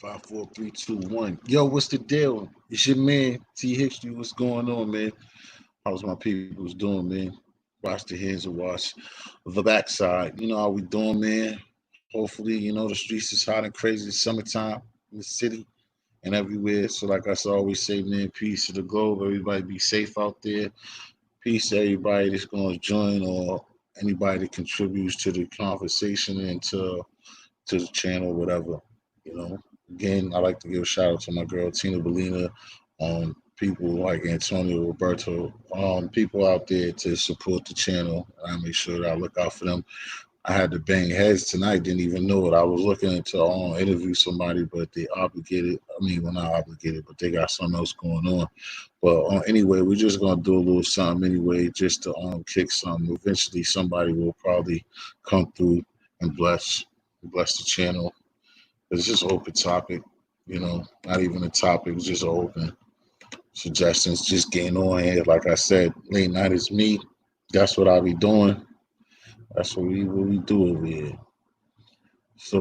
Five, four, three, two, one. Yo, what's the deal? It's your man T History. What's going on, man? How's my people's doing, man? Wash the hands and wash the backside. You know how we doing, man. Hopefully, the streets is hot and crazy. It's summertime in the city and everywhere. So, like I always say, man, peace to the globe. Everybody be safe out there. Peace to everybody that's going to join or anybody that contributes to the conversation and to the channel, whatever. You know, again, I like to give a shout out to my girl Tina Bellina, people like Antonio Roberto, people out there to support the channel. I make sure that I look out for them. I had to bang heads tonight, didn't even know it. I was looking to interview somebody, but they obligated. I mean, well, not obligated, but they got something else going on. But anyway, we're just gonna do a little something anyway, just to kick some. Eventually, somebody will probably come through and bless the channel. It's just an open topic, not even a topic, it's just an open suggestions, just getting on here. Like I said, late night is me. That's what I'll be doing. That's what we do over here. So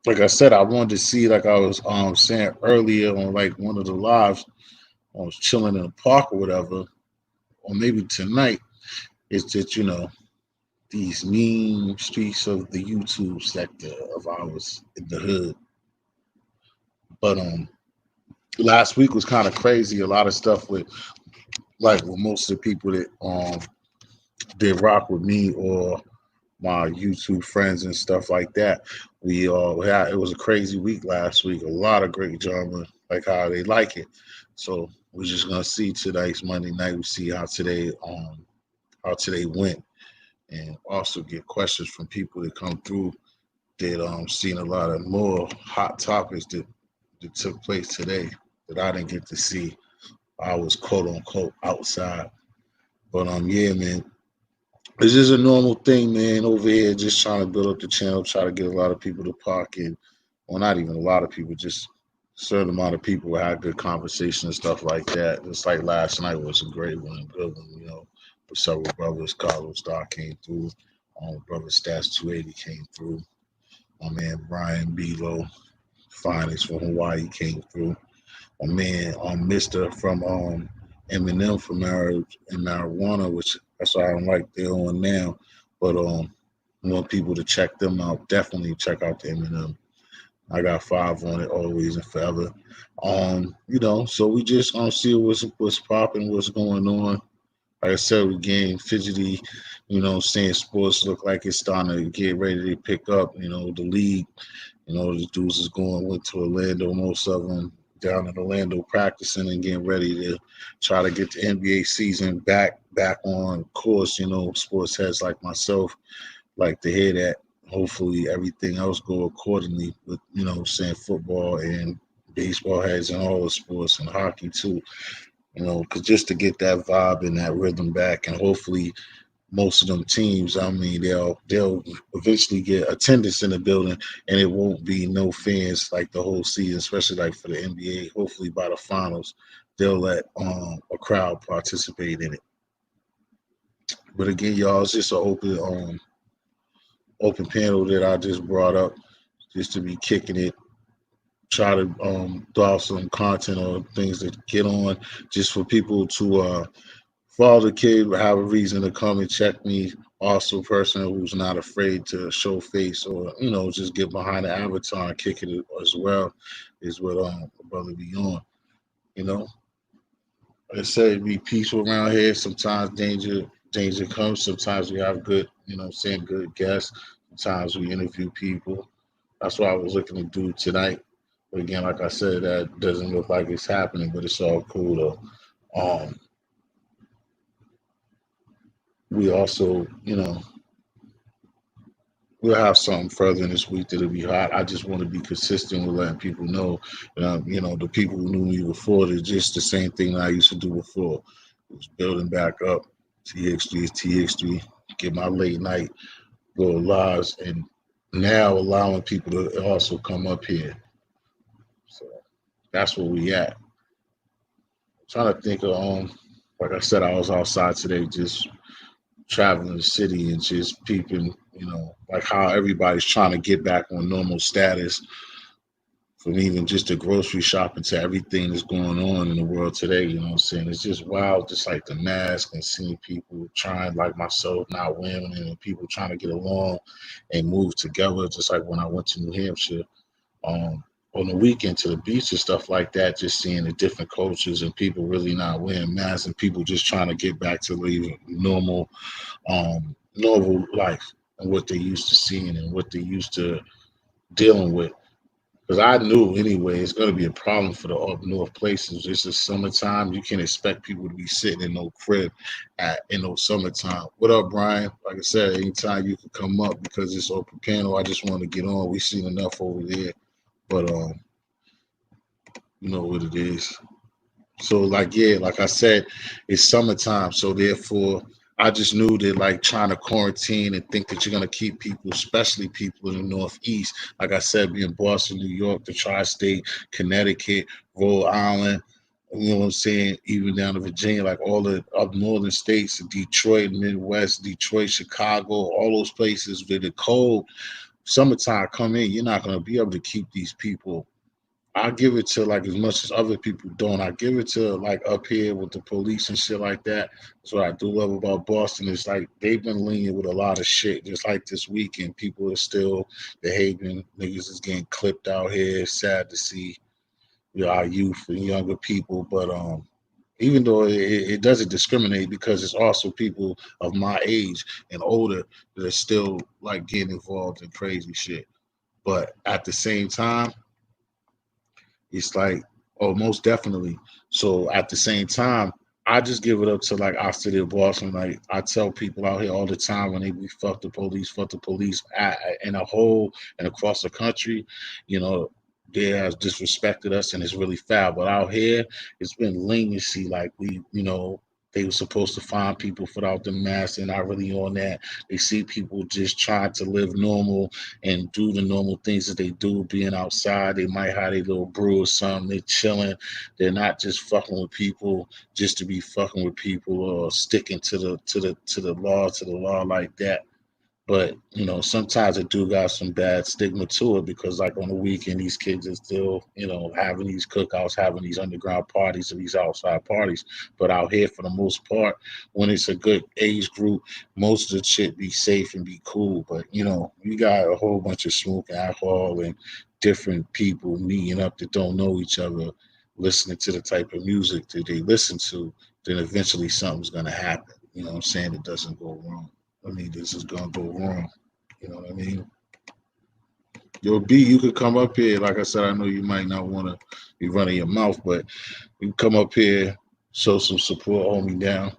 like I said, I wanted to see, like I was saying earlier on like one of the lives, I was chilling in the park or whatever, or maybe tonight, it's just, these mean streets of the YouTube sector of ours in the hood. But last week was kind of crazy. A lot of stuff with most of the people that did rock with me or my YouTube friends and stuff like that. It was a crazy week last week. A lot of great drama, like how they like it. So we're just gonna see tonight's Monday night. We see how today went, and also get questions from people that come through that seen a lot of more hot topics that took place today that I didn't get to see. I was quote unquote outside. But yeah, man, it's just a normal thing, man, over here, just trying to build up the channel, try to get a lot of people to park in. Well, not even a lot of people, just a certain amount of people who had good conversation and stuff like that. It's like last night was a great one, good one, with several brothers. Carlos Star came through. Brother Stats 280 came through. My man Brian Belo, finest from Hawaii, came through. My man Mister from Eminem from Marriage and Marijuana, which that's why I don't like they're on now. But I want people to check them out. Definitely check out the Eminem. I got five on it always and forever. So we just gonna see what's popping, what's going on. Like I said, we getting fidgety, saying sports look like it's starting to get ready to pick up, the league. The dudes is went to Orlando, most of them down in Orlando practicing and getting ready to try to get the NBA season back on course. Sports heads like myself like to hear that. Hopefully everything else go accordingly with, saying football and baseball heads and all the sports and hockey too. Because just to get that vibe and that rhythm back, and hopefully most of them teams, I mean, they'll eventually get attendance in the building, and it won't be no fans like the whole season, especially like for the NBA. Hopefully by the finals, they'll let a crowd participate in it. But again, y'all, it's just an open panel that I just brought up, just to be kicking it, try to throw out some content or things to get on, just for people to follow the kid, have a reason to come and check me. Also, a person who's not afraid to show face or just get behind the avatar and kick it as well is what brother be on. You know, like I said, be peaceful around here. Sometimes danger comes. Sometimes we have good, saying good guests. Sometimes we interview people. That's what I was looking to do tonight. But again, like I said, that doesn't look like it's happening, but it's all cool though. We also, we'll have something further in this week that'll be hot. I just want to be consistent with letting people know, the people who knew me before, they're just the same thing that I used to do before. It was building back up. TX3 is TX3. Get my late night go lives, and now allowing people to also come up here. So that's where we at. I'm trying to think of like I said, I was outside today just traveling the city and just peeping, like how everybody's trying to get back on normal status from even just the grocery shopping to everything that's going on in the world today. You know what I'm saying? It's just wild, just like the mask and seeing people trying, like myself, not winning, and people trying to get along and move together. Just like when I went to New Hampshire um, on the weekend to the beach and stuff like that, just seeing the different cultures and people really not wearing masks and people just trying to get back to living normal life and what they used to seeing and what they used to dealing with. Because I knew anyway, it's going to be a problem for the up north places. It's the summertime. You can't expect people to be sitting in no crib in no summertime. What up, Brian? Like I said, anytime you can come up because it's open panel. I just want to get on. We seen enough over there, but you know what it is. So like yeah, like I said, it's summertime. So therefore I just knew that like trying to quarantine and think that you're gonna keep people, especially people in the Northeast, like I said, being Boston, New York, the tri-state, Connecticut, Rhode Island, you know what I'm saying, even down to Virginia, like all the up northern states, Detroit, Midwest, Detroit, Chicago, all those places where the cold summertime come in, you're not gonna be able to keep these people. I give it to like as much as other people don't. I give it to like up here with the police and shit like that. That's what I do love about Boston. It's like they've been lenient with a lot of shit. Just like this weekend, people are still behaving. Niggas is getting clipped out here. It's sad to see, you know, our youth and younger people. But even though it doesn't discriminate because it's also people of my age and older that are still like getting involved in crazy shit. But at the same time, it's like, oh, most definitely. So at the same time, I just give it up to like our city of Boston. Like I tell people out here all the time when they be fuck the police in a whole and across the country, you know, they has disrespected us and it's really foul. But out here, it's been leniency. Like we, you know, they were supposed to find people without the mask and not really on that. They see people just trying to live normal and do the normal things that they do, being outside. They might have a little brew or something. They're chilling. They're not just fucking with people just to be fucking with people or sticking to the law like that. But you know, sometimes it do got some bad stigma to it because, like on the weekend, these kids are still, you know, having these cookouts, having these underground parties and these outside parties. But out here, for the most part, when it's a good age group, most of the shit be safe and be cool. But you know, you got a whole bunch of smoking alcohol and different people meeting up that don't know each other, listening to the type of music that they listen to. Then eventually something's gonna happen. You know what I'm saying? It doesn't go wrong. I mean, this is gonna go wrong. You know what I mean? Yo, B, you could come up here. Like I said, I know you might not want to be running your mouth, but you can come up here, show some support, hold me down.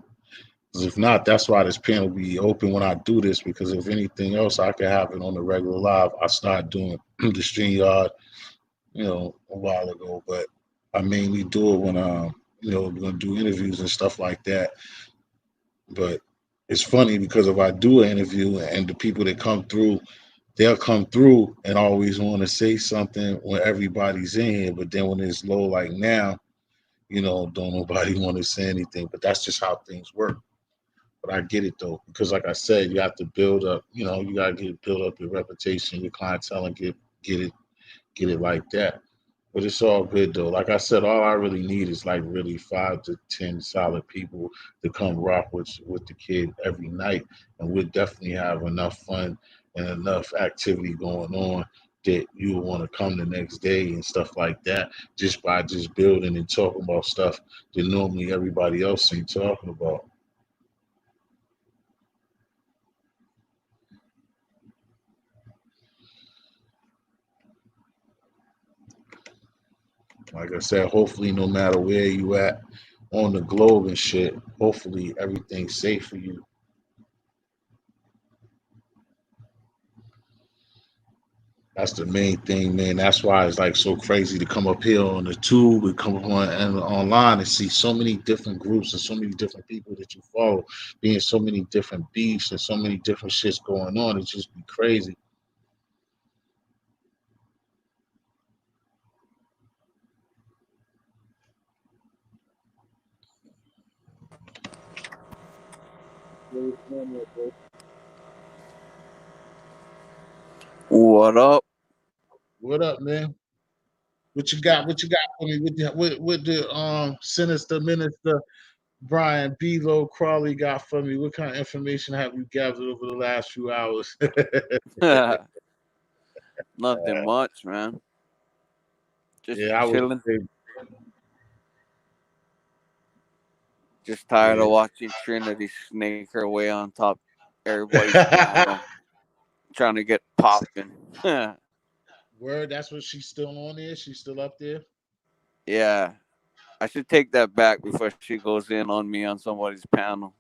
Because if not, that's why this panel be open when I do this. Because if anything else, I could have it on the regular live. I started doing the StreamYard, you know, a while ago, but I mainly do it when you know, we're gonna do interviews and stuff like that. But it's funny because if I do an interview and the people that come through, they'll come through and always want to say something when everybody's in here. But then when it's low like now, you know, don't nobody want to say anything. But that's just how things work. But I get it though, because like I said, you have to build up, you know, you gotta build up your reputation, your clientele and get it get it like that. But it's all good though. Like I said, all I really need is like really 5 to 10 solid people to come rock with the kid every night, and we'll definitely have enough fun and enough activity going on that you will want to come the next day and stuff like that, just by just building and talking about stuff that normally everybody else ain't talking about. Like I said, hopefully no matter where you at on the globe and shit, hopefully everything's safe for you. That's the main thing, man. That's why it's like so crazy to come up here on the tube and come up on and online and see so many different groups and so many different people that you follow, being so many different beefs and so many different shits going on. It just be crazy. What up? What up, man? What you got? What you got for me? With the sinister minister Brian Belo Crawley got for me? What kind of information have you gathered over the last few hours? Nothing much, man. Just Yeah, I would chilling. say, Just tired of yeah. watching Trinity snake her way on top everybody's panel, trying to get popping. Word, that's what she's still on there. She's still up there. Yeah, I should take that back before she goes in on me on somebody's panel.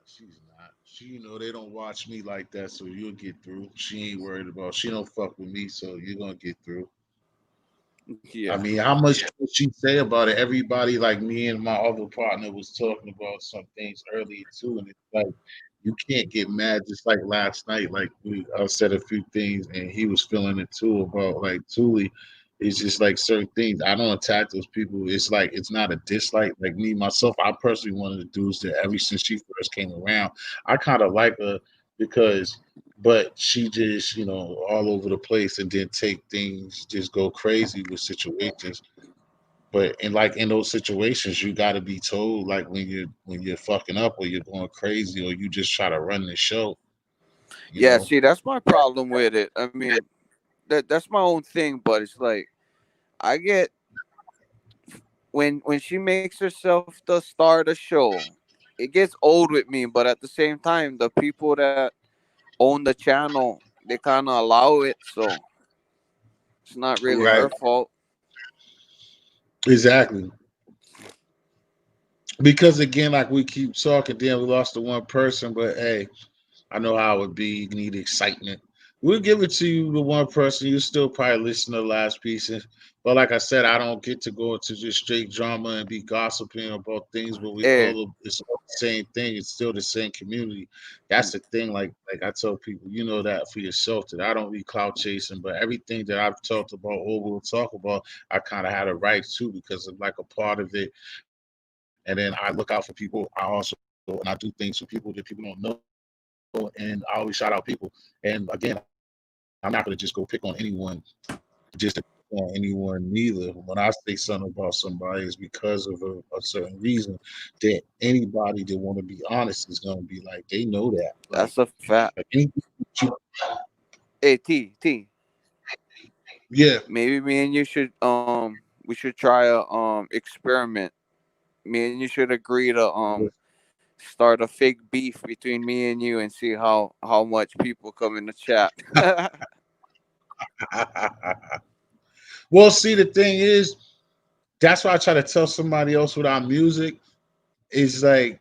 She's not. They don't watch me like that, so you'll get through. She ain't worried about. She don't fuck with me, so you're gonna get through. I Yeah, mean, how much could she say about it? Everybody, like me and my other partner, was talking about some things earlier too, and it's like you can't get mad. Just like last night, like I said a few things, and he was feeling it too about like Thule. It's just like certain things. I don't attack those people. It's like it's not a dislike. Like me myself, I personally one of the dudes that ever since she first came around, I kind of like her because but she just all over the place and then take things just go crazy with situations. But in those situations you got to be told, like when you're fucking up or you're going crazy or you just try to run the show you yeah. know See, that's my problem with it. I mean, that's my own thing, but it's like I get when she makes herself the star of the show, it gets old with me. But at the same time, the people that own the channel, they kind of allow it, so it's not really right, her fault. exactly, because again, like we keep talking, then we lost the one person, but hey, I know how it would be. You need excitement. We'll give it to you, the one person. You still probably listen to the last pieces. But like I said, I don't get to go into just straight drama and be gossiping about things, but Hey, it's all the same thing. It's still the same community. That's the thing. Like I tell people, you know that for yourself that I don't be clout chasing, but everything that I've talked about or will talk about, I kind of had a right to because of like a part of it. And then I look out for people. I also and I do things for people that people don't know, and I always shout out people. And again, I'm not gonna just go pick on anyone just to pick on anyone neither. When I say something about somebody, it's because of a certain reason that anybody that want to be honest is gonna be like, they know that. that's a Like fact. anything that you, Hey, T, yeah. maybe me and you should we should try a experiment. Me and you should agree to start a fake beef between me and you and see how much people come in the chat. Well, see, the thing is, that's why I try to tell somebody else with our music. Is like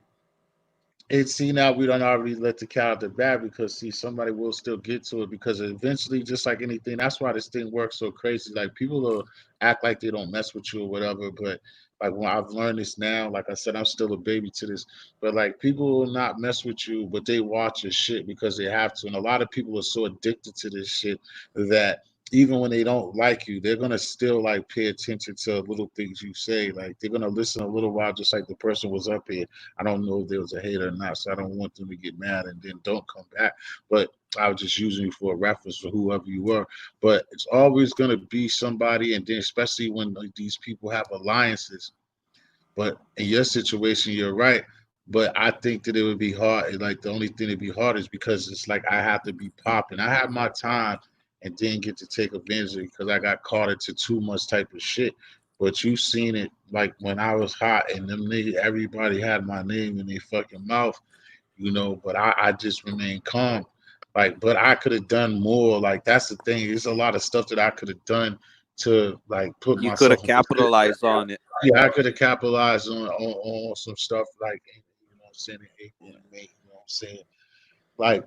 and see now we don't already let the cat out the bag because see somebody will still get to it because eventually just like anything that's why this thing works so crazy like people will act like they don't mess with you or whatever but like when I've learned this now like I said I'm still a baby to this but like people will not mess with you but they watch your shit because they have to and a lot of people are so addicted to this shit that even when they don't like you, they're gonna still like pay attention to little things you say. Like they're gonna listen a little while, just like the person was up here. I don't know if there was a hater or not, so I don't want them to get mad and then don't come back. But I was just using you for a reference for whoever you were. But it's always going to be somebody, and then especially when like, these people have alliances. But in your situation, you're right. But I think that it would be hard. Like the only thing that'd be hard is because it's like I have to be popping. I have my time and then get to take advantage of it because I got caught into too much type of shit. But you seen it like when I was hot and them niggas, everybody had my name in their fucking mouth but I just remain calm. Like, but I could have done more. Like, that's the thing. There's a lot of stuff that I could have done to like put You could have myself in position. capitalized on it. Yeah, I could have capitalized on some stuff like I'm saying in April and May, what I'm saying? Like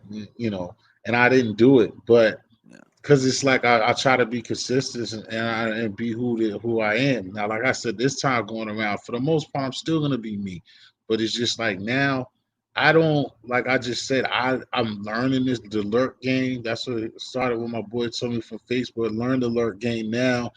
and I didn't do it, but Yeah, because it's like I try to be consistent and be who I am. Now, like I said, this time going around, for the most part, I'm still gonna be me. But it's just like now, I don't like I just said, I'm learning the lurk game. That's what it started when my boy told me from Facebook. Learn the lurk game now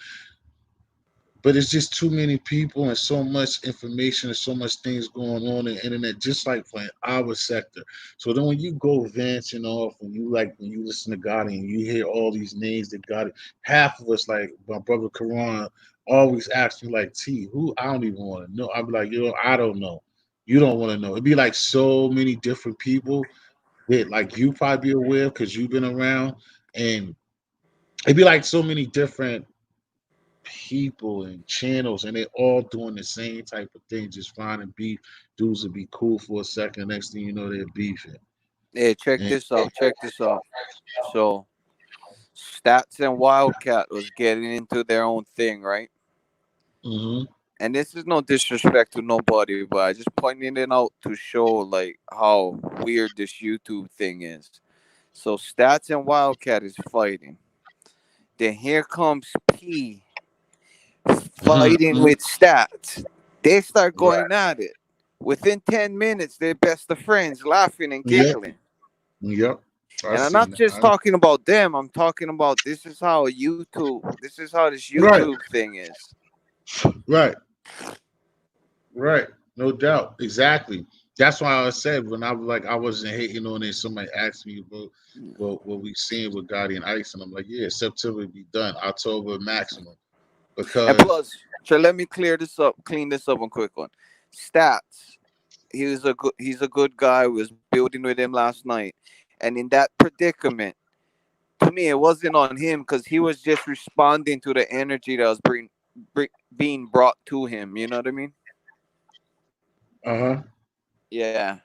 but it's just too many people and so much information and so much things going on in the internet, just like for our sector. So then when you go venting off and you like when you listen to God and you hear all these names that got it, half of us like my brother Karan always asks me like T, who I don't even want to know. I'll be like, yo, I don't know. You don't want to know. It'd be like so many different people that like you probably be aware because you've been around, and it'd be like so many different people and channels, and they all doing the same type of thing, just finding beef. Dudes would be cool for a second. Next thing you know, they're beefing. Hey, check And this out. Check this out. So, Stats and Wildcat was getting into their own thing, right? hmm And this is no disrespect to nobody, but I just pointing it out to show like how weird this YouTube thing is. So Stats and Wildcat is fighting. Then here comes P fighting hmm with Stats. They start right. going at it. Within 10 minutes, they're best of friends, laughing and Yep. giggling. Yep. I And I'm seen not that. just talking about them. I'm talking about this is how this Right. YouTube thing is. Right. Right. No doubt. Exactly. That's why I said when I was like I wasn't hating on it. Somebody asked me about what we seeing with Gotti and Ice, and I'm like, yeah, September be done. October maximum. And Because plus, so let me clean this up one quick one. Stats. He's a good guy. We was building with him last night. And in that predicament, to me it wasn't on him because he was just responding to the energy that was being brought to him. You know what I mean? uh-huh. Yeah.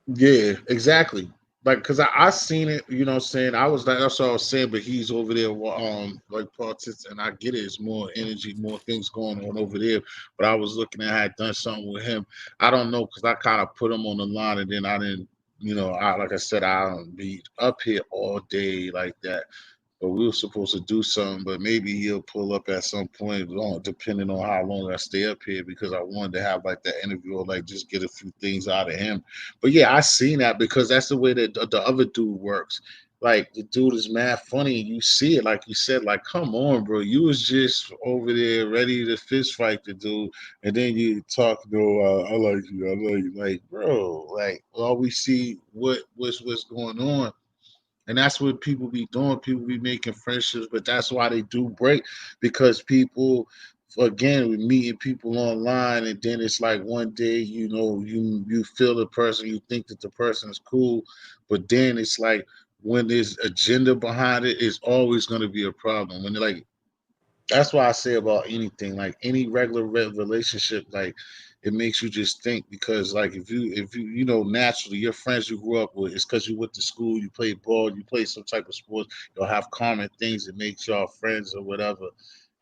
Yeah, exactly. Like, cause I seen it, you know what I'm saying? I was like, that's what I was saying, but he's over there, like politics, and I get it. It's more energy, more things going on over there. But I was looking at, I had done something with him. I don't know, cause I kind of put him on the line, and then I didn't, like I said, I don't be up here all day like that. But we were supposed to do something, but maybe he'll pull up at some point, depending on how long I stay up here, because I wanted to have like that interview or like just get a few things out of him. But yeah, I seen that because that's the way that the other dude works. Like the dude is mad funny. You see it, like you said, like come on, bro. You was just over there ready to fist fight the dude, and then you talk, I like you, I love you, like bro, like all we see what's going on, and that's what people be doing. People be making friendships, but that's why they do break, because people, again, we meeting people online, and then it's like one day, you feel the person, you think that the person is cool, but then it's like when there's agenda behind it, it's always going to be a problem. When they're like, that's why I say about anything, like any regular relationship, like it makes you just think, because like if you naturally your friends you grew up with, it's because you went to school, you played ball, you played some type of sports, you'll have common things that makes y'all friends or whatever.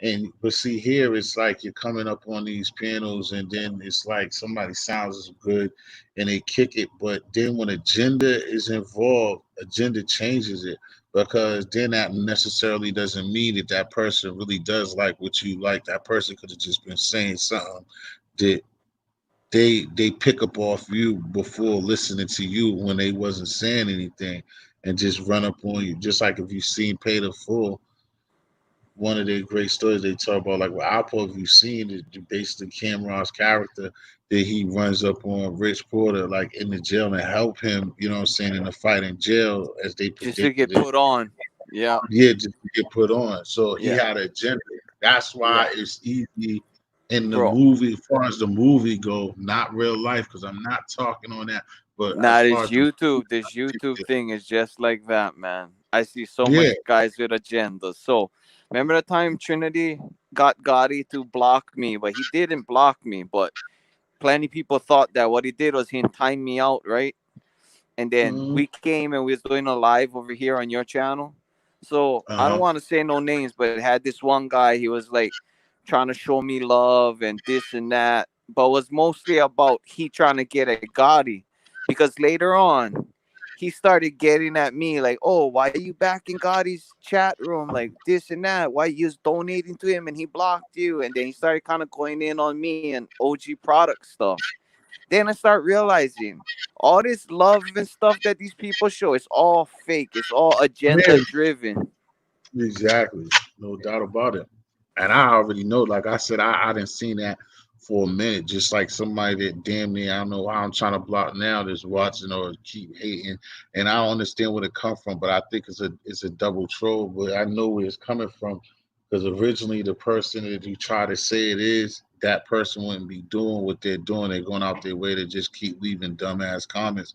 And but see here, it's like you're coming up on these panels, and then it's like somebody sounds good, and they kick it, but then when agenda is involved, agenda changes it, because then that necessarily doesn't mean that that person really does like what you like. That person could have just been saying something that they pick up off you before listening to you when they wasn't saying anything, and just run up on you. Just like if you seen Pay the Fool, one of their great stories they talk about, like with Apple, if you've seen it, basically Cameron's character, that he runs up on Rich Porter like in the jail and help him, what I'm saying, in the fight in jail as they Just to predicted get it. put on. Yeah. Yeah, just to get put on. So he Yeah. had an agenda. That's why Yeah. it's easy in the Bro. movie, as far as the movie go, not real life, because I'm not talking on that. But as Nah, far as the this YouTube thing is just like that, man. I see so yeah, much guys with agendas. So, remember the time Trinity got Gotti to block me, but he didn't block me. But plenty people thought that what he did was he timed me out, right? And then mm, we came and we was doing a live over here on your channel. So I don't uh-huh, want to say no names, but it had this one guy. He was like trying to show me love and this and that, but it was mostly about he trying to get at Gotti, because later on he started getting at me like, "Oh, why are you back in Gotti's chat room? Like this and that. Why you was donating to him and he blocked you?" And then he started kind of going in on me and OG product stuff. Then I start realizing all this love and stuff that these people show, it's all fake. It's all yeah, agenda driven. exactly, no doubt about it. And I already know, like I said, I didn't seen that for a minute. Just like somebody that damn near I don't know why I'm trying to block now that's watching or keep hating. And I don't understand where it come from, but I think it's a double troll. But I know where it's coming from. Because originally the person that you try to say it is, that person wouldn't be doing what they're doing. They're going out their way to just keep leaving dumbass comments.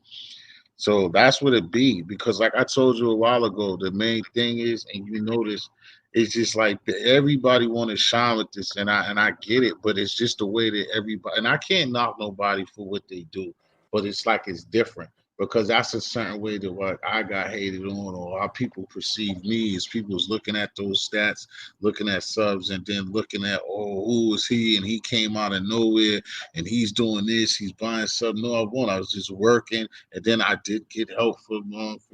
So that's what it be. Because like I told you a while ago, the main thing is, and you notice, it's just like everybody want to shine with this, and I get it, but it's just the way that everybody. And I can't knock nobody for what they do, but it's like it's different because that's a certain way that what I got hated on or how people perceive me is people's looking at those stats, looking at subs, and then looking at who is he and he came out of nowhere and he's doing this, he's buying something. No, I won't. I was just working, and then I did get help from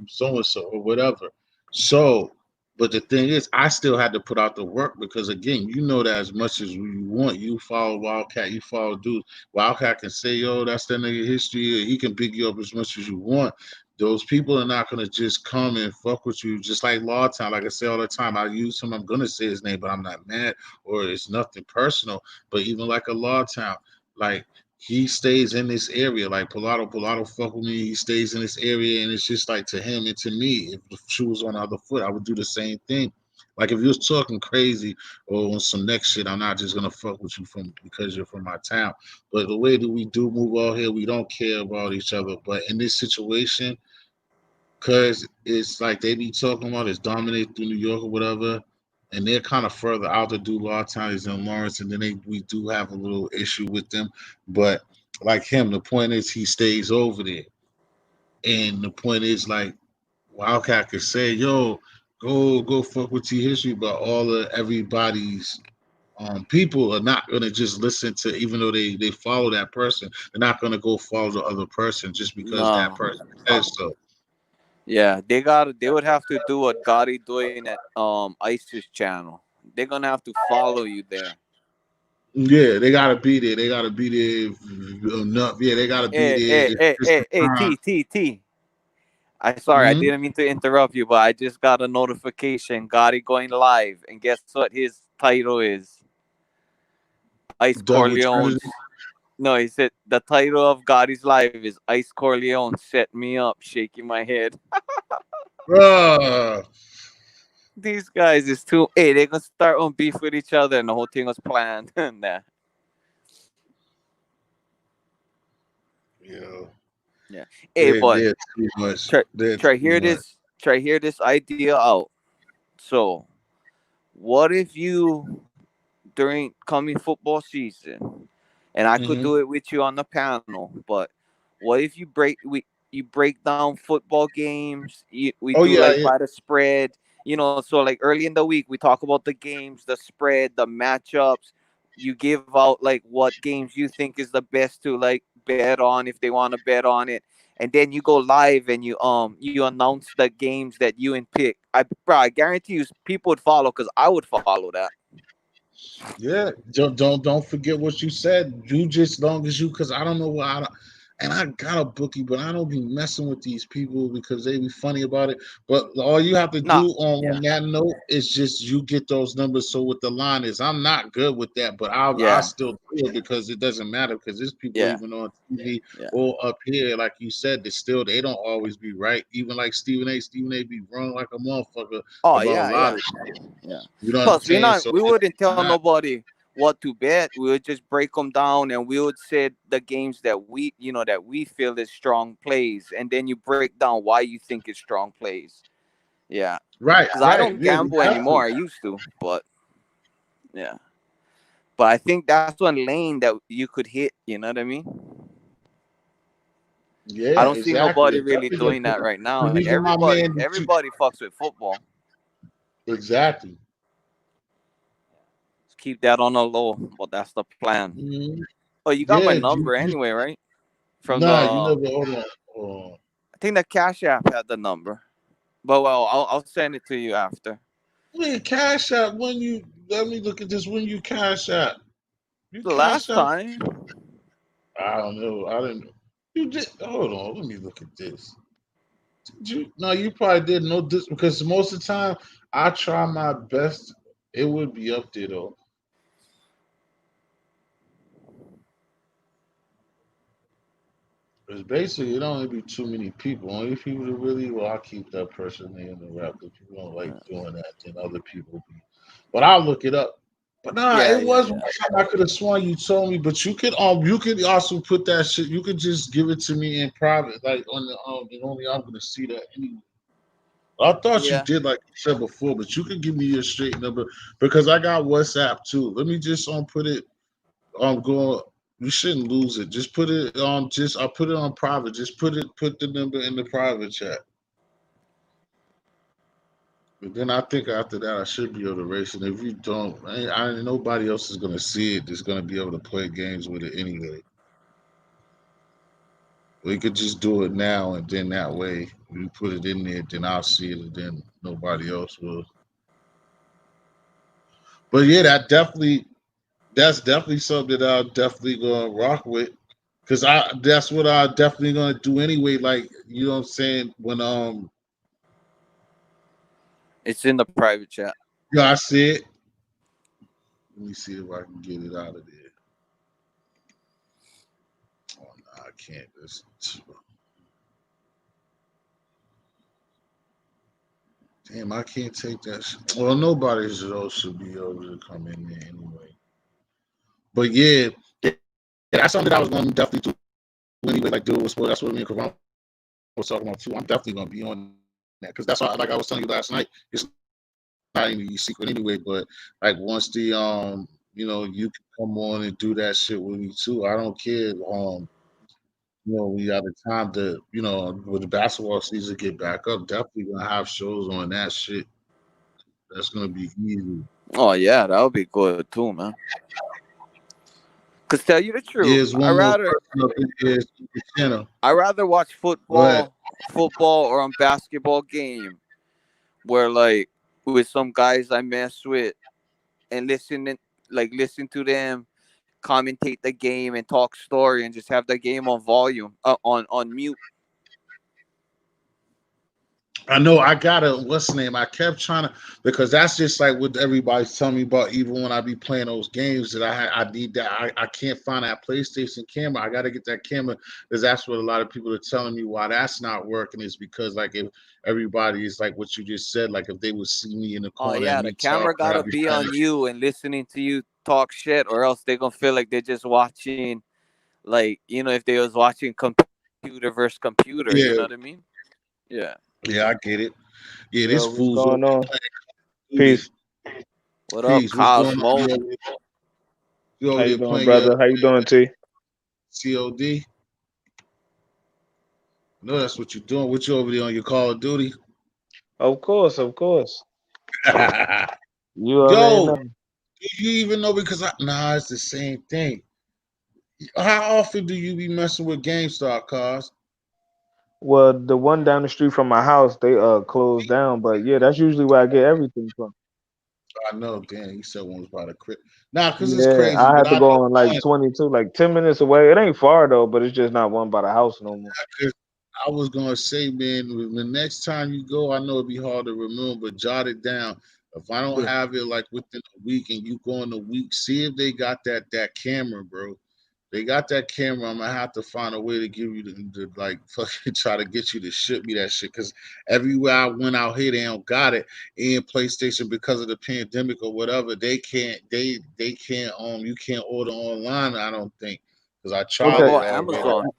so and so or whatever. So, but the thing is, I still had to put out the work because again, you know that as much as you want, you follow Wildcat, you follow dudes. Wildcat can say, "Yo, that's that nigga history." Or he can big you up as much as you want. Those people are not gonna just come and fuck with you, just like Lawtown. Like I say all the time, I use him. I'm gonna say his name, but I'm not mad or it's nothing personal. But even like a Lawtown, like he stays in this area. Like Pilato fuck with me. He stays in this area, and it's just like to him and to me. If the shoe was on the other foot, I would do the same thing. Like if you was talking crazy or on some next shit, I'm not just gonna fuck with you from because you're from my town. But the way that we do move out here, we don't care about each other. But in this situation, cause it's like they be talking about it's dominate through New York or whatever, and they're kind of further out to do law towns in Lawrence, and then we do have a little issue with them. But like him, the point is he stays over there, and the point is like Wildcat could say, "Yo, go fuck with T history," but all of everybody's people are not gonna just listen to, even though they follow that person, they're not gonna go follow the other person just because that No. person says so. Yeah, they would have to do what Gotti doing at Ice's channel. They're gonna have to follow you there. Yeah, they gotta be there. They gotta be there enough. Yeah, they gotta be Hey, there. hey, If hey, it's the hey, hey, time. T. I sorry, I Mhm. didn't mean to interrupt you, but I just got a notification. Gotti going live, and guess what? His title is Ice Double Trinity. Corleone's. No, he said the title of Gotti's live is Ice Corleone set me up, shaking my head. Uh, These guys is too. Hey, they're gonna start on beef with each other, and the whole thing was planned. Nah. yeah, Yeah. Hey, but they're too much. try They're try too hear much. this. Try hear this idea out. So, what if you during coming football season, and I could Hmm. do it with you on the panel, but what if you break down football games? We Oh do yeah, like yeah, by the spread, so like early in the week we talk about the games, the spread, the matchups. You give out like what games you think is the best to like bet on if they want to bet on it, and then you go live and you announce the games that you and pick. I guarantee you people would follow because I would follow that. yeah. Don't forget what you said. You just long as you, because I don't know why. And I got a bookie, but I don't be messing with these people because they be funny about it. But all you have to do Nah, on yeah, that note is just you get those numbers. So what the line is, I'm not good with that, but I'll yeah, still do it because it doesn't matter because there's people yeah, even on TV yeah. or up here, like you said, that still they don't always be right. Even like Stephen A. Stephen A. be wrong like a motherfucker Oh about a yeah, lot yeah, of shit. yeah. You know what I'm Plus, saying? So we it's wouldn't tell not. nobody what to bet. We would just break them down, and we would say the games that that we feel is strong plays, and then you break down why you think it's strong plays. Yeah, Right, because I right. don't Yeah, we gamble have to. anymore. I used to, but yeah. But I think that's one lane that you could hit. You know what I mean? I Yeah, don't see exactly. nobody It's really definitely doing that right now. because Like even my man, everybody fucks with football. exactly. Just keep that on the low, but that's the plan. Mhm. Oh, you got my Yeah, number anyway, right? From the nah, you never. Hold on. I think the Cash App had the number. But well, I'll send it to you after. Wait, cash out when you. Let me look at this. When you cash out, you The cash last out. time. I don't know. I didn't. You did. Hold on. Let me look at this. Did you? No, you probably didn't know this because most of the time I try my best It would be up there though. Because basically, it don't only be too many people. Only people that really, well, I'll keep that person there in the rap. If people don't like doing that, then other people be. But I'll look it up. But nah, Yeah, it yeah, was yeah. one time I could have sworn you told me. But you could also put that shit. You could just give it to me in private, like on the and only I'm gonna see that anyway. I thought you Yeah. did like you said before, but you could give me your straight number because I got WhatsApp too. Let me just put it go. You shouldn't lose it. Just put it on. Just I'll put it on private. Just put the number in the private chat. But then I think after that I should be able to race it. If you don't, nobody else is gonna see it. That's gonna be able to play games with it anyway. We could just do it now, and then that way you put it in there. Then I'll see it, and then nobody else will. But yeah, that's definitely something that I'll definitely gonna rock with. Cause that's what I definitely gonna do anyway. Like you know what I'm saying? When It's in the private chat. yeah, I see it. Let me see if I can get it out of there. Oh no, I can't. Damn, I can't take that. Well, nobody should be able to come in there anyway. But yeah, that's something that I was going to definitely do anyway. Like do it with sport. That's what me and Karan was talking about too. I'm definitely going to be on that because that's why, like I was telling you last night, it's not even your secret anyway. But like once you know, you can come on and do that shit with me too. I don't care. We got the time to, with the basketball season get back up, definitely gonna have shows on that shit. That's gonna be easy. Oh yeah, that would be good too, man. Cause tell you the truth, Here's one more person up in here, channel. I rather watch Go ahead. football or on basketball game where like with some guys I mess with and listen to them commentate the game and talk story and just have the game on volume on mute. I know I gotta what's the name? I kept trying to because that's just like what everybody's telling me about. Even when I be playing those games, that I need that. I can't find that PlayStation camera. I gotta get that camera because that's what a lot of people are telling me why that's not working is because like if everybody is like what you just said, like if they would see me in the Oh corner and yeah, the me talking, camera gotta I'd be be playing on you and listening to you talk shit, or else they gonna feel like they're just watching, like if they was watching computer versus computer. You know yeah, what I mean? Yeah. yeah, I get it. Yeah, this Yo, what's fool's over going on? there playing Peace. What up, Peace. What's going on? Cosmo? You How over you there doing, playing your brother? How you doing, T? COD? No, that's what you're doing. What you over there on your Call of Duty? Of course, of course. You already Yo, know. do you even know? Because it's the same thing. How often do you be messing with GameStop cars? Well, the one down the street from my house, they closed down, but yeah, that's usually where I get everything from. I know, damn, you said one was by the crib. Nah, because it's Yeah, crazy, I but had to I go know on like one 22, like 10 minutes away. It ain't far though, but it's just not one by the house no more. because I was gonna say, man, the next time you go, I know it'd be hard to remember, but jot it down. If I don't Yeah. have it like within a week and you go in a week, see if they got that camera, bro. They got that camera. I'm gonna have to find a way to give you the like fucking try to get you to ship me that shit. Cause everywhere I went out here, they don't got it. And PlayStation because of the pandemic or whatever, they can't you can't order online. I don't think. Cause I What tried Okay, it about already. Amazon?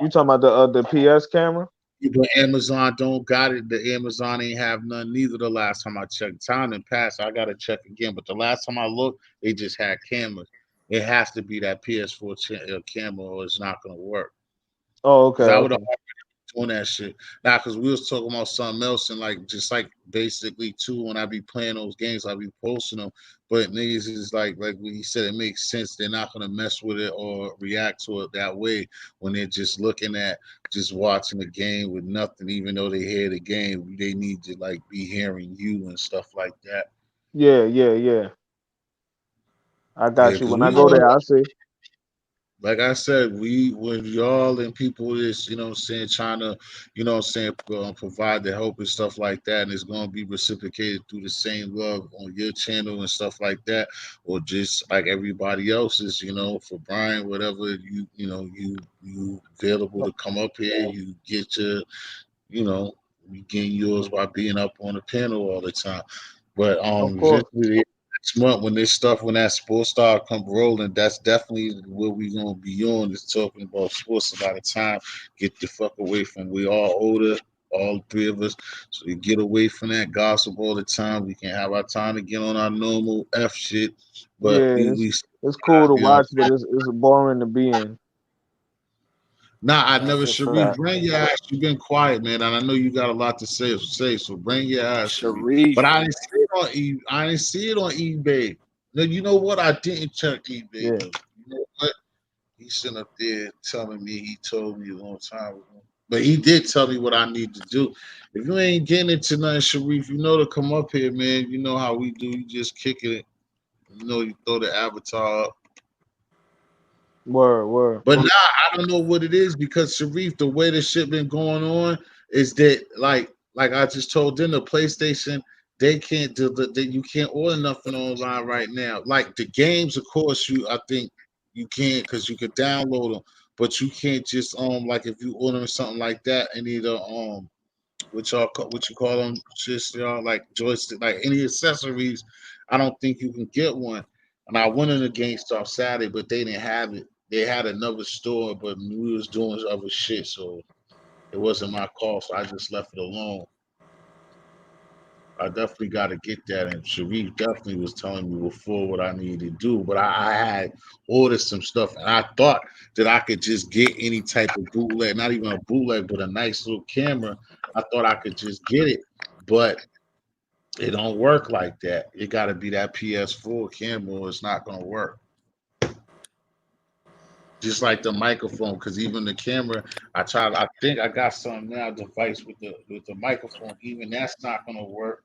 you talking about the PS camera? But Amazon don't got it. The Amazon ain't have none neither the last time I checked. Time and passed. I gotta check again. But the last time I looked, they just had cameras. It has to be that PS4 camera, or it's not gonna work. Oh, okay, Because I would have okay. doing that shit. Now, because we was talking about something else, and like just like basically too, when I be playing those games, I be posting them. But niggas is like what he said, it makes sense. They're not gonna mess with it or react to it that way when they're just looking at just watching the game with nothing, even though they hear the game, they need to like be hearing you and stuff like that. Yeah, yeah, yeah. I Yeah, got you. because When we I go all there, I see. like I said, we when y'all and people is, you know what I'm saying, trying to, you know what I'm saying, provide the help and stuff like that, and it's gonna be reciprocated through the same love on your channel and stuff like that, or just like everybody else's, you know, for Brian, whatever you know, you available to come up here, you get your, you know, you gain yours by being up on the panel all the time. But Of course. eventually next month when this stuff when that sports star come rolling, that's definitely what we gonna be on is talking about sports a lot of time. Get the fuck away from we all older, all three of us. So we get away from that gossip all the time. We can have our time to get on our normal F shit. But Yeah, we it's cool to you know watch, but it's boring to be in. nah, I That's never a Sharif. fact. Bring your ass. You've been quiet, man, and I know you got a lot to say. So bring your ass, Sharif. But Sharif. I didn't see it on I didn't see it on eBay. Now you know what? I didn't check eBay Yeah. though. You know what? He's sitting up there telling me he told me a long time ago. But he did tell me what I need to do. If you ain't getting into nothing, Sharif, you know to come up here, man. You know how we do. You just kick it. You know, you throw the avatar up. Word, word. But now I don't know what it is because Sharif, the way the shit been going on is that like I just told them the PlayStation they can't do that you can't order nothing online right now. Like the games, of course, you I think you can because you can download them, but you can't just like if you order something like that and either what you call them just y'all like joystick like any accessories. I don't think you can get one. And I went in the GameStop Saturday, but they didn't have it. They had another store, but we was doing other shit, so it wasn't my call. So I just left it alone. I definitely got to get that. And Sharif definitely was telling me before what I needed to do, but I had ordered some stuff, and I thought that I could just get any type of bootleg, not even a bootleg, but a nice little camera. I thought I could just get it, but it don't work like that. It got to be that PS4 camera, or it's not gonna work. Just like the microphone, because even the camera, I tried. I think I got some now device with the microphone. Even that's not gonna work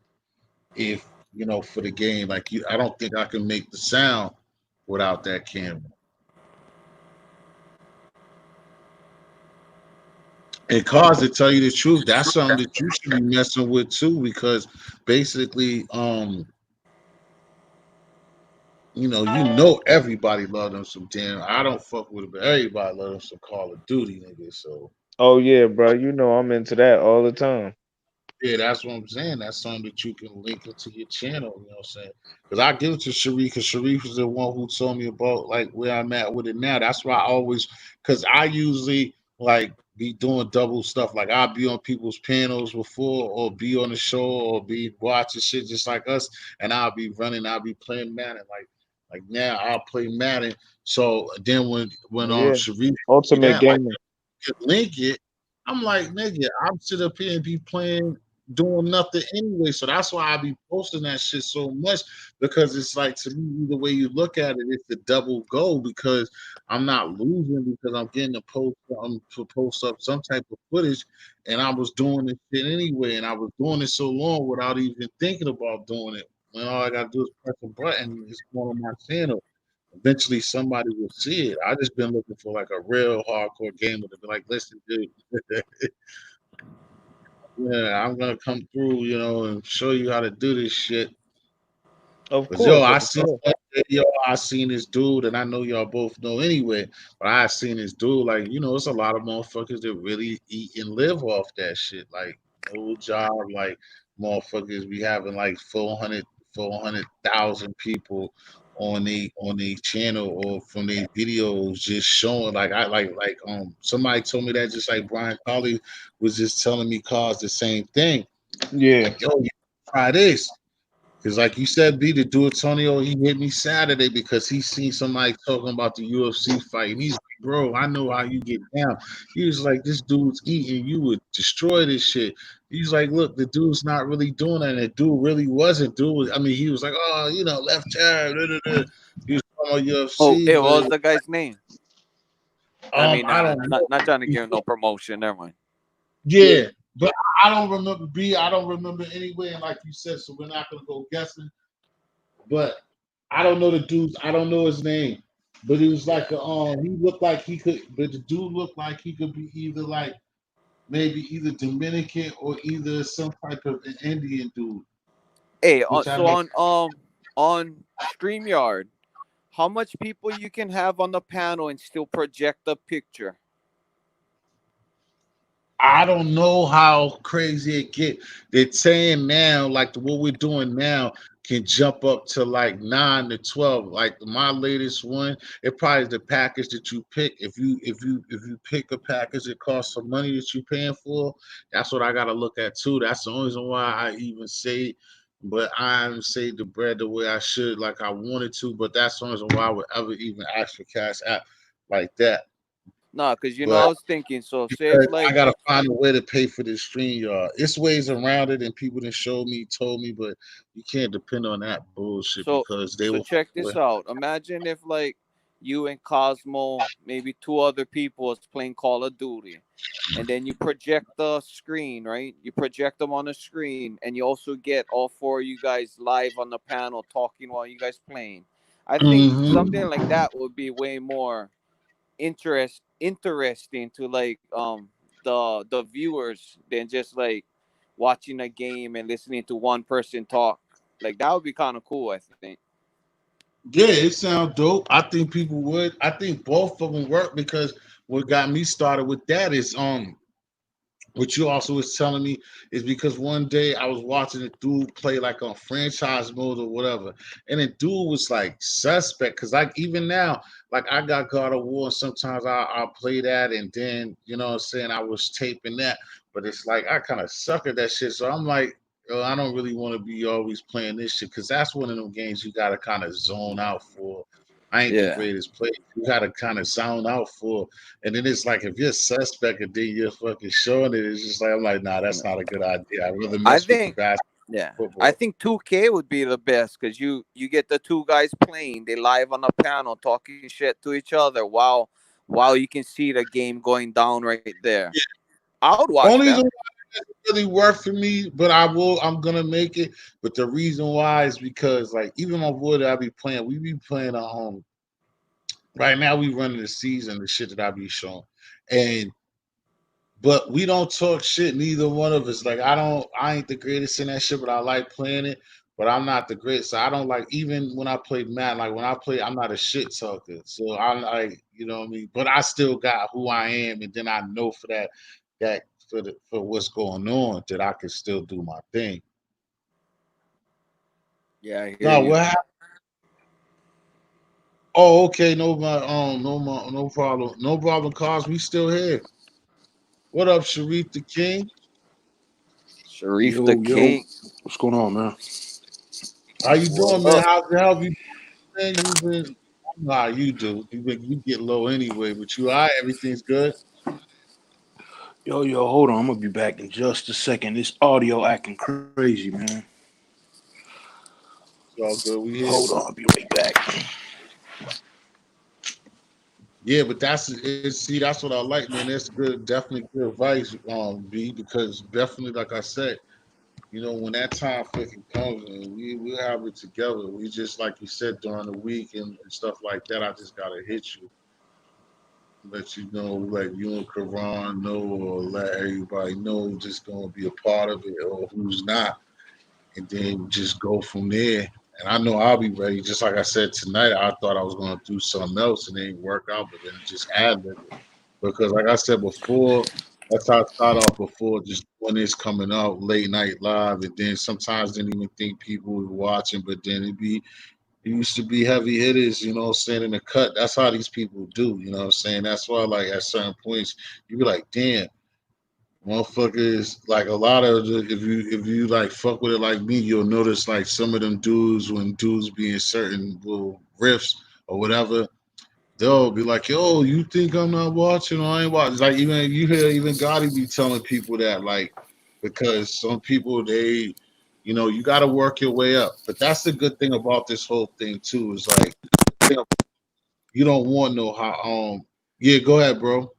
if you know for the game. Like you, I don't think I can make the sound without that camera. And cause to tell you the truth, that's something that you should be messing with too, because basically, you know everybody love them some damn. I don't fuck with it, but everybody love them some Call of Duty, nigga. So Oh yeah, bro. You know I'm into that all the time. yeah, that's what I'm saying. That's something that you can link into your channel. You know what I'm saying? Because I give it to Sharif, because Sharif is the one who told me about like where I'm at with it now. That's why I always, because I usually like be doing double stuff. Like I'll be on people's panels before, or be on the show, or be watching shit just like us, and I'll be running. I'll be playing Madden. Like now, I'll play Madden. So then when Yeah. Sharif Ultimate that like gamer. could link it. I'm like, nigga, I'm sit up here and be playing, doing nothing anyway. So that's why I be posting that shit so much because it's like to me, the way you look at it, it's the double goal because I'm not losing because I'm getting to post up some type of footage, and I was doing this shit anyway, and I was doing it so long without even thinking about doing it. When all I gotta do is press a button, and it's going on my channel. Eventually, somebody will see it. I just been looking for like a real hardcore gamer to be like, listen, dude, yeah, I'm gonna come through, and show you how to do this shit. Of Cause yo, course, of course. I seen this dude, and I know y'all both know anyway. But I seen this dude, like it's a lot of motherfuckers that really eat and live off that shit. Like no job, like motherfuckers be having like 400,000 people on the channel or from their videos just showing. Like I somebody told me that just like Brian Colley was just telling me cause the same thing. Yeah. Like yo, you try this. Because, like you said, B, the do Antonio, he hit me Saturday because he seen somebody talking about the UFC fight. And he's like, bro, I know how you get down. He was like, this dude's eating. You would destroy this shit. He's like, look, the dude's not really doing that. And the dude really wasn't doing I mean, he was like, oh, left jab. Da, da, da. He was talking about Oh, UFC, it but was the guy's name. I mean, I don't know. not trying to give him no promotion. Never mind. Yeah, but I don't remember, B. I don't remember anyway. And like you said, so we're not going to go guessing. But I don't know the dude. I don't know his name. But it was Yeah. like he looked like he could, but the dude looked like he could be either like maybe either Dominican or either some type of an Indian dude, Hey, which I so never. on StreamYard, how much people you can have on the panel and still project the picture? I don't know how crazy it get. They're saying now, like what we're doing now, can jump up to like 9 to 12. Like my latest one, it probably is the package that you pick. If you pick a package that costs some money that you're paying for, that's what I gotta look at too. That's the only reason why I even say, but I haven't saved the bread the way I should, like I wanted to. But that's the only reason why I would ever even ask for cash app like that. No, because But I was thinking. So say if because I like gotta find a way to pay for this stream, y'all. It's ways around it, and people that showed me, told me, but you can't depend on that bullshit so because they so will. check this out. Imagine if like you and Cosmo, maybe two other people is playing Call of Duty, and then you project the screen, right? You project them on the screen, and you also get all four of you guys live on the panel talking while you guys playing. I think Mm-hmm. something like that would be way more interesting to like the viewers than just like watching a game and listening to one person talk. Like that would be kind of cool, I think. Yeah, it sounds dope. I think people would. I think both of them work because what got me started with that is what you also was telling me is because one day I was watching a dude play like on franchise mode or whatever, and the dude was like suspect because like even now, like I got God of War, and sometimes I'll play that, and then you know what I'm saying I was taping that, but it's like I kind of suck at that shit, so I'm like. I don't really want to be always playing this shit because that's one of them games you got to kind of zone out for. I ain't the Yeah. greatest player. You got to kind of zone out for, and then it's like if you're suspect and then you're fucking showing it, it's just like I'm like, nah, that's not a good idea. I'd rather I mess with the think basketball yeah. I football. think 2K would be the best because you get the two guys playing, they live on the panel talking shit to each other while you can see the game going down right there. Yeah. I would watch Only that. reason why it doesn't really work for me, but I'm gonna make it. But the reason why is because like even my boy that I be playing, we be playing at home. Right now we running the season, the shit that I be showing. And but we don't talk shit. Neither one of us. Like I ain't the greatest in that shit, but I like playing it. But I'm not the greatest. So I don't like even when I play Madden. Like when I play, I'm not a shit talker. So I'm like, you know what I mean. But I still got who I am, and then I know for that for what's going on that I can still do my thing. Yeah, I hear No, you. what happened? Oh, okay. No problem. No problem. Cause we still here. What up, Sharif the King? Sharif the Yo, yo, King. what's going on, man? How you What doing, man? up? How's the help you? Man, you've been, nah, you do. You get low anyway, but you all right? Everything's good. Yo, hold on. I'm gonna be back in just a second. This audio acting crazy, man. It's all good. We here. Hold on, I'll be right back. Yeah, but see, that's what I like, man. That's good, definitely good advice, B, because definitely, like I said, you know, when that time fucking comes and we have it together, we just like you said during the week and stuff like that. I just gotta hit you, let you know, like you and Karan know, or let everybody know, just gonna be a part of it, or who's not, and then just go from there. And I know I'll be ready. Just like I said tonight, I thought I was going to do something else and it didn't work out, but then just ad lib it. Because like I said before, that's how I start off before, just when it's coming out late night live, and then sometimes didn't even think people were watching, but then it used to be heavy hitters, you know, saying in the cut. That's how these people do, you know what I'm saying? That's why like at certain points you be like, damn, motherfuckers, like a lot of if you like fuck with it like me, you'll notice like some of them dudes when dudes be in certain little riffs or whatever, they'll be like, "Yo, you think I'm not watching? Or I ain't watching." Like even you hear even Gotti be telling people that like because some people they, you know, you got to work your way up. But that's the good thing about this whole thing too is like you don't want no how yeah, go ahead, bro.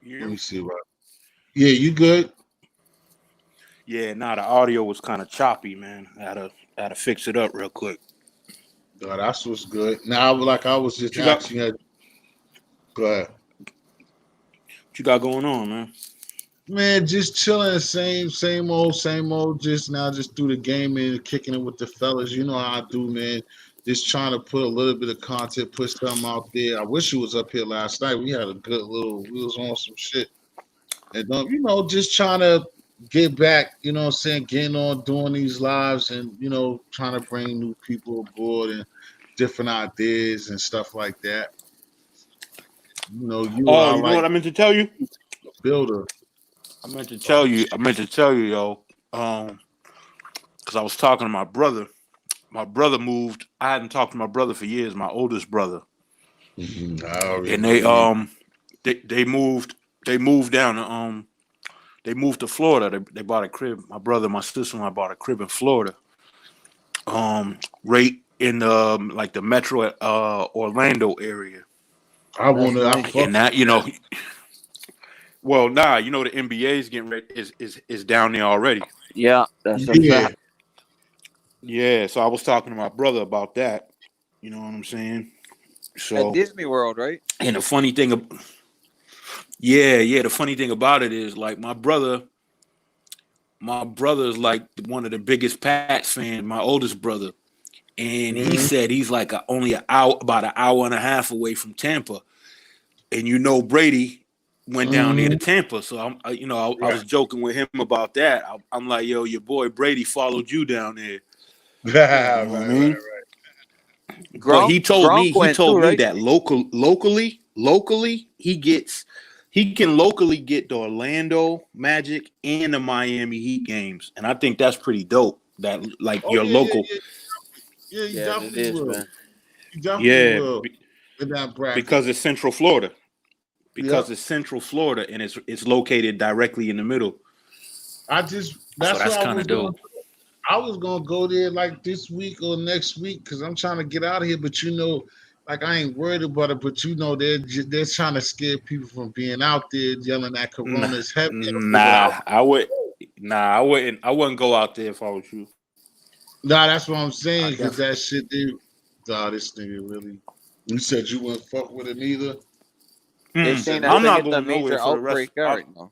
You hear Let me? me see, right? Yeah, you good? Yeah, nah, the audio was kind of choppy, man. I had to fix it up real quick. That's what's good. Now, like I was just What you got? asking you, go ahead. What you got going on, man? Man, just chilling, same old. Just now, just through the game and kicking it with the fellas. You know how I do, man. Just trying to put a little bit of content, put something out there. I wish you was up here last night. We had a good little, we was on some shit. And just trying to get back, you know what I'm saying, getting on doing these lives and trying to bring new people aboard and different ideas and stuff like that. Oh, I you know like what I meant to tell you? a builder. I meant to tell you. I meant to tell you, yo. Because I was talking to my brother. My brother moved. I hadn't talked to my brother for years. My oldest brother, I already and know you. they moved. They moved down to They moved to Florida. They bought a crib. My brother, my sister-in-law bought a crib in Florida. Right in the like the metro Orlando area. I That's wanna I nice. fuck And that, well, the NBA is getting ready is down there already. Yeah, that's a yeah. fact. Yeah, so I was talking to my brother about that. You know what I'm saying? At So, Disney World, right? and the funny thing, the funny thing about it is like my brother is like one of the biggest Pats fans, my oldest brother, and he Mhm. said he's like only about an hour and a half away from Tampa, and Brady went down there to Mhm. Tampa, so I Right. was joking with him about that. I'm like, yo, your boy Brady followed you down there. You right, know what I right, mean? right. But Gronk he went too, told me right? that locally he can locally get the Orlando Magic and the Miami Heat games, and I think that's pretty dope. That like Oh your yeah, yeah, local, yeah. Yeah, you Yeah, it definitely is, will. man. You definitely yeah, will in that bracket. because it's Central Florida, Yep. and it's located directly in the middle, so That's what that's I kind was of going dope. to I was gonna go there like this week or next week because I'm trying to get out of here. But like I ain't worried about it. But they're trying to scare people from being out there yelling at Nah, Corona is heavy out there. But nah, I wouldn't. I wouldn't go out there if I was you. nah, that's what I'm I saying because that definitely. shit, dude. Nah, this nigga really. You said you wouldn't fuck with it either. They're You Mm-mm. said saying that no. I'm thing not is a going nowhere major for the rest. outbreak right now.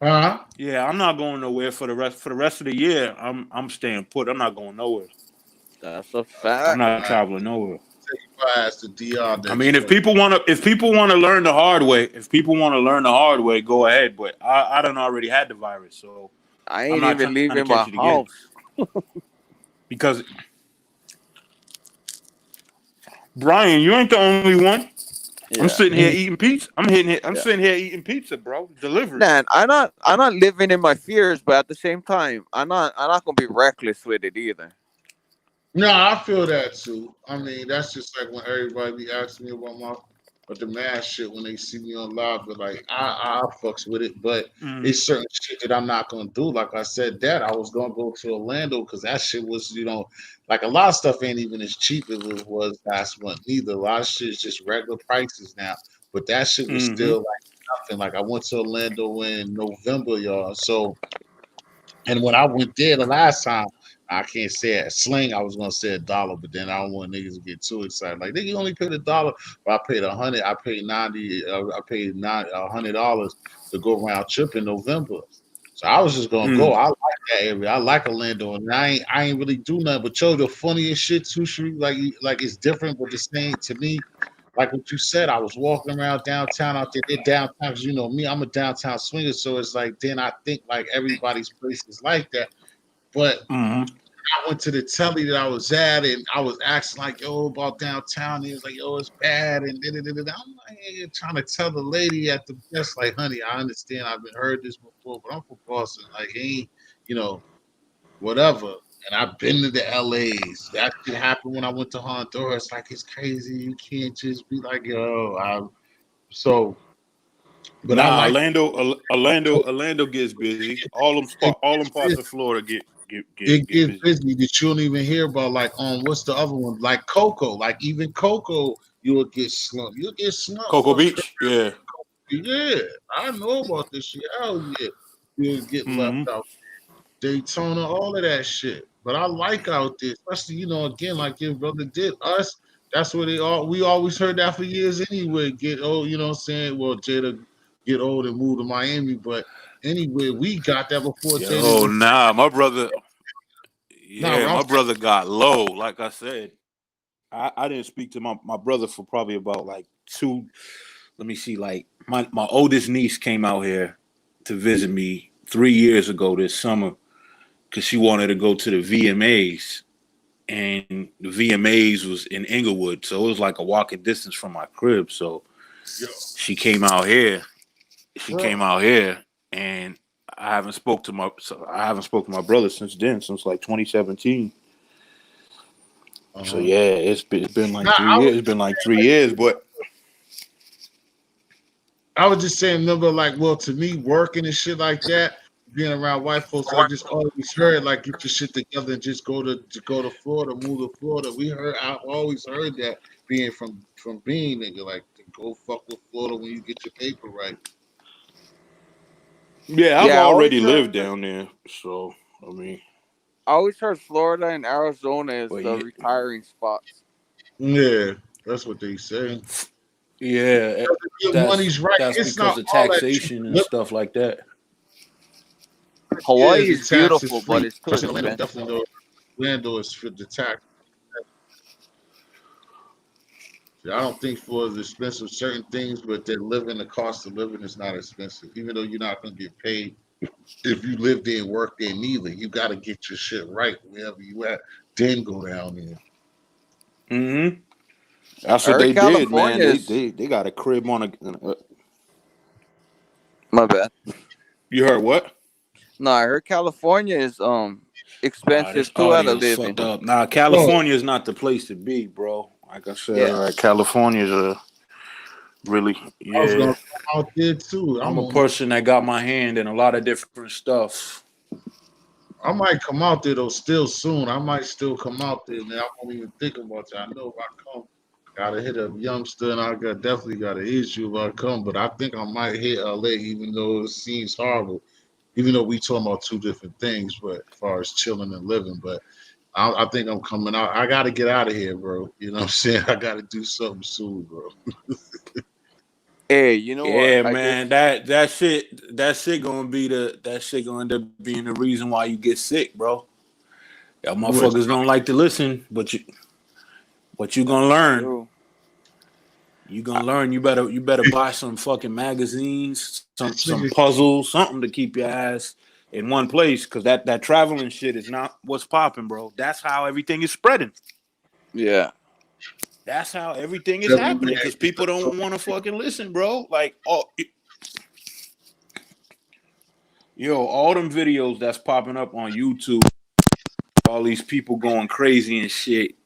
Huh? Yeah, I'm not going nowhere for the rest of the year. I'm staying put. I'm not going nowhere. That's a I'm fact. not traveling nowhere. Take your ass to DR I next mean, month. if people want to learn the hard way, go ahead. But I don't already had the virus, so I I'm ain't not even trying to leaving catch it my again. house. Because Brian, you ain't the only one. I'm Yeah. sitting here eating pizza. I'm Yeah. sitting here eating pizza, bro. Delivered. Man, I'm not living in my fears, but at the same time, I'm not gonna be reckless with it either. No, I feel that too. I mean, that's just like when everybody be asking me about the mask shit when they see me on live, but like I fucks with it, but Mm, it's certain shit that I'm not gonna do. Like I said, that I was gonna go to Orlando because that shit was, like a lot of stuff ain't even as cheap as it was last month either. A lot of shit is just regular prices now, but that shit was mm-hmm. still like nothing. Like I went to Orlando in November, y'all. So and when I went there the last time, I can't say a sling. I was gonna say a dollar, but then I don't want niggas to get too excited. Like nigga, you only paid $1, but I paid 100. I paid 90. I paid $100 to go around trip in November. So I was just gonna go. Mm. I like that area. I like Orlando, and I ain't really do nothing. But yo, the funniest shit too, Sheree, like it's different, but the same to me. Like what you said, I was walking around downtown out there. They're downtown, 'cause you know me, I'm a downtown swinger, so it's like then I think like everybody's place is like that. But Mm-hmm. I went to the telly that I was at, and I was asking like, "Yo, about downtown." He was like, "Yo, it's bad," and da-da-da-da. I'm like, hey, trying to tell the lady at the desk, like, "Honey, I understand. I've been heard this before, but I'm from Boston. Like, ain't you know whatever." And I've been to the LAs. That shit happened when I went to Honduras. Like, it's crazy. You can't just be like, "Yo, so." But I Nah, like Orlando gets busy. All them parts it. of Florida It get gets busy. busy that you don't even hear about. Like what's the other one? Like Coco. Like even Coco, you will get slumped. You'll get slumped Cocoa for Beach, yeah. yeah. I know about this shit. Hell yeah, you'll get left Mm-hmm. out. Daytona, all of that shit. But I like out there, especially again, like your brother did us. That's what we always heard that for years anyway. Get old, you know what I'm saying? Well, Jada get old and move to Miami, but anyway, we got that before Jada Yo, even. nah, my brother. Nah, Yeah, I'm my brother got low. Like I said, I didn't speak to my brother for probably about like two. Let me see, like my oldest niece came out here to visit me 3 years ago this summer because she wanted to go to the VMAs, and the VMAs was in Inglewood, so it was like a walking distance from my crib. So yo, she came out here. bro. And I haven't spoke to my brother since then, since like 2017. So Uh-huh. yeah, it's been like Nah, 3 years. It's been like 3 years, but I was just saying, remember, like, well, to me, working and shit like that, being around white folks, I just always heard like get your shit together and just go to Florida, move to Florida. I always heard that being from being nigga, like to go fuck with Florida when you get your paper right. yeah, I've Yeah, already lived down there. So I mean, I always heard Florida and Arizona is but the yeah, retiring spots. Yeah, that's what they say. yeah, Because if your money's right, that's it's because not of all that cheap taxation to and live. stuff like that. Yeah, Hawaii the is tax is beautiful, but free. it's too Especially in Orlando, expensive. definitely know Orlando is for the tax. I don't think for the expensive certain things, but the cost of living is not expensive. Even though you're not going to get paid if you live there and work there, neither. You got to get your shit right wherever you at, then go down there. Mm-hmm. That's I what heard they did, man. California They is they they got a crib on a. my bad. You heard what? No, I heard California is This expensive too to audio's live fucked in. up. Nah, Oh, California is not the place to be, bro. Like I said, Yeah. like California's a really, I was yeah. going to come out there too. I'm a person that got my hand in a lot of different stuff. I might come out there though still soon. I might still come out there, man. I won't even think about it. I know if I come, gotta hit up Youngster and definitely got an issue if I come, but I think I might hit LA even though it seems horrible. Even though we talking about two different things, but as far as chilling and living, but I think I'm coming out. I got to get out of here, bro. You know what I'm saying? I got to do something soon, bro. Hey, you know what? Yeah, I man, guess that shit gonna end up being the reason why you get sick, bro. Y'all Which, motherfuckers don't like to listen, but you gonna it's learn. true. You I, gonna learn. You better buy some fucking magazines, this some nigga, puzzles, something to keep your ass in one place. Cause that traveling shit is not what's popping, bro. That's how everything is spreading. yeah. That's how everything is definitely happening. had Cause people don't want to fucking listen, bro. Like, all them videos that's popping up on YouTube, all these people going crazy and shit.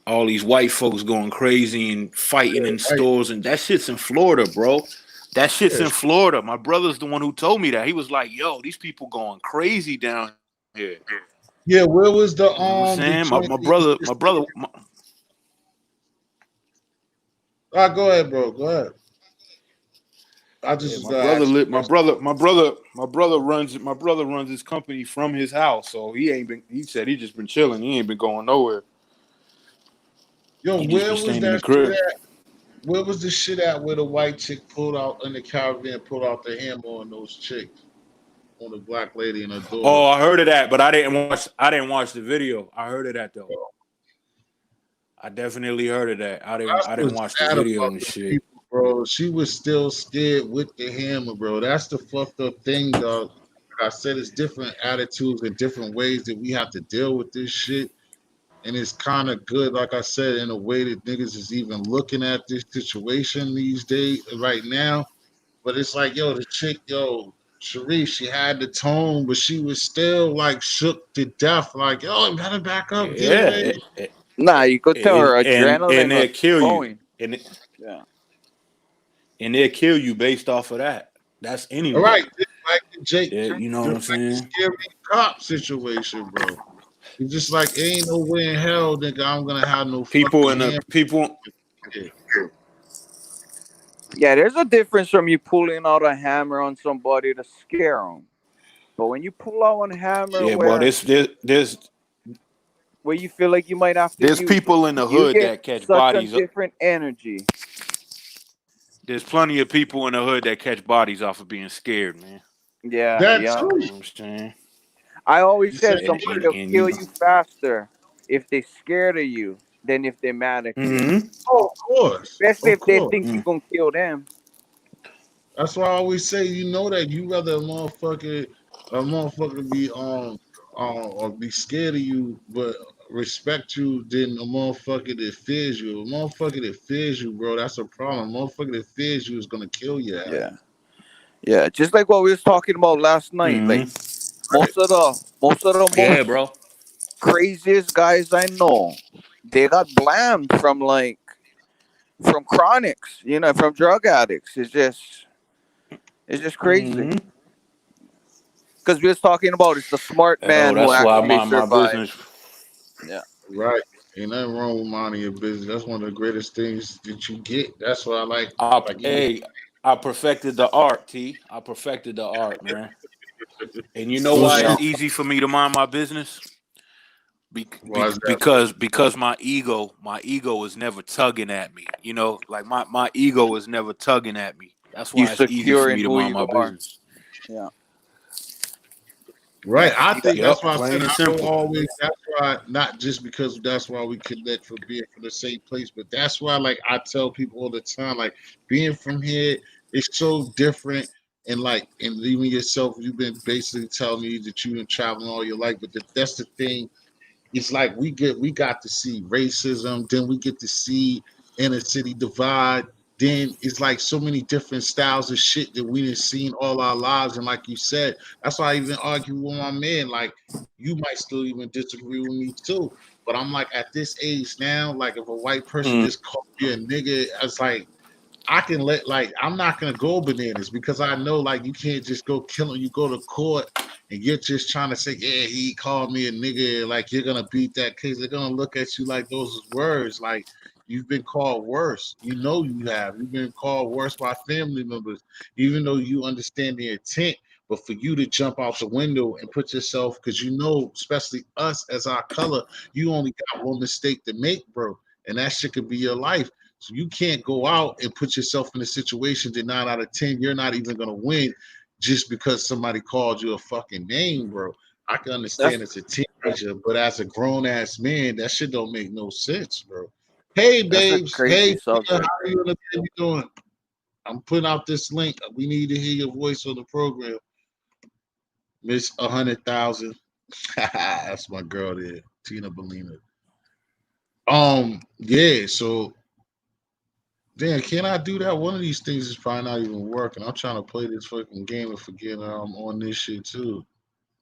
All these white folks going crazy and fighting in right. stores, and that shit's in Florida, bro. That shit's Yeah, in Florida. My brother's the one who told me that. He was like, "Yo, these people going crazy down here." yeah. Where was You know what I'm the saying? joint? Go ahead, bro. Go ahead. I just Yeah, was gonna ask you a question. my brother runs his company from his house, so he said he just been chilling. He ain't been going nowhere. Yo, He just where been was staying in the that shit crib. at? Where was the shit at where the white chick pulled out in the caravan, pulled out the hammer on those chicks, on the black lady and her daughter? Oh, I heard of that, but I didn't watch the video. I heard of that though. I definitely heard of that. That's I didn't what's watch the sad video about and the shit. people, bro. She was still scared with the hammer, bro. That's the fucked up thing, dog. Like I said, it's different attitudes and different ways that we have to deal with this shit. And it's kind of good, like I said, in a way that niggas is even looking at this situation these days, right now. But it's like, yo, the chick, yo, Sharif, she had the tone, but she was still like shook to death. Like, yo, I gotta back up, get Yeah, away. Nah, you could tell her and adrenaline they'll was kill you, flowing. Yeah. and they'll kill you based off of that. That's All right, anywhere. just like the Jake, Yeah, you know what just I'm like the saying? scary cop situation, bro. It's just like ain't no way in hell, nigga, I'm gonna have no People fucking in the hand. people. Yeah, there's a difference from you pulling out a hammer on somebody to scare them. But when you pull out one hammer Yeah, boy. where you feel like you might have to There's use it, people in the you hood get that catch such a bodies. different energy. There's plenty of people in the hood that catch bodies off of being scared, man. Yeah, That yeah. You too. know what I'm saying? I always You said said, somebody And will and kill you. you faster if they scared of you than if they're mad at you. Mm-hmm. oh, of course, Especially of if they course. think you gonna kill them. That's why I always say, you know, that you rather a motherfucker be or be scared of you, but respect you than a motherfucker that fears you. A motherfucker that fears you, bro, that's a problem. A motherfucker that fears you is gonna kill your ass. Yeah. Yeah. Just like what we was talking about last night. Like Mm-hmm. Right. most of the Yeah, most bro. craziest guys I know, they got blamed from chronics, from drug addicts. It's just crazy. Mm-hmm. Because we was talking about it's the smart Oh, man who that's why I actually mind my survived. business. Yeah. Right. Ain't nothing wrong with minding your business. That's one of the greatest things that you get. That's why I like even Hey, I perfected the art, T. I perfected the art, man. And you know what's why Yeah. it's easy for me to mind my business? why is that? Because my ego is never tugging at me. You know, like my ego is never tugging at me. That's You why it's easy for secure in me to who mind you my are. business. Yeah. Right. Yeah. I You got think that's Yep, why I said plain and I don't simple. always. That's why not just because that's why we connect for being from the same place, but that's why like I tell people all the time, like being from here is so different. And even yourself, you've been basically telling me that you've been traveling all your life, but that's the thing. It's like we got to see racism, then we get to see inner city divide. Then it's like so many different styles of shit that we didn't seen all our lives. And like you said, that's why I even argue with my man. Like you might still even disagree with me too. But I'm like at this age now, like if a white person Mm, just called me a nigga, it's like I can let like I'm not gonna go bananas because I know like you can't just go kill him. You go to court and you're just trying to say, yeah, he called me a nigga. Like you're gonna beat that case. They're gonna look at you like those words. Like you've been called worse. You know you have. You've been called worse by family members, even though you understand the intent. But for you to jump out the window and put yourself, because you know, especially us as our color, you only got one mistake to make, bro, and that shit could be your life. So you can't go out and put yourself in a situation that 9 out of 10 you're not even gonna win just because somebody called you a fucking name, bro. I can that's understand as a teenager, but as a grown ass man, that shit don't make no sense, bro. Hey, that's a babes. crazy Hey, how subject. are you and the baby doing? I'm putting out this link. We need to hear your voice on the program, Miss 100,000. That's my girl there, Tina Bellina. Yeah. So damn, can I do that? One of these things is probably not even working. I'm trying to play this fucking game and forget I'm on this shit too.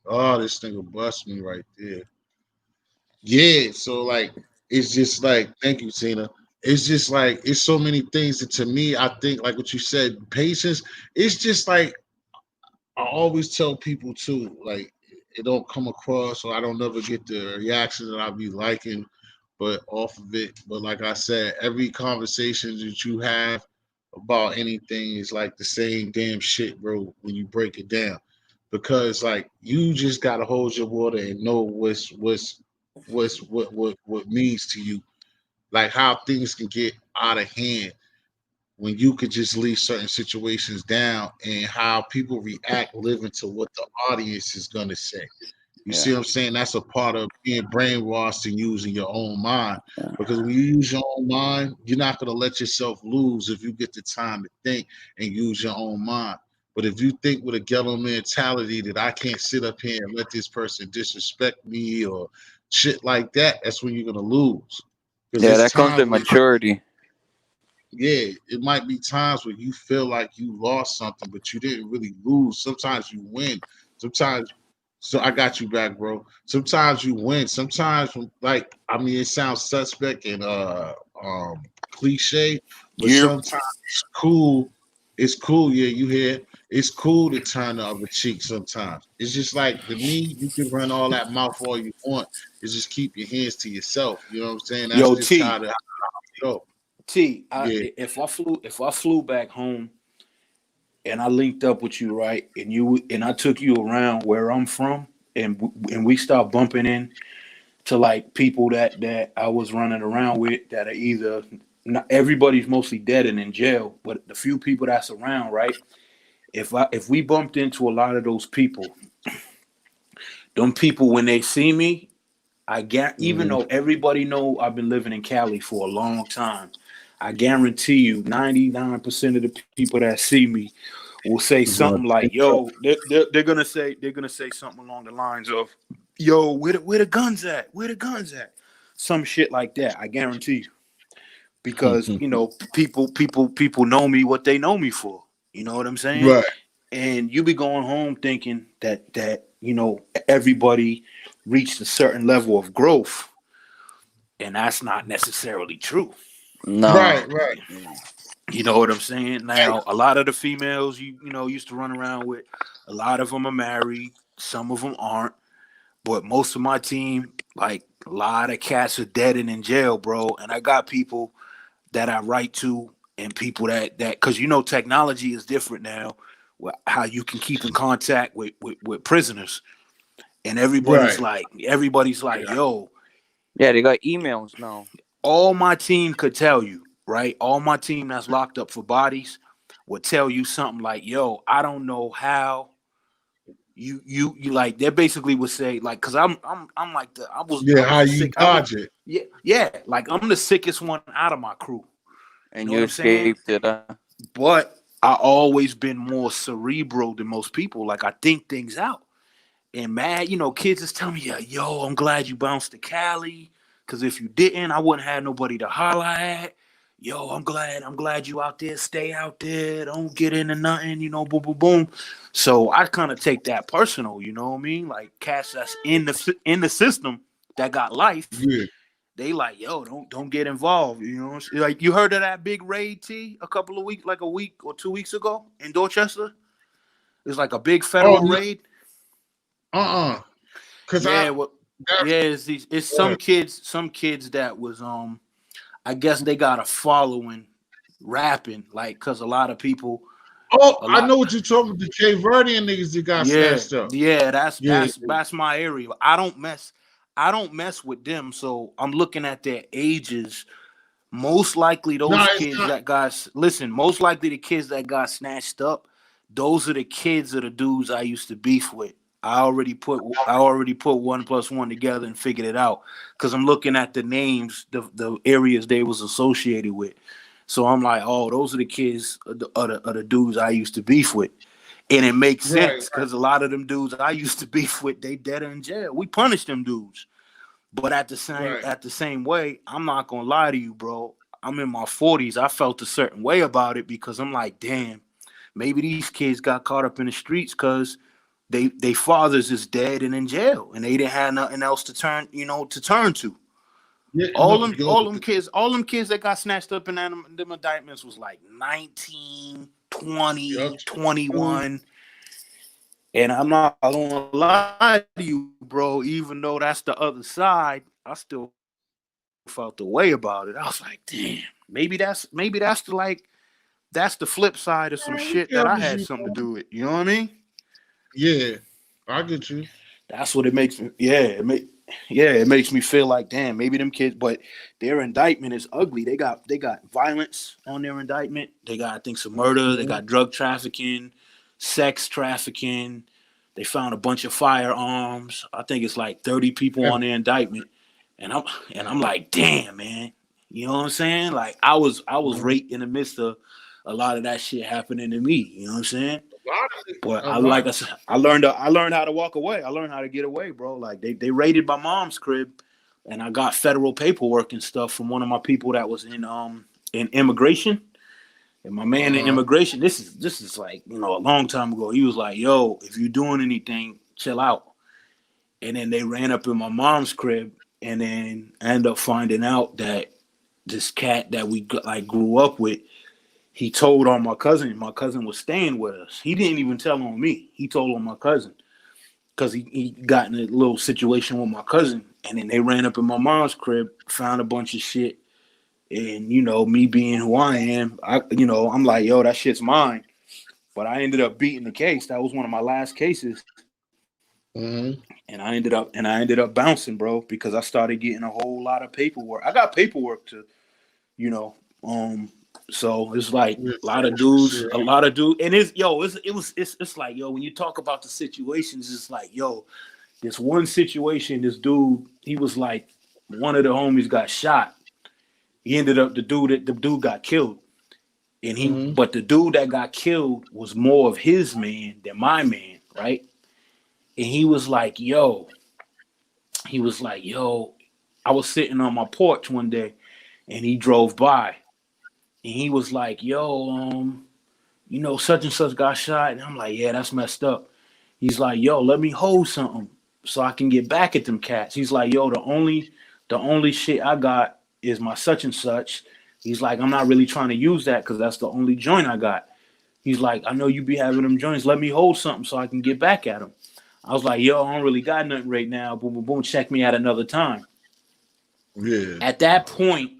Oh, this thing will bust me right there. Yeah, so like it's just like thank you, Tina. It's just like it's so many things that to me, I think like what you said, patience. It's just like I always tell people too, like it don't come across or I don't never get the reaction that I be liking, but off of it. But like I said, every conversation that you have about anything is like the same damn shit, bro, when you break it down. Because like you just gotta hold your water and know what means to you. Like how things can get out of hand when you could just leave certain situations down and how people react living to what the audience is going to say. You see Yeah. what I'm saying? That's a part of being brainwashed and using your own mind. Yeah. Because when you use your own mind, you're not going to let yourself lose if you get the time to think and use your own mind. But if you think with a ghetto mentality that I can't sit up here and let this person disrespect me or shit like that, that's when you're going to lose. Because Yeah, there's that comes times with where maturity. yeah, it might be times where you feel like you lost something, but you didn't really lose. Sometimes you win. Sometimes, so I got you back, bro. Sometimes you win. Sometimes, like I mean, it sounds suspect and cliche, but you sometimes it's cool. It's cool. Yeah, you hear? It's cool to turn the other cheek. Sometimes it's just like to me, you can run all that mouth all you want. It's just keep your hands to yourself. You know what I'm saying? That's Yo, just how T. to go. T. Yeah. If I flew back home and I linked up with you, right? And I took you around where I'm from, and we stopped bumping in to like people that I was running around with that are either not everybody's mostly dead and in jail, but the few people that's around, right? If we bumped into a lot of those people, them people when they see me, I get even Mhm. though everybody know I've been living in Cali for a long time, I guarantee you 99% of the people that see me will say It's gonna something like, pick up. yo, they're gonna say something along the lines of, yo, where the guns at? Where the guns at? Some shit like that. I guarantee you. Because, people know me what they know me for. You know what I'm saying? Right. And you be going home thinking that everybody reached a certain level of growth, and that's not necessarily true. No. Right. Right. You know what I'm saying? Now, a lot of the females used to run around with, a lot of them are married, some of them aren't, but most of my team, like a lot of cats are dead and in jail, bro. And I got people that I write to, and people that because technology is different now, how you can keep in contact with prisoners, and Right. everybody's like, yo, Yeah, they got emails now. all my team could tell you, right? All my team that's locked up for bodies would tell you something like, yo, I don't know how you like, they basically would say, like, because I'm like I Yeah. was How the you sick I was dodge it? yeah, like I'm the sickest one out of my crew. You And know you what I'm saying? escaped it. But I always been more cerebral than most people. Like, I think things out. And man, kids is telling me, yeah, yo, I'm glad you bounced to Cali. Cause if you didn't, I wouldn't have nobody to holler at. Yo, I'm glad you out there. Stay out there. Don't get into nothing, boom, boom, boom. So I kind of take that personal, you know what I mean? Like, cats that's in the system that got life, Yeah. they like, yo, don't get involved. Like, you heard of that big raid, T, a couple of weeks, like a week or 2 weeks ago in Dorchester? It's like a big Oh federal no. raid. Cause Yeah, well, that's yeah, it's some kids that was I guess they got a following rapping, like, cause a lot of people oh, a I lot know what you're talking about. The Cape Verdean niggas that got yeah, snatched up. yeah, that's Yeah. that's that's my area. I don't mess with them, so I'm looking at their ages. Most likely No, those it's kids not. that got listen, most likely the kids that got snatched up, those are the kids of the dudes I used to beef with. I already put one plus one together and figured it out, because I'm looking at the names, the areas they was associated with. So I'm like, oh, those are the kids of the dudes I used to beef with. And it makes Right. sense, because a lot of them dudes I used to beef with, they dead in jail. We punish them dudes. But at the same Right. at the same way, I'm not gonna lie to you, bro. I'm in my 40s. I felt a certain way about it, because I'm like, damn, maybe these kids got caught up in the streets because they fathers is dead and in jail, and they didn't have nothing else to turn to. Yeah. All No. them Yo. all them kids, all them kids that got snatched up in them indictments was like 19, Yup. 20, 21. And I'm not gonna lie to you, bro. Even though that's the other side, I still felt the way about it. I was like, damn, maybe that's the flip side of some Man, shit we that I care had as you something to know. do with. You know what I mean? Yeah. I get you. That's what it makes me. It makes me feel like, damn, maybe them kids. But their indictment is ugly. They got violence on their indictment. They got, I think, some murder. They Mhm. got drug trafficking, sex trafficking. They found a bunch of firearms. I think it's like 30 people And on their indictment. And I'm like, damn, man. You know what I'm saying? Like, I was mhm. right in the midst of a lot of that shit happening to me. You know what I'm saying? A lot of it. But A lot. I said, I learned how to walk away. I learned how to get away, bro. Like, they raided my mom's crib, and I got federal paperwork and stuff from one of my people that was in immigration. And my man in Uh-huh. immigration, this is like, a long time ago. He was like, yo, if you're doing anything, chill out. And then they ran up in my mom's crib, and then I ended up finding out that this cat that we like grew up with, he told on my cousin. My cousin was staying with us. He didn't even tell on me. He told on my cousin, because he got in a little situation with my cousin. And then they ran up in my mom's crib, found a bunch of shit. And, me being who I am, I'm like, yo, that shit's mine. but I ended up beating the case. That was one of my last cases. Mm-hmm. And I ended up bouncing, bro, because I started getting a whole lot of paperwork. I got paperwork to, you know, so it's like Yeah, a lot of dudes, and it's like, yo, when you talk about the situations, it's like, yo, this one situation, this dude, he was like, one of the homies got shot. He ended up the dude got killed, and Mm-hmm. but the dude that got killed was more of his man than my man, right? And he was like, yo, I was sitting on my porch one day, and he drove by, and he was like, yo, such and such got shot, and I'm like, yeah, that's messed up. He's like, yo, let me hold something so I can get back at them cats. He's like, yo, the only shit I got is my such and such. He's like, I'm not really trying to use that because that's the only joint I got. He's like, I know you be having them joints. Let me hold something so I can get back at them. I was like, yo, I don't really got nothing right now. Boom, boom, boom. Check me at another time. Yeah. At that point,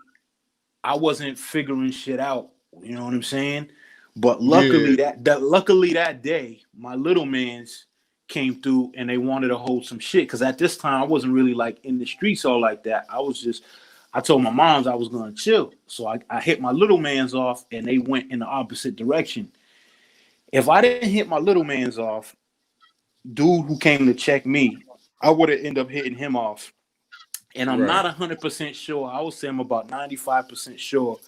I wasn't figuring shit out. You know what I'm saying? But Yeah. luckily that day, my little mans came through and they wanted to hold some shit. Cause at this time I wasn't really like in the streets all like that. I told my moms I was gonna chill. So I hit my little mans off and they went in the opposite direction. If I didn't hit my little mans off, dude who came to check me, I would have ended up hitting him off. And I'm Right. not 100% sure. I would say I'm about 95% sure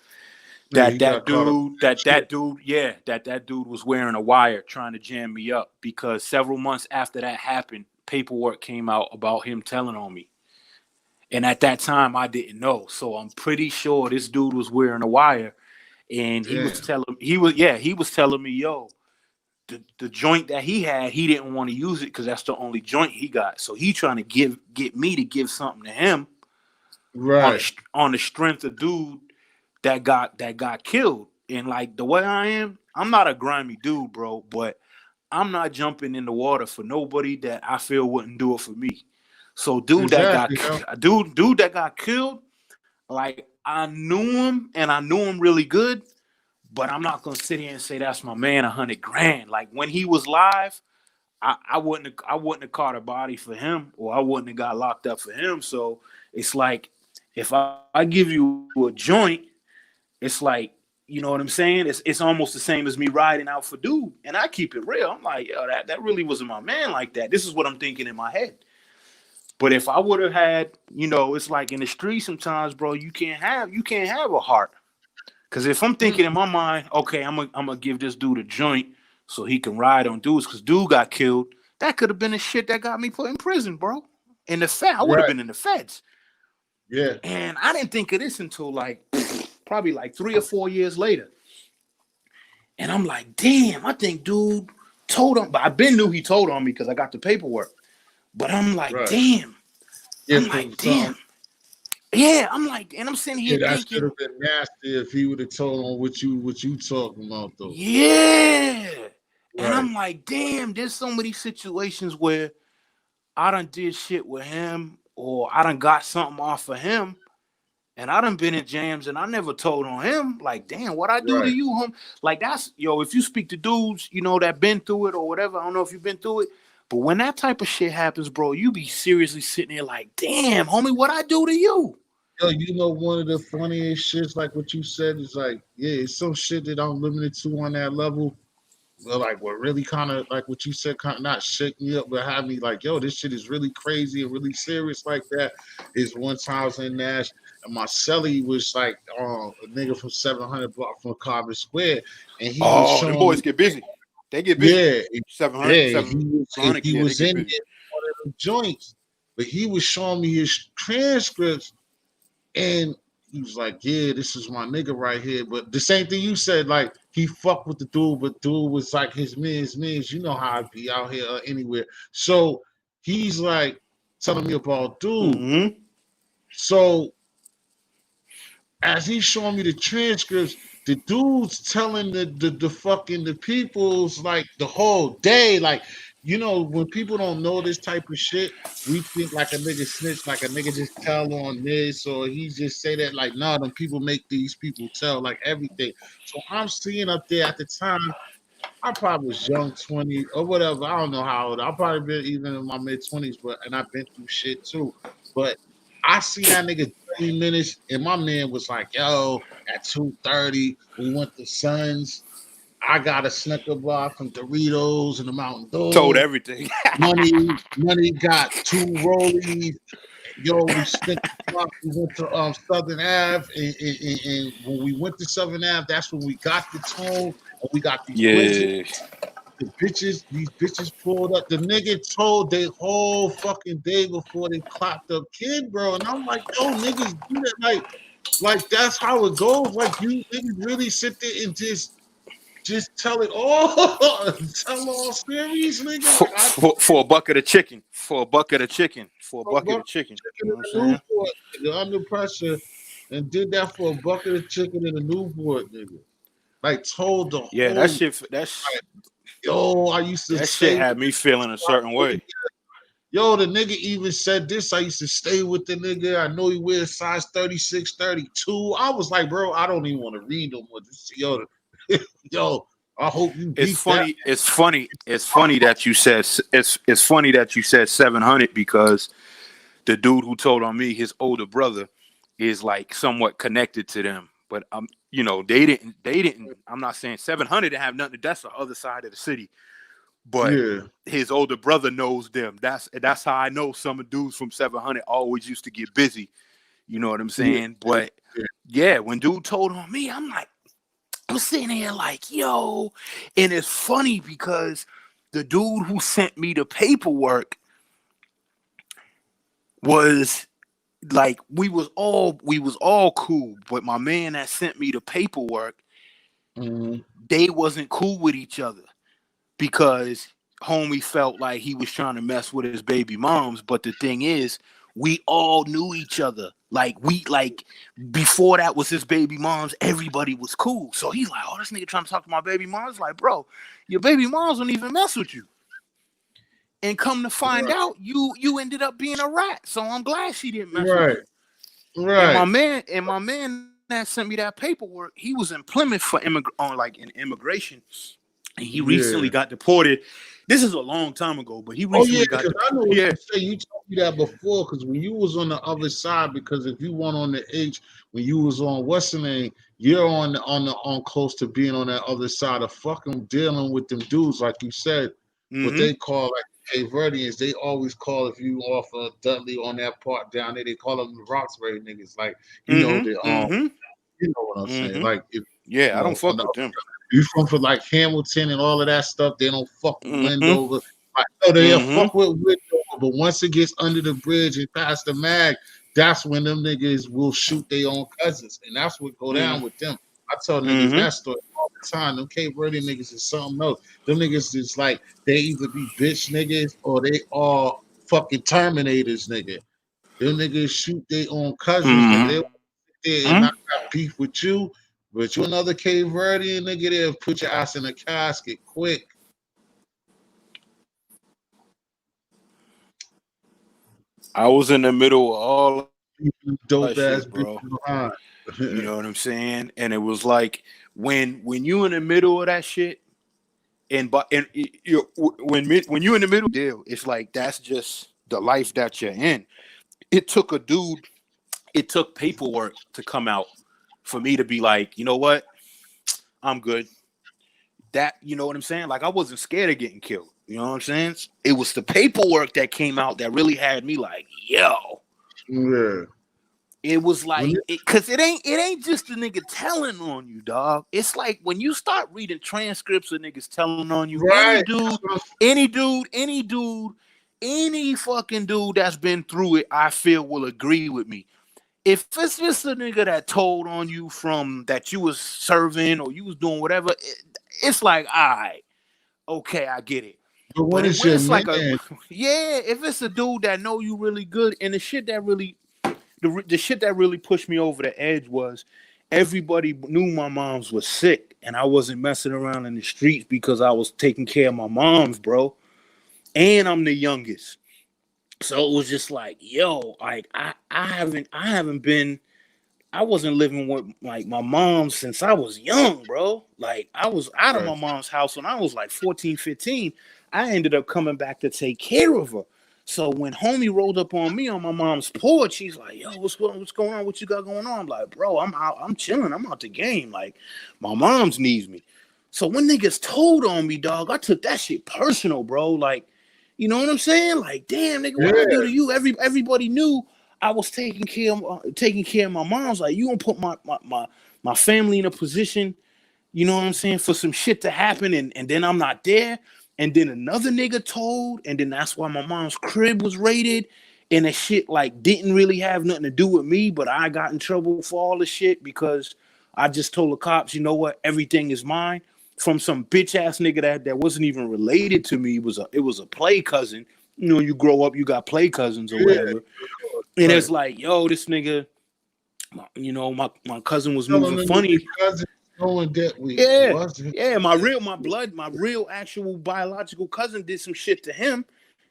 Yeah, he got caught up. that dude was wearing a wire trying to jam me up, because several months after that happened, paperwork came out about him telling on me. And at that time I didn't know. So I'm pretty sure this dude was wearing a wire, and Damn. he was telling me, yo, the joint that he had, he didn't want to use it because that's the only joint he got. So he trying to get me to give something to him Right. on the strength of dude that got killed. And like the way I am, I'm not a grimy dude, bro, but I'm not jumping in the water for nobody that I feel wouldn't do it for me. So Exactly, yo. dude that got killed, like I knew him and I knew him really good, but I'm not gonna sit here and say that's my man 100 grand. Like when he was live, I wouldn't have caught a body for him, or I wouldn't have got locked up for him. So it's like, if I give you a joint, it's like, you know what I'm saying? It's almost the same as me riding out for dude. And I keep it real. I'm like, yo, that really wasn't my man like that. This is what I'm thinking in my head. But if I would have had, it's like in the street sometimes, bro, you can't have a heart. Because if I'm thinking in my mind, okay, I'm gonna give this dude a joint so he can ride on dudes, because dude got killed, that could have been the shit that got me put in prison, bro. I would have Right. been in the feds. Yeah. And I didn't think of this until like probably like 3 or 4 years later. And I'm like, damn, I think dude told on, but I been knew he told on me because I got the paperwork. But I'm like, Right. damn. Yeah, I'm from like, damn. something. Yeah, I'm like, and I'm sitting Yeah, here that should thinking, have been nasty if he would have told on what you talking about though. yeah. And Right. I'm like, damn, there's so many situations where I done did shit with him, or I done got something off of him, and I done been in jams and I never told on him. Like, damn, what I do to Right. you, home? Like, that's, yo, if you speak to dudes, that been through it or whatever, I don't know if you've been through it, but when that type of shit happens, bro, you be seriously sitting there like, damn, homie, what I do to you? Yo, one of the funniest shits, like what you said, is like, yeah, it's some shit that I'm limited to on that level. Well, like what really kind of like what you said, kind of not shake me up, but had me like, yo, this shit is really crazy and really serious like that. Is one time I was in Nash and my celly was like a nigga from 700 block from Carver Square, and he was Oh, them showing boys me, get busy. They get busy. yeah, 700, yeah, 700, he yeah, they was get in there busy. one of them joints, but he was showing me his transcripts. And he was like, yeah, this is my nigga right here. But the same thing you said, like, he fucked with the dude, but dude was like his mans. You know how I be out here anywhere. So he's like telling me about dude. Mm-hmm. So as he's showing me the transcripts, the dude's telling the fucking the people's like the whole day. Like, when people don't know this type of shit, we think like a nigga snitch, like a nigga just tell on this, or he just say that like, nah, them people make these people tell like everything. So I'm seeing up there at the time, I probably was young 20 or whatever. I don't know how old. I probably been even in my mid 20s, but and I've been through shit too. But I seen that nigga 30 minutes, and my man was like, "Yo, at 2:30, we went to Suns. I got a Snicker bar from Doritos and the Mountain Told Dew. everything. Money got two rollies. Yo, we spent the block. We went to Southern Ave, and when we went to Southern Ave, that's when we got the tone, and we got these bridges. Yeah. These bitches pulled up. The nigga told they whole fucking day before they clocked up Kid, bro. And I'm like, yo, niggas do that. Like that's how it goes. Like you niggas really sit there and just tell it all, tell all series, nigga. For, Like I for a bucket of chicken. For a bucket of chicken. For a told bucket bucket of chicken. of You chicken know what in I'm the saying? Newport, nigga, under pressure, and did that for a bucket of chicken in the Newport, nigga. Like told the Yeah, whole like, yo, I used to that shit stay with had me feeling a certain way. yo, the nigga even said this. I used to stay with the nigga. I know he wears size 36, 32. I was like, bro, I don't even want to read no more. Yo, yo, I hope you It's beat that. funny. It's funny. It's funny that you said it's funny that you said 700 because the dude who told on me, his older brother, is like somewhat connected to them. But you know, they didn't. I'm not saying 700 didn't have nothing. That's the other side of the city. But Yeah, his older brother knows them. That's how I know some of dudes from 700 always used to get busy. You know what I'm yeah, saying? But yeah, when dude told on me, I'm sitting here like, yo, and it's funny because the dude who sent me the paperwork was like, we was all cool, but my man that sent me the paperwork, mm-hmm. they wasn't cool with each other because homie felt like he was trying to mess with his baby moms. But the thing is, we all knew each other. Like before that was his baby moms, everybody was cool. So he's like, oh, this nigga trying to talk to my baby moms. Like, bro, your baby moms don't even mess with you. And come to find Right, out, you ended up being a rat. So I'm glad she didn't mess with right, you. right. And my man that sent me that paperwork, he was in Plymouth for in immigration. And he recently Yeah. got deported. This is a long time ago, but he Oh yeah, recently got because I know deported. what Yeah. you say. You told me that before. Because when you was on the other side, because if you weren't on the H, when you was on what's the name, you're on close to being on that other side of fucking dealing with them dudes, like you said, what Mm-hmm. they call like Cape Verdeans. They always call if you off of Dudley on that part down there. They call them the Roxbury niggas. Like the Mm-hmm. Mm-hmm. you know what I'm saying. Mm-hmm. Like if Yeah, I don't on fuck the with them. you from for like Hamilton and all of that stuff, they don't fuck with Mm-hmm. Wendover. Like, no, they'll Mm-hmm. fuck with Wendover, but once it gets under the bridge and past the mag, that's when them niggas will shoot their own cousins. And that's what go down with them. I tell niggas Mm-hmm. that story all the time. Them Cape Verde niggas is something else. Them niggas is like they either be bitch niggas or they are fucking terminators, nigga. Them niggas shoot their own cousins, nigga. They there and not got beef with you, but you another Cape Verdean nigga there, put your ass in a casket quick. I was in the middle of all Dope that ass shit, bitch bro. behind. You know what I'm saying? And it was like when you in the middle of that shit, and you when you in the middle deal, it's like that's just the life that you're in. It took a dude. It took paperwork to come out for me to be like, you know what? I'm good. That you know what I'm saying? Like I wasn't scared of getting killed. You know what I'm saying? It was the paperwork that came out that really had me like, yo. Yeah. It was When like cause it ain't just the nigga telling on you, dog. It's like when you start reading transcripts of niggas telling on you, right. any fucking dude that's been through it, I feel will agree with me. If it's just a nigga that told on you from that you was serving or you was doing whatever, it's like, all right, okay, I get it. But when But it's when your it's man, like yeah, if it's a dude that know you really good, and the shit that really pushed me over the edge was everybody knew my mom's was sick, and I wasn't messing around in the streets because I was taking care of my mom's, bro. And I'm the youngest. So it was just like, yo, like I haven't I wasn't living with like my mom since I was young, bro. Like I was out of my mom's house when I was like 14, 15. I ended up coming back to take care of her. So when homie rolled up on me on my mom's porch, she's like, "Yo, what's going on? What you got going on?" I'm like, "Bro, I'm out. I'm chilling. I'm out the game. Like, my mom's needs me." So when niggas told on me, dog, I took that shit personal, bro. Like, you know what I'm saying? Like, damn, nigga, what I do to you? Everybody knew I was taking care of my mom's. Like, you gonna put my family in a position, you know what I'm saying, for some shit to happen, and then I'm not there. And then another nigga told, and then that's why my mom's crib was raided. And that shit like didn't really have nothing to do with me, but I got in trouble for all the shit because I just told the cops, you know what, everything is mine. From some bitch ass nigga that wasn't even related to me. It was a play cousin. You know, you grow up, you got play cousins or whatever. And it's like, yo, this nigga, you know, my cousin was moving funny. Knowing that we my real actual biological cousin did some shit to him,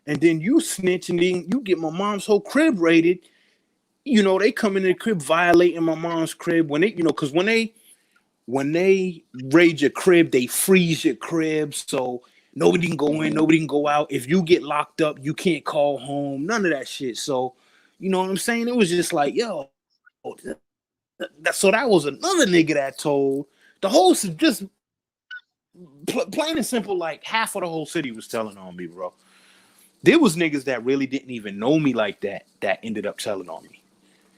and then you snitch, and then you get my mom's whole crib raided. You know, they come in the crib violating my mom's crib when they, you know, because when they raid your crib, they freeze your crib, so nobody can go in, nobody can go out. If you get locked up, you can't call home, none of that shit. So, you know what I'm saying? It was just like, yo, so that was another nigga that told. The whole, just plain and simple, like half of the whole city was telling on me, bro. There was niggas that really didn't even know me like that ended up telling on me.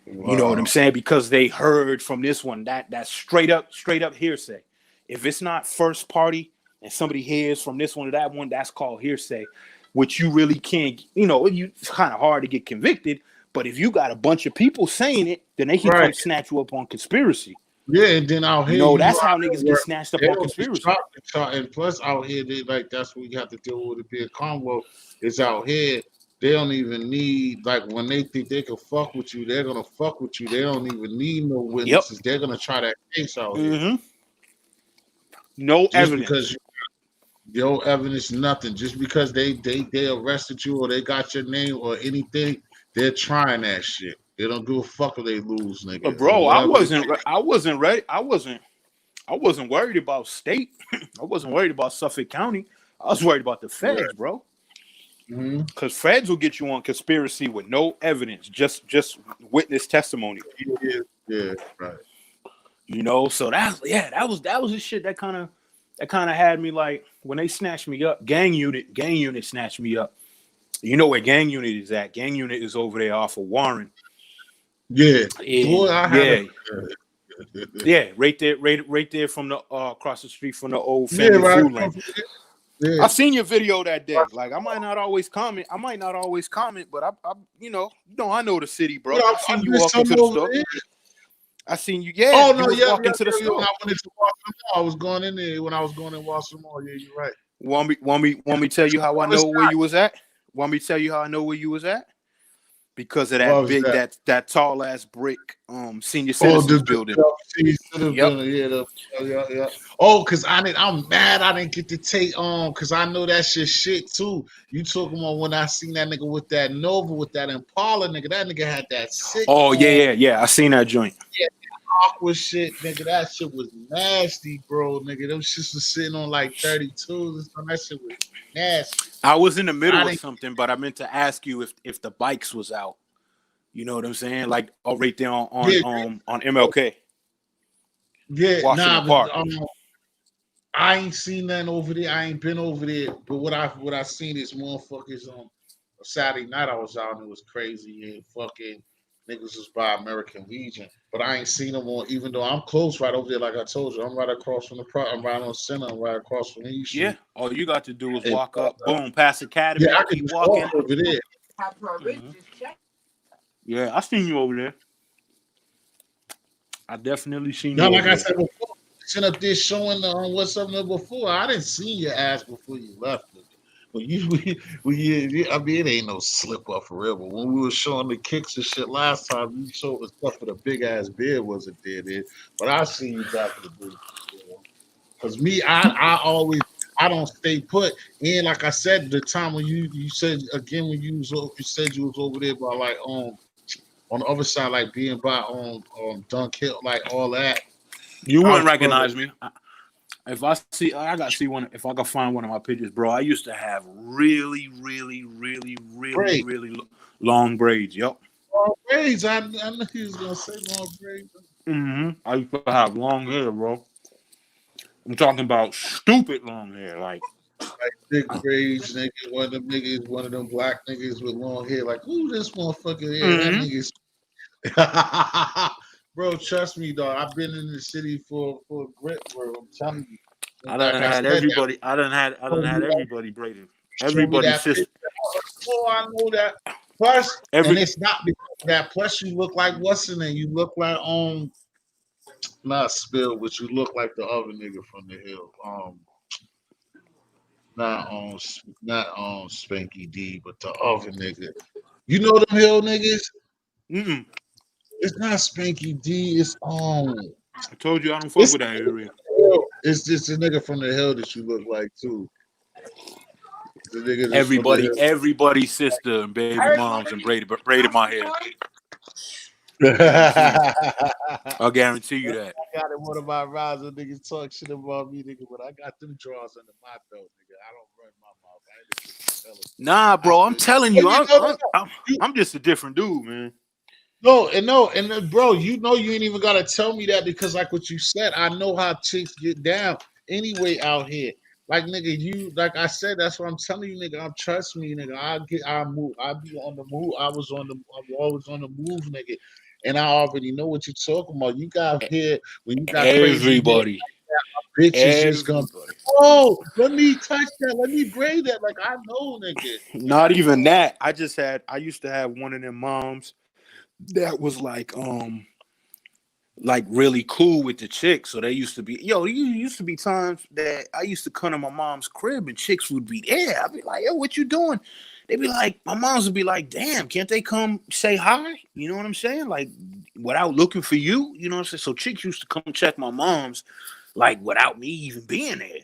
Wow. You know what I'm saying? Because they heard from this one that straight up hearsay. If it's not first party and somebody hears from this one to that one, that's called hearsay, which you really can't, you know, it's kind of hard to get convicted. But if you got a bunch of people saying it, then they can come snatch you up on conspiracy. Yeah, and then out here, you know, that's how niggas get snatched up on conspiracy. And plus, out here, they like that's what you have to deal with. It be a combo. It's out here. They don't even need, like, when they think they can fuck with you, they're gonna fuck with you. They don't even need no witnesses. They're gonna try that case out here. No just evidence. Because no evidence, nothing. Just because they arrested you or they got your name or anything, they're trying that shit. They don't give a fuck if they lose, nigga. But bro, I wasn't ready. I wasn't worried about state. I wasn't worried about Suffolk County. I was worried about the feds, bro. Because feds will get you on conspiracy with no evidence, just witness testimony. Yeah, right. You know, so that was the shit that kind of had me like when they snatched me up. Gang unit snatched me up. You know where gang unit is at? Gang unit is over there off of Warren. Yeah, boy, right there from the across the street from the old family food lane. Yeah. I seen your video that day. Like, I might not always comment, but I you know, I know the city, bro. I seen you walking to the store. I seen you. Yeah. Oh no, walking to the store. When I went to Boston Mall, I was going in there when I was going in Boston Mall. Yeah, you're right. Want me tell you how I know where you was at? Want me to tell you how I know where you was at? Because of that tall ass brick senior citizens building. Yeah. Oh, cause I'm mad I didn't get to take cause I know that shit too. You talking about when I seen that nigga with that Nova with that Impala nigga. That nigga had that sick. Oh yeah. I seen that joint. Yeah. Aqua shit, nigga. That shit was nasty, bro, nigga. Them shits was sitting on like 32s. That shit was nasty. I was in the middle of something, but I meant to ask you if the bikes was out. You know what I'm saying? Like right there on MLK. Yeah, Washington Park. I ain't seen nothing over there. I ain't been over there. But what I seen is motherfuckers on Saturday night. I was out and it was crazy and fucking niggas was by American Legion. But I ain't seen them on, even though I'm close right over there, like I told you. I'm right across from I'm right on center. I'm right across from the East. Yeah. All you got to do is walk up, boom, past Academy. Yeah, I can keep walking over there. Yeah, I seen you over there. I definitely seen you. Now, like I said before, sitting up there showing what's up there before. I didn't see your ass before you left. But I mean, it ain't no slip up for real. But when we were showing the kicks and shit last time, you showed us stuff with a big ass beard wasn't there. But I seen you back in the booth. Because me, I always. I don't stay put. And like I said, the time when you said again when you said you was over there by like on the other side, like being by on Dunk Hill, like all that. You I wouldn't was further recognize me. If I see, I gotta see one. If I can find one of my pictures, bro, I used to have really, really, really, really, great. really long braids. Yep. Long braids. I knew he was gonna say long braids. I used to have long hair, bro. I'm talking about stupid long hair, like. Like big braids, nigga. One of them black niggas with long hair. Like, who this motherfucker here? That Mm-hmm. nigga's bro, trust me, dog. I've been in the city for a grip, bro. I'm telling you. I Like done I had said, that everybody. I done had everybody braided. show me Everybody's that picture. sister. Oh, I know that. Plus, and Every it's not because of that. Plus, you look like what's in it? You look like not Spill, but you look like the other nigga from the hill. Not on Spanky D, but the other nigga. You know them hill niggas? mm-mm. It's not Spanky D. I told you I don't fuck It's with that area. it's just a nigga from the hill that you look like too. The nigga that's from the Everybody's sister and baby moms and braided my hair. hill. I guarantee you that. I got in one of my rides when niggas talk shit about me, nigga, but I got them drawers under my belt, nigga. I don't run my mouth. I ain't just tell Nah, I bro, I'm feel telling you. you, You know that. I'm just a different dude, man. No, and then, bro, you know you ain't even gotta tell me that because like what you said, I know how chicks get down anyway out here. Like nigga, you like I said, that's what I'm telling you, nigga. Trust me, nigga. I move. I be on the move. I'm always on the move, nigga. And I already know what you're talking about. You got here when you got crazy hair, Everybody, bitches just gonna. everybody. Oh, let me touch that. Let me braid that. Like I know, nigga. Like Not I even know. that. I used to have one of them moms that was like really cool with the chicks. So they used to be, you used to be times that I used to come to my mom's crib and chicks would be there. I'd be like, yo, what you doing? They'd be like, my moms would be like, damn, can't they come say hi? You know what I'm saying? Like without looking for you, you know what I'm saying? So chicks used to come check my mom's like without me even being there.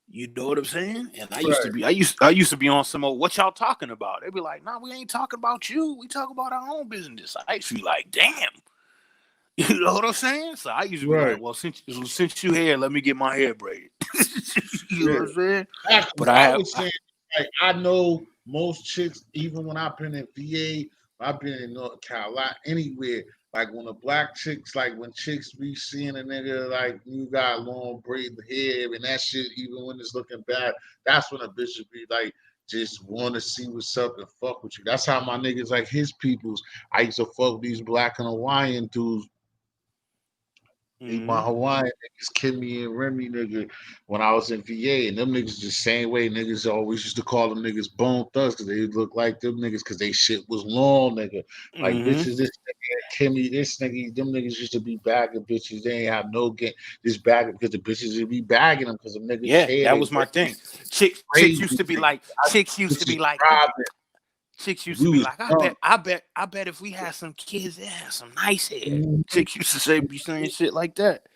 You know what I'm saying? And Right, I used to be on some old, what y'all talking about? They'd be like, nah, we ain't talking about you. We talk about our own business. I used to be like, damn. You know what I'm saying? So I used to be right. like, well, since you here, let me get my hair braided. You know Yeah. what I'm saying? Actually, But I would say like I know most chicks, even when I've been in VA, I've been in North Carolina, anywhere. Like when the black chicks, like when chicks be seeing a nigga like you got long braided hair and that shit, even when it's looking bad, that's when a bitch should be like just want to see what's up and fuck with you. That's how my niggas like his peoples. I used to fuck these black and Hawaiian dudes. My mm-hmm. Hawaiian niggas, Kimmy and Remy nigga, when I was in VA, and them niggas the same way. Niggas always used to call them niggas bone thugs because they look like them niggas because they shit was long, nigga. Like Mm-hmm. bitches, this nigga, Kimmy, this nigga, them niggas used to be bagging bitches. They ain't have no get this bagging because the bitches would be bagging them because the niggas Yeah, hair that they was my braid thing. crazy. Chicks used to Bitches be like, robbing. chicks used to We be was like, young. I bet if we had some kids, they had some nice hair. Mhm. Chicks used to be saying shit like that.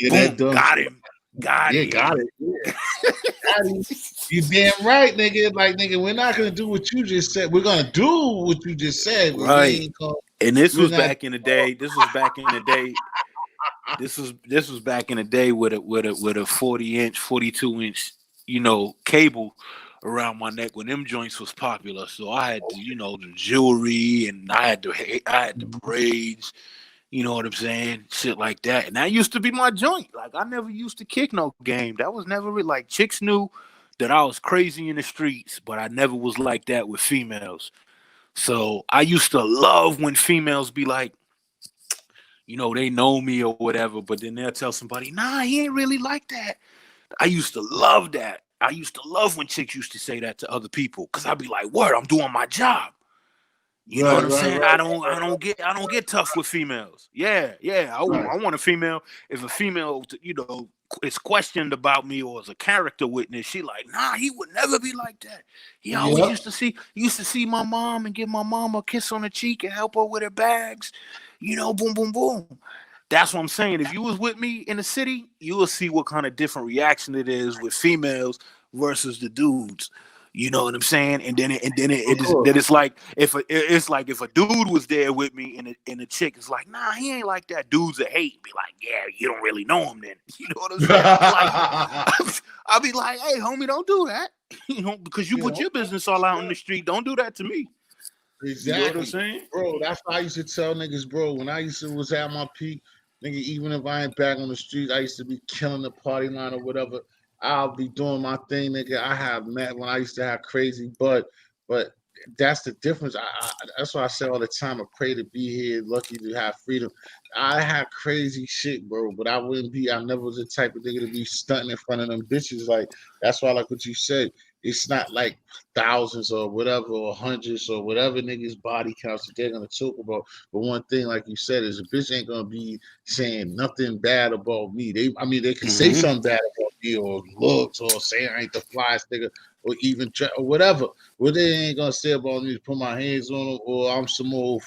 Yeah, that Boom, dumb got shit. him, got Yeah, got him. it. Yeah. You damn right, nigga. Like, nigga, we're not gonna do what you just said. We're gonna do what you just said, but we Right. ain't gonna. And this We're was not. back in the day. This was back in the day. This was back in the day with a 40-inch, 42-inch, cable around my neck when them joints was popular. So I had the jewelry and I had the braids. You know what I'm saying? Shit like that. And that used to be my joint. Like I never used to kick no game. That was never really like chicks knew that I was crazy in the streets, but I never was like that with females. So I used to love when females be like, they know me or whatever, but then they'll tell somebody, nah, he ain't really like that. I used to love that. I used to love when chicks used to say that to other people because I'd be like, word, I'm doing my job. You know what Right, I'm right, saying? right, I don't get tough with females. Yeah, yeah. right. I want a female. If a female, is questioned about me or is a character witness, she like, nah, he would never be like that. He always Yep. used to see my mom and give my mom a kiss on the cheek and help her with her bags. Boom, boom, boom. That's what I'm saying. If you was with me in the city, you will see what kind of different reaction it is with females versus the dudes. You know what I'm saying? And then Of course. it's like if a dude was there with me and the chick is like, nah, he ain't like that. Dude's a hate. Be like, yeah, you don't really know him then. You know what I'm saying? I'll be like, hey, homie, don't do that. Because you put your business all out in the street. Don't do that to me. Exactly. You know what I'm saying? Bro, that's why I used to tell niggas, bro, when I was at my peak, nigga, even if I ain't back on the streets, I used to be killing the party line or whatever. I'll be doing my thing, nigga. I have met when I used to have crazy, but that's the difference. That's why I say all the time, I pray to be here, lucky to have freedom. I had crazy shit, bro, but I never was the type of nigga to be stunting in front of them bitches. Like, that's why, like what you said, it's not like thousands or whatever, or hundreds or whatever niggas body counts that they're gonna talk about. But one thing, like you said, is a bitch ain't gonna be saying nothing bad about me. They can say something bad about me or looks or say I ain't the flyest nigga or even or whatever. What they ain't gonna say about me is put my hands on them or I'm some old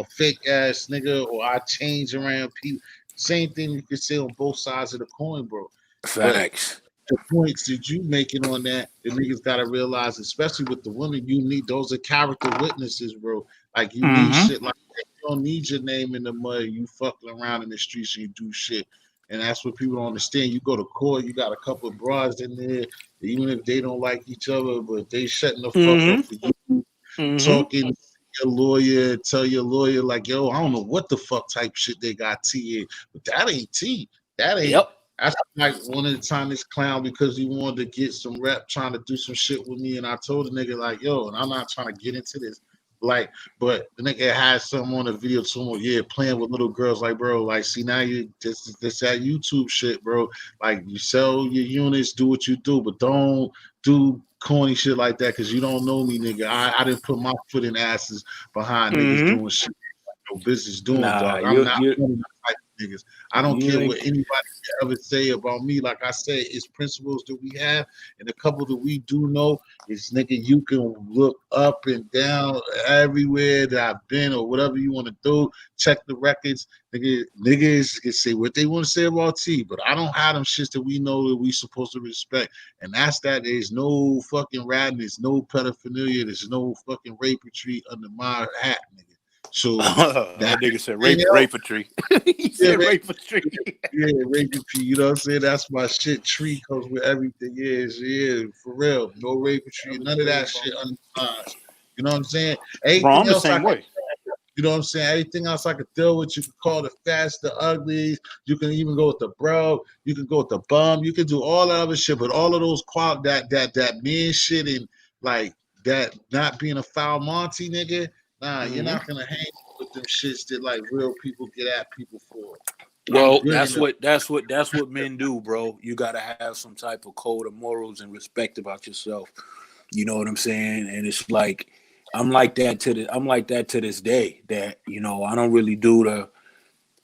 fake ass nigga or I change around people. Same thing you can say on both sides of the coin, bro. Facts. The points that you making on that, the niggas gotta realize, especially with the women, you need those are character witnesses, bro. Like you need shit like that. You don't need your name in the mud. You fucking around in the streets and you do shit. And that's what people don't understand. You go to court, you got a couple of bras in there, even if they don't like each other, but they shutting the fuck up for you. Talking to your lawyer, tell your lawyer, like, yo, I don't know what the fuck type shit they got tea in, but that ain't tea. That ain't. That's like one of the time this clown because he wanted to get some rep trying to do some shit with me. And I told the nigga, like, yo, and I'm not trying to get into this. Like, but the nigga had something on the video to him, yeah, playing with little girls. Like, bro, like, see, now you this that YouTube shit, bro. Like, you sell your units, do what you do, but don't do corny shit like that because you don't know me, nigga. I didn't put my foot in asses behind niggas doing shit like no business doing, dog. I'm not one of the type of niggas. I don't care what anybody ever say about me. Like I said, it's principles that we have, and a couple that we do know is, nigga, you can look up and down everywhere that I've been or whatever you want to do. Check the records. Niggas can say what they want to say about T, but I don't have them shits that we know that we supposed to respect. And that's that. There's no fucking rat, there's no pedophilia, there's no fucking rapistry under my hat, nigga. So that nigga said rapistry. He said rapistry. Yeah, rapistry. You know what I'm saying? That's my shit. Tree comes with everything. Yeah, for real. No rapistry, none of that shit under mine. You know what I'm saying? Anything I'm the else same way. You know what I'm saying? Anything else I could deal with, you can call the fast, the ugly. You can even go with the bro. You can go with the bum. You can do all that other shit, but all of those that man shit and like that not being a foul Monty nigga. Nah, you're not gonna hang with them shits that like real people get at people for. Well, that's what men do, bro. You gotta have some type of code of morals and respect about yourself. You know what I'm saying? And it's like I'm like that to this day. That, you know, I don't really do the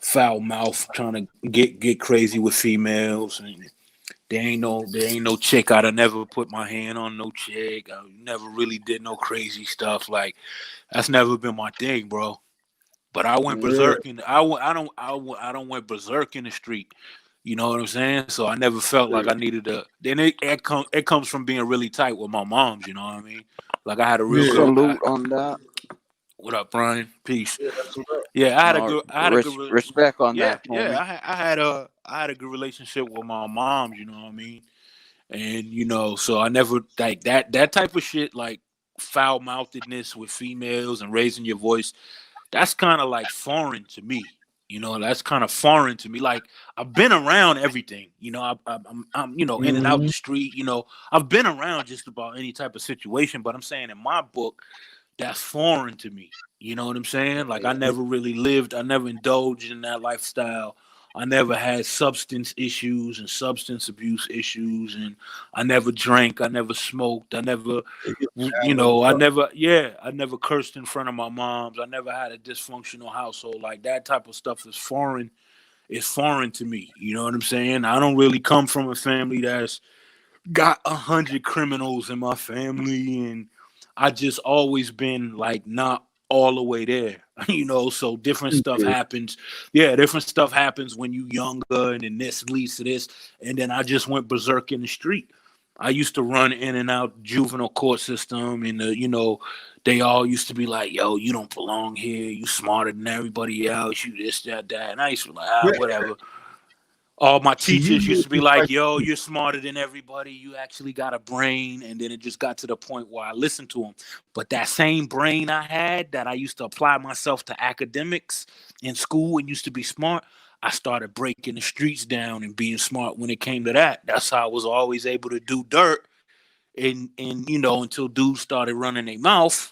foul mouth trying to get crazy with females, and there ain't no chick I'd have never put my hand on, no chick. I never really did no crazy stuff. Like, that's never been my thing, bro. But I went berserk I don't went berserk in the street. You know what I'm saying? So I never felt like I needed to. Then it comes from being really tight with my moms. You know what I mean? Like, I had a real salute on that. What up, Brian? Peace. Yeah, I had a good respect on that. Homie. Yeah, I had a good relationship with my moms. You know what I mean? And, you know, so I never like that type of shit, like foul mouthedness with females and raising your voice. That's kind of like foreign to me. You know, that's kind of foreign to me. Like, I've been around everything. You know, I'm you know, in and out the street. You know, I've been around just about any type of situation. But I'm saying, in my book, that's foreign to me. You know what I'm saying? Like, I never really lived. I never indulged in that lifestyle. I never had substance issues and substance abuse issues, and I never drank. I never smoked. I never, you know, I never cursed in front of my moms. I never had a dysfunctional household. Like, that type of stuff is foreign. It's foreign to me. You know what I'm saying? I don't really come from a family that's got 100 criminals in my family, and I just always been like not all the way there, you know. So different stuff happens. Yeah, different stuff happens when you younger, and then this leads to this, and then I just went berserk in the street. I used to run in and out juvenile court system, and they all used to be like, "Yo, you don't belong here. You smarter than everybody else. You this, that, that." And I used to be like, whatever. All my See, you teachers know, used to be it's like, like, "Yo, you're smarter than everybody. You actually got a brain." And then it just got to the point where I listened to them. But that same brain I had that I used to apply myself to academics in school and used to be smart, I started breaking the streets down and being smart when it came to that. That's how I was always able to do dirt. And until dudes started running their mouth.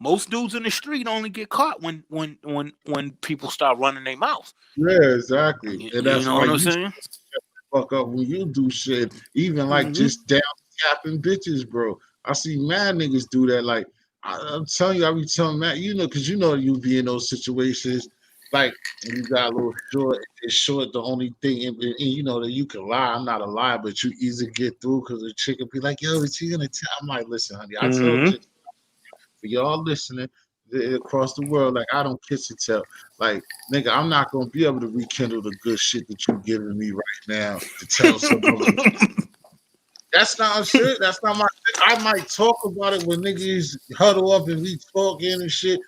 Most dudes in the street only get caught when people start running their mouth. yeah, exactly. You, And you that's know why what I'm you saying? fuck up when you do shit, even like Mm-hmm. just down capping bitches, bro. I see mad niggas do that. Like I'm telling you, I be telling Matt, because you be in those situations. Like when you got a little short, it's short. The only thing, and that you can lie. I'm not a liar, but you easy get through because the chick will be like, "Yo, is he gonna tell?" I'm like, "Listen, honey, I tell Mm-hmm. chicks for y'all listening across the world, like I don't kiss and tell. Like, nigga, I'm not gonna be able to rekindle the good shit that you giving me right now to tell some other. That's not shit. That's not my shit. I might talk about it when niggas huddle up and we talking and shit,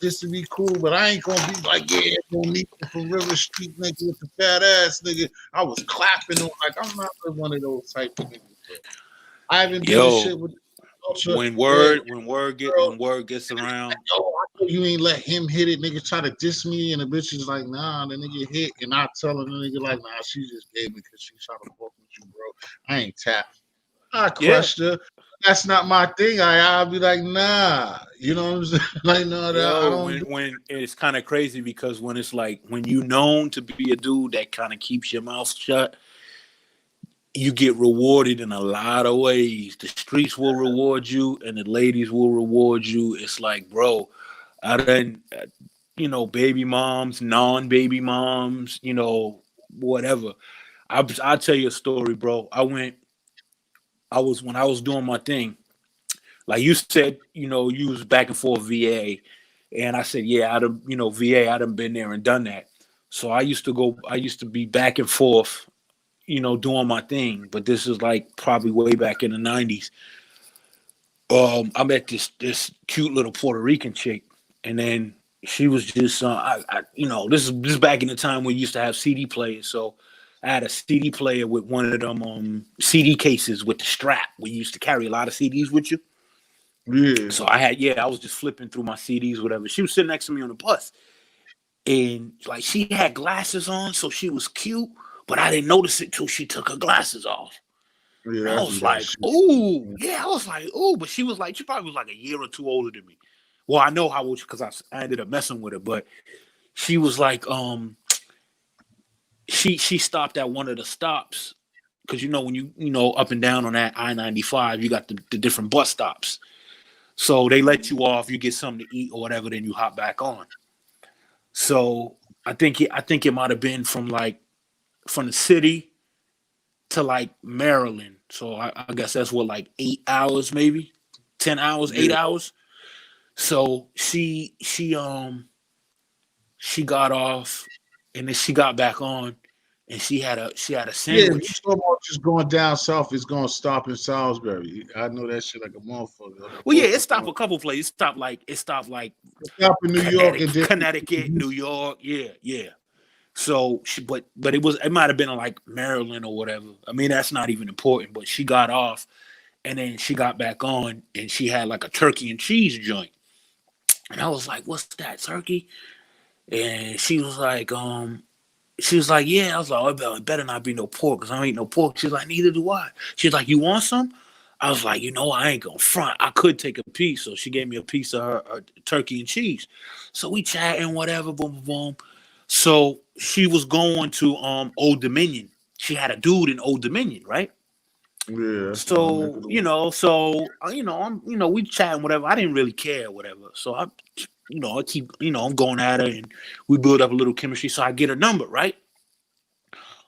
just to be cool. But I ain't gonna be like, yeah, gonna meet you from River Street, nigga, with the fat ass nigga. I was clapping on like I'm not one of those type of niggas, bro. I haven't did Yo, shit with culture when where word gets around, yo, I know you ain't let him hit it. Nigga try to diss me, and the bitch is like, nah, the nigga hit. And I tell the nigga, like, nah, she just gave me because she trying to fuck with you, bro. I ain't tapped. I yeah, crushed her. That's not my thing. I'll be like, nah. You know what I'm saying? Like, no, I yo, don't when do. when it's kind of crazy because when it's like when you known to be a dude that kind of keeps your mouth shut, you get rewarded in a lot of ways. The streets will reward you, and the ladies will reward you. It's like, bro, I done, baby moms, non-baby moms, whatever. I'll tell you a story, bro. When I was doing my thing, like you said, you was back and forth VA, and I said, yeah, VA, I done been there and done that. So I used to be back and forth, doing my thing. But this is like probably way back in the '90s. I met this cute little Puerto Rican chick, and then she was just, this is back in the time when we used to have CD players. So I had a CD player with one of them CD cases with the strap. We used to carry a lot of CDs with you. Yeah. So I was just flipping through my CDs, whatever. She was sitting next to me on the bus, and like she had glasses on, so she was cute, but I didn't notice it till she took her glasses off. And Yeah, I I do was that like, shit. "Ooh, yeah." I was like, "Ooh," but she probably was like a year or two older than me. Well, I know how old because I ended up messing with her, but she was like, she stopped at one of the stops because when you up and down on that I-95, you got the different bus stops. So they let you off, you get something to eat or whatever, then you hop back on. So I think it might have been from the city to like Maryland. So I guess that's what, like 8 hours, maybe 10 hours, Yeah. 8 hours. So she got off, and then she got back on, and she had a Yeah, if you sandwich. talk about just going down south, it's gonna stop in Salisbury. I know that shit like a motherfucker. The Well, yeah, bus it is stopped going a couple places. It stopped like stop in New York and then Connecticut, New York. Yeah, yeah. So but it might have been in like Maryland or whatever. I mean, that's not even important. But she got off, and then she got back on, and she had like a turkey and cheese joint, and I was like, "What's that, turkey?" And she was like, "Yeah." I was like, "Oh, it better not be no pork, because I don't eat no pork." She's like, "Neither do I." She's like, "You want some?" I was like, I ain't gonna front. I could take a piece. So she gave me a piece of her turkey and cheese. So we chatting, whatever, boom, boom, boom. So she was going to Old Dominion. She had a dude in Old Dominion, right? yeah, that's my neck of So the woods. we chatting, whatever. I didn't really care, whatever. So I keep, I'm going at her, and we build up a little chemistry. So I get her number, right?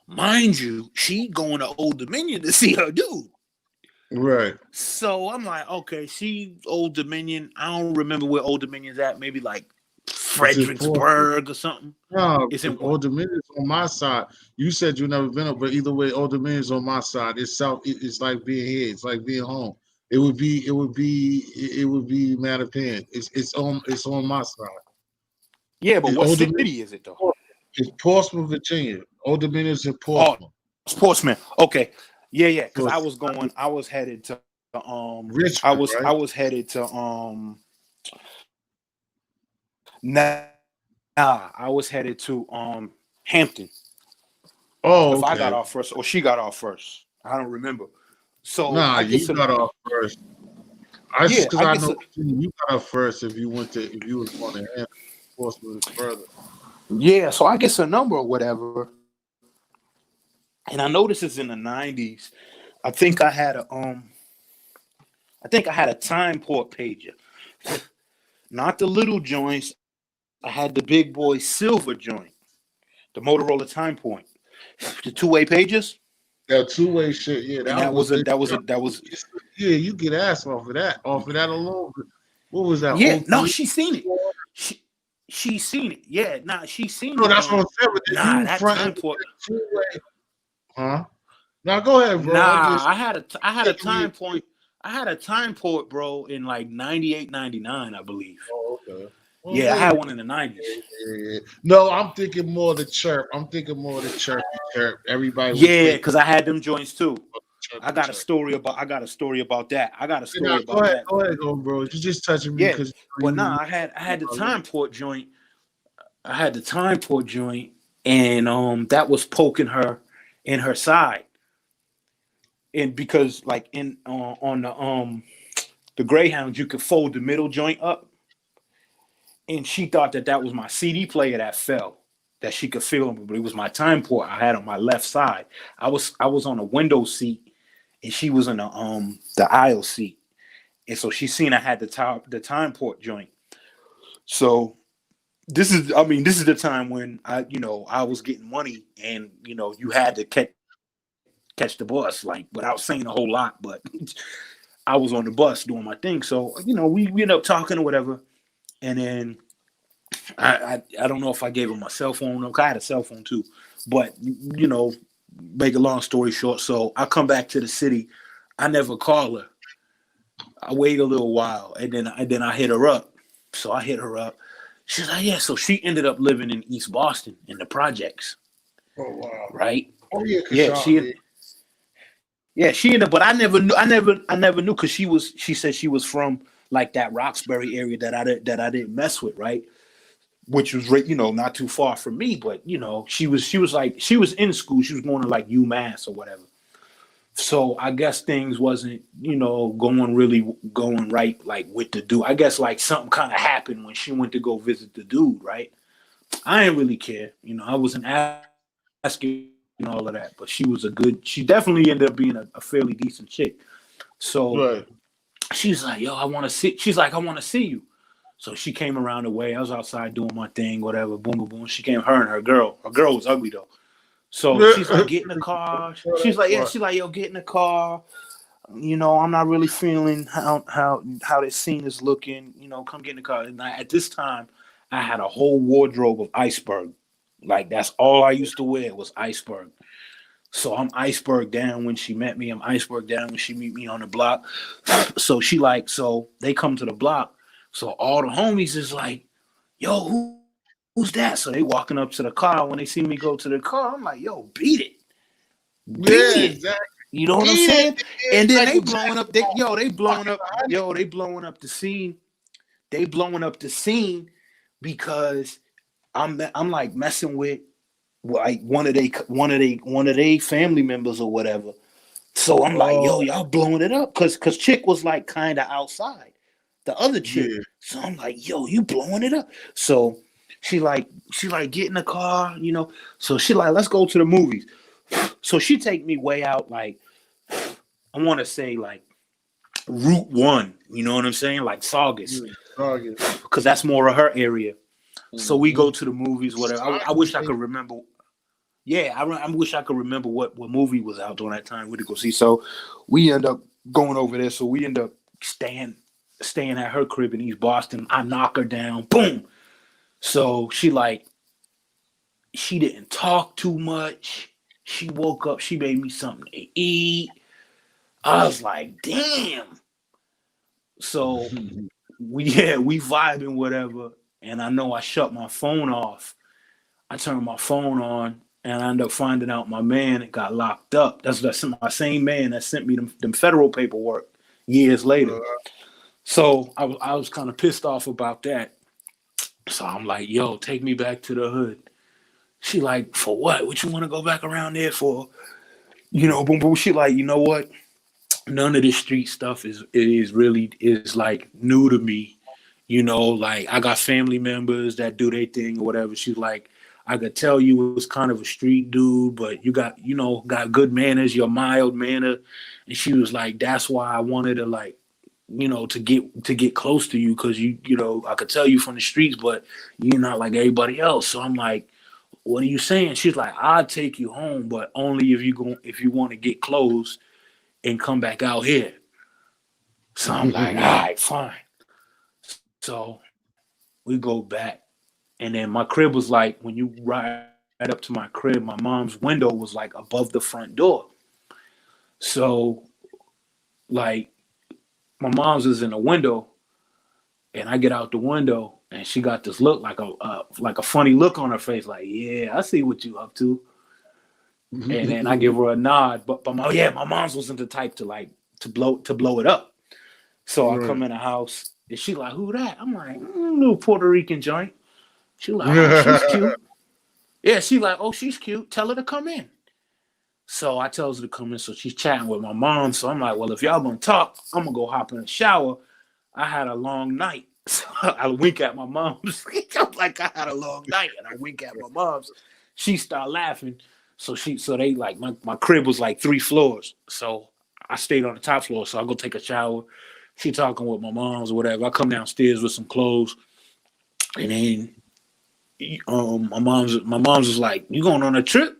Mind you, she going to Old Dominion to see her dude. Right. So I'm like, okay, she Old Dominion. I don't remember where Old Dominion's at. Maybe like Fredericksburg or something. No, It's in Old Dominion's on my side. You said you never been up, but either way, Old Dominion's on my side. It's south. It's like being here. It's like being home. It would be. Mattapan. It's on my side. Yeah, but what Old city Dominion. is it though? It's Portsmouth, Virginia. Old Dominion's in Oh, Portsmouth. Sportsman. Okay. Yeah. Because I Portsmouth. was headed to Richmond, right? I was headed to nah, I was headed to Hampton. Oh, If I got okay. off first or she got off first. I don't remember. So Nah, I you guess got off first. yeah, Because I I guess know you got off first if you was going to Hampton. Portsmouth is further. yeah, so I guess a number or whatever. And I know this is in the 90s. I think I had a time port pager. Not the little joints. I had the big boy silver joint, the Motorola Time Point, the two-way pages. That two-way shit, yeah, And that was yeah, you get ass off of that alone. What was that? yeah. No, 03? she seen it. She seen it. Yeah, nah, she seen No, it. that's what I'm saying. But then Nah, you that front time end port. two-way, huh? Now go ahead, bro. Nah, I had a time point. I had a time port, bro, in like 98, 99, I believe. Oh, okay. Well, Yeah, I had one in the 90s. Yeah. No, I'm thinking more of the chirp. I'm thinking more of the chirp. Everybody was Yeah, playing because I had them joints too. chirp. I got a story about that. Go ahead, bro. You're just touching me Yeah, because but nah, I had the time port joint. I had the time port joint, and that was poking her in her side. And because like on the Greyhounds, you could fold the middle joint up, and she thought that was my CD player that fell, that she could feel, but it was my time port I had on my left side. I was on a window seat, and she was in the aisle seat, and so she seen I had the time port joint. So this is the time when I was getting money, and you had to catch the bus, like, without saying a whole lot, but I was on the bus doing my thing. So, we ended up talking or whatever. And then I don't know if I gave her my cell phone. I had a cell phone too. But, make a long story short. So I come back to the city. I never call her. I wait a little while, and then I hit her up. So I hit her up. She's like, yeah. So she ended up living in East Boston in the projects. Oh wow! Right? Oh yeah, she ended up, but I never knew because she said she was from like that Roxbury area that I didn't mess with, right? Which was not too far from me, but she was in school. She was going to like UMass or whatever. So I guess things wasn't, going right, like with the dude. I guess like something kind of happened when she went to go visit the dude, right? I didn't really care. I wasn't asking all of that, but she definitely ended up being a fairly decent chick. So right. she's like, yo, I want to see you. So she came around the way. I was outside doing my thing, whatever, boom, boom, boom. She came, her and her girl. Her girl was ugly though. So she's like, get in the car. She's like, yo, get in the car. I'm not really feeling how this scene is looking. Come get in the car. And at this time, I had a whole wardrobe of Iceberg. Like, that's all I used to wear was Iceberg. So I'm Iceberg down when she met me. I'm Iceberg down when she meet me on the block. So so they come to the block. So all the homies is like, yo, who's that? So they walking up to the car. When they see me go to the car, I'm like, yo, beat it. Beat it. Exactly. You know what I'm saying? And then they blowing up. They blowing up the scene. They blowing up the scene because I'm like messing with like one of they family members or whatever. So I'm like, yo, y'all blowing it up because chick was like kind of outside, the other chick. Yeah. So I'm like, yo, you blowing it up. So she like get in the car, So she like, let's go to the movies. So she take me way out, like I want to say like Route 1. You know what I'm saying? Like Saugus, because that's more of her area. So we go to the movies, whatever. I wish I could remember. Yeah, I wish I could remember what movie was out during that time we to go see. So we end up going over there. So we end up staying at her crib in East Boston. I knock her down. Boom. So she didn't talk too much. She woke up, she made me something to eat. I was like, damn. So we vibing whatever. And I know I shut my phone off. I turned my phone on and I ended up finding out my man got locked up. That's my same man that sent me them federal paperwork years later. So I was kind of pissed off about that. So I'm like, yo, take me back to the hood. She like, for what? What you want to go back around there for? You know, boom, boom. She like, you know what? None of this street stuff is like new to me. You know, like I got family members that do their thing or whatever. She's like, I could tell you was kind of a street dude, but you got good manners, you're mild manner. And she was like, that's why I wanted to like, to get close to you because you know, I could tell you from the streets, but you're not like everybody else. So I'm like, what are you saying? She's like, I'll take you home, but only if you want to get close and come back out here. So I'm like, all right, fine. So we go back. And then my crib was like, when you ride up to my crib, my mom's window was like above the front door. So like my mom's is in the window and I get out the window and she got this look like a funny look on her face. Like, yeah, I see what you up to. And then I give her a nod, but my mom's wasn't the type to blow it up. So I come in the house and she like, who that? I'm like, little Puerto Rican joint. She like, oh, she's cute. Yeah, she like, oh, she's cute. Tell her to come in. So I tells her to come in. So she's chatting with my mom. So I'm like, well, if y'all gonna talk, I'm gonna go hop in the shower. I had a long night. So I wink at my mom's. I'm like, I had a long night, and I wink at my mom's. She started laughing. So they like my crib was like 3 floors. So I stayed on the top floor. So I go take a shower. She talking with my mom's or whatever. I come downstairs with some clothes, and then my mom's was like, you going on a trip?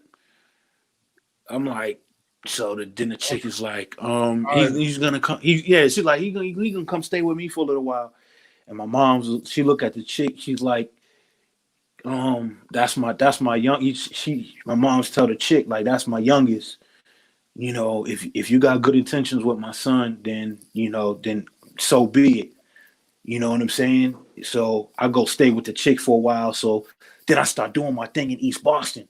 I'm like, so then the chick is like, he's gonna come. She's like, he gonna come stay with me for a little while. And my mom's, she look at the chick, she's like, that's my young. My mom's tell the chick like, that's my youngest. You know, if you got good intentions with my son, then then so be it. You know what I'm saying? So I go stay with the chick for a while. So then I start doing my thing in East Boston,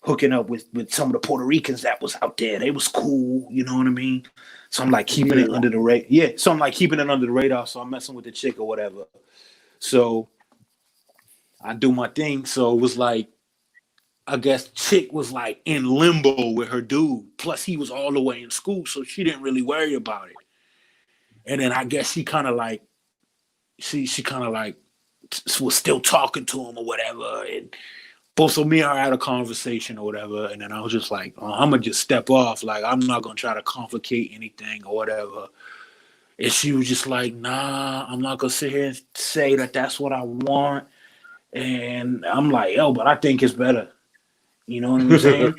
hooking up with some of the Puerto Ricans that was out there. They was cool. You know what I mean? So I'm like keeping it under the radar. Yeah. So I'm like keeping it under the radar. So I'm messing with the chick or whatever. So I do my thing. So it was like, I guess chick was like in limbo with her dude. Plus he was all the way in school. So she didn't really worry about it. And then I guess she kind of like, she kind of like was still talking to him or whatever. And both of me and her had a conversation or whatever. And then I was just like, I'm going to just step off. Like, I'm not going to try to complicate anything or whatever. And she was just like, nah, I'm not going to sit here and say that that's what I want. And I'm like, yo, but I think it's better. You know what I'm saying?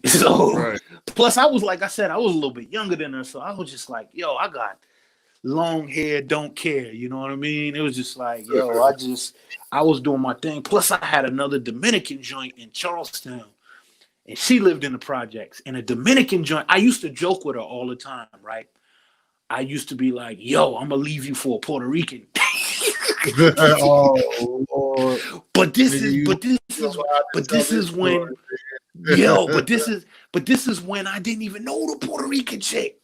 So, plus I was, like I said, I was a little bit younger than her. So I was just like, yo, I got long hair, don't care. You know what I mean? It was just like, yo, I was doing my thing. Plus I had another Dominican joint in Charlestown. And she lived in the projects. And a Dominican joint, I used to joke with her all the time, right? I used to be like, yo, I'm going to leave you for a Puerto Rican. Oh, Lord. But this is when I didn't even know the Puerto Rican chick.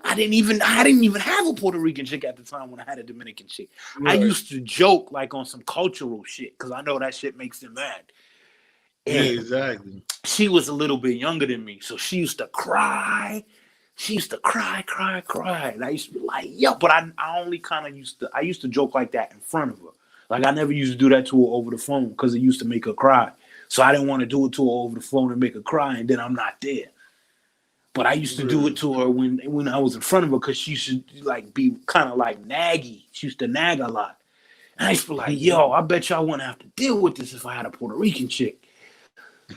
I didn't even have a Puerto Rican chick at the time when I had a Dominican chick. Right. I used to joke like on some cultural shit because I know that shit makes them mad. And yeah, exactly. She was a little bit younger than me, so she used to cry. She used to cry. And I used to be like, yo, but I only kind of used to joke like that in front of her. Like I never used to do that to her over the phone because it used to make her cry. So I didn't want to do it to her over the phone and make her cry, and then I'm not there. But I used to do it to her when I was in front of her because she used to like be kind of like naggy. She used to nag a lot. And I used to be like, yo, I bet y'all wouldn't have to deal with this if I had a Puerto Rican chick.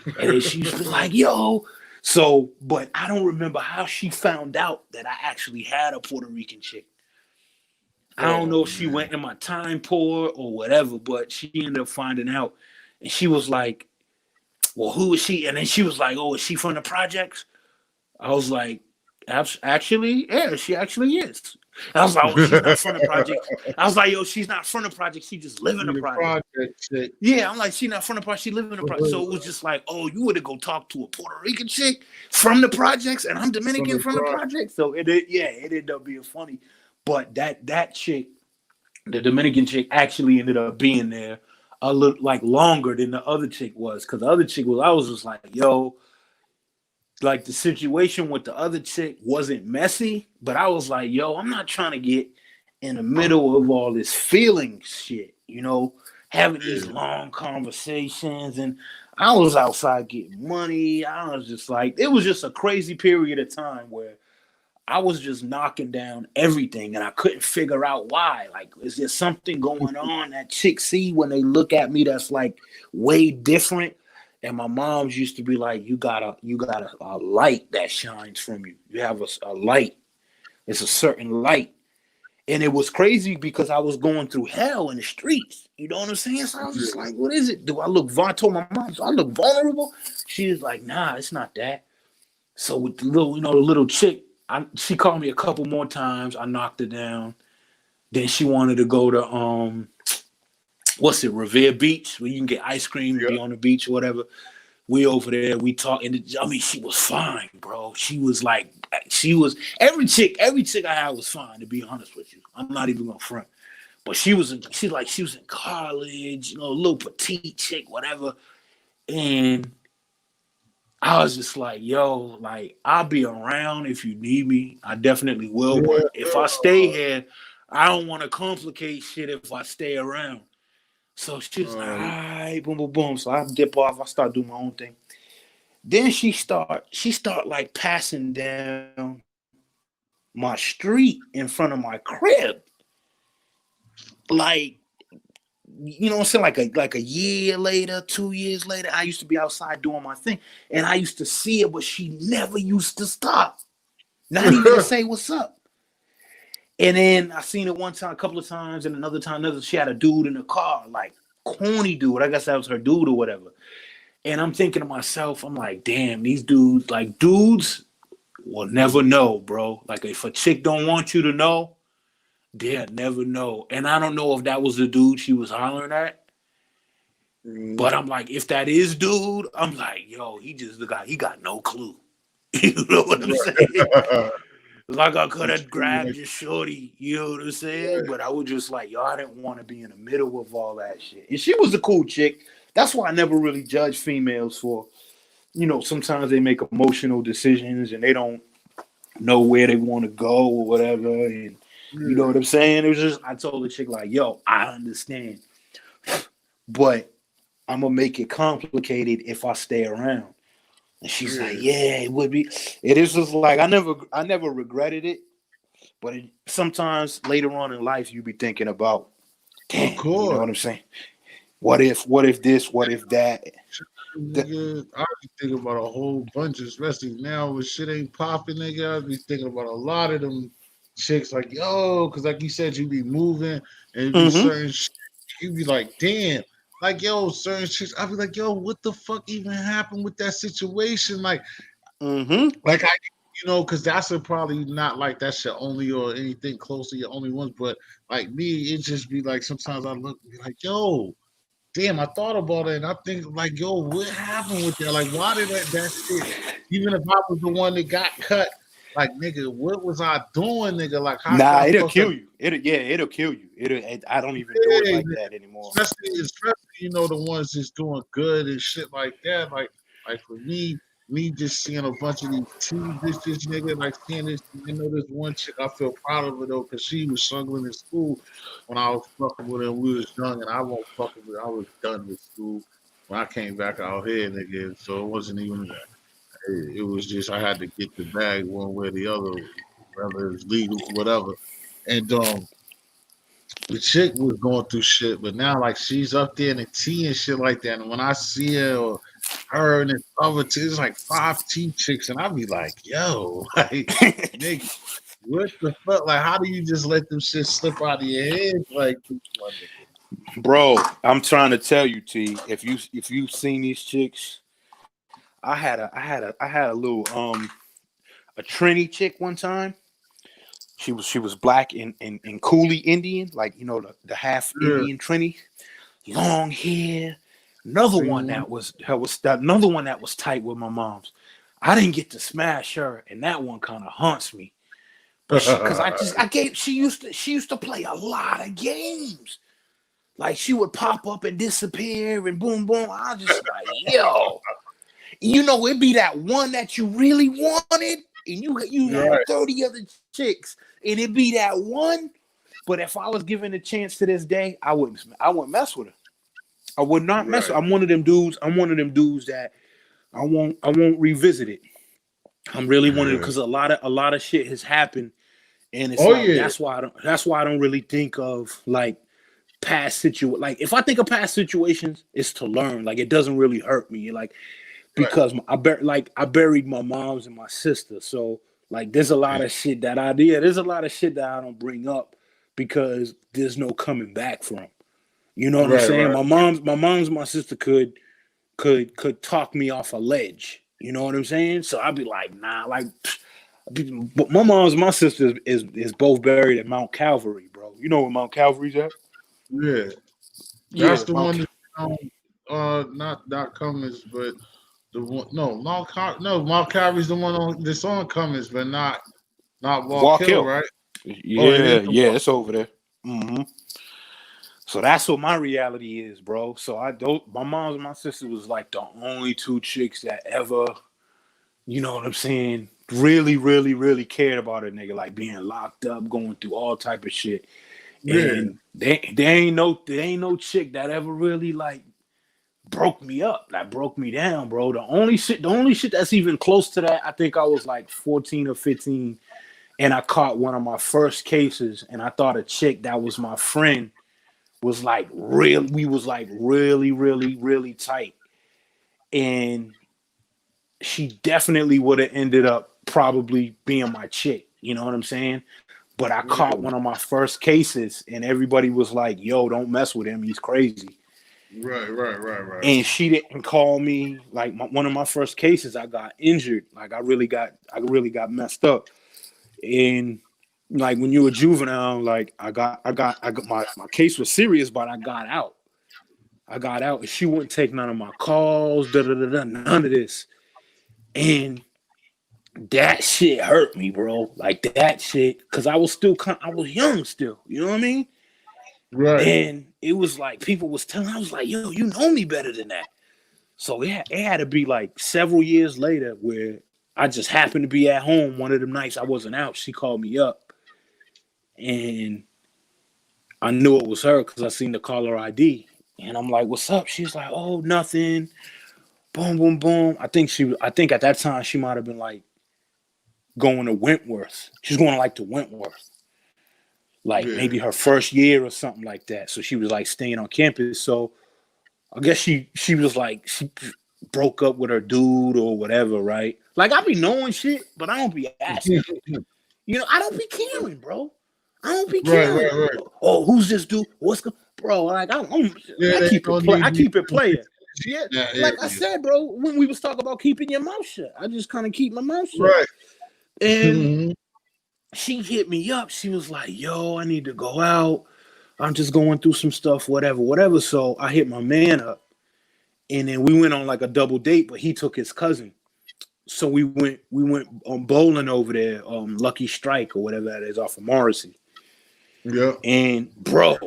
And then she used to be like, yo. So, but I don't remember how she found out that I actually had a Puerto Rican chick. I don't know if she went in my time pour or whatever, but she ended up finding out. And she was like, well, who is she? And then she was like, oh, is she from the projects? I was like, actually, yeah, she actually is. And I was like, oh, she's not from the project. I was like, yo, she's not from the project. She just live in the project. Yeah, I'm like, she not from the project. She live in the project. So it was just like, oh, you would have go talk to a Puerto Rican chick from the projects, and I'm Dominican from the project. So it ended up being funny. But that chick, the Dominican chick, actually ended up being there a little like longer than the other chick was, because the other chick was, I was just like, yo. Like the situation with the other chick wasn't messy, but I was like, yo, I'm not trying to get in the middle of all this feeling shit, having these long conversations. And I was outside getting money. I was just like, it was just a crazy period of time where I was just knocking down everything and I couldn't figure out why. Like, is there something going on that chicks see when they look at me that's like way different? And my mom's used to be like, you got a light that shines from you. You have a light. It's a certain light. And it was crazy because I was going through hell in the streets. You know what I'm saying? So I was just like, what is it? Do I look, I told my mom, do I look vulnerable? She was like, nah, it's not that. So with the little, the little chick, she called me a couple more times. I knocked her down. Then she wanted to go to, Revere Beach, where you can get ice cream and be on the beach or whatever. We over there, we talk, and she was fine, bro. She was every chick I had was fine, to be honest with you. I'm not even gonna front. But she was in college, a little petite chick, whatever. And I was just like, yo, like, I'll be around if you need me. I definitely will. But if I stay here, I don't want to complicate shit if I stay around. So she was like, all right, boom, boom, boom. So I dip off. I start doing my own thing. Then she start like passing down my street in front of my crib. Like, you know what I'm saying? Like a year later, 2 years later, I used to be outside doing my thing. And I used to see her, but she never used to stop. Not even to say what's up. And then I seen it one time, a couple of times, and another time, she had a dude in the car, like corny dude. I guess that was her dude or whatever. And I'm thinking to myself, I'm like, damn, these dudes will never know, bro. Like, if a chick don't want you to know, they'll never know. And I don't know if that was the dude she was hollering at. But I'm like, if that is dude, I'm like, yo, he got no clue. You know what I'm saying? Like, I could have grabbed your shorty, you know what I'm saying? But I was just like, yo, I didn't want to be in the middle of all that shit. And she was a cool chick. That's why I never really judge females for, sometimes they make emotional decisions and they don't know where they want to go or whatever. And you know what I'm saying? It was just, I told the chick, like, yo, I understand. But I'm going to make it complicated if I stay around. And she's like, yeah, it would be. It is just like, I never regretted it. But sometimes later on in life, you be thinking about, damn, you know what I'm saying? What if this? What if that? Nigga, I be thinking about a whole bunch, especially now when shit ain't popping, nigga. I be thinking about a lot of them chicks, like, yo, because like you said, you be moving and it be certain shit, you be like, damn. Like, yo, certain chicks, I be like, yo, what the fuck even happened with that situation? Like, like because that's probably not like that's your only or anything close to your only ones, but like me, it just be like sometimes I look be like, yo, damn, I thought about it and I think like, yo, what happened with that? Like, why did that shit? Even if I was the one that got cut, like, nigga, what was I doing, nigga? Like, how it'll kill you. It'll kill you. I don't even do it like that anymore. Especially the ones that's doing good and shit like that. Like for me just seeing a bunch of these teen bitches, nigga, like seeing this, this one chick, I feel proud of her though, because she was struggling in school when I was fucking with her and we was young, and I won't fucking with her. I was done with school when I came back out here, nigga. So it wasn't even that. It was just I had to get the bag one way or the other, whether it's legal, whatever. And the chick was going through shit, but now like she's up there in the tea and shit like that. And when I see her or her and this other it's like 5 tea chicks, and I be like, yo, like, nigga, What the fuck? Like, how do you just let them shit slip out of your head like this, my nigga? Bro, I'm trying to tell you, T. If you've seen these chicks, I had a little a Trini chick one time. She was black and coolie Indian, like the half Yeah. Indian Trini, long hair. Another one Mhm. another one that was tight with my mom's. I didn't get to smash her, and that one kind of haunts me. But she used to play a lot of games. Like she would pop up and disappear and boom boom. I was just like, yo, it'd be that one that you really wanted, and you had Right. 30 other chicks, and it'd be that one. But if I was given a chance to this day, I wouldn't mess with her. I would not mess with her. I'm one of them dudes that I won't revisit it. I'm really one of them because a lot of shit has happened. And it's that's why I don't really think of like past like if I think of past situations, it's to learn. Like it doesn't really hurt me. Like because I buried my mom's and my sister. So like there's a lot of shit that I don't bring up because there's no coming back from. You know what I'm saying? Right. My mom's and my sister could talk me off a ledge. You know what I'm saying? So I'd be like, nah, like but my mom's and my sister is both buried at Mount Calvary, bro. You know where Mount Calvary's at? Yeah. That's the one that not Cummins, but the one Mount Calvary's the one that's on Cummins, but not Walk Hill, right? Yeah, it's over there. Mm-hmm. So that's what my reality is, bro. So my mom and my sister was like the only two chicks that ever, you know what I'm saying, really, really, really cared about a nigga, like being locked up, going through all type of shit. And there ain't no chick that ever really like broke me up, like broke me down, bro. The only shit that's even close to that, I think I was like 14 or 15, and I caught one of my first cases, and I thought a chick that was my friend was like we was like really, really, really tight. And she definitely would have ended up probably being my chick. You know what I'm saying? But I caught one of my first cases, and everybody was like, yo, don't mess with him. He's crazy. Right. And she didn't call me. Like one of my first cases, I got injured. Like I really got messed up. And like when you were juvenile, like I got my case was serious, but I got out. And she wouldn't take none of my calls, none of this. And that shit hurt me, bro. Like that shit, because I was young still. You know what I mean? Right. And it was like people was telling, I was like, yo, you know me better than that. So it had to be like several years later where I just happened to be at home one of them nights I wasn't out. She called me up, and I knew it was her because I seen the caller ID. And I'm like, what's up? She's like, oh, nothing. Boom, boom, boom. I think at that time she might have been like going to Wentworth. She's going like to Wentworth. Like maybe her first year or something like that. So she was like staying on campus. So I guess she was like, she broke up with her dude or whatever, right? Like I be knowing shit, but I don't be asking. I don't be caring, bro. I don't be caring. Right. Oh, who's this dude? Bro? Like I keep it player. Yeah, like I said, bro. When we was talking about keeping your mouth shut, I just kind of keep my mouth shut. Right. And she hit me up. She was like, "Yo, I need to go out. I'm just going through some stuff, whatever." So I hit my man up, and then we went on like a double date, but he took his cousin. So we went on bowling over there, Lucky Strike or whatever that is off of Morrissey. Yeah. And bro,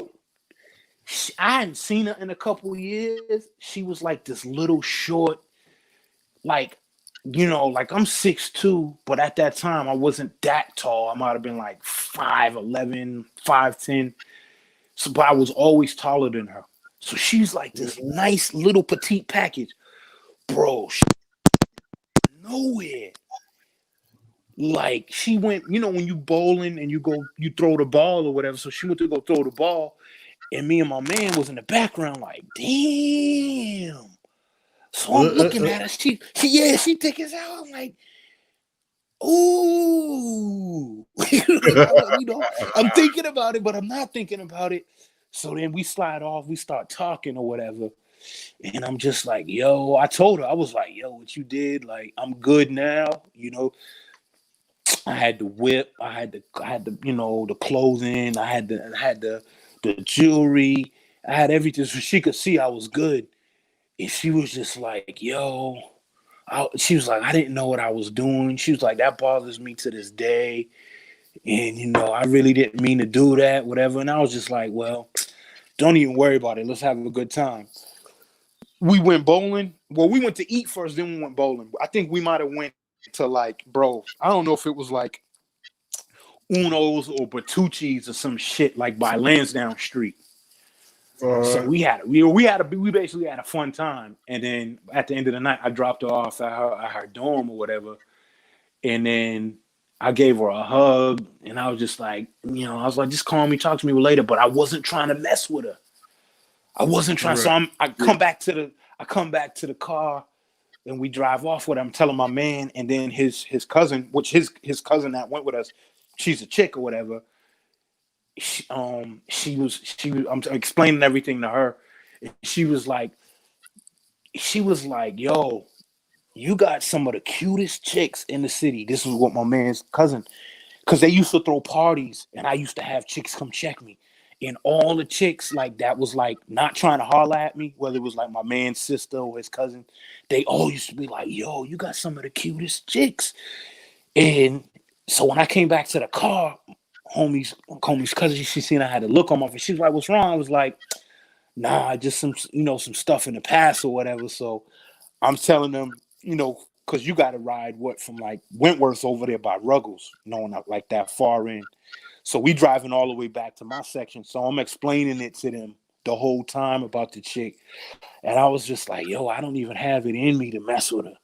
I hadn't seen her in a couple of years. She was like this little short, like, like I'm 6'2", but at that time I wasn't that tall. I might have been like 5'11", 5'10". So, but I was always taller than her. So she's like this nice little petite package. Bro, nowhere. Like she went, when you bowling and you throw the ball or whatever. So she went to go throw the ball, and me and my man was in the background like, damn. So I'm looking at her. She thick as hell. I'm like, ooh, I'm thinking about it, but I'm not thinking about it. So then we slide off, we start talking or whatever. And I'm just like, yo, I told her, I was like, yo, what you did, like, I'm good now. I had the whip, I had the, the clothing, I had the jewelry, I had everything so she could see I was good. And she was just like, yo, she was like, I didn't know what I was doing. She was like, that bothers me to this day. And, I really didn't mean to do that, whatever. And I was just like, well, don't even worry about it. Let's have a good time. We went bowling. Well, we went to eat first, then we went bowling. I think we might have went to like, bro, I don't know if it was like Uno's or Bertucci's or some shit like by Lansdowne Street. So we basically had a fun time. And then at the end of the night, I dropped her off at her dorm or whatever. And then I gave her a hug, and I was just like, I was like, just call me, talk to me later. But I wasn't trying to mess with her. I wasn't trying. Right. So I come back to the car, and we drive off with her. I'm telling my man, and then his cousin, which his cousin that went with us, she's a chick or whatever. She was. I'm explaining everything to her. She was like, yo, you got some of the cutest chicks in the city. This is what my man's cousin, because they used to throw parties, and I used to have chicks come check me. And all the chicks like that was like not trying to holler at me, whether it was like my man's sister or his cousin, they all used to be like, yo, you got some of the cutest chicks. And so when I came back to the car, homie's cousin, she seen I had a look on my face. She was like, what's wrong? I was like, nah, just some stuff in the past or whatever. So I'm telling them, because you got to ride from like Wentworth over there by Ruggles, not like that far in. So we driving all the way back to my section. So I'm explaining it to them the whole time about the chick. And I was just like, yo, I don't even have it in me to mess with her.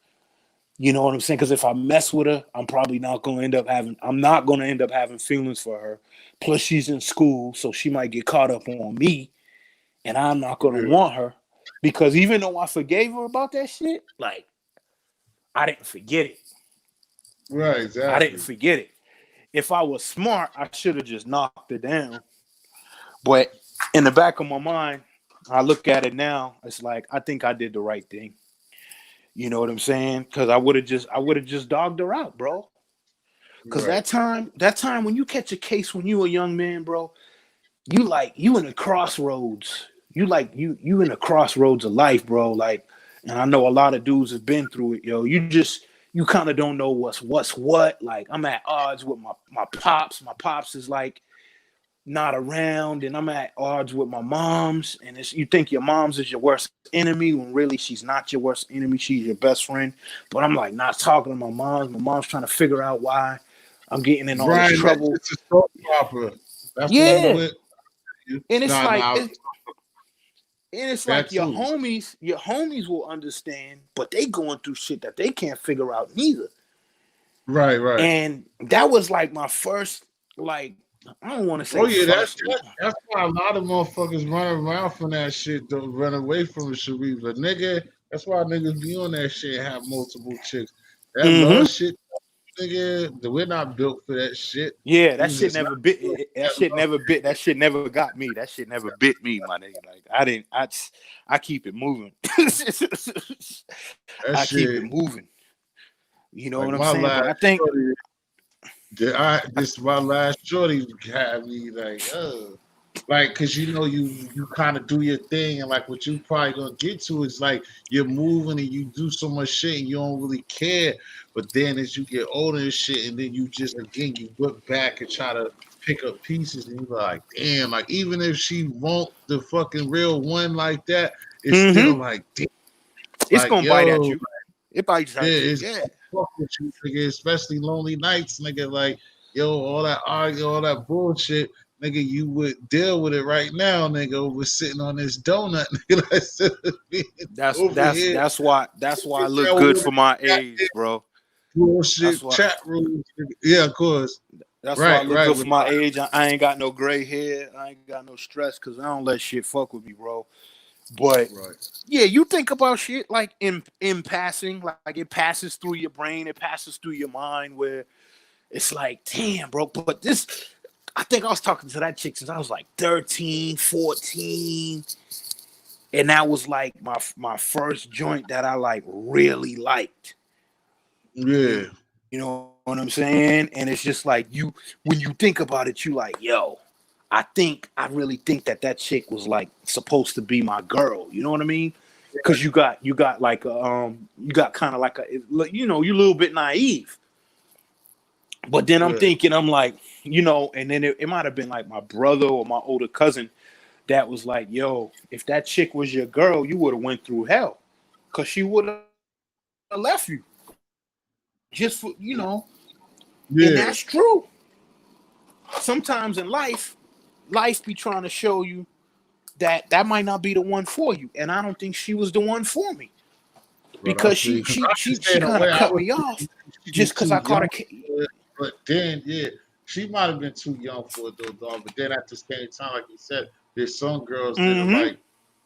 You know what I'm saying? Because if I mess with her, I'm not going to end up having feelings for her. Plus she's in school, so she might get caught up on me. And I'm not going to want her. Because even though I forgave her about that shit, like, I didn't forget it. Right, exactly. I didn't forget it. If I was smart, I should have just knocked it down. But in the back of my mind, I look at it now. It's like I think I did the right thing. You know what I'm saying? Because I would have just dogged her out, bro. Because that time when you catch a case when you a young man, bro, you in a crossroads. You in a crossroads of life, bro. Like, and I know a lot of dudes have been through it, yo. You kind of don't know what's what. Like, I'm at odds with my pops. My pops is like not around, and I'm at odds with my mom's. And you think your mom's is your worst enemy when really she's not your worst enemy. She's your best friend. But I'm like not talking to my mom. My mom's trying to figure out why I'm getting in all this trouble. It's a soap opera. That's and it's like your homies will understand, but they going through shit that they can't figure out neither. Right. And that was like my first, like, I don't want to say. Oh yeah, that's why a lot of motherfuckers run around from that shit. Don't run away from the Sharif. But nigga, that's why niggas be on that shit and have multiple chicks. That love shit, nigga, we're not built for that shit. Yeah, that shit never bit. That shit never bit. That shit never got me. That shit never bit me, my nigga. Like I keep it moving. I keep it moving. You know what I'm saying? But I think this my last shorty had me like, cause you kind of do your thing, and like what you probably gonna get to is like you're moving and you do so much shit and you don't really care. But then as you get older and shit, and then you just again you look back and try to pick up pieces, and you're like, damn, like even if she won't the fucking real one like that, it's still like, damn, it's like, gonna bite at you. It bites at you. Yeah. Fuck with you, nigga, especially lonely nights, nigga. Like, yo, all that arguing, all that bullshit, nigga. You would deal with it right now, nigga. We're sitting on this donut, nigga. That's why I look good for my age, bro. Bullshit chat rooms, yeah, of course. That's why I look good for my age. I ain't got no gray hair. I ain't got no stress because I don't let shit fuck with me, bro. But Right. yeah, you think about shit like in passing, like it passes through your brain, it passes through your mind, where it's like, damn, bro. But this, I think I was talking to that chick since I was like 13, 14. And that was like my first joint that I like really liked. Yeah. You know what I'm saying? And it's just like when you think about it, you like, yo, I really think that chick was like supposed to be my girl. You know what I mean? Because you got like you got kind of like you're a little bit naive. But then I'm thinking, I'm like, and then it might have been like my brother or my older cousin that was like, yo, if that chick was your girl, you would have went through hell, because she would have left you just for, and Yeah. that's true. Sometimes in life be trying to show you that might not be the one for you, and I don't think she was the one for me, But I because feel, she I she understand she the kind of way I cut was me off she just was because too I caught young her. for it. But then, yeah, she might have been too young for it though, dog. But then at the same time, like you said, there's some girls that are Mm-hmm. like,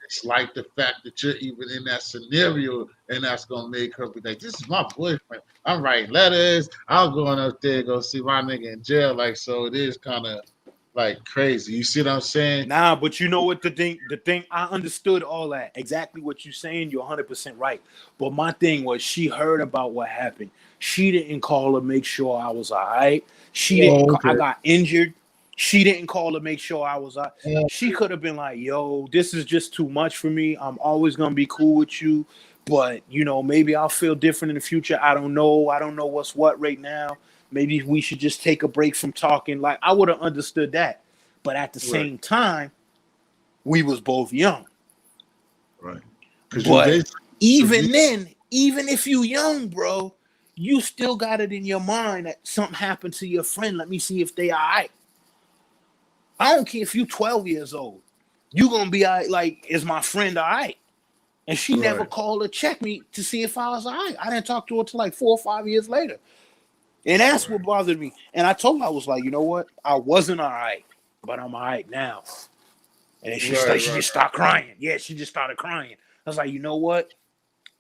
it's like the fact that you're even in that scenario, and that's gonna make her be like, "This is my boyfriend. I'm writing letters. I'm going up there go see my nigga in jail." Like, so it is kind of like crazy. You see what I'm saying? Nah, but you know what the thing I understood all that. Exactly what you're saying, you're 100% right. But my thing was, she heard about what happened. She didn't call to make sure I was all right. She didn't Oh, call, I okay. got injured. She didn't call to make sure I was all right. Yeah, She could have been like, yo, this is just too much for me. I'm always gonna be cool with you. But maybe I'll feel different in the future. I don't know. I don't know what's what right now. Maybe we should just take a break from talking. Like, I would have understood that. But at the right, same time, we was both young. right. Because you But basically, if you, even then, even if you young, bro, you still got it in your mind that something happened to your friend. Let me see if they all right. I don't care if you 12 years old. You gonna be all right, like, is my friend all right? And she never right, called or checked me to see if I was all right. I didn't talk to her till like 4 or 5 years later. And that's what right, bothered me. And I told her, I was like, you know what? I wasn't all right, but I'm all right now. And then she right, just right, started crying. Yeah, she just started crying. I was like, you know what?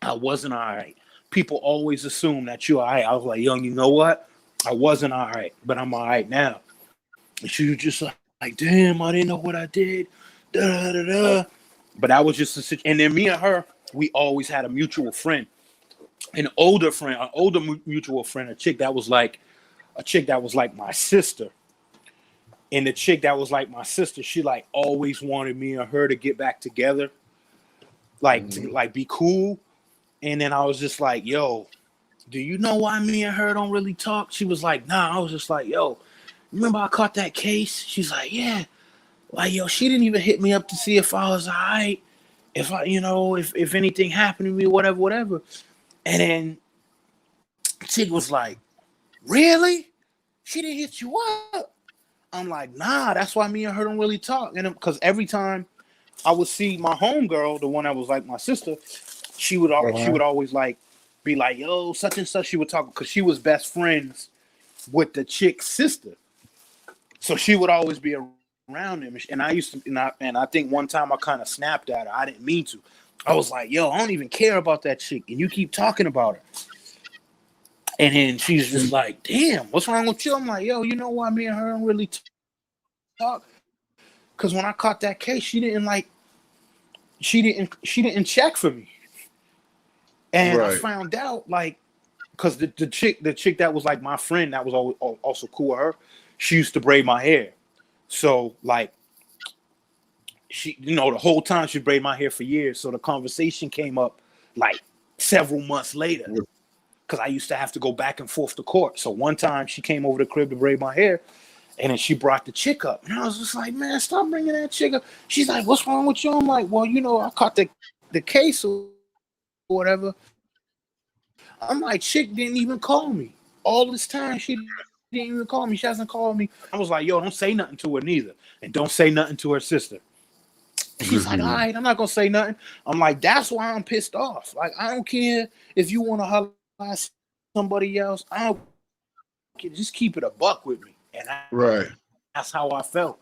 I wasn't all right. People always assume that you're all right. I was like, yo, you know what? I wasn't all right, but I'm all right now. And she was just like, damn, I didn't know what I did. Da, da, da. But that was just a situation. And then me and her, we always had a mutual friend, an older mutual friend, a chick that was like my sister. And the chick that was like my sister, she like always wanted me and her to get back together, like to mm-hmm. like be cool. And then I was just like, yo, do you know why me and her don't really talk? She was like, nah. I was just like, yo, remember I caught that case? She's like, yeah. Like, yo, she didn't even hit me up to see if I was all right, if I, if anything happened to me, whatever. And then chick was like, really? She didn't hit you up? I'm like, nah, that's why me and her don't really talk. And because every time I would see my homegirl, the one that was like my sister, she would Uh-huh. always like be like, yo, such and such. She would talk because she was best friends with the chick's sister, so she would always be around him. And I used to, and I think one time I kind of snapped at her. I didn't mean to. I was like, yo, I don't even care about that chick, and you keep talking about her. And then she's just like, damn, what's wrong with you? I'm like, yo, you know why me and her don't really talk? Because when I caught that case, she didn't check for me. And I Right. found out, like, because the chick that was like my friend that was also cool with her, she used to braid my hair. So like she, the whole time she braided my hair for years. So the conversation came up like several months later, because I used to have to go back and forth to court. So one time she came over the crib to braid my hair, and then she brought the chick up, and I was just like, man, stop bringing that chick up. She's like, what's wrong with you? I'm like, well, I caught the case or whatever. I'm like, chick didn't even call me. All this time, she didn't even call me. She hasn't called me. I was like, yo, don't say nothing to her neither. And don't say nothing to her sister. And she's like, all right, I'm not going to say nothing. I'm like, that's why I'm pissed off. Like, I don't care if you want to holler at somebody else. I don't care. Just keep it a buck with me. And Right. that's how I felt.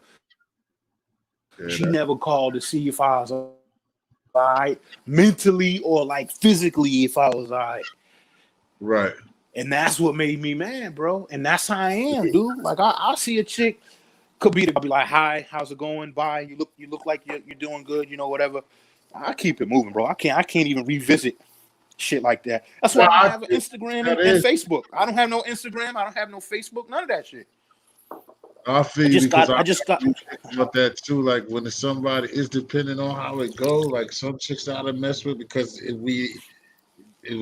Yeah, She never called to see if I was all all right, mentally or like physically if I was all right. Right. And that's what made me mad, bro. And that's how I am, dude. Like I'll see a chick, could be I'll be like, hi, how's it going? Bye. You look like you're doing good, you know, whatever. I keep it moving, bro. I can't even revisit shit like that. That's why No, I don't I have an think Instagram that and is. Facebook. I don't have no Instagram. I don't have no Facebook. None of that shit. I feel you because I just got. you think about that too. Like when it's somebody is depending on how it go. Like some chicks I to mess with because it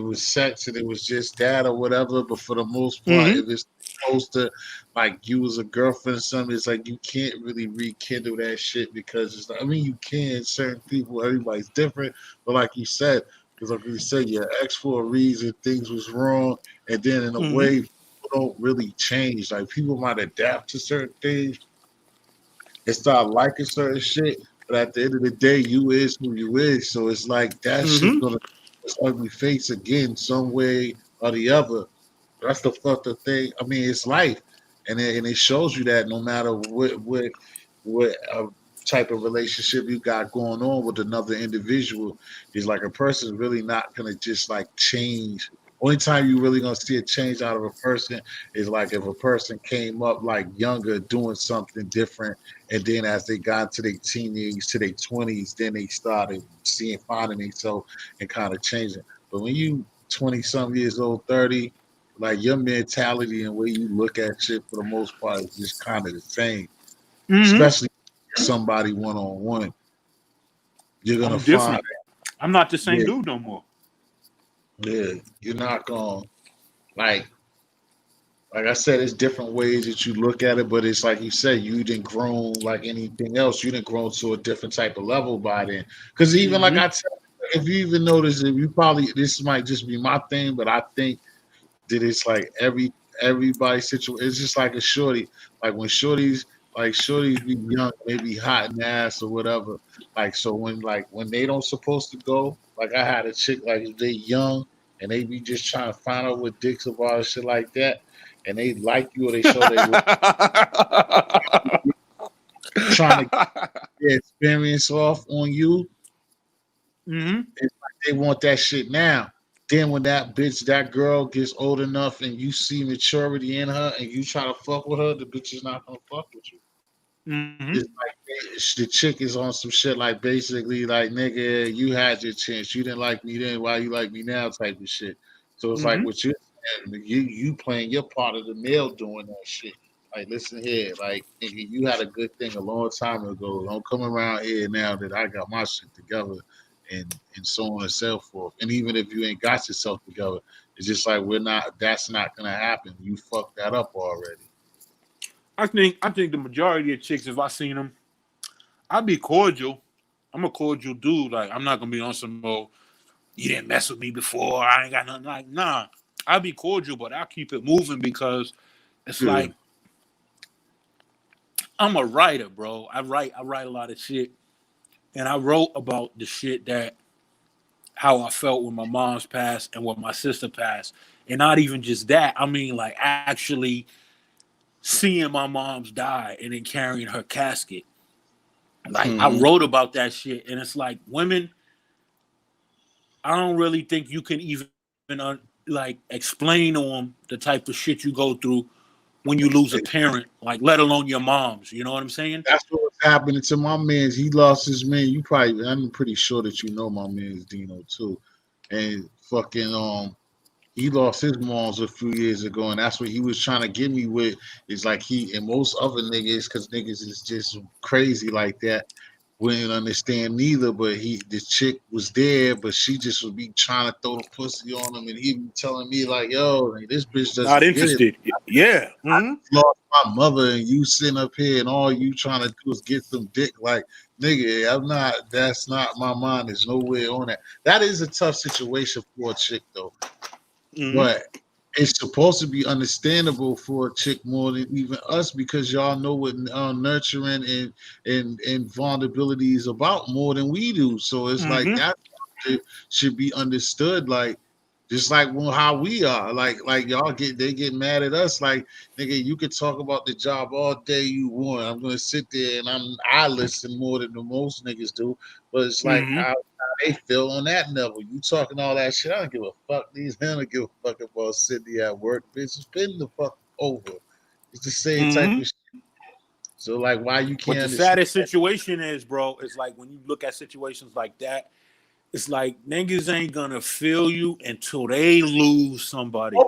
was sex and it was just that or whatever. But for the most part, Mm-hmm. if it's supposed to like you as a girlfriend or something, it's like you can't really rekindle that shit because it's like, I mean you can certain people, everybody's different, but like you said, because like you said, your ex for a reason, things was wrong, and then in a Mm-hmm. way people don't really change. Like people might adapt to certain things and start liking certain shit. But at the end of the day, you is who you is. So it's like that shit Mm-hmm. gonna its ugly face again, some way or the other. That's the fucked up thing. I mean, it's life, and it shows you that no matter what type of relationship you got going on with another individual, is like a person's really not gonna just like change. Only time you really gonna see a change out of a person is like if a person came up like younger doing something different, and then as they got to their teenage to their 20s, then they started seeing finding themselves and kind of changing. But when you 20 some years old, 30, like your mentality and way you look at shit for the most part is just kind of the same. Mm-hmm. Especially somebody one on one, you're gonna I'm find, different. I'm not the same yeah, dude no more. yeah, you're not gonna like. Like I said, it's different ways that you look at it, but it's like you said, you didn't grown like anything else. You didn't grow to a different type of level by then. Because even like Mm-hmm. I said, if you even notice, if you probably this might just be my thing, but I think that it's like everybody's situation. It's just like a shorty. Like when shorties be young, they be hot in the ass or whatever. Like so when they don't supposed to go, like I had a chick like if they young and they be just trying to find out what dicks about and shit like that, and they like you or they show they trying to get their experience off on you. Mm-hmm. It's like they want that shit now. Then when that girl gets old enough and you see maturity in her and you try to fuck with her, the bitch is not gonna fuck with you. Mm-hmm. It's like the chick is on some shit like basically like nigga, you had your chance. You didn't like me then, why you like me now type of shit. So it's like Mm-hmm. what you're saying, you playing your part of the male doing that shit. Like listen here, like nigga, you had a good thing a long time ago. Don't come around here now that I got my shit together and so on and so forth. And even if you ain't got yourself together, it's just like that's not gonna happen. You fucked that up already. I think the majority of chicks, if I seen them, I'd be cordial. I'm a cordial dude. Like I'm not gonna be on some you didn't mess with me before. I ain't got nothing like nah. I'll be cordial, but I'll keep it moving because it's Yeah. like I'm a writer, bro. I write a lot of shit. And I wrote about the shit that how I felt when my mom's passed and when my sister passed. And not even just that. I mean like actually seeing my mom's die and then carrying her casket. Like I Mm-hmm. wrote about that shit. And it's like women, I don't really think you can even like explain to them the type of shit you go through when you lose a parent, like let alone your mom's. You know what I'm saying? That's what was happening to my man's. He lost his man. You probably, I'm pretty sure that you know my man's Dino too. And fucking he lost his moms a few years ago, and that's what he was trying to get me with. Is like he and most other niggas, because niggas is just crazy like that. Wouldn't understand neither, but the chick was there, but she just would be trying to throw the pussy on him, and he be telling me like, "Yo, like, this bitch Not doesn't get it. interested. Yeah. Mm-hmm. Lost my mother and you sitting up here and all you trying to do is get some dick. Like, nigga, I'm not, that's not my mind. There's no way on that. That is a tough situation for a chick though. Mm-hmm. But it's supposed to be understandable for a chick more than even us because y'all know what nurturing and vulnerability is about more than we do. So it's like Mm-hmm. that should be understood. Like Just like how we are, like y'all they get mad at us. Like, nigga, you could talk about the job all day you want. I'm gonna sit there and I listen more than the most niggas do. But it's like Mm-hmm. how they feel on that level. You talking all that shit. I don't give a fuck. I don't give a fuck about sitting at work, bitch. It's been the fuck over. It's the same type Mm-hmm. of shit. So like, why you But can't the understand? saddest situation is, bro, it's like when you look at situations like that, it's like niggas ain't gonna feel you until they lose somebody.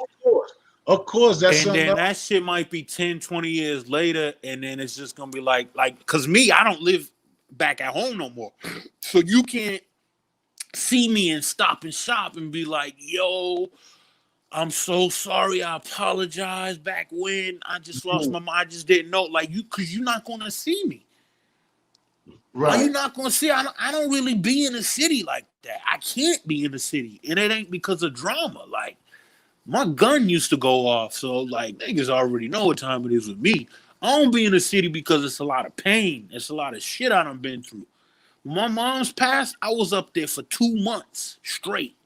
Of course, that's And something then else. that shit might be 10, 20 years later, and then it's just gonna be like, cause me, I don't live back at home no more. So you can't see me and stop and shop and be like, yo, I'm so sorry. I apologize back when I just lost my mind. I just didn't know. Like you, cause you're not gonna see me. Like you're Right. not gonna see. I don't really be in the city like that. I can't be in the city, and it ain't because of drama. Like my gun used to go off, so like niggas already know what time it is with me. I don't be in the city because it's a lot of pain. It's a lot of shit I done been through. When my mom's passed, I was up there for 2 months straight,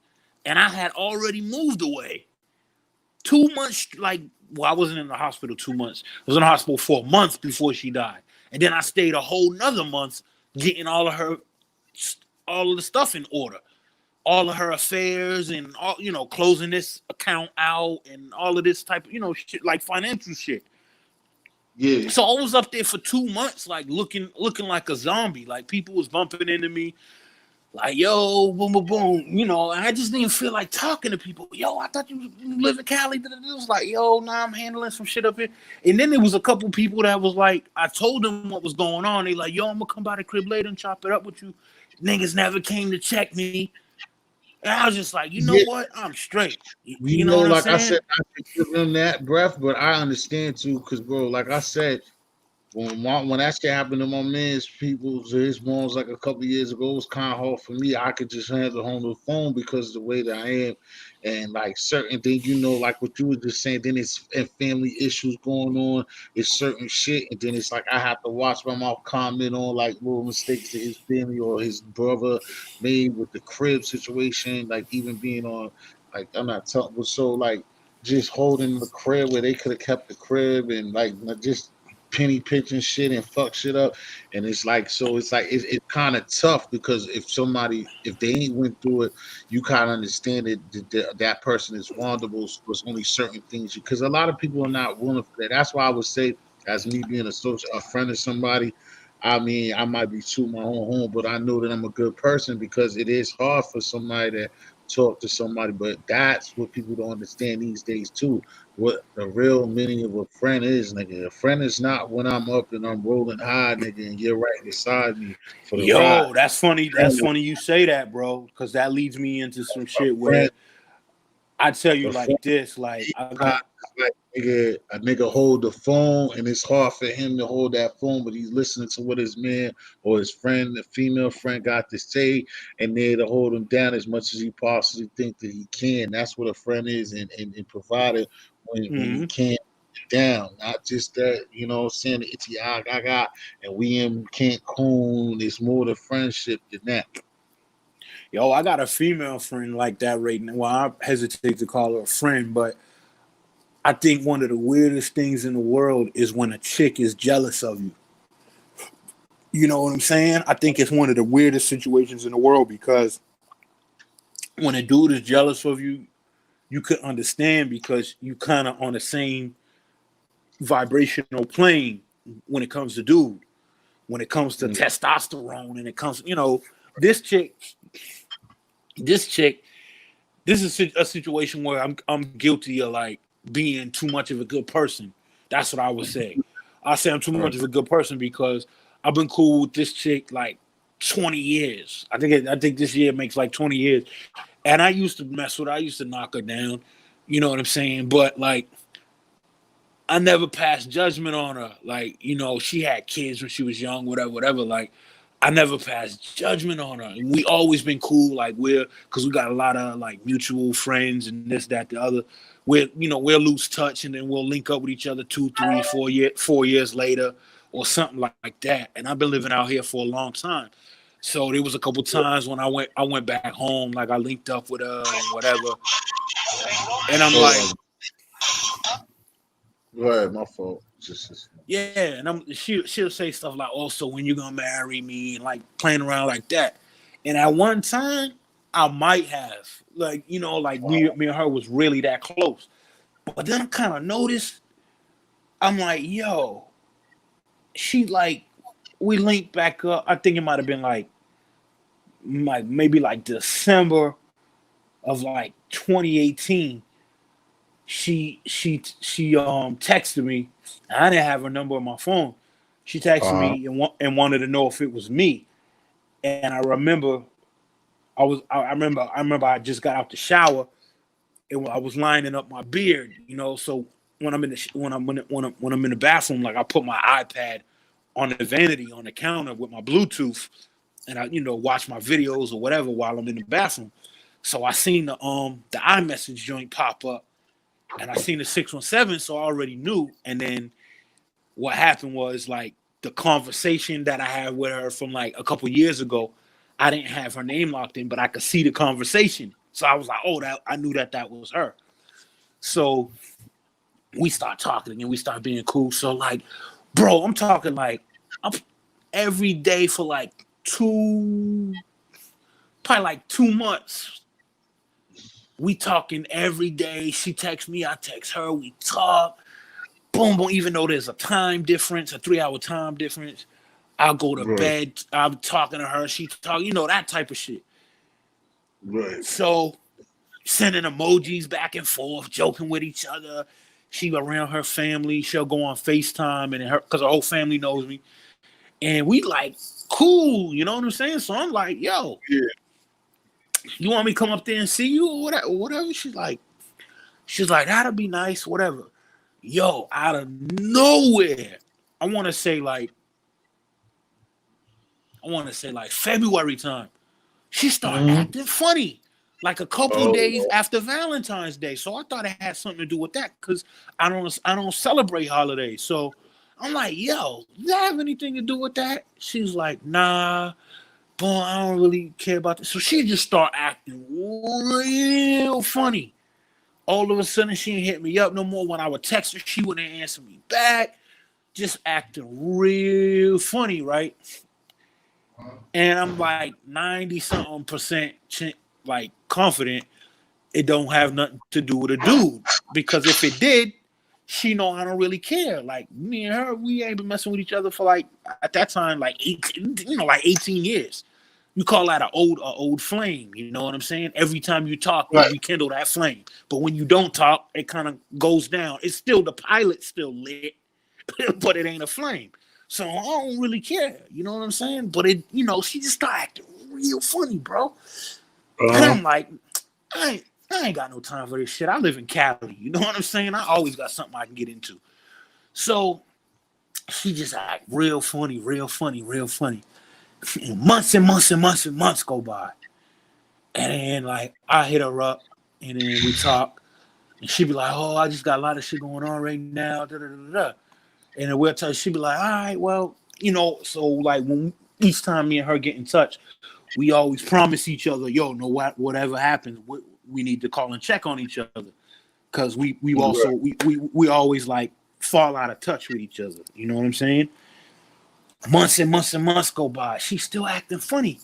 and I had already moved away. 2 months, like, well, I wasn't in the hospital 2 months. I was in the hospital for a month before she died, and then I stayed a whole nother month getting all of the stuff in order, all of her affairs, and all closing this account out, and all of this type of shit, like financial shit. Yeah. So I was up there for 2 months, like looking like a zombie. Like people was bumping into me, like, yo, boom, boom, boom, and I just didn't feel like talking to people. Yo, I thought you live in Cali. It was like, yo, nah, I'm handling some shit up here. And then there was a couple people that was like, I told them what was going on. They like, yo, I'm gonna come by the crib later and chop it up with you. Niggas never came to check me. And I was just like, you know Yeah. what? I'm straight. You You know know, what I'm like I saying? said, I should give them that breath, but I understand too, because bro, like I said, when that shit happened to my man's people, to his moms, like a couple of years ago, it was kind of hard for me. I could just handle home the phone because of the way that I am, and like certain things, like what you were just saying. Then it's and family issues going on. It's certain shit, and then it's like I have to watch my mouth comment on like little mistakes that his family or his brother made with the crib situation, like even being on, like I'm not telling, so like just holding the crib where they could have kept the crib and like just penny pitching shit and fuck shit up. And it's like, so it's like it's kind of tough because if they ain't went through it, you kind of understand that person is vulnerable. So there's only certain things because a lot of people are not willing for that. That's why I would say, as me being a friend of somebody, I mean, I might be too my own home, but I know that I'm a good person because it is hard for somebody to talk to somebody. But that's what people don't understand these days too. What the real meaning of a friend is, nigga. A friend is not when I'm up and I'm rolling high, nigga, and you're right beside me for the ride. Yo, that's funny. That's And funny you say that, bro, because that leads me into some a shit friend, where I tell you a friend like this, like I got. not like a nigga hold the phone and it's hard for him to hold that phone, but he's listening to what his man or his friend, the female friend, got to say, and there to hold him down as much as he possibly think that he can. That's what a friend is, and provided when you Mhm. can't get down, not just that, what I'm saying, the itchy got, and we in Cancun. It's more the friendship than that. Yo, I got a female friend like that right now. Well, I hesitate to call her a friend, but I think one of the weirdest things in the world is when a chick is jealous of you. You know what I'm saying? I think it's one of the weirdest situations in the world because when a dude is jealous of you, you could understand because you kind of on the same vibrational plane when it comes to dude. When it comes to Mm. testosterone and it comes, this chick, this chick, this is a situation where I'm guilty of like being too much of a good person. That's what I would say. I say I'm too much of a good person because I've been cool with this chick like 20 years. I think this year makes like 20 years. And I used to mess with her. I used to knock her down. You know what I'm saying? But like I never passed judgment on her. Like, she had kids when she was young, whatever, whatever. Like, I never passed judgment on her. And we always been cool. Like, because we got a lot of like mutual friends and this, that, the other. We'll lose touch and then we'll link up with each other 2, 3, 4 years later or something like that. And I've been living out here for a long time. So there was a couple times when I went back home, like I linked up with her and whatever. And I'm Oh, like, go ahead, my fault. yeah, and she'll say stuff like, "Oh, so when you gonna marry me?" and like playing around like that. And at one time, I might have, like, you know, like me and her was really that close. But then I kind of noticed, I'm like, yo, she like, we linked back up. I think it might have been like maybe like December of like 2018. She texted me. I didn't have her number on my phone. She texted me and wanted to know if it was me. And I remember I just got out the shower and I was lining up my beard, you know. So when I'm in the bathroom, like I put my iPad on the vanity on the counter with my Bluetooth, and I, you know, watch my videos or whatever while I'm in the bathroom. So I seen the iMessage joint pop up, and I seen the 617, so I already knew. And then what happened was, like, the conversation that I had with her from like a couple years ago, I didn't have her name locked in, but I could see the conversation. So I was like, oh, I knew that was her. So we start talking and we start being cool. So like, bro, I'm talking like every day for like probably like 2 months. We talking every day. She texts me, I text her, we talk. Boom, boom. Even though there's a time difference, a 3-hour time difference, I'll go to bed. I'm talking to her. She talk, you know, that type of shit. Right. So sending emojis back and forth, joking with each other. She around her family. She'll go on FaceTime and because her whole family knows me. And we like cool, you know what I'm saying? So I'm like, yo, yeah, you want me to come up there and see you or whatever? She's like, that'll be nice, whatever. Yo, out of nowhere, I want to say like February time, she started acting funny, like a couple days after Valentine's Day. So I thought it had something to do with that because I don't celebrate holidays. So I'm like, yo, does that have anything to do with that? She's like, nah, boy, I don't really care about this. So she just started acting real funny. All of a sudden, she didn't hit me up no more. When I would text her, she wouldn't answer me back. Just acting real funny, right? And I'm like 90-something% like confident it don't have nothing to do with a dude. Because if it did, she know I don't really care. Like, me and her, we ain't been messing with each other for like, at that time, like 18 years. You call that an old flame, you know what I'm saying? Every time you talk, you rekindle that flame. But when you don't talk, it kind of goes down. It's still, the pilot's still lit, but it ain't a flame. So I don't really care, you know what I'm saying? But it, you know, she just started acting real funny, bro. And I'm like, I ain't got no time for this shit. I live in Cali, you know what I'm saying? I always got something I can get into. So she just act real funny. Months and months and months and months go by. And then, like, I hit her up, and then we talk. And she be like, oh, I just got a lot of shit going on right now. Da, da, da, da. And then we'll tell her, she be like, all right, well, you know, so, like, each time me and her get in touch, we always promise each other, yo, no, whatever happens, we need to call and check on each other. Because we always, like, fall out of touch with each other. You know what I'm saying? Months and months and months go by. She's still acting funny.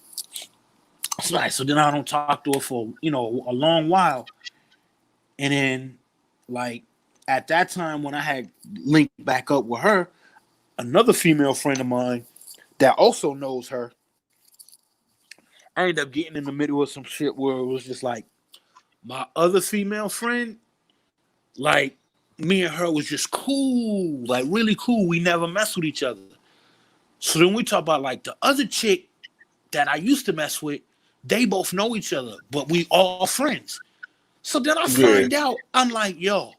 So then I don't talk to her for, you know, a long while. And then, like, at that time when I had linked back up with her, another female friend of mine that also knows her, I ended up getting in the middle of some shit where it was just like my other female friend, like, me and her was just cool, like really cool. We never messed with each other. So then we talk about like the other chick that I used to mess with, they both know each other, but we all friends. So then I find out, I'm like, yo,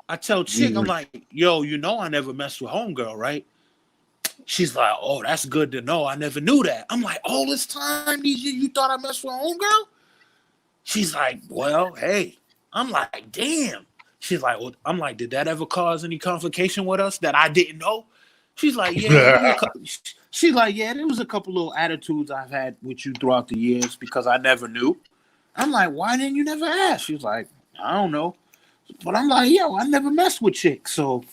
I tell chick, I'm like, yo, you know I never messed with homegirl, right? She's like, oh, that's good to know. I never knew that. I'm like, all this time you thought I messed with homegirl? She's like, well, hey. I'm like, damn. She's like, well, I'm like, did that ever cause any complication with us that I didn't know? She's like, yeah. She's like, yeah, there was a couple little attitudes I've had with you throughout the years because I never knew. I'm like, why didn't you never ask? She's like, I don't know. But I'm like, yo, I never messed with chicks. So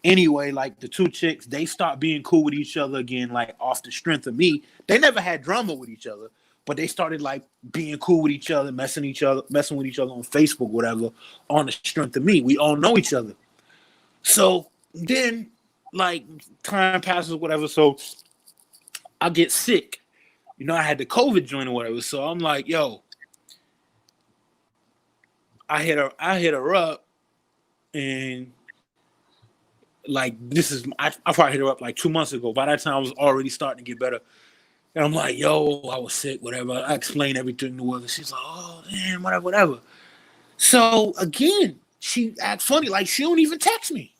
anyway, like the two chicks, they start being cool with each other again, like off the strength of me. They never had drama with each other, but they started like being cool with each other, messing with each other on Facebook, whatever, on the strength of me. We all know each other. So then, like, time passes, whatever. So I get sick. You know, I had the COVID joint or whatever. So I'm like, yo, I hit her up, and like I probably hit her up like 2 months ago. By that time, I was already starting to get better. And I'm like, yo, I was sick, whatever. I explained everything to her. And she's like, oh, man, whatever, whatever. So again, she act funny. Like, she don't even text me.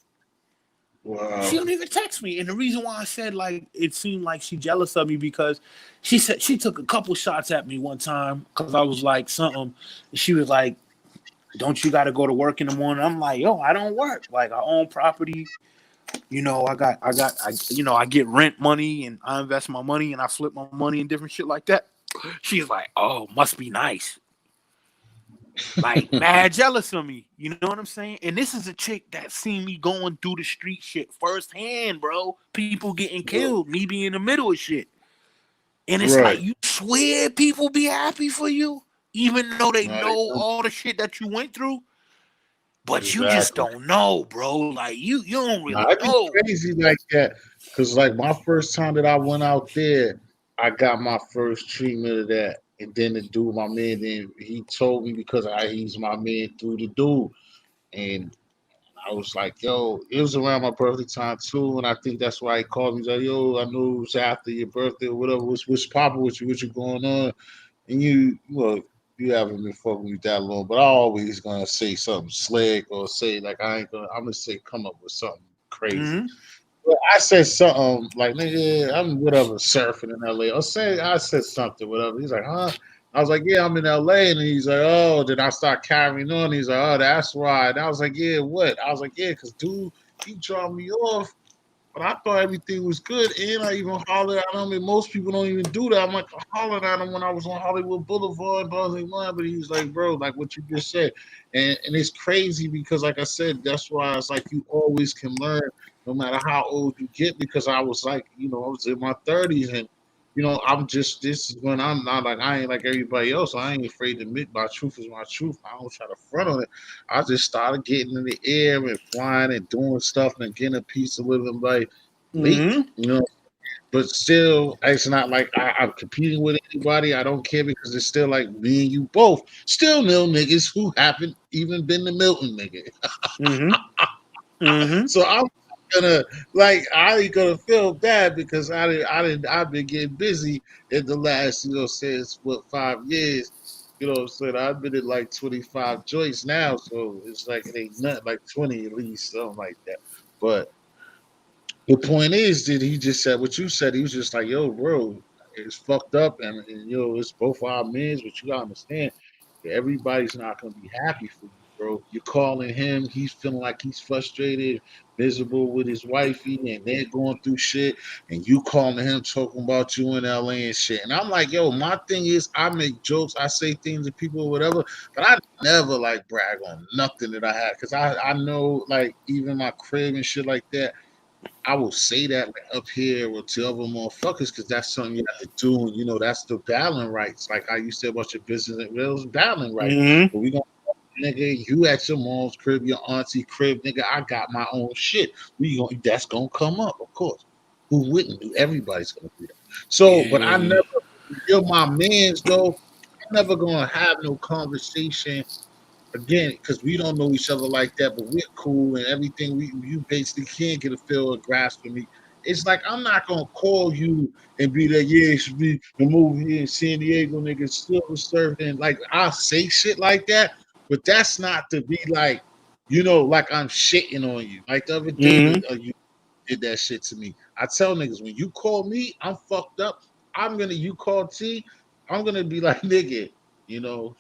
Wow. She don't even text me. And the reason why I said, like, it seemed like she jealous of me because she said she took a couple shots at me one time because I was like something. And she was like, don't you got to go to work in the morning? I'm like, yo, I don't work. Like, I own property. You know, I get rent money and I invest my money and I flip my money and different shit like that. She's like, oh, must be nice. Like, mad jealous of me. You know what I'm saying? And this is a chick that seen me going through the street shit firsthand, bro. People getting killed, me being in the middle of shit. And it's like, Right. you swear people be happy for you, even though they No, know they don't. all the shit that you went through. But you just Exactly. don't know, bro. Like, you don't Nah, really it'd be know. crazy like that. Cause like my first time that I went out there, I got my first treatment of that. And then the dude, my man, then he told me because he's my man through the dude. And I was like, yo, it was around my birthday time too. And I think that's why he called me. He's like, yo, I knew it was after your birthday or whatever. What's popping with you? What you going on? And you haven't been fucking with that long, but I always gonna say something slick or say like I'm gonna say come up with something crazy. Mm-hmm. But I said something like nigga, I'm whatever surfing in LA. Or say I said something, whatever. He's like, huh? I was like, yeah, I'm in LA, and he's like, oh, then I start carrying on. He's like, oh, that's why. And I was like, yeah, what? I was like, yeah, because dude, he dropped me off. But I thought everything was good, and I even hollered at him. And most people don't even do that. I'm like, I hollered at him when I was on Hollywood Boulevard, blah, blah, blah. But he was like, bro, like what you just said. And it's crazy because, like I said, that's why it's like you always can learn no matter how old you get. Because I was like, I was in my 30s, and I'm just this is when I'm not like I ain't like everybody else. I ain't afraid to admit my truth is my truth. I don't try to front on it. I just started getting in the air and flying and doing stuff and getting a piece of living like leak, Mm-hmm. But still, it's not like I'm competing with anybody. I don't care because it's still like me and you both still know niggas who haven't even been to Milton, nigga. Mm-hmm. Mm-hmm. So I'm gonna like I ain't gonna feel bad because I've been getting busy in the last since 5 years. You know what I'm saying? I've been in like 25 joints now, so it's like it ain't nothing like 20 at least, something like that. But the point is that he just said what you said. He was just like, yo, bro, it's fucked up and it's both our men's, but you gotta understand everybody's not gonna be happy for you, bro. You're calling him, he's feeling like he's frustrated, miserable with his wifey, and they're going through shit, and you calling him talking about you in LA and shit. And I'm like, yo, my thing is I make jokes, I say things to people or whatever, but I never like brag on nothing that I had. Cause I know like even my crib and shit like that. I will say that like, up here with to other motherfuckers because that's something you have to do. And, that's the battling rights. Like how you said about your business, it was battling rights. Mm-hmm. But we gonna nigga, you at your mom's crib, your auntie crib, nigga. I got my own shit. That's gonna come up, of course. Who wouldn't? Everybody's gonna do that. So, but I Yeah. never. You're my man's though. I'm never gonna have no conversation again, because we don't know each other like that, but we're cool and everything. You basically can't get a feel or grasp of me. It's like I'm not gonna call you and be like, yeah, it should be the movie in San Diego, nigga, still surfing. Like I'll say shit like that, but that's not to be like, like I'm shitting on you. Like the other day, Mm-hmm. you did that shit to me. I tell niggas when you call me, I'm fucked up. You call T, I'm gonna be like, nigga,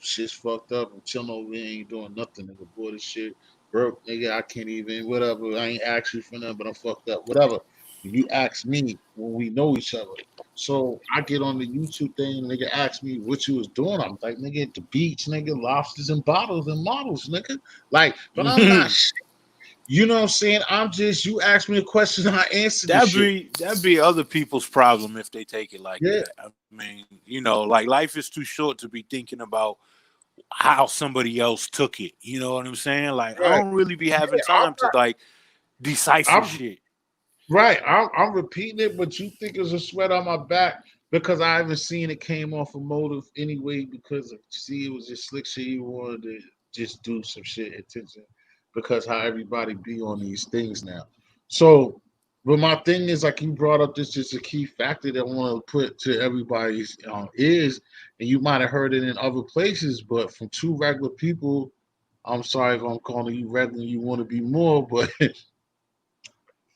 shit's fucked up. I'm chilling over here, ain't doing nothing, nigga. Boy, this shit broke, nigga. I can't even, whatever. I ain't actually for nothing, but I'm fucked up, whatever. You ask me when we know each other. So I get on the YouTube thing, nigga ask me what you was doing. I'm like, nigga, at the beach, nigga, lobsters and bottles and models, nigga. Like, but I'm not shit. You know what I'm saying? I'm just, you ask me a question, I answer the shit. That'd be other people's problem if they take it like Yeah, that. I mean, like life is too short to be thinking about how somebody else took it. You know what I'm saying? Like I right. don't really be having Yeah, time to like decipher I'm shit. right. I'm repeating it, but you think it's a sweat on my back because I haven't seen it came off a motive anyway. Because see, it was just slick shit. You wanted to just do some shit attention because how everybody be on these things now. So, but my thing is, like you brought up, this is a key factor that I want to put to everybody's ears, and you might have heard it in other places, but from two regular people. I'm sorry if I'm calling you regular. You want to be more, but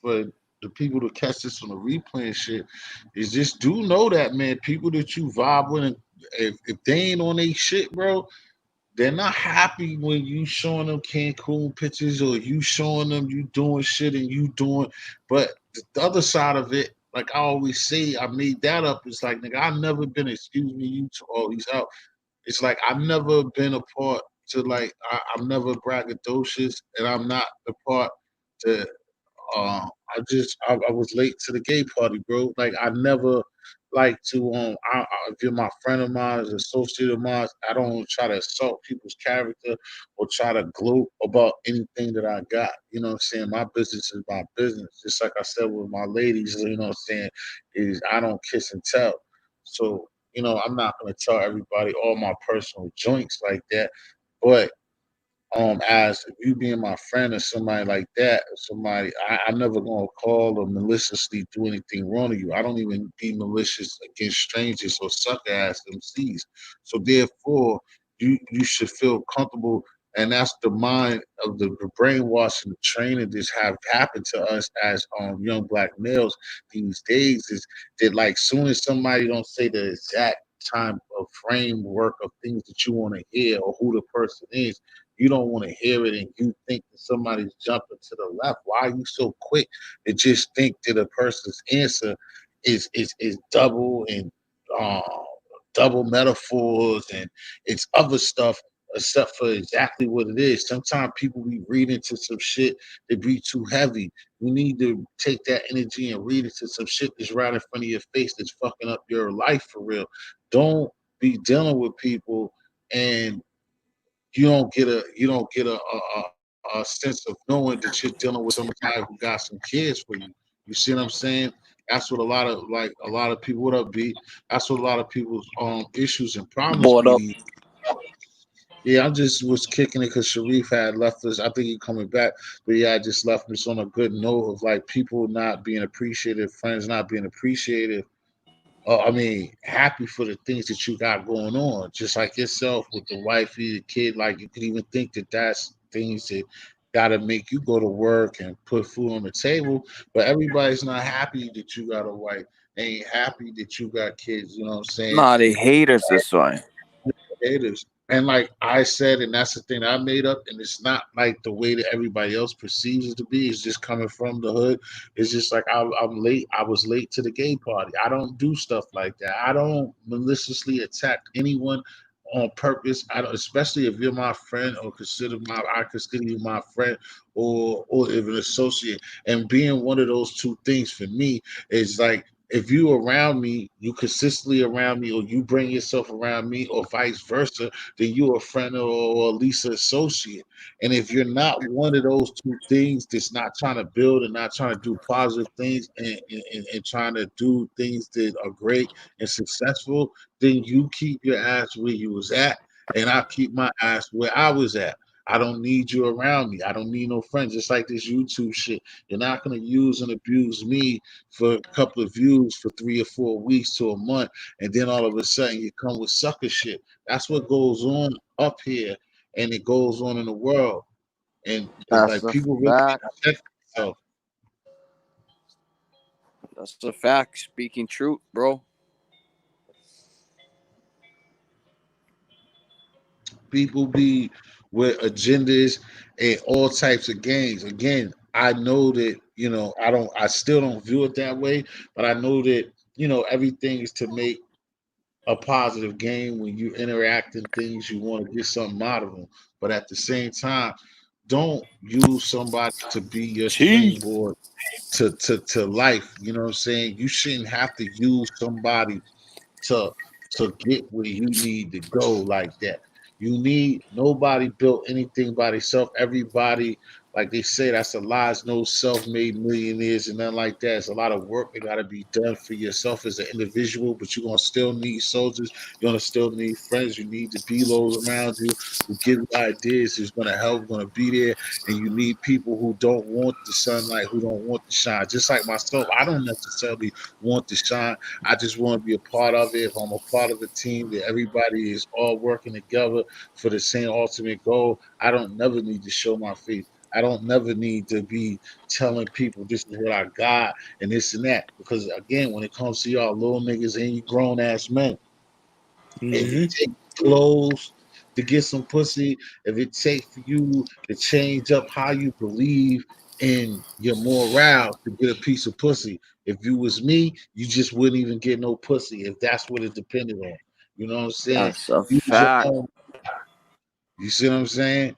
for the people to catch this on the replay and shit is just do know that, man. People that you vibe with, and if they ain't on they shit, bro, they're not happy when you showing them Cancun pictures or you showing them you doing shit and you doing. But the other side of it, like I always say, I made that up. It's like, nigga, I've never been. Excuse me, you. Oh, he's out. It's like I've never been a part to like I'm never braggadocious, and I'm not the part to I was late to the gay party, bro. Like I never like to if you're my friend of mine, as an associate of mine, I don't try to assault people's character or try to gloat about anything that I got. You know what I'm saying? My business is my business. Just like I said with my ladies, you know what I'm saying, is I don't kiss and tell. So, I'm not gonna tell everybody all my personal joints like that. But as you being my friend or somebody like that, somebody I'm never gonna call or maliciously do anything wrong to you. I don't even be malicious against strangers or suck ass MCs. So therefore, you should feel comfortable, and that's the mind of the brainwashing, the training that's have happened to us as young black males these days is that like soon as somebody don't say the exact time of framework of things that you want to hear or who the person is, you don't want to hear it and you think that somebody's jumping to the left. Why are you so quick to just think that a person's answer is double and uh, double metaphors and it's other stuff except for exactly what it is. Sometimes people be reading to some shit that be too heavy. You need to take that energy and read it to some shit that's right in front of your face that's fucking up your life for real. Don't be dealing with people and you don't get a sense of knowing that you're dealing with somebody who got some kids for you. You see what I'm saying? That's what a lot of people. What up, B? That's what a lot of people's issues and problems What be. up? Yeah, I just was kicking it because Sharif had left us. I think he coming back, but yeah, I just left us on a good note of like people not being appreciative, friends not being appreciative. I mean, happy for the things that you got going on, just like yourself with the wifey, the kid. Like you could even think that that's things that got to make you go to work and put food on the table. But everybody's not happy that you got a wife. They ain't happy that you got kids. You know what I'm saying? Nah, they hate us this way. Creatives. And like I said, and that's the thing that I made up, and it's not like the way that everybody else perceives it to be. It's just coming from the hood. It's just like I'm late. I was late to the gay party. I don't do stuff like that. I don't maliciously attack anyone on purpose. I don't, especially if you're my friend or I consider you my friend or if an associate. And being one of those two things for me is like if you around me, you consistently around me, or you bring yourself around me, or vice versa, then you're a friend or at least an associate. And if you're not one of those two things that's not trying to build and not trying to do positive things and trying to do things that are great and successful, then you keep your ass where you was at, and I keep my ass where I was at. I don't need you around me. I don't need no friends. Just like this YouTube shit. You're not gonna use and abuse me for a couple of views for 3 or 4 weeks to a month, and then all of a sudden you come with sucker shit. That's what goes on up here, and it goes on in the world. And That's like a people really fact. check themselves. That's a fact. Speaking truth, bro. People be with agendas and all types of games. Again, I know that I still don't view it that way, but I know that, everything is to make a positive game. When you interact in things, you want to get something out of them. But at the same time, don't use somebody to be your T. springboard to life. You know what I'm saying? You shouldn't have to use somebody to get where you need to go like that. Nobody built anything by themselves. Everybody, like they say, that's a lie. There's no self-made millionaires and nothing like that. It's a lot of work that gotta be done for yourself as an individual, but you're gonna still need soldiers, you're gonna still need friends, you need the B-Los around you who give you ideas, who's gonna help, gonna be there, and you need people who don't want the sunlight, who don't want the shine. Just like myself, I don't necessarily want the shine. I just want to be a part of it. If I'm a part of a team that everybody is all working together for the same ultimate goal, I don't never need to show my face. I don't never need to be telling people this is what I got and this and that. Because again, when it comes to y'all little niggas and you grown ass men, if it takes clothes to get some pussy, if it takes for you to change up how you believe in your morale to get a piece of pussy, if you was me, you just wouldn't even get no pussy if that's what it depended on. You know what I'm saying? That's a Use your fact. own. You see what I'm saying?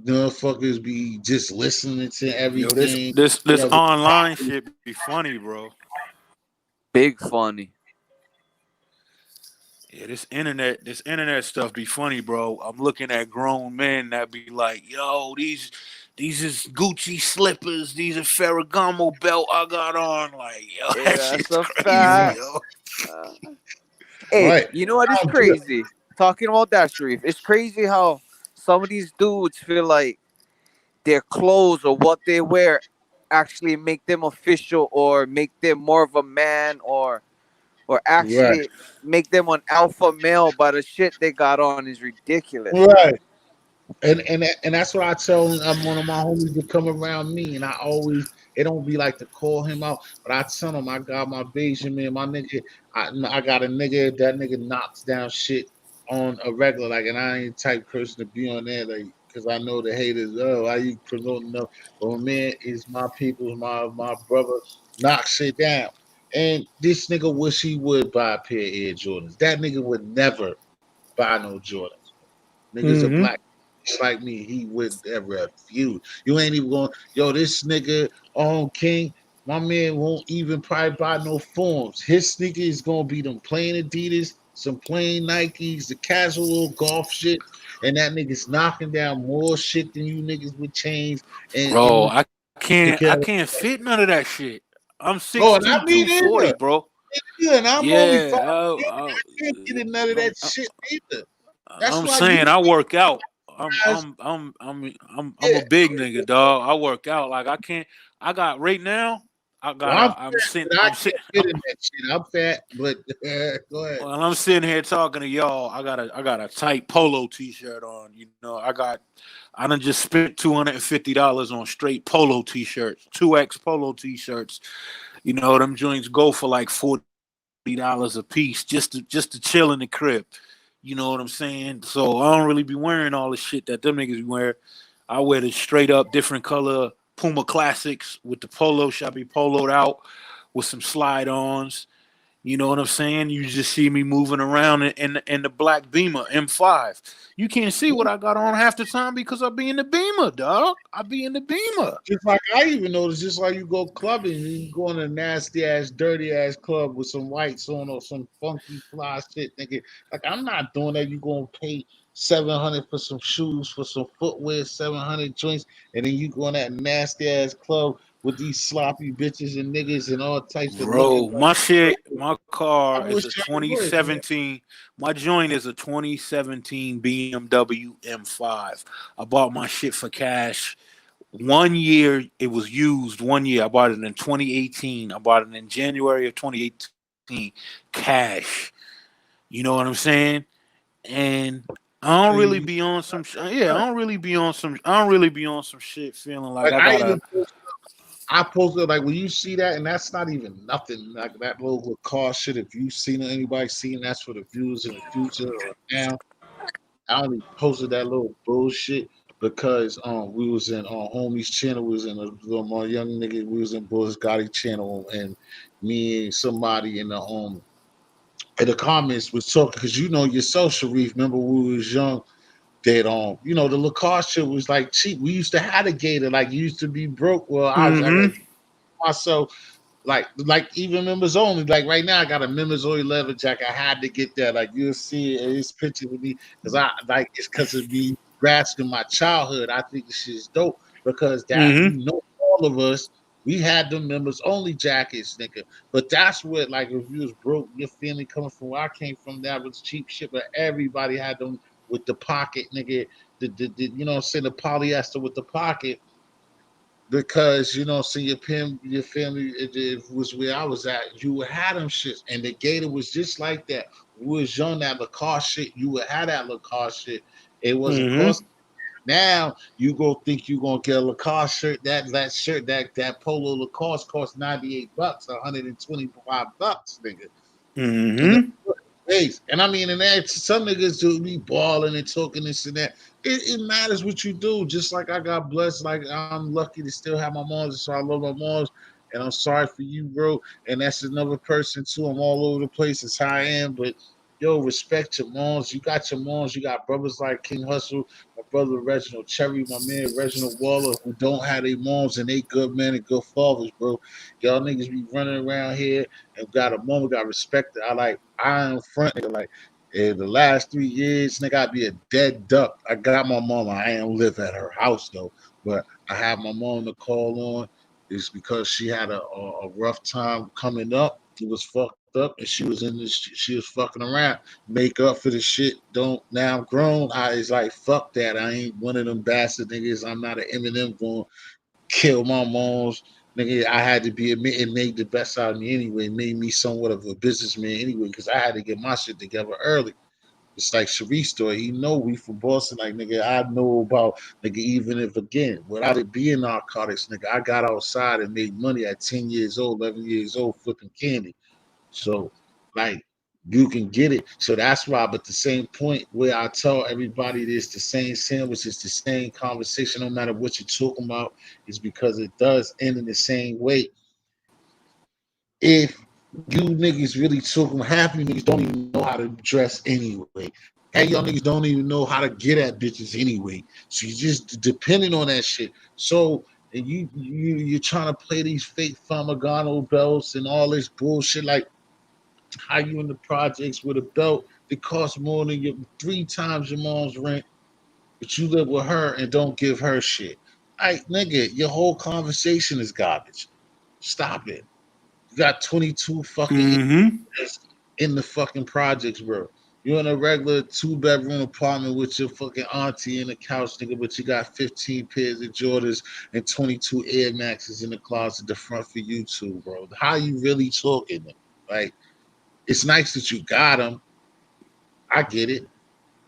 Motherfuckers be just listening to Yo, this everything. this this Whatever. online shit be funny, bro. Big funny. Yeah, this internet stuff be funny, bro. I'm looking at grown men that be like, "Yo, these is Gucci slippers. These are Ferragamo belt I got on." Like, yo, Yeah, that that's shit's a crazy, Right. fact. yo. Uh, hey, Right. you know what is I'm good. crazy? Talking about that, Sharif. It's crazy how some of these dudes feel like their clothes or what they wear actually make them official or make them more of a man or Right. actually make them an alpha male, but the shit they got on is ridiculous. Right. And that's what I tell one of my homies to come around me, and I always it don't be like to call him out, but I tell him I got my Bayesian man, my nigga, I got a nigga that nigga knocks down shit on a regular, like, and I ain't the type person to be on there, like, because I know the haters. Oh, why you promoting them? But my man is my people's my brother, knock shit down, and this nigga wish he would buy a pair of Air Jordans. That nigga would never buy no Jordans. Niggas are black just like me. He would ever refuse. You ain't even going, yo, this nigga on King, my man won't even probably buy no forms. His sneaker is gonna be them plain Adidas, some plain Nikes, the casual golf shit, and that nigga's knocking down more shit than you niggas with chains Bro, and I can't I together. can't fit none of that shit. I'm Oh, 6'2", and I mean 240, either. bro. Yeah, and I'm only Yeah, 5'10". I can't get in none of that shit either. That's I'm why you saying I work out. guys, I'm yeah. a big nigga, dog. I work out like I can't. I got right now. I Well, got I'm a. fat, but I can't fit in that shit. I'm fat, but go ahead. Well, I'm sitting here talking to y'all. I got a tight polo T-shirt on. You know, I done just spent $250 on straight polo T-shirts, 2X polo T-shirts. You know, them joints go for like $40 a piece just to chill in the crib. You know what I'm saying? So I don't really be wearing all the shit that them niggas be wearing. I wear the straight up different color Puma Classics with the polo, shall be poloed out with some slide ons. You know what I'm saying? You just see me moving around in the black Beamer M5. You can't see what I got on half the time because I be in the Beamer, dog. I be in the Beamer. Just like I even noticed, just like you go clubbing, you go in a nasty ass, dirty ass club with some whites on or some funky fly shit, nigga. Like I'm not doing that. You gonna pay 700 for some shoes, for some footwear, 700 joints, and then you go in that nasty ass club with these sloppy bitches and niggas and all types of looking. Bro, my shit, my I car is wish a I would, man. 2017. My joint is a 2017 BMW M5. I bought my shit for cash. 1 year, it was used 1 year. I bought it in 2018. I bought it in January of 2018. Cash. You know what I'm saying? And I don't really And be on some yeah, I don't really be on some shit feeling like like I I gotta. even I posted like when you see that, and that's not even nothing like that little car shit. If you seen it, anybody seen that's for the views in the future or now. I only posted that little bullshit. because we was in homie's channel, we was in a little more young nigga, we was in Bulls Gotti channel, and me and somebody in the comments was talking because you know yourself, Sharif. Remember when we was young that you know the Lacoste shit was like cheap. We used to have a gator like you used to be broke. Well, I got Mm-hmm. myself like even members only. Like right now, I got a members only leather jacket. I had to get that. Like you'll see it, it's picture with me because I like it's because of me grasping my childhood. I think this shit is dope because that Mm-hmm. you know all of us. We had them members only jackets, nigga. But that's what like if you was broke, your family coming from where I came from, that was cheap shit. But everybody had them with the pocket, nigga. The you know what I'm saying, the polyester with the pocket because you know, see your family it was where I was at. You would have them shits, and the Gator was just like that. We was young that Lacoste shit. You would have that Lacoste shit. It wasn't Mm-hmm. cost. Now you go think you gonna get a Lacoste shirt. That shirt that polo Lacoste cost $98, $125, nigga. And Mm-hmm. face. And I mean, and that some niggas do be balling and talking this and that. It matters what you do. Just like I got blessed, like I'm lucky to still have my moms, so I love my moms. And I'm sorry for you, bro. And that's another person too. I'm all over the place. It's how I am, but yo, respect your moms. You got your moms. You got brothers like King Hustle, my brother Reginald Cherry, my man Reginald Waller, who don't have their moms and they good men and good fathers, bro. Y'all niggas be running around here and got a mom, got respect. I am front nigga. Like in the last 3 years, nigga, I'd be a dead duck. I got my mom. I ain't live at her house though, but I have my mom to call on. It's because she had a rough time coming up. She was fucked up, and she was in this. She was fucking around. Make up for the shit. Don't now I'm grown. I is like fuck that. I ain't one of them bastard niggas. I'm not an Eminem going kill my moms. Nigga, I had to be it made the best out of me anyway. It made me somewhat of a businessman anyway, because I had to get my shit together early. It's like Sharif story. He know we from Boston. Like nigga, I know about nigga. Even if again, without it being narcotics, nigga, I got outside and made money at 10 years old, 11 years old, flipping candy. So, like, you can get it. So that's why. But the same point where I tell everybody this, the same sandwich, it's the same conversation, no matter what you're talking about, is because it does end in the same way. If you niggas really talking, half you niggas don't even know how to dress anyway. Hey, y'all niggas don't even know how to get at bitches anyway. So you just depending on that shit. So and you're trying to play these fake Famagano belts and all this bullshit. Like how you in the projects with a belt that costs more than your 3 times your mom's rent, but you live with her and don't give her shit. Like, nigga, your whole conversation is garbage. Stop it. You got 22 fucking Mm-hmm. in the fucking projects, bro. You're in a regular 2 bedroom apartment with your fucking auntie in the couch, nigga, but you got 15 pairs of Jordans and 22 Air Maxes in the closet, the front for you two, bro. How you really talking? Like, it's nice that you got them. I get it,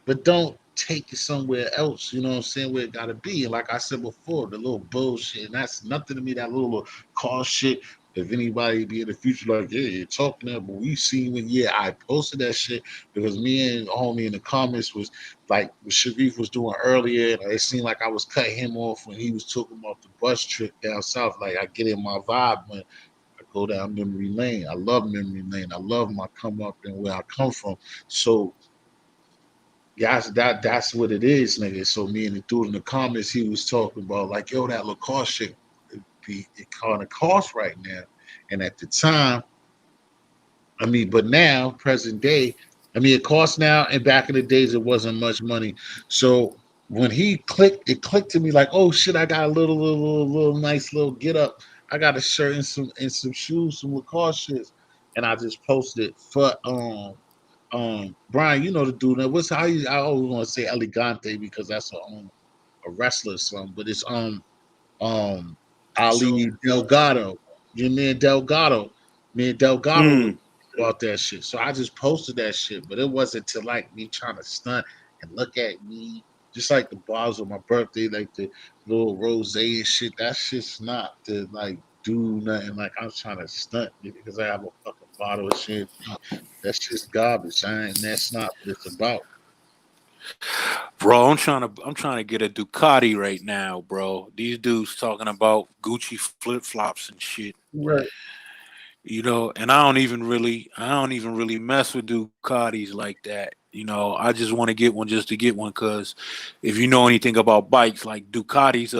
but don't take it somewhere else. You know what I'm saying? Where it gotta be. And like I said before, the little bullshit, and that's nothing to me. That little car shit. If anybody be in the future like, yeah, you're talking that, but we seen when I posted that shit because me and homie in the comments was like what Sharif was doing earlier, and it seemed like I was cutting him off when he was talking about the bus trip down south. Like I get in my vibe when I go down memory lane. I love memory lane. I love my come up and where I come from. So that's what it is, nigga. So me and the dude in the comments, he was talking about like, yo, that Lacoste shit, it kind of cost right now. And at the time, I mean, but now, present day, I mean, it costs now, and back in the days, it wasn't much money. So when he clicked, it clicked to me like, oh shit, I got a little nice little get up. I got a shirt and some shoes, some Lacoste shits, and I just posted it for Brian, you know the dude. Now, what's how you? I always want to say Elegante because that's a wrestler or something, but it's um Ali Delgado. Your man Delgado. Me and Delgado was Mm. about that shit. So I just posted that shit, but it wasn't to like me trying to stunt and look at me. Just like the bars on my birthday, like the little rose and shit. That shit's not to like do nothing. Like I'm trying to stunt because I have a fucking bottle of champagne. That's just garbage. That's not what it's about. Bro, I'm trying to get a Ducati right now, bro. These dudes talking about Gucci flip flops and shit. Right. And I don't even really mess with Ducatis like that. I just want to get one just to get one because if you know anything about bikes, like Ducati's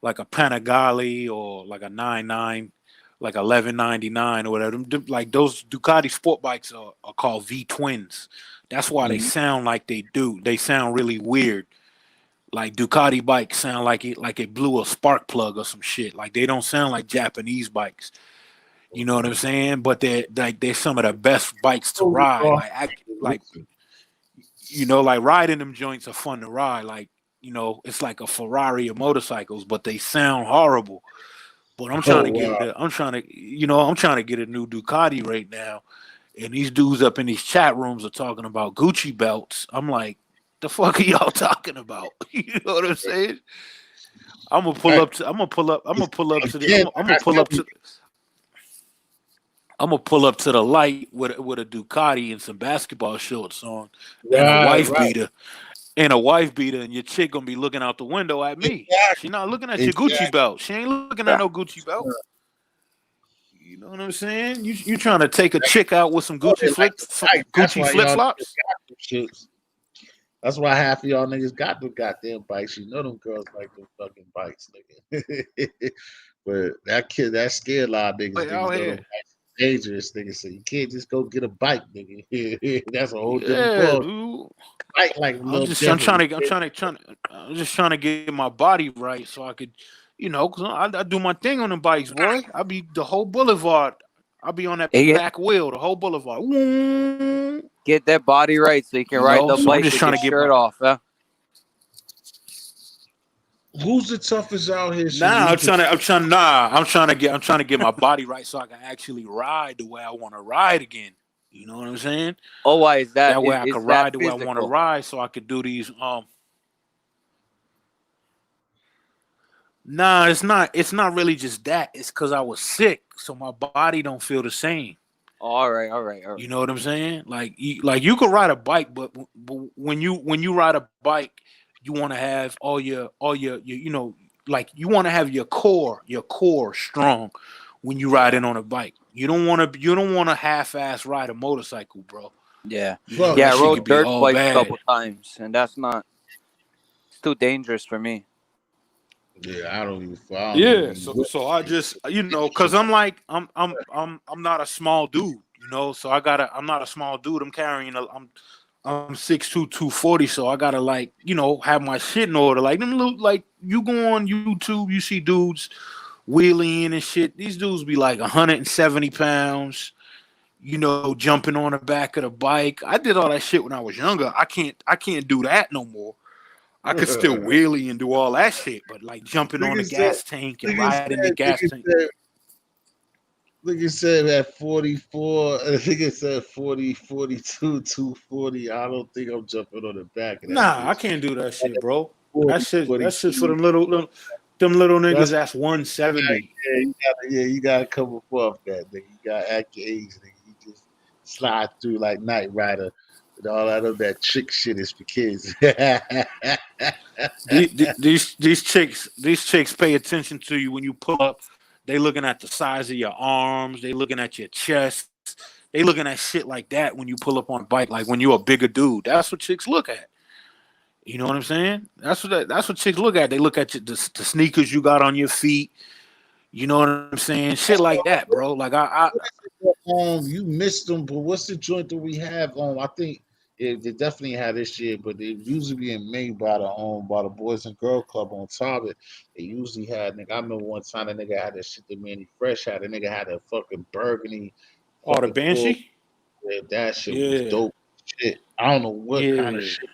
like a Panigale or like a 99, like 1199 or whatever. Like those Ducati sport bikes are called V twins. That's why they Mhm. sound like they do. They sound really weird. Like Ducati bikes sound like it blew a spark plug or some shit. Like they don't sound like Japanese bikes. You know what I'm saying? But they're some of the best bikes to Oh, ride. oh, Like like riding them joints are fun to ride. Like it's like a Ferrari of motorcycles, but they sound horrible. But I'm trying oh, to wow. I'm trying to get a new Ducati right now. And these dudes up in these chat rooms are talking about Gucci belts. I'm like, the fuck are y'all talking about? You know what I'm saying? I'm gonna pull Right. up to. I'm gonna pull up. I'm gonna pull up to the. Again, I'm gonna pull up to. I'm gonna pull up to the light with a Ducati and some basketball shorts on and a right, wife right. beater and your chick gonna be looking out the window at me. She Exactly. not looking at your Gucci Exactly. belt. She ain't looking at no Gucci belt. You know what I'm saying? You trying to take a chick out with some Oh, they like the bike. That's Gucci why flip y'all niggas flops? got them shits. That's why half of y'all niggas got them goddamn bikes. You know them girls like them fucking bikes, nigga. But that scared a lot of niggas. But out Niggas know them here, bikes is dangerous. Niggas say you can't just go get a bike, nigga. That's a whole different yeah, ball. dude. Bike like a I'm little just I'm devil. trying You to I'm can't- trying to trying I'm just trying to get my body right so I could, because I do my thing on the bikes, boy. I be the whole boulevard. I'll be on that Hey, back wheel, the whole boulevard. Woo. get that body right so you can ride the So I'm bike just with trying your to get my. shirt off. Huh? Who's the toughest out here, Nah, Shimmy? I'm trying to get my body right so I can actually ride the way I want to ride again. You know what I'm saying? Oh, why is that? That way I Is can that ride the way I want to physical? ride so I could do these. Nah, it's not really just that. It's because I was sick, so my body don't feel the same. All right, all right, all You right. know what I'm saying? Like you could ride a bike, but when you ride a bike, you want to have all your like you want to have your core strong when you Yeah, riding on a bike. You don't want to half-ass ride a motorcycle, bro. yeah, Fuck yeah. That I shit no. rode could be dirt all bikes a bad. couple times, and that's not. It's too dangerous for me. Yeah, I don't Yeah, even so I just because I'm not a small dude, so I'm not a small dude. I'm 6'2", 240, so I gotta have my shit in order. Like them little, like you go on YouTube, you see dudes wheeling and shit. These dudes be like 170 pounds, jumping on the back of the bike. I did all that shit when I was younger. I can't do that no more. I could still nigga wheelie and do all that shit, but like jumping on a said, gas tank and nigga riding the said, gas nigga tank. said, nigga said at 44, nigga said 40, 42, 240. I don't think I'm jumping on the back of that Nah, I bitch. can't do that shit, bro. That 40, shit, that shit's for 42. them little niggas That's that's 170. you gotta come above that, nigga. You gotta act your age, nigga. You just slide through like Knight Rider and all that trick shit is for kids. These chicks pay attention to you when you pull up. They looking at the size of your arms. They looking at your chest. They looking at shit like that when you pull up on a bike. Like when you're a bigger dude. That's what chicks look at. You know what I'm saying? That's what chicks look at. They look at the sneakers you got on your feet. You know what I'm saying? Shit like that, bro. Like I What is you missed them, but what's the joint that we have? I think they definitely had this year, but they usually being made by the Boys and Girl Club on Target. They usually had nigga. I remember one time the nigga had that shit that Manny Fresh had. The nigga had a fucking burgundy oh, the fucking full. Banshee. That shit was Yeah, dope. Shit. I don't know what kind of yeah. shit.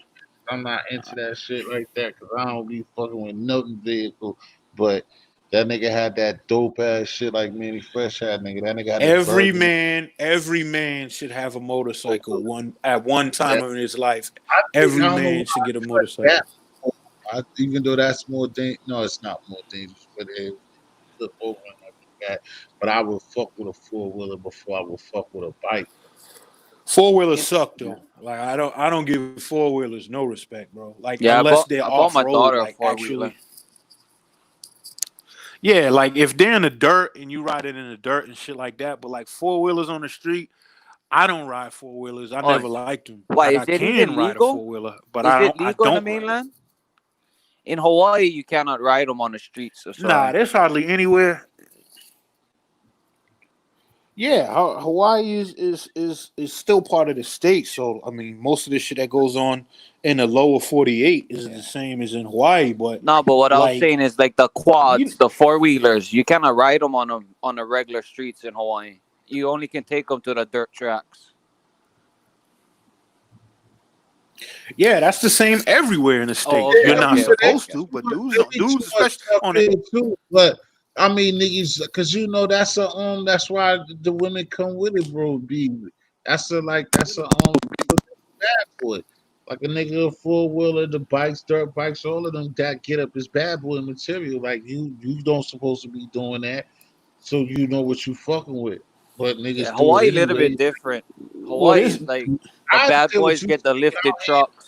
I'm not into that shit like that because I don't be fucking with nothing vehicle. But that nigga had that dope ass shit like Manny Fresh had, nigga. That nigga had the burgundy. Every man should have a motorcycle one time Yeah, in his life. I think I Every don't know why man should get a I like that. motorcycle. Even though that's more dangerous. No, it's not more dangerous, but it flip over and like that. But I would fuck with a four wheeler before I would fuck with a bike. Four wheelers You, suck Yeah. though. Like I don't give four wheelers no respect, bro. Like Yeah, unless they're I bought off my road, daughter a like four wheeler. actually. Yeah, like if they're in the dirt and you ride it in the dirt and shit like that, but like four wheelers on the street, I don't ride four wheelers. I Oh, never liked them. why Like I is it can even ride a legal? four wheeler, but Is it I legal in the don't ride them. mainland? In Hawaii, you cannot ride them on the streets. So Nah, sorry. there's hardly anywhere. Yeah, Hawaii is still part of the state. So I mean, most of the shit that goes on in the lower 48 is the same as in Hawaii. But No, but what I was like saying is like the you, quads, the four wheelers. You cannot ride them on the regular streets in Hawaii. You only can take them to the dirt tracks. yeah, that's the same everywhere in the Oh, states. okay, You're Yeah, not okay, but okay, supposed okay. to, but there be too dudes, much especially stuff on it. here too. But I mean, niggas, because that's why the women come with it, bro. That's a bad boy. Like a nigga, a four wheeler, the bikes, dirt bikes, all of them that get up is bad boy material. Like you don't supposed to be doing that, so you know what you fucking with. But Yeah, niggas do it Hawaii a little anyway. bit different. Well, Hawaii this is like the I bad understand what boys you get the saying lifted out here. trucks.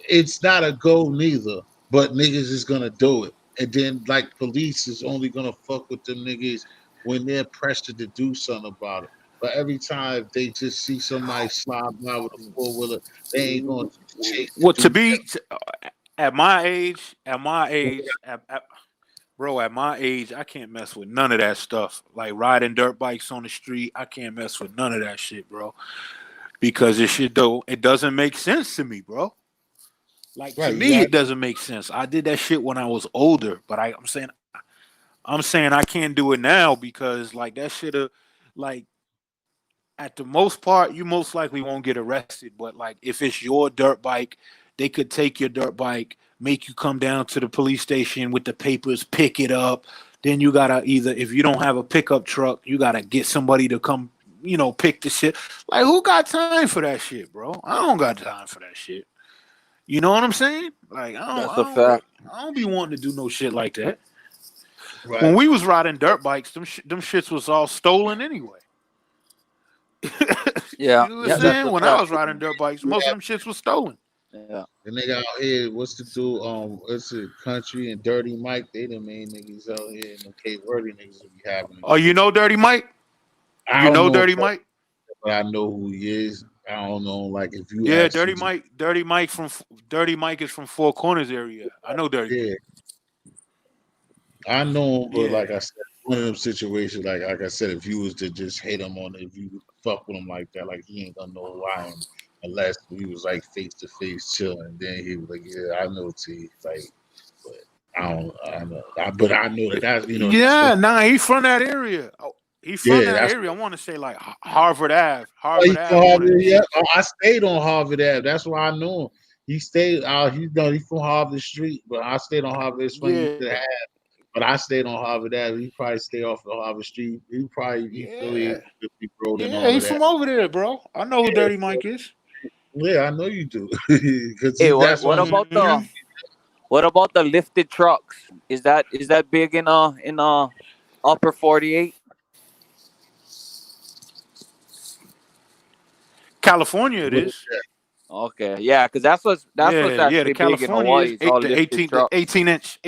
It's not a go neither, but niggas is gonna do it. And then like police is only gonna fuck with them niggas when they're pressured to do something about it. But every time they just see somebody slide by with a four wheeler, they ain't gonna just chase the well to dude. be at my age, bro, at my age, I can't mess with none of that stuff. Like riding dirt bikes on the street, I can't mess with none of that shit, bro. Because it doesn't make sense to me, bro. Like to Right, you me, got it doesn't make sense. I did that shit when I was older, but I'm saying I can't do it now because like that should have like at the most part you most likely won't get arrested. But like if it's your dirt bike, they could take your dirt bike, make you come down to the police station with the papers, pick it up. Then you gotta either if you don't have a pickup truck, you gotta get somebody to come, pick the shit. Like who got time for that shit, bro? I don't got time for that shit. You know what I'm saying? Like That's a fact. I don't be wanting to do no shit like that. When right. we was riding dirt bikes, them shits was all stolen anyway. Yeah, You know what I'm yeah, Mhm. that's saying? a When I fact. was riding dirt bikes, most of them shits was stolen. Yeah. The nigga out here, what's to do? It's a country and Dirty Mike. They the main niggas out here, and the Cape Verde niggas will be having the Oh, you shit. know Dirty Mike? I You don't know know, Dirty Mike? but I know who he is. I don't know, like if you Yeah, actually, Dirty Mike is from Four Corners area. I know Dirty Mike. yeah, I know him, but Yeah. like I said, one of them situations, like I said, if you was to just hit him on it, if you fuck with him like that, like he ain't gonna know who I am unless we was like face to face chilling. Then he was like, "Yeah, I know T." Like, but but I know the guys. That's the Yeah, nah, he from that area. Oh, he from yeah, that that's area. I want to say like Harvard Ave. oh, he Harvard from Ave, one of Harvard. them Yeah, shits. oh, I stayed on Harvard Ave. That's why I know him. He stayed. He from Harvard Street, but I stayed on Harvard. It's funny you Yeah. said but I stayed on Harvard Ave. He probably stay off of Harvard Street. He probably be Yeah. affiliated with the road and Yeah, all he of that. from over there, bro. I know who Yeah, Dirty Mike is. yeah, I know you do. Because Hey, that's what one of about Mhm. the lifted trucks? Is that big in upper 48? California it is. Okay, yeah, because that's what's Yeah. The actually big in California is Hawaii. It's all lifted the trucks. 18 inch,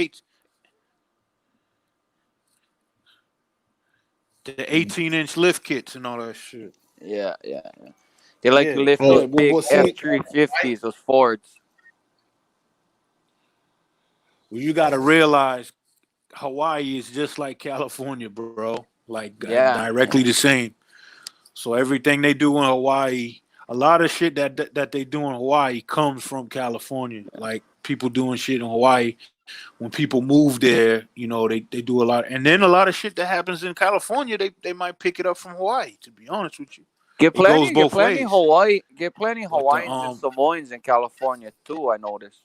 the mm. 18-inch lift kits and all that shit. Yeah, yeah, yeah. They like to Yeah, lift Oh, those yeah. big Well, F see, three fifties, those Fords. you got to realize Hawaii is just like California, bro. Like Yeah, directly the same. So everything they do in Hawaii, a lot of shit that they do in Hawaii comes from California. Like people doing shit in Hawaii. When people move there, they do a lot. And then a lot of shit that happens in California, they might pick it up from Hawaii, to be honest with you. It goes both ways. Get plenty But Hawaiians and Samoans in California too. I noticed.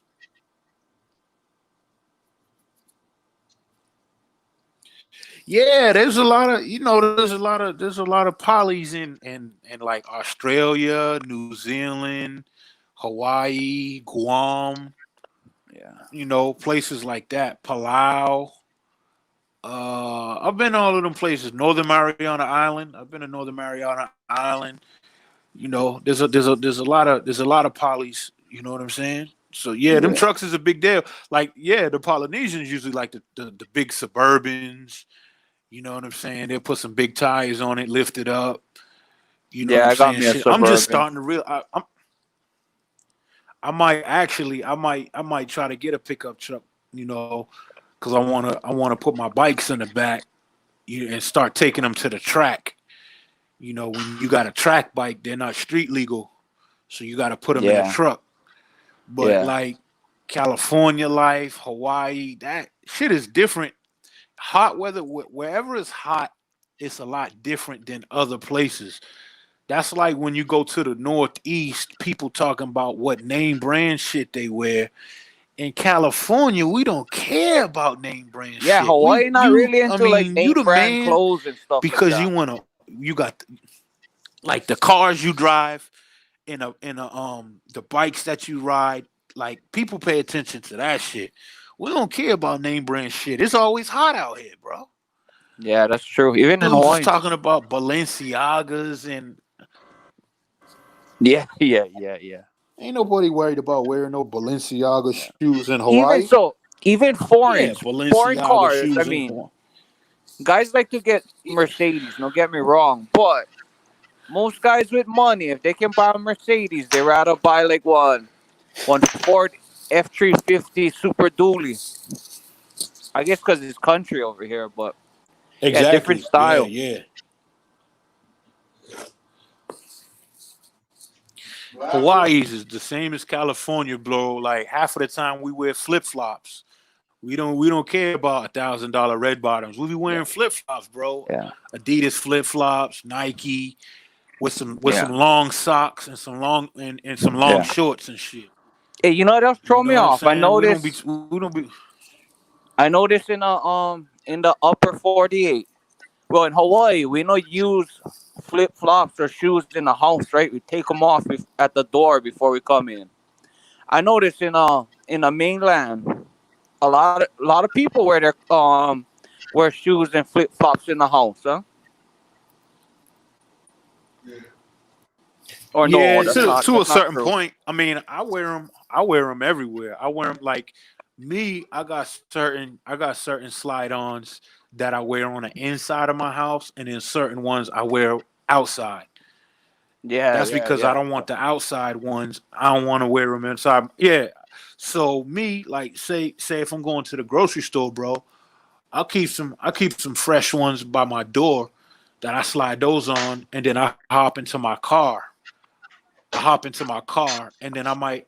yeah, there's a lot of polys in like Australia, New Zealand, Hawaii, Guam, Yeah, places like that. Palau. I've been to all of them places. Northern Mariana Island. I've been to Northern Mariana Island. You know, there's a lot of polys. You know what I'm saying? So yeah, them Yeah. trucks is a big deal. Like yeah, the Polynesians usually like the big Suburbans. You know what I'm saying? They'll put some big tires on it, lift it up. You know what Yeah, I'm I got saying? me a Shit, I'm just Suburban. starting to real. I might actually, I might try to get a pickup truck. You know, because I wanna put my bikes in the back. And start taking them to the track. You know, when you got a track bike, they're not street legal, so you got to put them in a Yeah, truck. But yeah, like California life, Hawaii, that shit is different. Hot weather, wherever it's hot, it's a lot different than other places. That's like when you go to the Northeast, people talking about what name brand shit they wear. In California, we don't care about name brand yeah. shit. Hawaii not really I into like mean, you name the brand man clothes and stuff like because that. you got like the cars you drive in a the bikes that you ride. Like people pay attention to that shit. We don't care about name brand shit. It's always hot out here, bro. Yeah, that's true. Even in Dudes is Hawaii. talking about Balenciagas and Yeah, yeah, yeah, yeah. ain't nobody worried about wearing no Balenciaga Yeah. shoes in Even Hawaii. so, even Yeah, foreign Balenciaga cars. I shoes in mean, Hawaii. guys like to get Mercedes. Don't get me wrong, but most guys with money, if they can buy a Mercedes, they rather buy like one Ford F-350 Super Dually. I guess because it's country over here, but yeah, different Exactly. Yeah, style. yeah. Hawaii's is the same as California, bro. Like half of the time we wear flip flops. We don't care about $1,000 red bottoms. We be Yeah, wearing flip flops, bro. yeah, Adidas flip flops, Nike with yeah, some long socks and some long yeah. shorts and shit. Hey, you know what else You throw know me what I'm off? saying? We don't be. I noticed in the upper 48. Well, in Hawaii, we don't use flip flops or shoes in the house, right? We take them off at the door before we come in. I noticed in the mainland, a lot of people wear their wear shoes and flip flops in the house, huh? Or no, Yeah, to a that's not certain true. point. I mean, I wear them. I wear them everywhere. I wear them like me. I got certain slide-ons that I wear on the inside of my house, and then certain ones I wear outside. Yeah, That's yeah, because I yeah, don't want the outside ones. I don't want to wear them inside. Yeah. So me, like, say if I'm going to the grocery store, bro, I keep some fresh ones by my door that I slide those on, and then I hop into my car. And then I,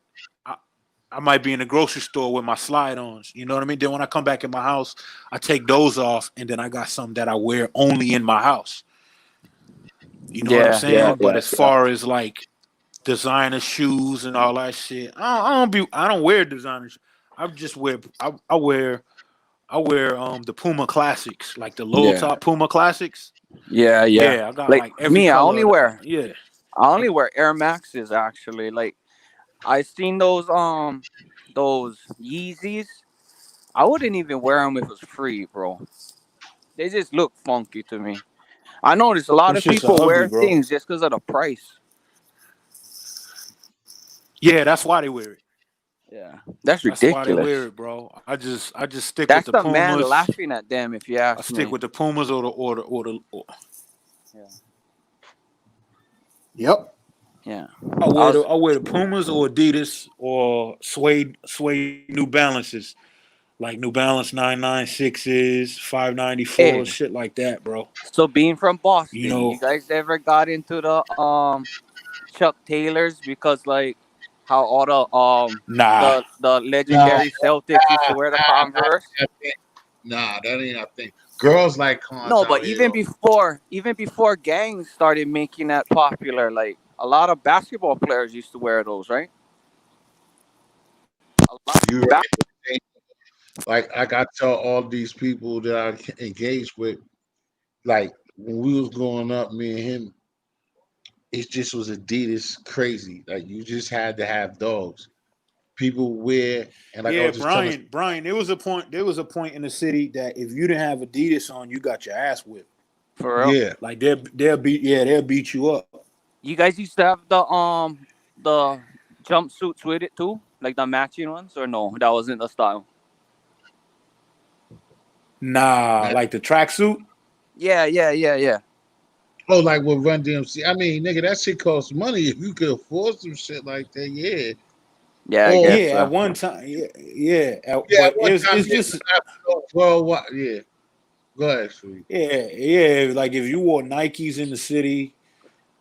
I might be in the grocery store with my slide-ons. You know what I mean? Then when I come back in my house, I take those off, and then I got some that I wear only in my house. You know what I'm yeah, yeah, saying? But yeah, as yeah. far as like designer shoes and all that shit, I don't wear designer. I just wear I wear the Puma classics, like the low Yeah, top Puma classics. yeah, yeah. Yeah, I got Like like every me, color. Yeah. I only wear Air Maxes actually. Like I seen those Yeezys. I wouldn't even wear them if it was free, bro. They just look funky to me. I notice a Them lot of shits are people ugly, wear bro. things just because of the price. Yeah, that's why they wear it. Yeah, that's That's why they ridiculous. wear it, bro. I just stick with That's the the man Pumas. laughing at them, if you I ask stick me. with the Pumas or Yeah, Yep. yeah. I was, I wear the Pumas or Adidas or suede New Balances. Like New Balance 996s, 594, hey, shit like that, bro. so being from You Boston, you know, guys ever got into the Chuck Taylors because like how all nah. the Nah, legendary Celtics used to wear the Converse? I think, that ain't I think. Girls like cons No, out but here though. even before gangs started making that popular, like a lot of basketball players used to wear those, right? A lot You of right. Like I got to tell all these people that I engaged with, like when we was growing up, me and him, it just was Adidas crazy. Like you just had to have dogs. People wear and like I Yeah, was just telling Brian, there was a point in the city that if you didn't have Adidas on, you got your ass whipped. for real. yeah, Like they'll beat you up. You guys used to have the jumpsuits with it too, like the matching ones, or no? That wasn't the style. Nah, That, like the tracksuit. Yeah, yeah, yeah, yeah, oh, like with Run DMC. I mean, nigga, that shit costs money. If you could afford some shit like that, yeah. yeah. I Or guess. Yeah, at one time. Yeah, yeah. yeah, at But one it's time, it's yeah, just worldwide. Yeah, go ahead, sweet. yeah. Like if you wore Nikes in the city,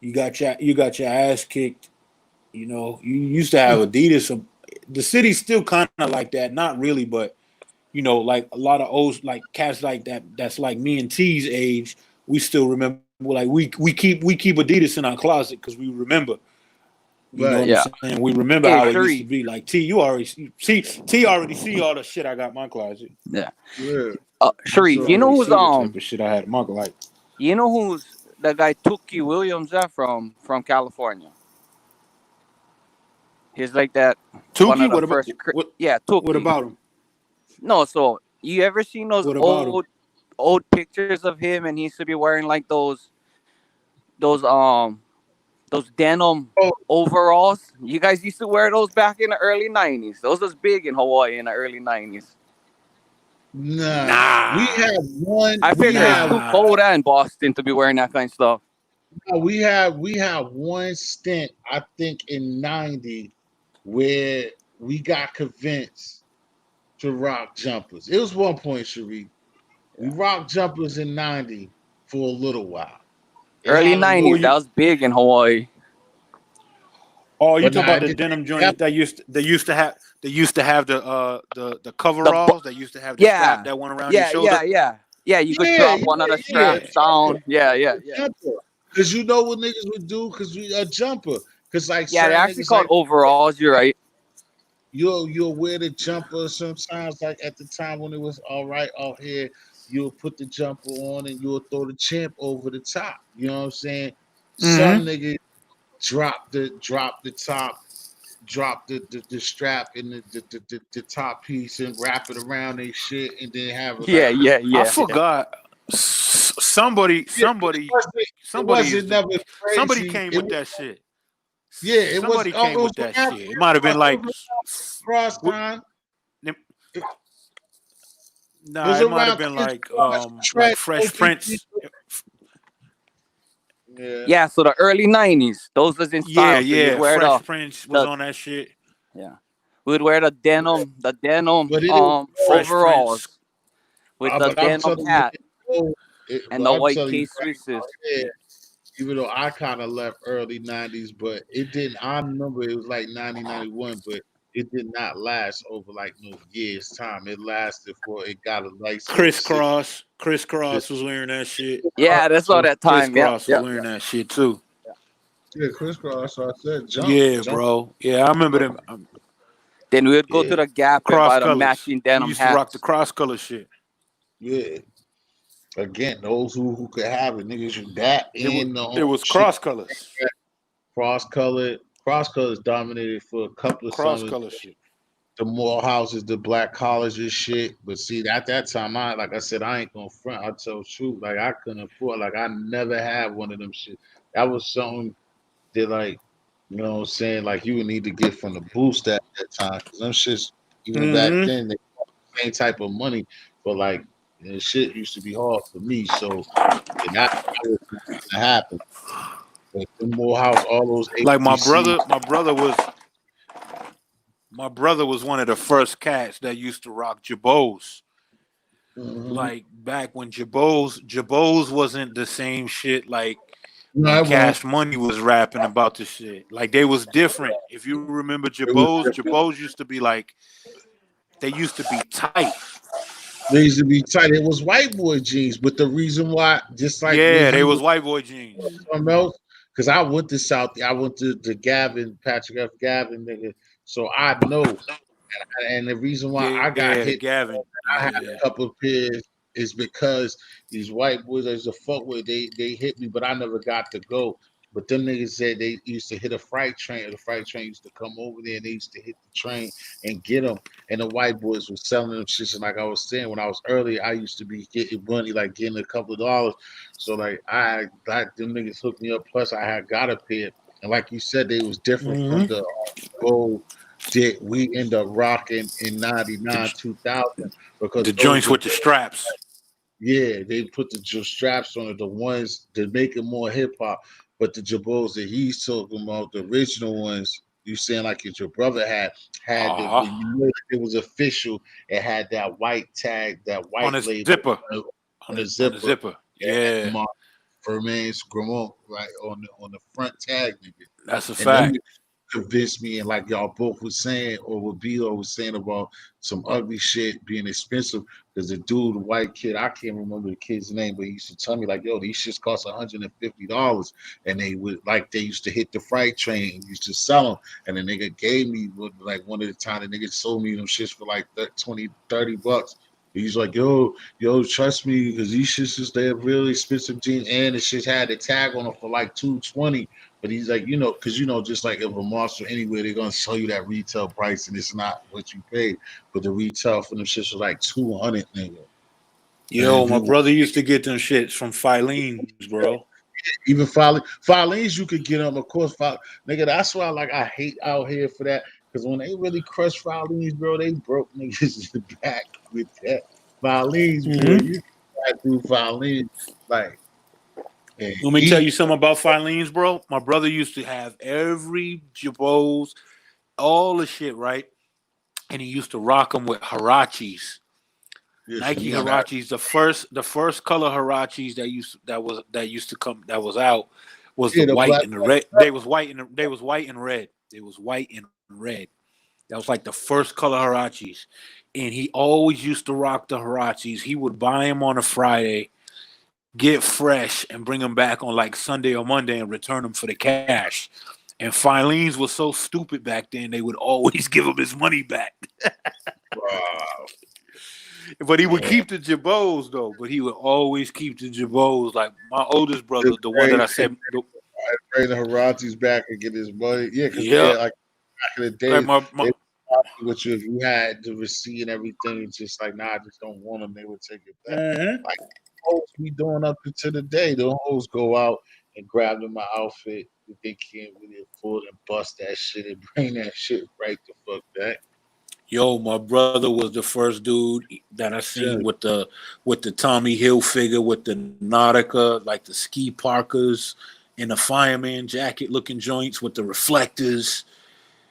you got your ass kicked. You used to have Adidas. The city's still kind of like that. Not really, but like a lot of old like cats like that. That's like me and T's age. We still remember. Like we keep Adidas in our closet because we remember. You know Right. what I'm Yeah. saying? We remember Hey, how it used to Sharif. be. Like T, you already T already see all the shit I got in my closet. Yeah. Yeah. What's Sharif. T up? You know already who's see the type of shit I had in my like. You know who's the guy Tookie Williams from California? He's like that one of Tukey, the what about first. what? Yeah, What Tookie. about him? No, so you ever seen those What about him? old pictures of him, and he used to be wearing like those those denim Oh, overalls. You guys used to wear those back in the early '90s. Those was big in Hawaii in the early '90s. nah. We Nah, have one. I We figured it's have too nah. cold in Boston to be wearing that kind of stuff. we have one stint. I think in '90 where we got convinced to rock jumpers. It was one point, Sharif. We Yeah. rocked jumpers in '90 for a little while. It Early had a Or little, '90s, that you? was big in Hawaii. Oh, you but talking nah, about it the didn't denim have. joint that used to have the The coveralls that used to have the strap Yeah, that went around your yeah, shoulder. yeah, yeah, yeah. You could Yeah, drop yeah, one of the yeah. Yeah, straps down. Yeah, yeah, A yeah. jumper. Because you know what niggas would do? Because we a jumper. Because like Yeah, they're certain actually niggas called like overalls. You're right. you'll wear the jumper sometimes. Like at the time when it was all right out here, you'll put the jumper on and you'll throw the champ over the top. You know what I'm saying? Some mm-hmm. niggas drop the top, drop the strap in the top piece and wrap it around they shit and then have it Yeah, like yeah, I yeah, yeah. forgot. Somebody, yeah, somebody, it somebody wasn't used to. never Somebody crazy. came It with was that shit. yeah, it was Somebody came it with was that around shit. It might have been it like, was cross what? time. It Nah, was it might have around been Chris Cross, like Trent, Fresh OGG. Prince. Yeah. Yeah, so the early '90s, those was in Yeah, style. So you'd yeah. wear Fresh Prince was the on that shit. yeah, we'd wear the denim But it is Fresh Prince. overalls with the but I'm denim telling you, hat and but the I'm white telling you K right Swisses. there, even though I kind of left early '90s, but it didn't. I remember it was like 90, 91, but it did not last over like no years time. It lasted for it got a nice little 6 Chris years. Cross was wearing that shit. Yeah, that's all that Chris time. Yep, Cross was yep, wearing yep, that shit too. yep. Yeah, crisscross. So I said Yeah, jump. bro. Yeah, I remember them. Then we would go to Yeah, the Gap and cross buy the colors. matching We denim used to rock the hats. cross color shit. Yeah. Again, those who could have it, niggas, you that It was and the it whole was shit. cross colors. Cross colors dominated for a couple of Cross summers. color shit. The mall houses, the black colleges, shit. But see, at that time, like I said, I ain't gonna front. I tell the truth, like I couldn't afford. Like I never had one of them shit. That was something that, like, you know what I'm saying? Like you would need to get from the boost at that time. Cause them shits, even back Mm-hmm. then, they cost the same type of money. But like, shit used to be hard for me. So and that was gonna happen. But the Morehouse, all those Like ATC. my brother was one of the first cats that used to rock Jabos. Mm-hmm. Like back when Jabos wasn't the same shit like No, when it won't. Cash Money was rapping about the shit. Like they was different. If you remember It was Jabos used to be like they used to be tight. They used to be tight. It was white boy jeans, but the reason why, just like with Yeah, they you, was white boy jeans. something else, because I went to South, I went to Gavin, Patrick F. Gavin, nigga. So I know, and the reason why I got Yeah, the hit, Gavin. I had Yeah. a couple of pairs, is because these white boys I used to fuck with, they hit me, but I never got to go. But them niggas said they used to hit a freight train, or the freight train used to come over there and they used to hit the train and get them. And the white boys was selling them shit. And like I was saying, when I was earlier, I used to be getting money, like getting a couple of dollars. So like I got them niggas hooked me up. Plus I had got a pair. And like you said, they was different from Mm-hmm. the gold that we end up rocking in 99, The 2000 because the those joints Jabos, with the straps. yeah, they put the straps on it, the ones that make it more hip hop. But the Jabos that he's talking about, the original ones, you saying like your brother had the Uh-huh. when you know that it was official, it had that white tag, that On white a label zipper. on the On the zipper. zipper. It had Yeah. Mark Vermain's Grimaud right on the front tag, nigga. That's a And them fact. convinced me, and like y'all both was saying, or what Bilo was saying about some ugly shit being expensive. Because the dude, the white kid, I can't remember the kid's name, but he used to tell me like, "Yo, these shits cost $150," and they would like they used to hit the freight train and used to sell them. And the nigga gave me like one of the time the nigga sold me them shits for like 20, $30. He's like, yo, trust me, because these shits is they're really expensive jeans, and the shit had the tag on them for like 220. But he's like, because just like if a monster anywhere, they're gonna sell you that retail price, and it's not what you paid. But the retail for them shits was like 200, nigga. And Yo, if my you brother used to get them shits from Filene's, bro. even filings, you could get them. Of course, nigga. That's why like I hate out here for that. Because when they really crush filings, bro, they broke niggas in the back with that filings, boy. Mm-hmm. You got through filings like and Let me tell eat. you something about Filene's, bro. My brother used to have every Jabos, all the shit, right? And he used to rock them with Harachis. Yeah, so Nike you gotta Harachis, the first color Harachis that used to come that was out was the yeah, the white black. and the red. They was white and red. They was white and red. That was like the first color Harachis. And he always used to rock the Harachis. He would buy them on a Friday, get fresh, and bring them back on like Sunday or Monday and return them for the cash. And Filene's was so stupid back then, they would always give him his money back. Wow. But he would Yeah. keep the Jabos though. But he would always keep the Jabos. Like my oldest brother, Just the one that bring, I said, bring the Harati's back and get his money. Yeah, because they yeah, like back in the like day, my they with you if you had the receipt and everything. It's just like, nah, I just don't want them. They would take it back. Mm-hmm. Like hoes be doing up to the day. The hoes go out and grab them my outfit if they can't really afford and bust that shit and bring that shit right the fuck back. yo, my brother was the first dude that I Yeah. seen with the Tommy Hilfiger with the Nautica, like the ski parkers and the fireman jacket looking joints with the reflectors.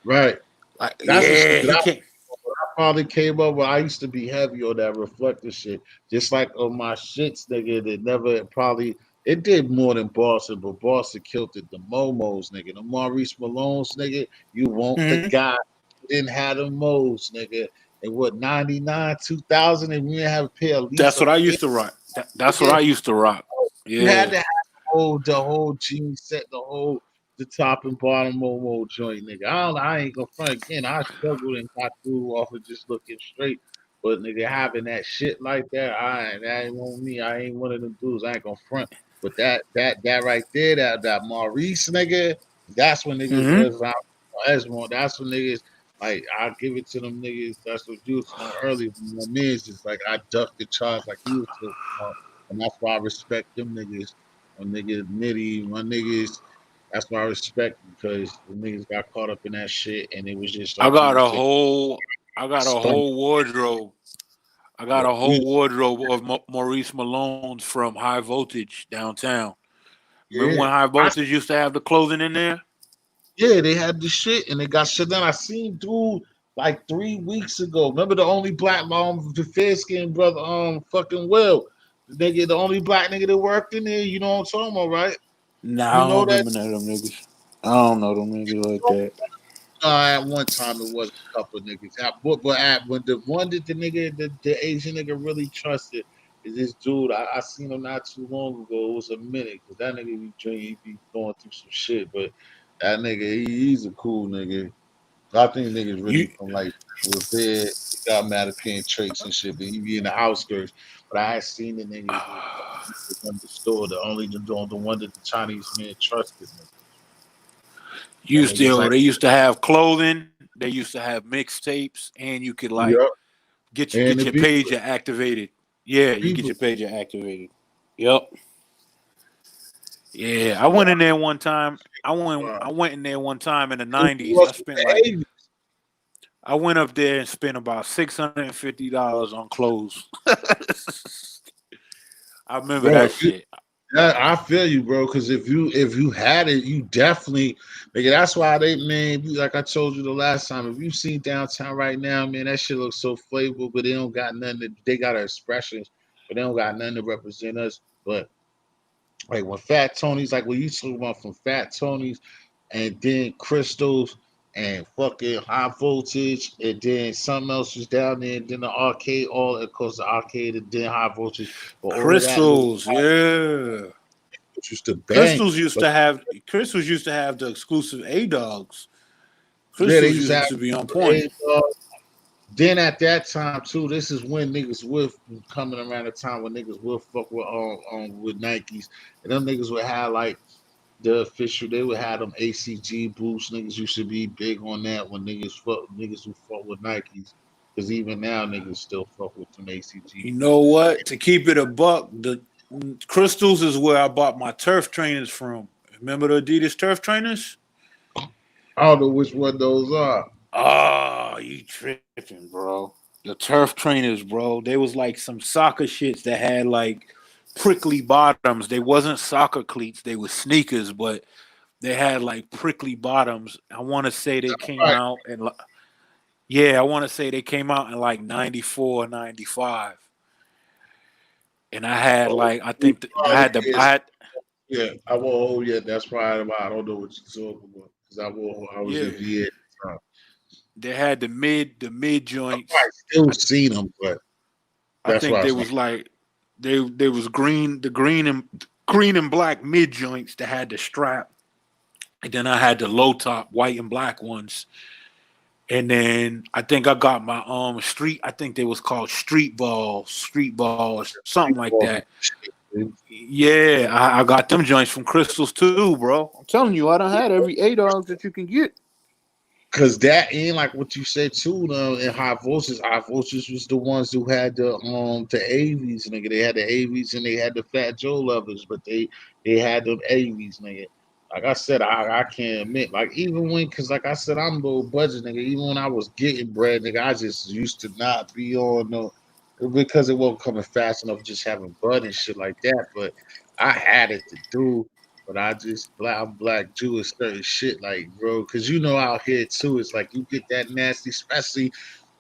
Right. Like, That's the yeah, shit that he I came. probably came up with. I used to be heavy on that reflector shit. Just like on my shits, nigga, that never probably it did more than Boston, but Boston killed it. The Momos, nigga. The Maurice Malones, nigga. You want the Mm-hmm. guy who didn't have the Mo's, nigga. And what 99, 2000, and we didn't have a pair at least That's a what I pair, used to rock. That's what nigga. I used to rock. You had Yeah. to have the whole jean set, the top and bottom Momo joint, nigga. I ain't gonna front again. I struggled and got through off of just looking straight. But nigga, having that shit like that ain't on me. I ain't one of them dudes. I ain't gonna front. But that right there, that Maurice nigga, that's when niggas Mm-hmm. was out Esmond. That's when niggas like I give it to them niggas. That's what you was on earlier. My man's just like I ducked the charge like he was talking about. And that's why I respect them niggas. My niggas Nitty, my niggas. That's why I respect because the niggas got caught up in that shit, and it was just I like he got was a just whole I got a stunned. whole wardrobe. I got Yeah, a whole wardrobe of Maurice Malone's from High Voltage downtown. Remember yeah. when High Voltage used to have the clothing in there? Yeah, they had the shit, and they got shit done. I seen dude like 3 weeks ago. Remember the only black the fair skinned brother, fucking Will, the nigga, the only black nigga that worked in there. You know what I'm talking about, right? Nah, You I know don't that. remember none of them niggas. I don't know them niggas like that. At one time it was a couple of niggas. When the one that the Asian nigga really trusted is this dude. I seen him not too long ago. It was a minute because that nigga be drinking, he be going through some shit. But that nigga, he's a cool nigga. I think niggas You really from like Revere. He got mad at paying traits and shit, but he be in the outskirts. But I ain't seen the niggas. in the store. The one that the Chinese man trusted. Used Niggas to like, they used to have clothing. They used to have mixtapes, and you could like yep. And get the your people, pager activated. Yeah, you get people, your pager activated. Yep. Yeah, I yeah. went in there one time. I went in there one time in the It '90s. was the 80s. I went up there and spent about $650 on clothes. I remember Bro, that shit. yeah, I feel you, bro. Because if you had it, you definitely nigga. That's why they man. Like I told you the last time, if you see downtown right now, man, that shit looks so flavorful. But they don't got nothing. They got our expressions, but they don't got nothing to represent us. But like when Fat Tony's, like when you talk about from Fat Tony's, and then Crystals and fucking High Voltage, and then something else was down there, and then the arcade, all of course the arcade, and then High Voltage, but all of that little Crystals, yeah. which used to bang. But Crystals used to have the exclusive A Dogs. yeah, they Crystals used to have used to be on point. a then at that time too, this is when niggas would coming around the time when niggas would fuck with Nikes. And them niggas would have like the official, they would have them ACG boosts. Niggas used to be big on that when niggas who fuck with Nikes. Cause even now niggas still fuck with them ACG You know boosts. what? To keep it a buck, the Crystals is where I bought my turf trainers from. Remember the Adidas turf trainers? I don't know which one those are. Oh, you tripping, bro. The turf trainers, bro. They was like some soccer shits that had like prickly bottoms. They wasn't soccer cleats, they were sneakers, but they had like prickly bottoms. I want to say they came Right. out and yeah, I want to say they came out in like 94, 95. And I had Oh, like I think I yes. had Yeah, I will. Oh, yeah, that's probably why I don't know what you're talking about because I was in yeah, VA at the time. they had the mid I joints. probably still I, seen them, but I that's why think I they was like, was like they was green and black mid joints that had the strap, and then I had the low top white and black ones, and then I think I got my street. I think they was called street balls, something like balls and that. shit, dude. Yeah, I got them joints from Crystals too, bro. I'm telling you, I done had every A dog that you can get. Cause that ain't like what you said too. In High Voltage, High Voltage was the ones who had the AVs, nigga. They had the AVs and they had the Fat Joe lovers, but they had them AVs, nigga. Like I said, I can't admit, like even when, cause like I said, I'm low budget, nigga. Even when I was getting bread, nigga, I just used to not be on no because it wasn't coming fast enough, just having bud and shit like that. But I had it to do. But I'm black Jewish certain shit, like, bro, because you know out here too, it's like you get that nasty, especially,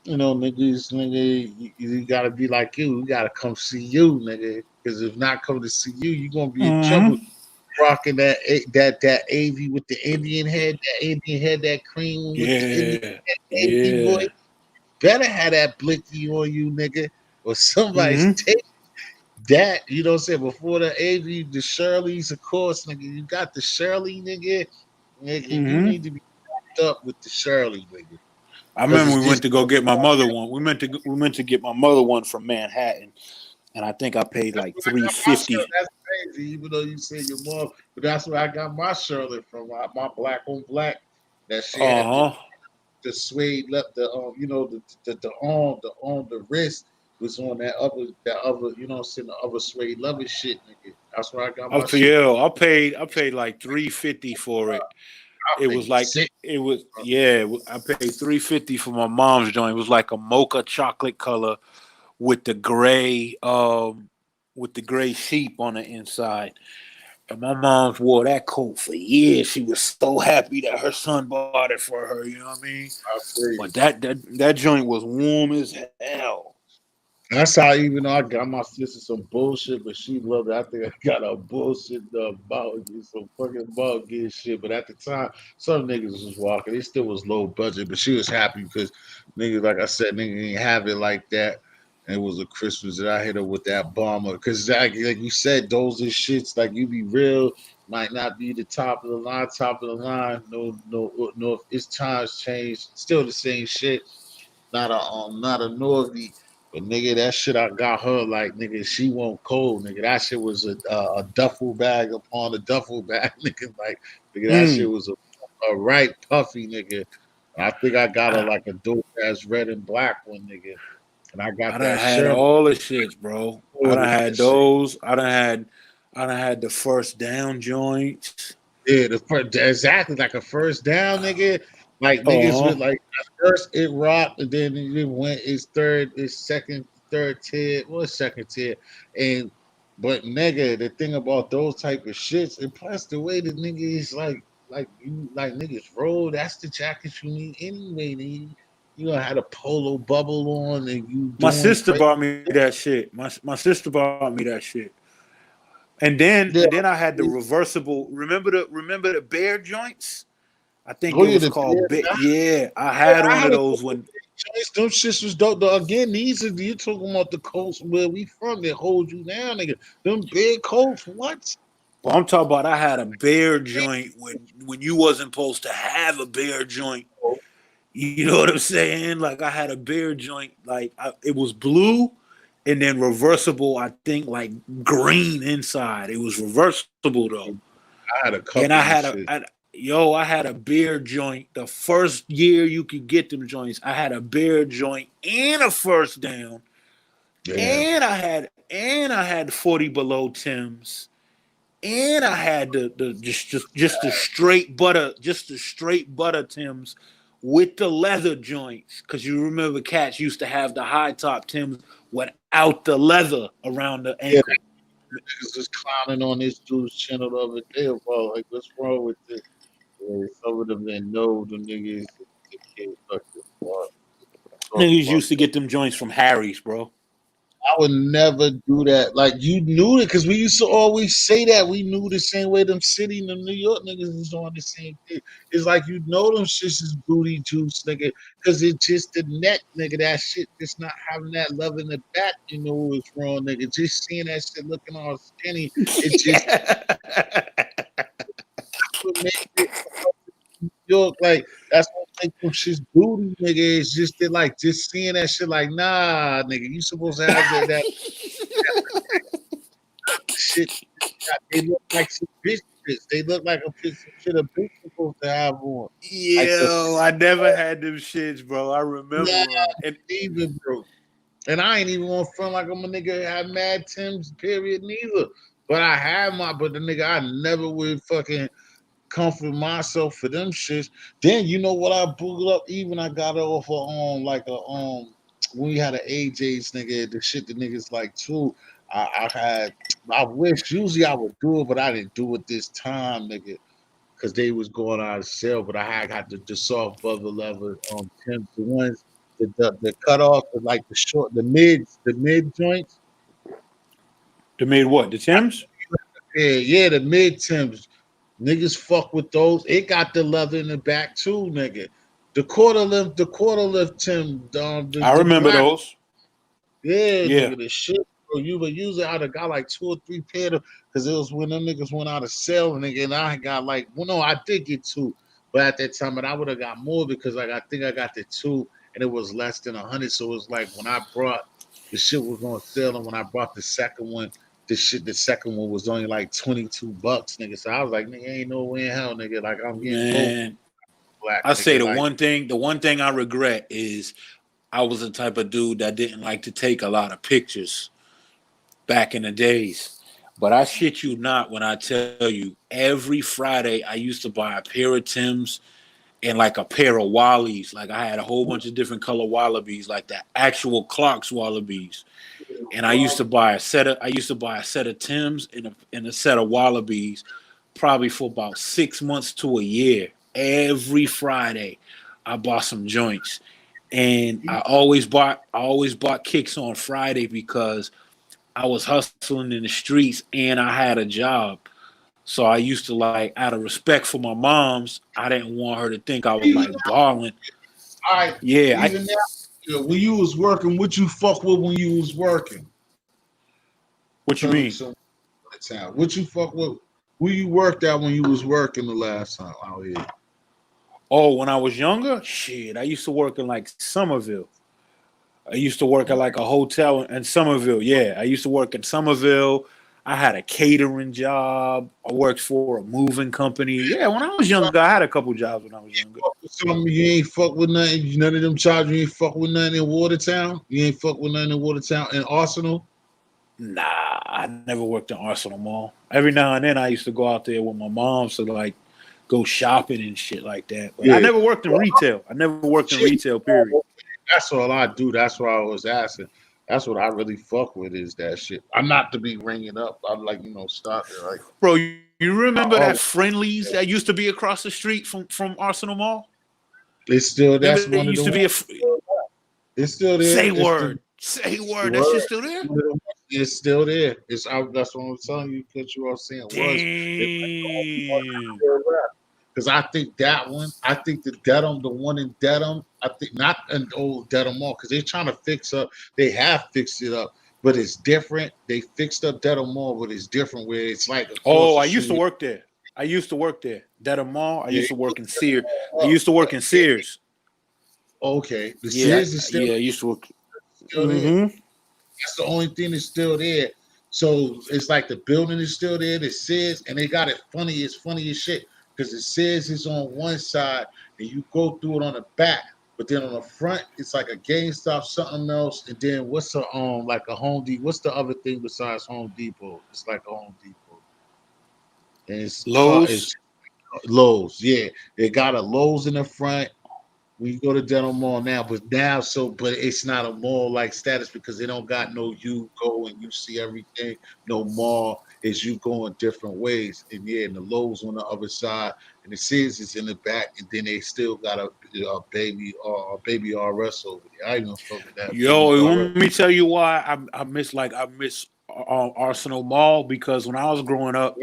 nigga, you gotta be like you gotta come see you, nigga, because if not come to see you, you gonna be in trouble. Mm-hmm. Rocking that AV with the Indian head, that cream one with the Indian Yeah, AV boy, yeah. better have that blicky on you, nigga, or somebody's Mm-hmm. taking that, you know what I'm saying? Before the AV, the Shirleys, of course, nigga. You got the Shirley, nigga. Nigga, you Mm-hmm. need to be hooked up with the Shirley, nigga. I Because remember it's we went just to go get my mother one. We meant to get my mother one from Manhattan, and I think I paid that's like where I three got my Shirley. fifty. That's crazy, even though you say your mom, but that's where I got my Shirley from. My black on black. That she had Uh huh. the suede left the wrist was on that other, you know what I'm saying, the other suede leather shit, nigga. That's where I got my shit. Yeah, I paid like 350 for it. I It was paid like sick. it was yeah. I paid 350 for my mom's joint. It was like a mocha chocolate color with the gray sheep on the inside. And my mom wore that coat for years. She was so happy that her son bought it for her. You know what I mean? I feel you. But that joint was warm as hell. That's how even though I got my sister some bullshit, but she loved it. I think I got a bullshit about some fucking bug getting shit. But at the time, some niggas was walking. It still was low budget, but she was happy because niggas, like I said, niggas didn't have it like that. And it was a Christmas that I hit her with that bomber. Because like you said, those are shits like you be real, might not be the top of the line. No, if it's times changed, still the same shit. Not a Norby But nigga, that shit I got her like nigga, she won't cold, nigga. That shit was a duffel bag upon a duffel bag, nigga. Like nigga, that shit Mm. was a right puffy, nigga. And I think I got her I, like a dope ass red and black one, nigga. And I I got done that had shirt. all the shits, bro. I done That had shit. those. I done had the first down joints. Yeah, the first, exactly like a first down, nigga. Like niggas Uh with huh. like at first it rocked, and then it went its third, its second, third tier, well, second tier, and but nigga, the thing about those type of shits, and plus the way the nigga is like you like niggas roll, that's the jacket you need anyway. Nigga. You know, had a polo bubble on, and you My doing sister crazy. bought me that shit. My sister bought me that shit. Yeah, And then I had the reversible. Remember the bear joints? I think go it you was the called. Yeah, I had I one of had a those couple when. joints. Them shits was dope. Though. Again, these are you talking about the coats where we from that hold you down, nigga. Them big coats, what? Well, I'm talking about. I had a bear joint when you wasn't supposed to have a bear joint. You know what I'm saying? Like I had a bear joint. It was blue, and then reversible. I think like green inside. It was reversible though. I had a And couple of shit. I had a beer joint. The first year you could get them joints, I had a beer joint and a first down, Yeah, and I had 40 below Tim's, and I had the just the straight butter Tim's with the leather joints. Cause you remember cats used to have the high top Tim's without the leather around the yeah. ankle. Niggas just clowning on this dude's channel the other day about like what's wrong with this? Yeah, some of them didn't know the niggas. The kid fucking talk Niggas about. used to get them joints from Harry's, bro. I would never do that. Like you knew it because we used to always say that we knew the same way them city and them New York niggas is on the same thing. It's like you know them shits is booty juice, nigga, because it's just the neck, nigga. That shit just not having that love in the back. You know it's wrong, nigga. Just seeing that shit looking all skinny, it just what makes it York like that's what make them shits booty, nigga. It's just that like just seeing that shit like nah, nigga. You supposed to have that shit. They look like some bitches. They look like a piece of shit a bitch supposed to have on. Like the Yo, I never had them shits, bro. I nah, remember them. And even bro. And I ain't even want to feel like I'm a nigga that have mad Tim's period neither. But I had but the nigga I never would fucking comfort myself for them shits. Then you know what I boogled up? Even I got it off of like a when we had an AJ's nigga, the shit the niggas like too. I wish usually I would do it, but I didn't do it this time, nigga. Because they was going out of sale, but I had got the soft bubble leather Timbs, the ones the cut off, like the short, the mid joints. they made what? The Tims? Yeah, the mid Timbs. Niggas fuck with those. It got the leather in the back too, nigga. The quarter lift Tim, I the remember black. those. Yeah, Yeah. nigga, the shit. Bro, you would usually I'd have got like 2 or 3 pair of because it was when them niggas went out of sale, nigga, and I got like, well, no, I did get 2, but at that time, and I would have got more because like I think I got the 2, and it was less than 100. So it was like when I brought the shit was on sale, and when I brought the second one, the second one was only like $22, nigga. So I was like, nigga, ain't no way in hell, nigga. Like I'm getting both Man, black, I say nigga. Like the one thing I regret is I was the type of dude that didn't like to take a lot of pictures back in the days. But I shit you not when I tell you, every Friday I used to buy a pair of Tims and like a pair of Wallies. Like I had a whole bunch of different color Wallabies, like the actual Clark's Wallabies. And I used to buy a set of Tims and a set of Wallabies probably for about 6 months to a year. Every Friday I bought some joints. And I always bought kicks on Friday because I was hustling in the streets and I had a job. So I used to like, out of respect for my mom's, I didn't want her to think I was like balling. all right, Yeah, even now, when you was working, what you fuck with when you was working? what you Tell me mean? some time. What you fuck with? Who you worked at when you was working the last time out here? Oh, when I was younger, shit, I used to work in like Somerville. I used to work at like a hotel in Somerville. Yeah, I used to work in Somerville. I had a catering job. I worked for a moving company. Yeah, when I was younger, I had a couple jobs when I was younger. You ain't fuck with nothing. None of them jobs. You ain't fuck with nothing in Watertown. You ain't fuck with nothing in Watertown and Arsenal. Nah, I never worked in Arsenal Mall. Every now and then, I used to go out there with my mom to like go shopping and shit like that. But I Yeah. never worked in retail. I never worked in retail. Period. That's all I do. That's what I was asking. That's what I really fuck with is that shit. I'm not to be ringing up. I'm like, stop it. Like, Bro, you remember oh, that Friendlies that used to be across the street from Arsenal Mall? it's still that's Remember, there one of used the to be a. it's still there. Say It's word. Say word. That shit's still there? It's still there. That's what I'm telling you. Because you are saying Damn. because I think that one. I think the one in Dedham. I think not an old Dedham Mall because they're trying to fix up. They have fixed it up, but it's different. They fixed up Dedham Mall, but it's different. Where it's like I used to work there. Dedham Mall. I used to work in Sears. I used to work in Sears. Okay, the Sears is still I used to work. there. That's the only thing that's still there. So it's like the building is still there. The Sears, and they got it funny. It's funny as shit because the Sears is on one side, and you go through it on the back. But then on the front, it's like a GameStop, something else, and then what's a like a Home Depot? What's the other thing besides Home Depot? It's like a Home Depot, and Lowe's. Lowe's. Yeah, they got a Lowe's in the front. We go to Dental Mall now, but it's not a mall like status because they don't got no you go and you see everything. No mall is you going different ways. And yeah, and the Lowe's on the other side, and the Sears is in the back, and then they still got a baby RS over there. I ain't gonna fuck with that. Yo, let me tell you why I miss Arsenal Mall because when I was growing up,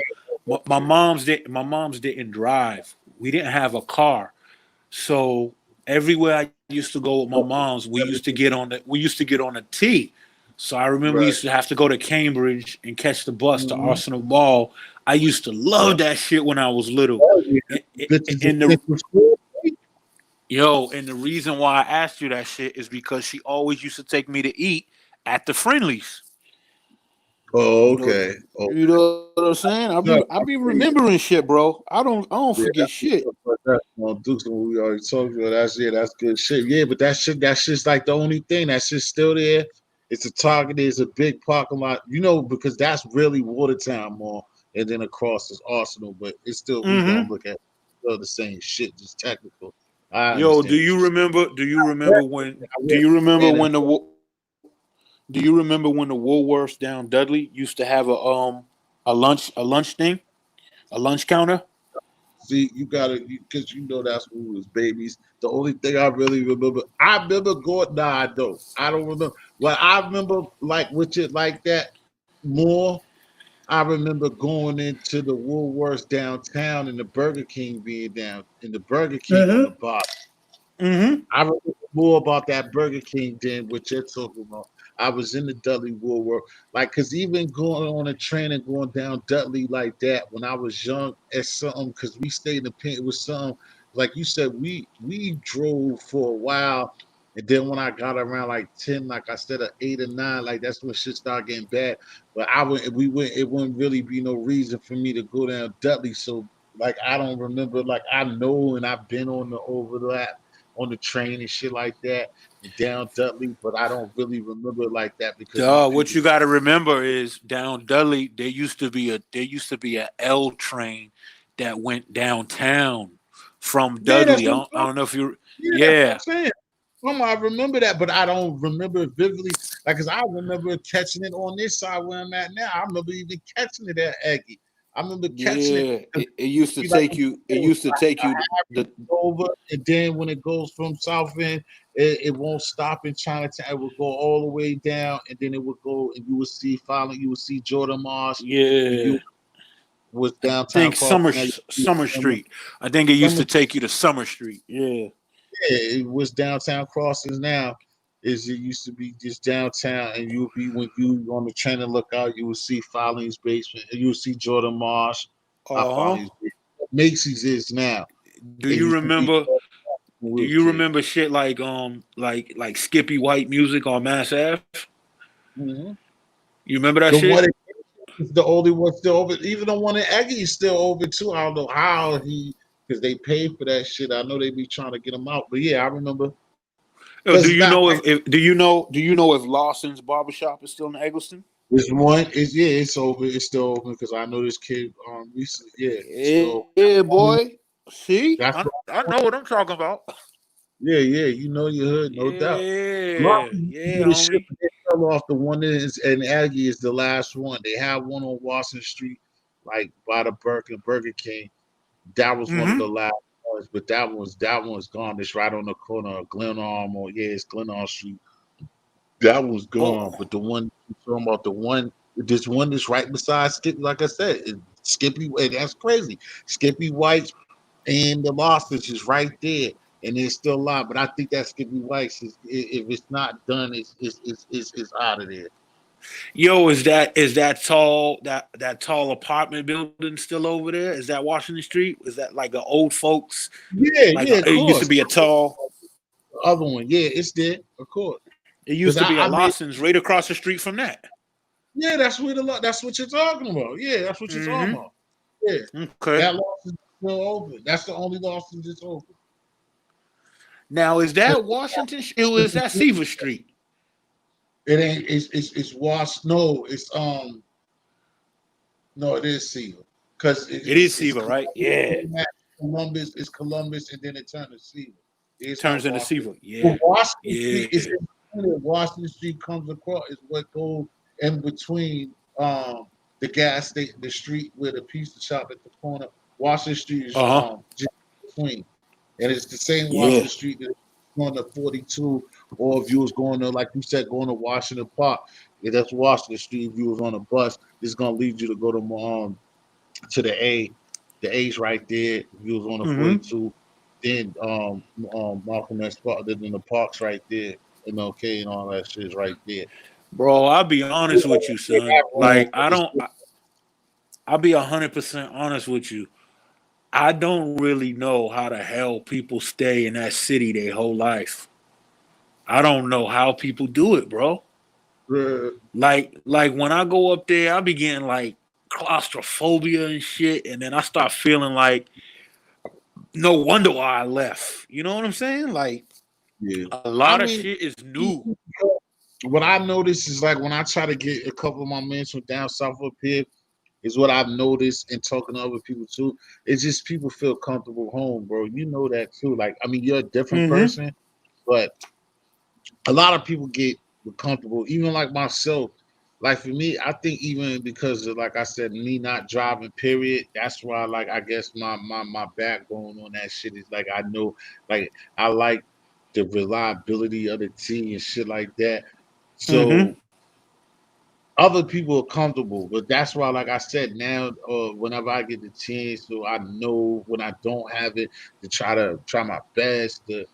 my mom's didn't drive. We didn't have a car, so everywhere I used to go with my mom's, we used to get on the T. So I remember we used to have to go to Cambridge and catch the bus to Arsenal Mall. I used to love that shit when I was little. And the reason why I asked you that shit is because she always used to take me to eat at the Friendlies. Oh, okay. You know what I'm saying? I be remembering shit, bro. I don't forget shit. Dukes, we already talked about that's good shit. Yeah, but that's just like the only thing that's just still there. It's a Target, it's a big parking lot, because that's really Watertown Mall, and then across is Arsenal, but it's still we gonna look at the same shit, just technical. Yo, do you remember when the Woolworths down Dudley used to have a lunch counter? See, you gotta because that's when we was babies. The only thing I really remember, going. Nah, I don't. I don't remember. Well, I remember like with it like that more. I remember going into the Woolworths downtown and the Burger King being down and the Burger King on the bottom. I remember more about that Burger King than what you're talking about. I was in the Dudley Woolworth, because even going on a train and going down Dudley like that when I was young, at something, because we stayed in the pen, it was something, like you said, we drove for a while, and then when I got around like 10, like I said, 8 or 9, like that's when shit started getting bad. But it wouldn't really be no reason for me to go down Dudley, so like I don't remember, like I know and I've been on the overlap on the train and shit like that and down Dudley, but I don't really remember like that because what you got to remember is down Dudley there used to be a L train that went downtown from Dudley. I don't know if you I remember that, but I don't remember it vividly. Like, cause I remember catching it on this side where I'm at now. I remember even catching it at Eggy. I remember catching it. It used to take you. It used to take you over, and then when it goes from South End, it won't stop in Chinatown. It will go all the way down, and then it would go, and you would see Jordan Marsh. Yeah, was downtown. I think Summer Street. I think it used to take you to Summer Street. Yeah, it was downtown crossings now. It used to be just downtown, and you would be when you on the train and look out, you would see Falling's basement, and you would see Jordan Marsh. Macy's is now. Do you remember? Do you remember shit like Skippy White music on Mass Ave? Mm-hmm. You remember that The shit? one is the only one still over. Even the one in Aggie is still over too. I don't know how because they paid for that shit. I know they be trying to get him out, but yeah, I remember. Yo, do you know if Lawson's Barbershop is still in Eggleston? This one is it's over. It's still open because I know this kid recently. Yeah, so Yeah, boy. See, that's I know what I'm talking about. yeah. You know your hood, no doubt. Yeah, The shit homie. that they fell off. The one is in Aggie is the last one. They have one on Washington Street, like by the Burger King. That was one of the Mm-hmm. last ones, but that one's gone. It's right on the corner of Glenarm, or it's Glenarm Street. That one's gone. Oh, But the one you're talking about, this one that's right beside Skippy, like I said, Skippy. That's crazy. Skippy White's and the Losses is right there, and it's still alive. But I think that Skippy White's if it's not done, it's out of there. yo, is that tall apartment building still over there? Is that Washington Street? Is that like a old folks? Yeah, of It used to course. be a tall. The other one, yeah, it's there, of course. It Because used to be a I made Lawson's right across the street from that. Yeah, that's what you're talking about. Yeah, that's what you're talking Mm-hmm. about. Yeah, Okay. that loss is still open. That's the only loss that's open. Now is that Washington? Is that Seaver Street? It ain't. It's Wash. No, no, it is Seaver because It is Seaver, right? Yeah. Columbus. It's Columbus, and then it turned to Seaver. It's not Turns into Washington. Seaver. Yeah. But Washington Yeah. Street is in between. Washington Street comes across is what goes in between the gas station, the street where the pizza shop at the corner. Washington Street is Uh-huh. just between, and it's the same Yeah. Washington Street that's going to 42, or if you was going to, like you said, going to Washington Park. Yeah, that's Washington Street. If you was on a bus, it's gonna lead you to go to the A. The A's right there. If you was on the Mm-hmm. 42, then Malcolm X Park, then the parks right there, MLK and all that shit is right there. Bro, I'll be honest with you, They son. have Like I'll be 100% honest with you. I don't really know how the hell people stay in that city their whole life. I don't know how people do it, bro. Like when I go up there, I be getting like claustrophobia and shit, and then I start feeling like no wonder why I left. You know what I'm saying? Like Yeah. a lot of shit is new. What I noticed is like when I try to get a couple of my men from down south up here, is what I've noticed and talking to other people too. It's just people feel comfortable home, bro. You know that too. Like, I mean, you're a different Mm-hmm. person, but a lot of people get comfortable, even like myself. Like for me, I think even because of, like I said, me not driving, period. That's why, like, I guess my backbone on that shit is like I know, like I like the reliability of the T and shit like that. Mm-hmm. So other people are comfortable, but that's why, like I said, now whenever I get the chance, so I know when I don't have it to try my best to,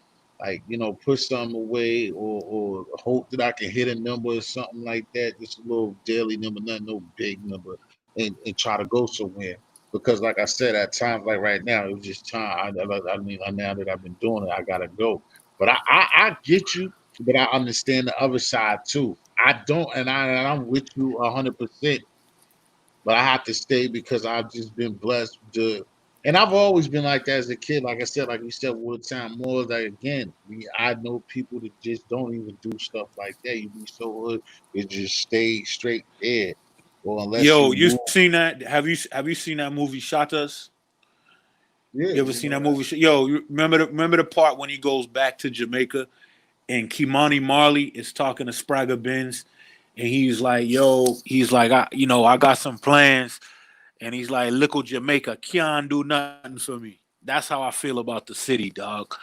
like, push something away, or hope that I can hit a number or something like that, just a little daily number, not no big number, and try to go somewhere. Because like I said, at times like right now, it was just time. I mean, now that I've been doing it, I gotta go. But I get you, but I understand the other side too. I don't, I'm with you 100%. But I have to stay because I've just been blessed to, and I've always been like that as a kid. Like I said, like you said, all the time. More like again, I know people that just don't even do stuff like that. You be so hood, it just stay straight there, or unless Yo, you you move. seen that? Have you seen that movie Shot Us? Yeah, You ever seen that movie? Yo, you remember the part when he goes back to Jamaica and Kimani Marley is talking to Spragga Benz, and he's like, "Yo," he's like, I got some plans," and he's like, "Little Jamaica can't do nothing for me." That's how I feel about the city, dog.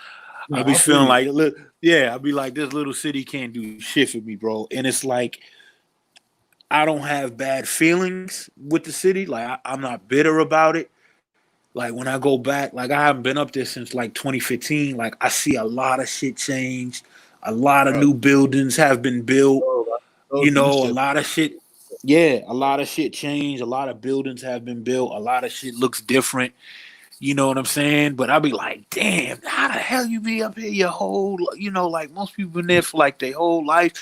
I be I feel feeling you. like, I be like, this little city can't do shit for me, bro. And it's like, I don't have bad feelings with the city. Like, I'm not bitter about it. Like when I go back, like I haven't been up there since like 2015. Like I see a lot of shit changed. A lot of Uh, new buildings have been built. I You told you, you know, a said lot of shit. Yeah, a lot of shit changed. A lot of buildings have been built. A lot of shit looks different. You know what I'm saying? But I'll be like, damn, how the hell you be up here your whole, like most people been there for like their whole life.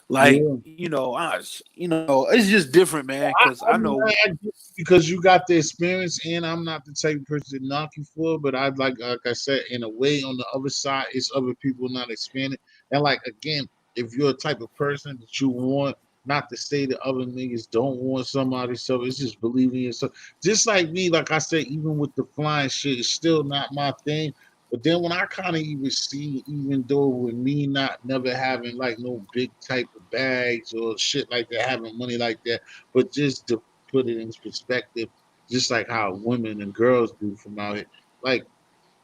Like, Yeah. it's just different, man. Cause I I mean, know, I get it because you got the experience, and I'm not the type of person to knock you for it, but I'd like I said, in a way, on the other side, it's other people not expanding. And like again, if you're a type of person that you want, not to say that other niggas don't want somebody, so it's just believing in yourself. Just like me, like I said, even with the flying shit, it's still not my thing. But then when I kind of even see, even though with me not never having like no big type of bags or shit like that, having money like that, but just to put it in perspective, just like how women and girls do from out here, like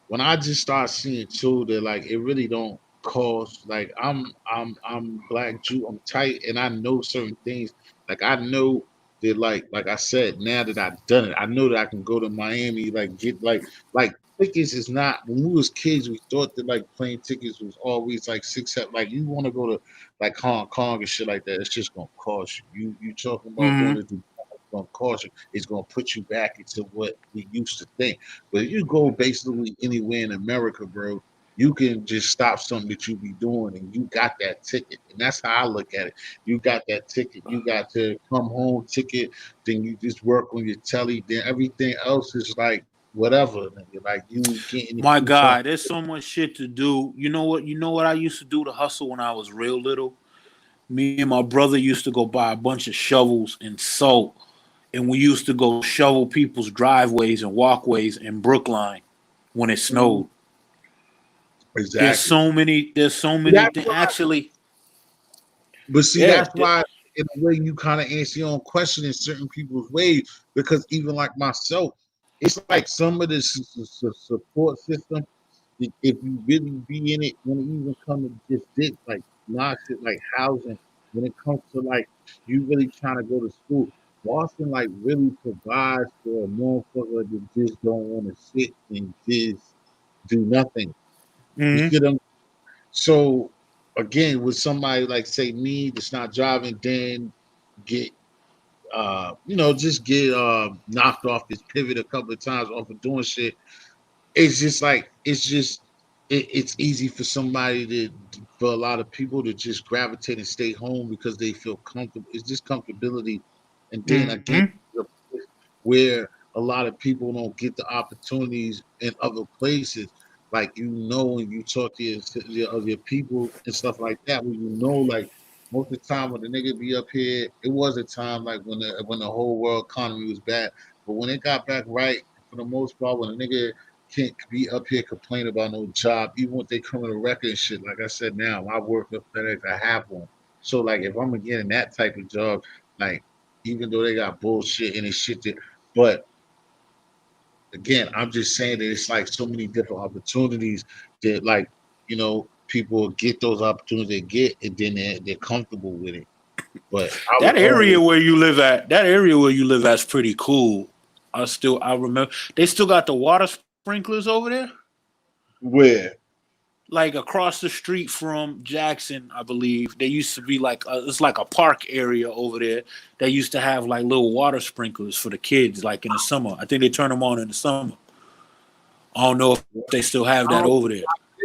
when I just start seeing too that like it really don't cost. Like I'm black Jew, I'm tight, and I know certain things. Like I know that like I said, now that I've done it, I know that I can go to Miami, like get like tickets is not when we was kids, we thought that like plane tickets was always like 6 7 like you want to go to like Hong Kong and shit like that, it's just gonna cost you. You talking about going mhm. to Dubai, it's gonna cost you, it's gonna put you back into what we used to think. But if you go basically anywhere in America, bro, you can just stop something that you be doing and you got that ticket. And that's how I look at it. You got that ticket. You got to come home ticket. Then you just work on your telly. Then everything else is like whatever. Nigga. Like you getting it My you talk. God, there's so much shit to do. You know what? You know what I used to do to hustle when I was real little? Me and my brother used to go buy a bunch of shovels and salt, and we used to go shovel people's driveways and walkways in Brookline when it Mhm. snowed. Exactly. There's so many That's things. why. Actually, But see, yeah, that's why in a way you kind of answer your own question in certain people's ways because even like myself, it's like some of this support system. If you really be in it, when it even come to just this, like not shit like housing, when it comes to like you really trying to go to school, Boston like really provides for a motherfucker that just don't want to sit and just do nothing. You hmm see them? So again, with somebody like say me that's not driving, then get just get knocked off his pivot a couple of times off of doing shit. It's just like it's easy for somebody for a lot of people to just gravitate and stay home because they feel comfortable. It's just comfortability, and then again, hmm where a lot of people don't get the opportunities in other places. Like when you talk to your people and stuff like that, when like most of the time when the nigga be up here, it was a time like when the whole world economy was bad. But when it got back right, for the most part, when a nigga can't be up here complaining about no job, even if they come in a record and shit. Like I said, now I work at FedEx, I have one. So like if I'm getting that type of job, like even though they got bullshit and it's shit that, but again, I'm just saying that it's like so many different opportunities that like people get those opportunities they get and then they're comfortable with it. But I would always that area where you live at's pretty cool. I remember they still got the water sprinklers over there. where Like across the street from Jackson, I believe there used to be like it's like a park area over there. They used to have like little water sprinklers for the kids, like in the summer. I think they turn them on in the summer. I don't know if they still have that I over don't there.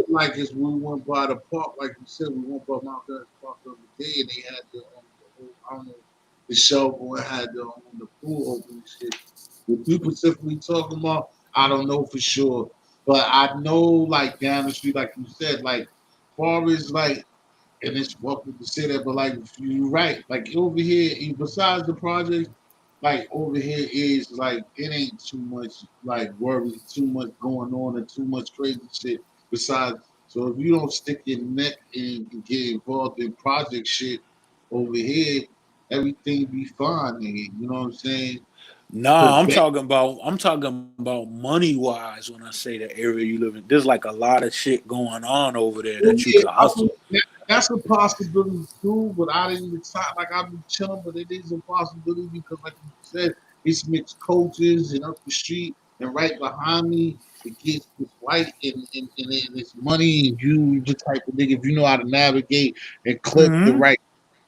like is we went by the park, like you said, we went by Mount Vernon Park the other day, and they had the whole, I don't know, the show or had the pool open and shit. What you specifically talking about, I don't know for sure, but I know like down the street, like you said, like far as like, and it's welcome to say that, but like you're right, like over here, besides the project, like over here is like it ain't too much like worry, too much going on, and too much crazy shit. Besides, so if you don't stick your neck and get involved in project shit over here, everything be fine, nigga. You know what I'm saying? Nah, Cause back, I'm talking about money wise when I say the area you live in. There's like a lot of shit going on over there oh that you yeah, could I hustle. mean, that's a possibility too. But I didn't even talk like I've been chilling, but it is a possibility because, like you said, it's mixed coaches and up the street and right behind me. It gets this white and it's money and you the type of nigga if you know how to navigate and clip the hmm right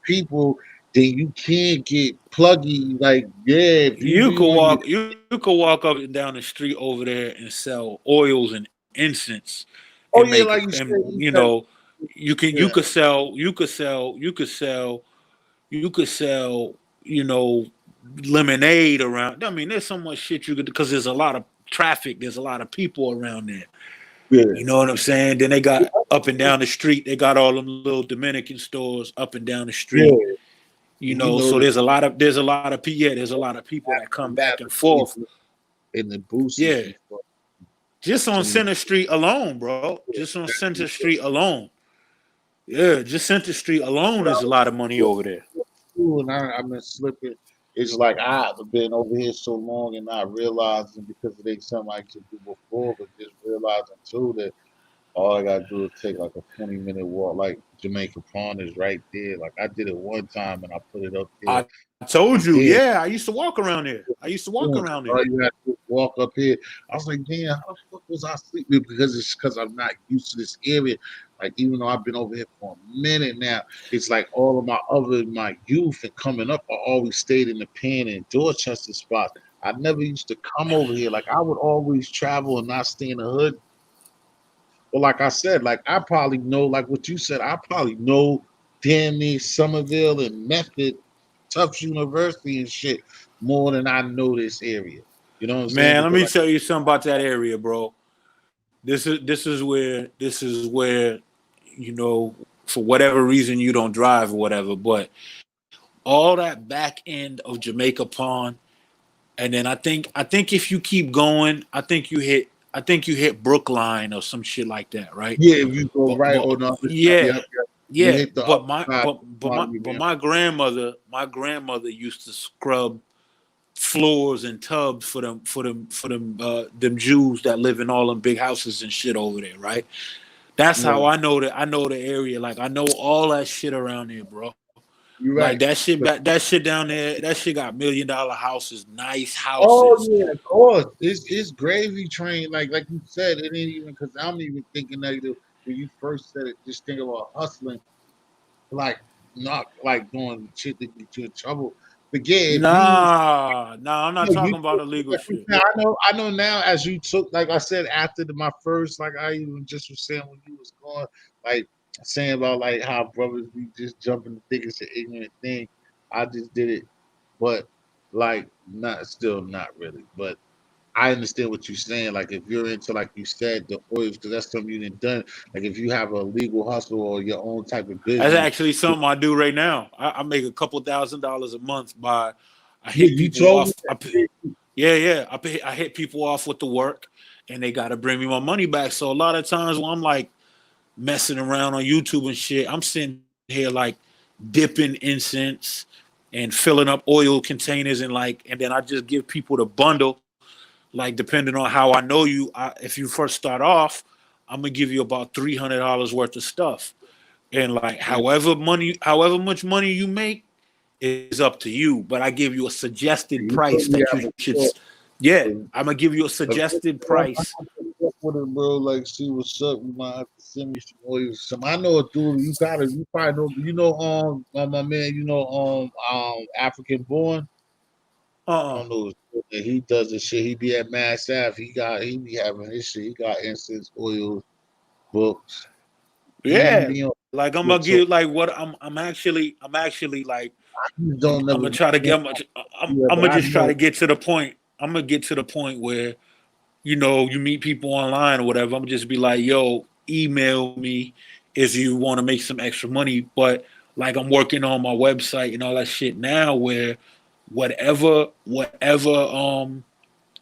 people, then you can't get pluggy. Like, yeah, if you You be could on your walk. You could walk up and down the street over there and sell oils and incense, oh and yeah, make like you said, and you said you can yeah, you could sell lemonade around. I mean, there's so much shit you could because there's a lot of traffic. There's a lot of people around there. yeah, You know what I'm saying? Then they got up and down the street. They got all them little Dominican stores up and down the yeah. street. You know So the there's a lot of people that come back and forth. and the boosters Yeah, be fucking just on too. Center Street alone, bro. Just on Center Street alone. Yeah, just Center Street alone is a lot of money over there. And I've been slipping. It's like I've been over here so long and not realizing because it ain't something I could do before, but just realizing too that all I gotta do is take like a 20-minute walk. Like Jamaica Pond is right there. Like I did it one time and I put it up there. I told you, Damn, yeah. I used to walk around there. all you have to walk up here. I was like, damn, how the fuck was I sleeping? Because I'm not used to this area. Like even though I've been over here for a minute now, it's like all of my youth and coming up, I always stayed in the Penn and Dorchester spots. I never used to come over here. Like I would always travel and not stay in the hood. But like I said, like I probably know, like what you said, I probably know damn near Somerville and Method, Tufts University and shit more than I know this area. You know what I'm saying? Man, let Because me like, tell you something about that area, bro. This is where for whatever reason you don't drive or whatever, but all that back end of Jamaica Pond, and then I think if you keep going, I think you hit Brookline or some shit like that, right? yeah, if you go But right but on the other side, yeah, yep. You yeah. hit the But other my side. but my grandmother used to scrub floors and tubs them Jews that live in all them big houses and shit over there, right? That's how Yeah, I know the area. Like I know all that shit around there, bro. you're Like right. that shit down there, that shit got $1 million houses, nice Oh houses. yeah, of course. It's gravy train. Like you said, it ain't even because I'm even thinking negative when you first said it. Just think about hustling, like not like doing shit that get you in trouble. But yeah, if you Nah, I'm not no, you talking about illegal shit. I know now as you took like I said after my first like I even just was saying when you was going like saying about like how brothers be just jumping the thick it's an ignorant thing. I just did it, but like not still not really. But I understand what you're saying. Like if you're into like you said the oils because that's something you didn't done. Like if you have a legal hustle or your own type of That's business, actually something I do right now. I make a couple $1,000s a month by I yeah, hit you people told me off. Yeah. I hit people off with the work, and they got to bring me my money back. So a lot of times when I'm like messing around on YouTube and shit, I'm sitting here like dipping incense and filling up oil containers and then I just give people the bundle. Like depending on how I know you, if you first start off, I'm gonna give you about $300 worth of stuff. And like that. however much money you make is up to you. But I give you a suggested You told price me that that you should. before. Yeah, And I'm gonna give you a eventually, suggested I'm price. gonna fuck with it, bro. Like, see what's up. You might have to send me some oil. Some I know a dude. You probably know. My man. African born. I Uh-uh. don't know. He does this shit. He be at Mass Ave. He be having his shit. He got incense, oils, books. He even Yeah, be on. like I'm gonna So give like what I'm actually like I I'm don't I'm never. gonna try to get I'm But gonna I just try know. to get to the point. I'm gonna get to the point where you meet people online or whatever. I'm just be like, yo, email me if you want to make some extra money. But like I'm working on my website and all that shit now where whatever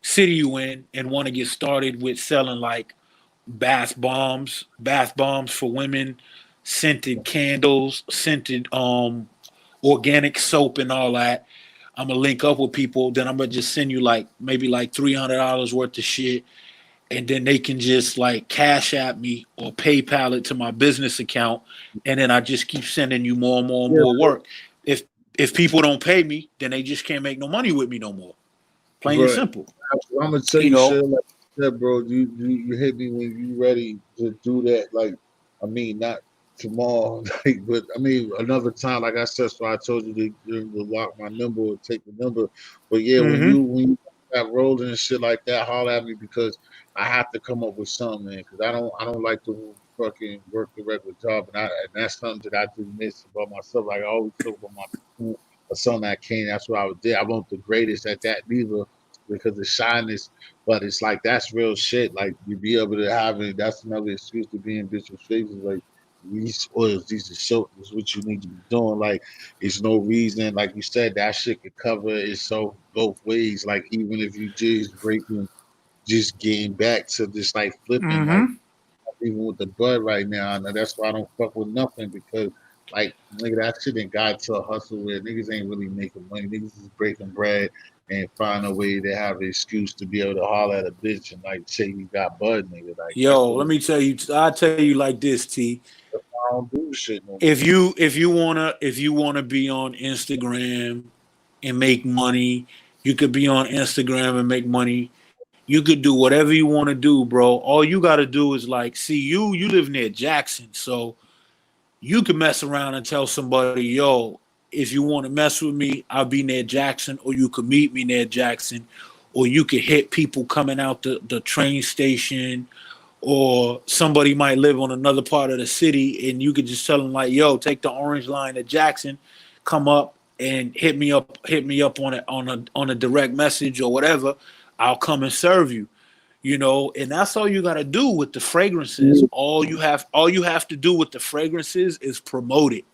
city you in and want to get started with selling like bath bombs for women, scented candles, scented organic soap and all that. I'm gonna link up with people, then I'm gonna just send you like maybe like $300 worth of shit, and then they can just like cash at me or PayPal it to my business account, and then I just keep sending you more and more and Yeah, more work. If if people don't pay me, then they just can't make no money with me no more. Plain and right. simple. I'm gonna tell You you know. shit like that, bro. You hit me when you ready to do that. Like, I mean, not tomorrow. Like, but I mean, another time, like I said, so I told you to lock my number or take the number. But yeah, Mm-hmm. when you got rolling and shit like that, holler at me because I have to come up with something, man. Because I don't like to fucking work the regular job, and that's something that I do miss about myself. Like I always talk about my people or something I can't. That's what I was there. I wasn't the greatest at that neither because of shyness. But it's like that's real shit. Like you be able to have it. That's another excuse to be in bitches' faces. Like these oils, these are show. This is what you need to be doing. Like it's no reason. Like you said, that shit could cover it so both ways. Like even if you just breaking, just getting back to this like flipping. Like Mm-hmm. even with the bud right now, and that's why I don't fuck with nothing because. Like nigga, that shit ain't got to a hustle where niggas ain't really making money. Niggas is breaking bread and find a way to have an excuse to be able to holler at a bitch and like say you got bud, nigga. Like that's Yo, what let it's. me tell you. I tell you like this, T. I don't do shit no more. If you wanna be on Instagram and make money, you could be on Instagram and make money. You could do whatever you want to do, bro. All you got to do is like, see, you live near Jackson, so you can mess around and tell somebody, yo, if you want to mess with me, I'll be near Jackson, or you could meet me near Jackson, or you could hit people coming out the train station, or somebody might live on another part of the city, and you could just tell them like, yo, take the orange line to Jackson, come up and hit me up on a direct message or whatever. I'll come and serve you. And that's all you got to do with the fragrances. All you have to do with the fragrances is promote it.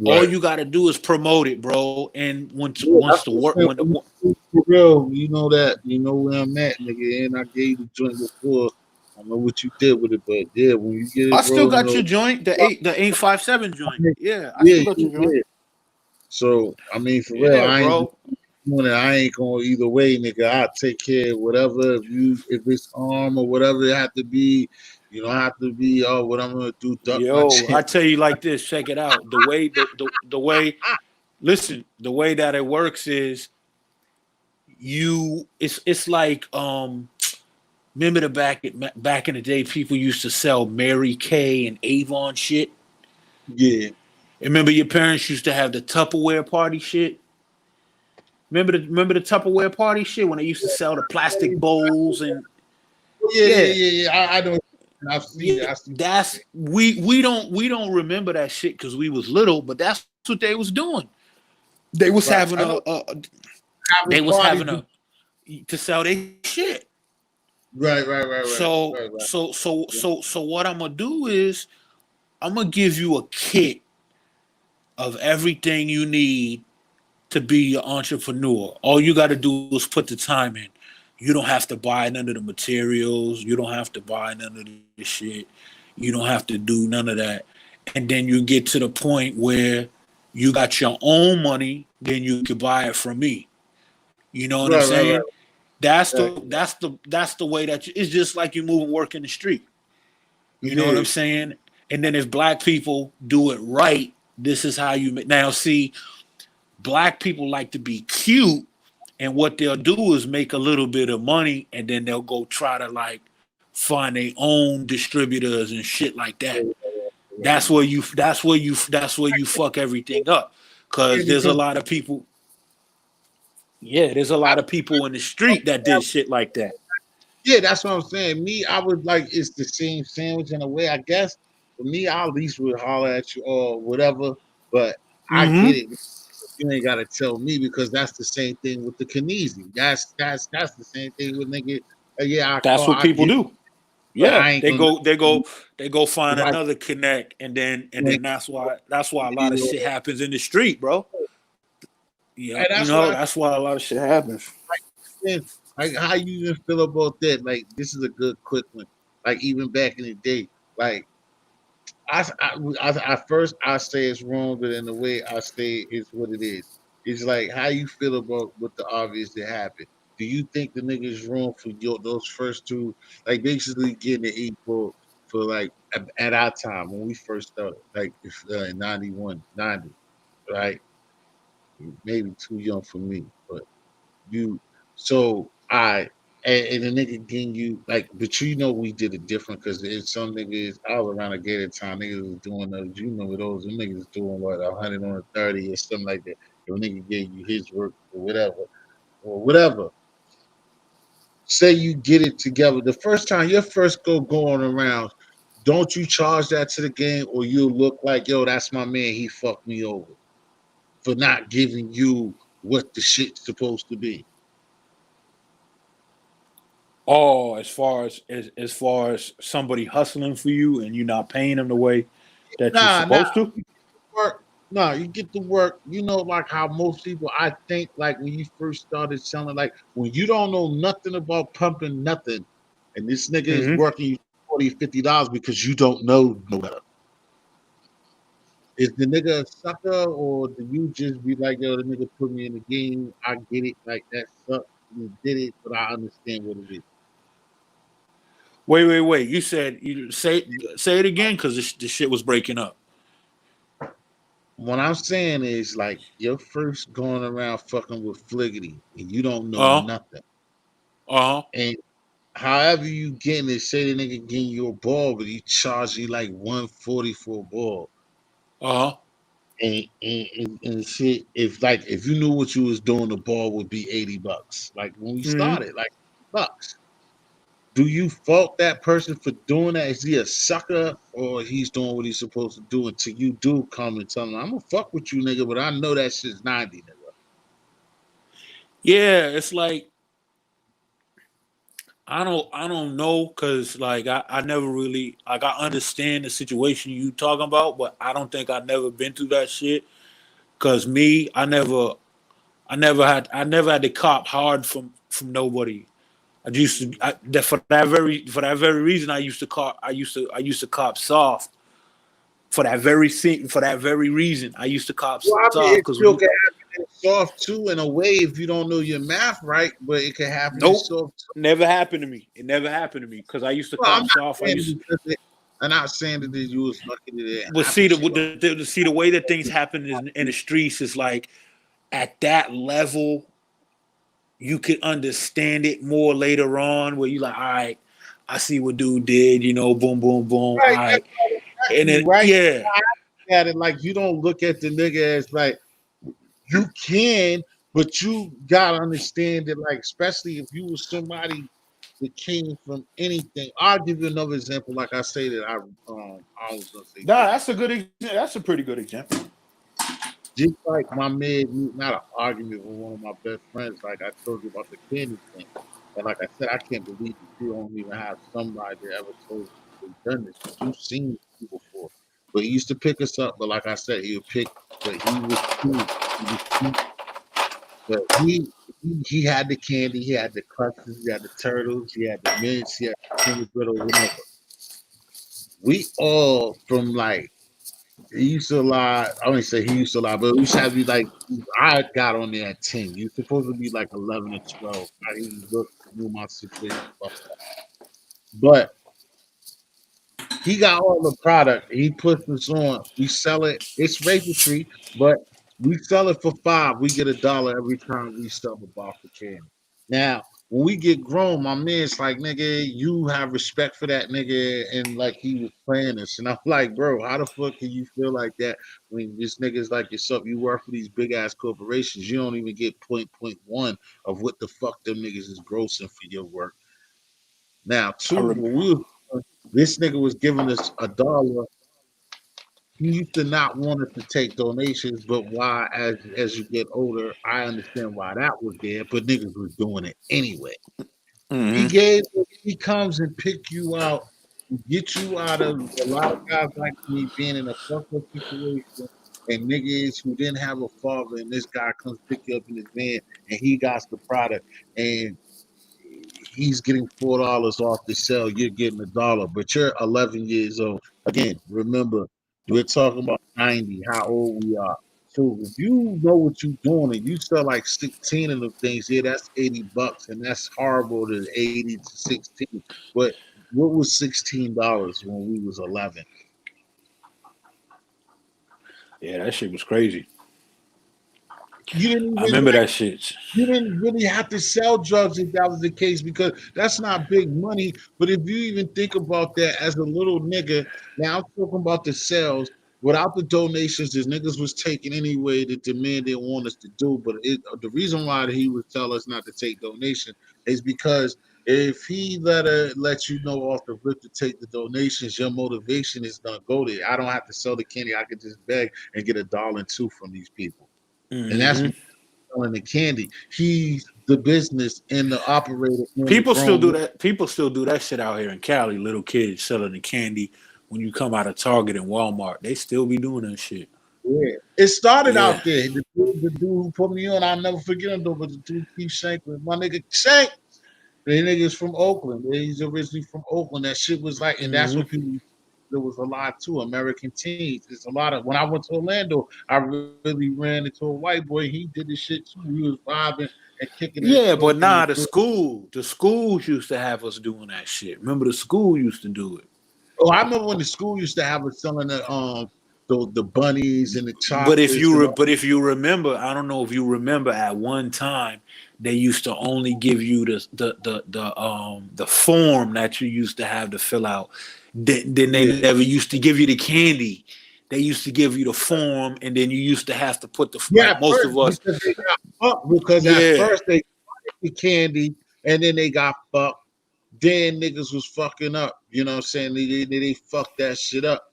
All Right. you got to do is promote it, bro. And once Yeah, once that's the what work I'm when saying. the, For real, you know that. You know where I'm at, nigga. And I gave you the joint before. I don't know what you did with it, but yeah, when you get I it still rolling, got your joint, the 857 joint. Yeah, I yeah, still got yeah, your joint. yeah. So I mean, for real, Yeah, I ain't bro. doing it. I ain't going either way, nigga. I take care of whatever. If it's arm or whatever it have to be, you don't have to be. Oh, what I'm gonna do? Duck my yo, chin. I tell you like this, check it out. The way listen, the way that it works is it's like remember back in the day people used to sell Mary Kay and Avon shit. Yeah, And remember your parents used to have the Tupperware party shit. Remember the Tupperware party shit when they used to sell the plastic bowls and yeah, yeah, yeah, yeah, yeah. I don't. I've seen it. yeah. I see. That's we don't remember that shit because we was little, but that's what they was doing. They was Right. having I know. they Having was parties. having a to sell their shit. Right, right, right, right, So right, right. so so Yeah. so so what I'm gonna do is I'm gonna give you a kit of everything you need to be an entrepreneur. All you got to do is put the time in. You don't have to buy none of the materials. You don't have to buy none of the shit. You don't have to do none of that. And then you get to the point where you got your own money, then you can buy it from me. You know what I'm Right, right, right. saying? That's the Exactly. that's the that's the way it's just like you move and work in the street. You know what I'm Yeah. saying? And then if black people do it right, this is how you make. Now see, black people like to be cute, and what they'll do is make a little bit of money, and then they'll go try to like find their own distributors and shit like that. That's where you fuck everything up, Yeah, because there's a because lot of people. Yeah, there's a lot of people in the street that did shit like that. yeah, that's what I'm saying. Me, I would like it's the same sandwich in a way, I guess. For me, I at least would holler at you or whatever. But I get Mm-hmm. it. You ain't gotta tell me because that's the same thing with the Kinesi. That's the same thing with nigga. Yeah, That's what I people get it, do. but Yeah, I ain't they gonna go they go they go find like another connect, and then and like, then that's why a lot of shit happens in the street, bro. Yeah, and that's what I that's why a lot of shit happens. think. Like how you even feel about that? Like this is a good quick one. Like even back in the day, like I first I say it's wrong, but in the way I say it's what it is. It's like how you feel about what the obvious that happened. Do you think the nigga is wrong for those first two, like basically getting the equal for like at our time when we first started, like if, in 91, 90, right? Maybe too young for me, but you. So I and the nigga getting you like, but you know we did it different because there's some niggas all around the gated time niggas was doing those. You know those them niggas doing what 100 on a 30 or something like that. If a nigga gave you his work or whatever. Say you get it together. The first time your first going around, don't you charge that to the game, or you'll look like yo, that's my man. He fucked me over for not giving you what the shit's supposed to be. Oh, as far as somebody hustling for you and you not paying them the way that you're Nah, supposed to. work. No, you get to work. You know, like how most people, I think, like when you first started selling, like when you don't know nothing about pumping nothing, and this nigga is Mm-hmm. working you $40, $50 because you don't know no better. Is the nigga a sucker, or do you just be like, yo, the nigga put me in the game? I get it, like that sucks. You did it, but I understand what it is. Wait. You said you say it again because the shit was breaking up. What I'm saying is, like, you're first going around fucking with Fliggity, and you don't know Uh huh. nothing. Uh huh. And however you getting it, say the nigga getting you a ball, but he charge you like 140 for a ball. Uh huh. And shit, if you knew what you was doing, the ball would be $80. Like when we Mm-hmm. started, like bucks. Do you fault that person for doing that? Is he a sucker or he's doing what he's supposed to do until you do come and tell him, I'm gonna fuck with you, nigga, but I know that shit's 90, nigga. Yeah, it's like I don't know because like I never really like I understand the situation you talking about, but I don't think I never been through that shit. Cause me, I never had to cop hard from nobody. I used to for that very reason I used to cop soft for that very reason I used to cop Well, I mean, soft it because still can happen in soft too, in a way, if you don't know your math right, but it can happen in nope, soft too. never happened to me. It never happened to me because I used to Well, cop soft. I'm not saying that you was lucky that it But happened to you. see the way that things happen in the streets is like at that level you could understand it more later on where you like, all right, I see what dude did, boom, boom, boom, all Right, that's right. all And you then right. yeah, At it like you don't look at the nigga as like you can, but you gotta understand that, like, especially if you was somebody that came from anything. I'll give you another example. Like I say that I was gonna say Nah, that's a pretty good example. just like my man, not an argument with one of my best friends. Like I told you about the candy thing, and like I said, I can't believe that you don't even have somebody that ever told you they've done this. But you've seen people before. But he used to pick us up. But like I said, he would pick. But he was cool. He was cool. But he had the candy, he had the clusters, he had the turtles, he had the mints, he had the peanut butter, whatever. We all from like he used to lie. I don't say he used to lie, but we used to have to be like I got on there at 10. You supposed to be like 11 or 12. I didn't look knew my situation. But he got all the product. He puts us on. We sell it. It's razor free, but we sell it for 5. We get $1 every time we sell a box of candy. Now, when we get grown, my man's like, nigga, you have respect for that nigga, and like he was playing us. And I'm like, bro, how the fuck can you feel like that when this nigga's like yourself? You work for these big ass corporations, you don't even get point one of what the fuck them niggas is grossing for your work. Now, I two, rem- when we was this nigga was giving us $1. He used to not want us to take donations, but why as you get older, I understand why that was there, but niggas was doing it anyway. mm-hmm. He comes and pick you out, get you out of a lot of guys like me being in a fucked up situation and niggas who didn't have a father and this guy comes pick you up in his van and he got the product and he's getting $4 off the sale, you're getting $1, but you're 11 years old. Again, remember, we're talking about 90, how old we are. So if you know what you're doing and you sell like 16 of them things, yeah, that's $80, and that's horrible to 80 to 16. But what was $16 when we was 11? Yeah, that shit was crazy. You didn't I even remember like that shit. you didn't really have to sell drugs if that was the case because that's not big money. But if you even think about that as a little nigga, now I'm talking about the sales. Without the donations, the niggas was taking anyway that the man didn't want us to do. But the reason why he would tell us not to take donations is because if he let you know off the rip to take the donations, your motivation is gonna go there. I don't have to sell the candy. I could just beg and get $1.02 from these people. And that's Hmm selling the candy. He's the business and the operator and the People still grown do man. that. People still do that shit out here in Cali. Little kids selling the candy when you come out of Target and Walmart. They still be doing that shit. Yeah. It started Yeah. out there. The dude who put me on, I'll never forget him though, but the dude Keith Shank was my nigga Shank. The nigga's from Oakland. He's originally from Oakland. That shit was like, and that's hmm what people there was a lot too. American teens. It's a lot of when I went to Orlando, I really ran into a white boy. He did the shit too. He was vibing and kicking and Yeah, but smoking nah, and doing. the schools used to have us doing that shit. Remember, the school used to do it. Oh, I remember when the school used to have us selling the bunnies and the But if chocolates you and re- all. but if you remember, I don't know if you remember at one time they used to only give you the form that you used to have to fill out. Then they Yeah, never used to give you the candy. They used to give you the form, and then you used to have to put the yeah. like At most first, of us. because they got fucked. Because at Yeah, first they wanted the candy, and then they got fucked. Then niggas was fucking up. You know what I'm saying? They fucked that shit up.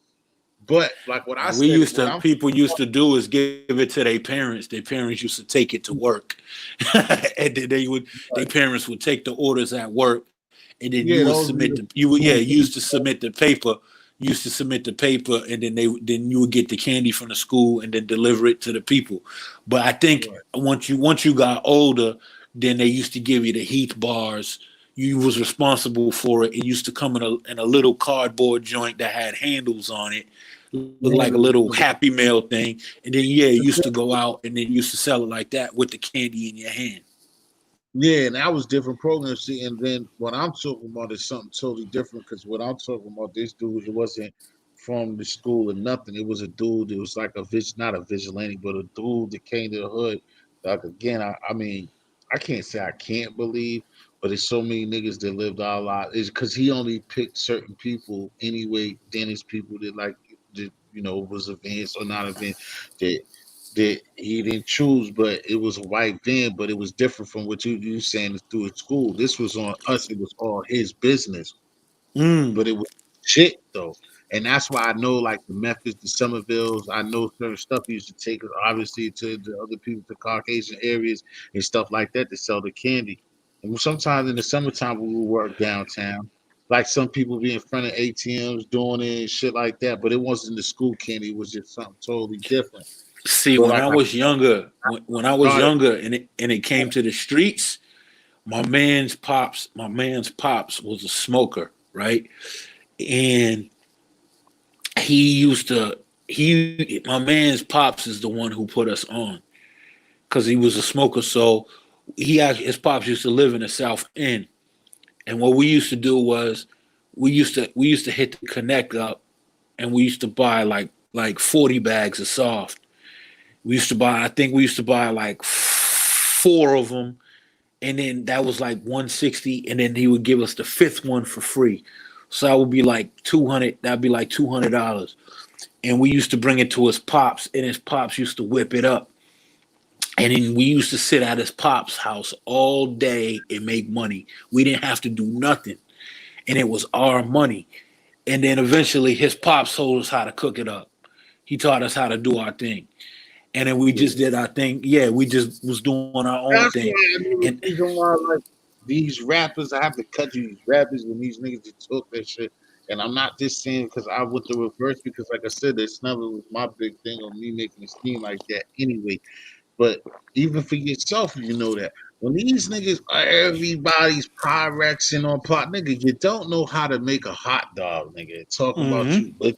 But like what I and we said, used what to I'm people used to do is give it to their parents. Their parents used to take it to work, and then their parents would take the orders at work, and then you would yeah, those submit were the you would yeah the you used to submit the paper. Used to submit the paper, and then you would get the candy from the school, and then deliver it to the people. But I think right. once you got older, then they used to give you the Heath bars. You was responsible for it. It used to come in a little cardboard joint that had handles on it, looked like a little Happy Meal thing, and then yeah, you used to go out and then you used to sell it like that with the candy in your hand. Yeah, and that was different programs. See, and then what I'm talking about is something totally different because what I'm talking about, this dude, it wasn't from the school or nothing. It was a dude. It was like not a vigilante, but a dude that came to the hood. Like again, I mean, I can't say I can't believe, but there's so many niggas that lived our lives. Is because he only picked certain people anyway. Then it's people that like that was advanced or not advanced that he didn't choose, but it was a white van, but it was different from what you saying through at school. This was on us, it was all his business, Mm. but it was shit though. And that's why I know like the Memphis, the Somervilles, I know certain stuff he used to take us obviously to the other people to Caucasian areas and stuff like that to sell the candy. And sometimes in the summertime we would work downtown. Like some people be in front of ATMs doing it and shit like that, but it wasn't the school candy, it was just something totally different. See, But when like I I was younger, when I was started younger, and it came to the streets, my man's pops was a smoker, right? And he used to my man's pops is the one who put us on because he was a smoker. So his pops used to live in the South End, and what we used to do was we used to hit the connect up, and we used to buy like 40 bags of soft. I think we used to buy like four of them, and then that was like 160, and then he would give us the fifth one for free. So that would be like 200. That'd be like $200, and we used to bring it to his pops, and his pops used to whip it up, and then we used to sit at his pops' house all day and make money. We didn't have to do nothing, and it was our money. And then eventually, his pops told us how to cook it up. He taught us how to do our thing, and then we just yeah. did our thing. Yeah, we just was doing our own That's thing, why I know the and reason why like these rappers, I have to cut you these rappers and these niggas that took that shit. And I'm not just saying because I went the reverse because like I said, it's never was my big thing on me making it seem like that anyway. But even for yourself, you know that. When these niggas are everybody's Pyrexing on plot, nigga, you don't know how to make a hot dog, nigga. Talking about mm-hmm, you, but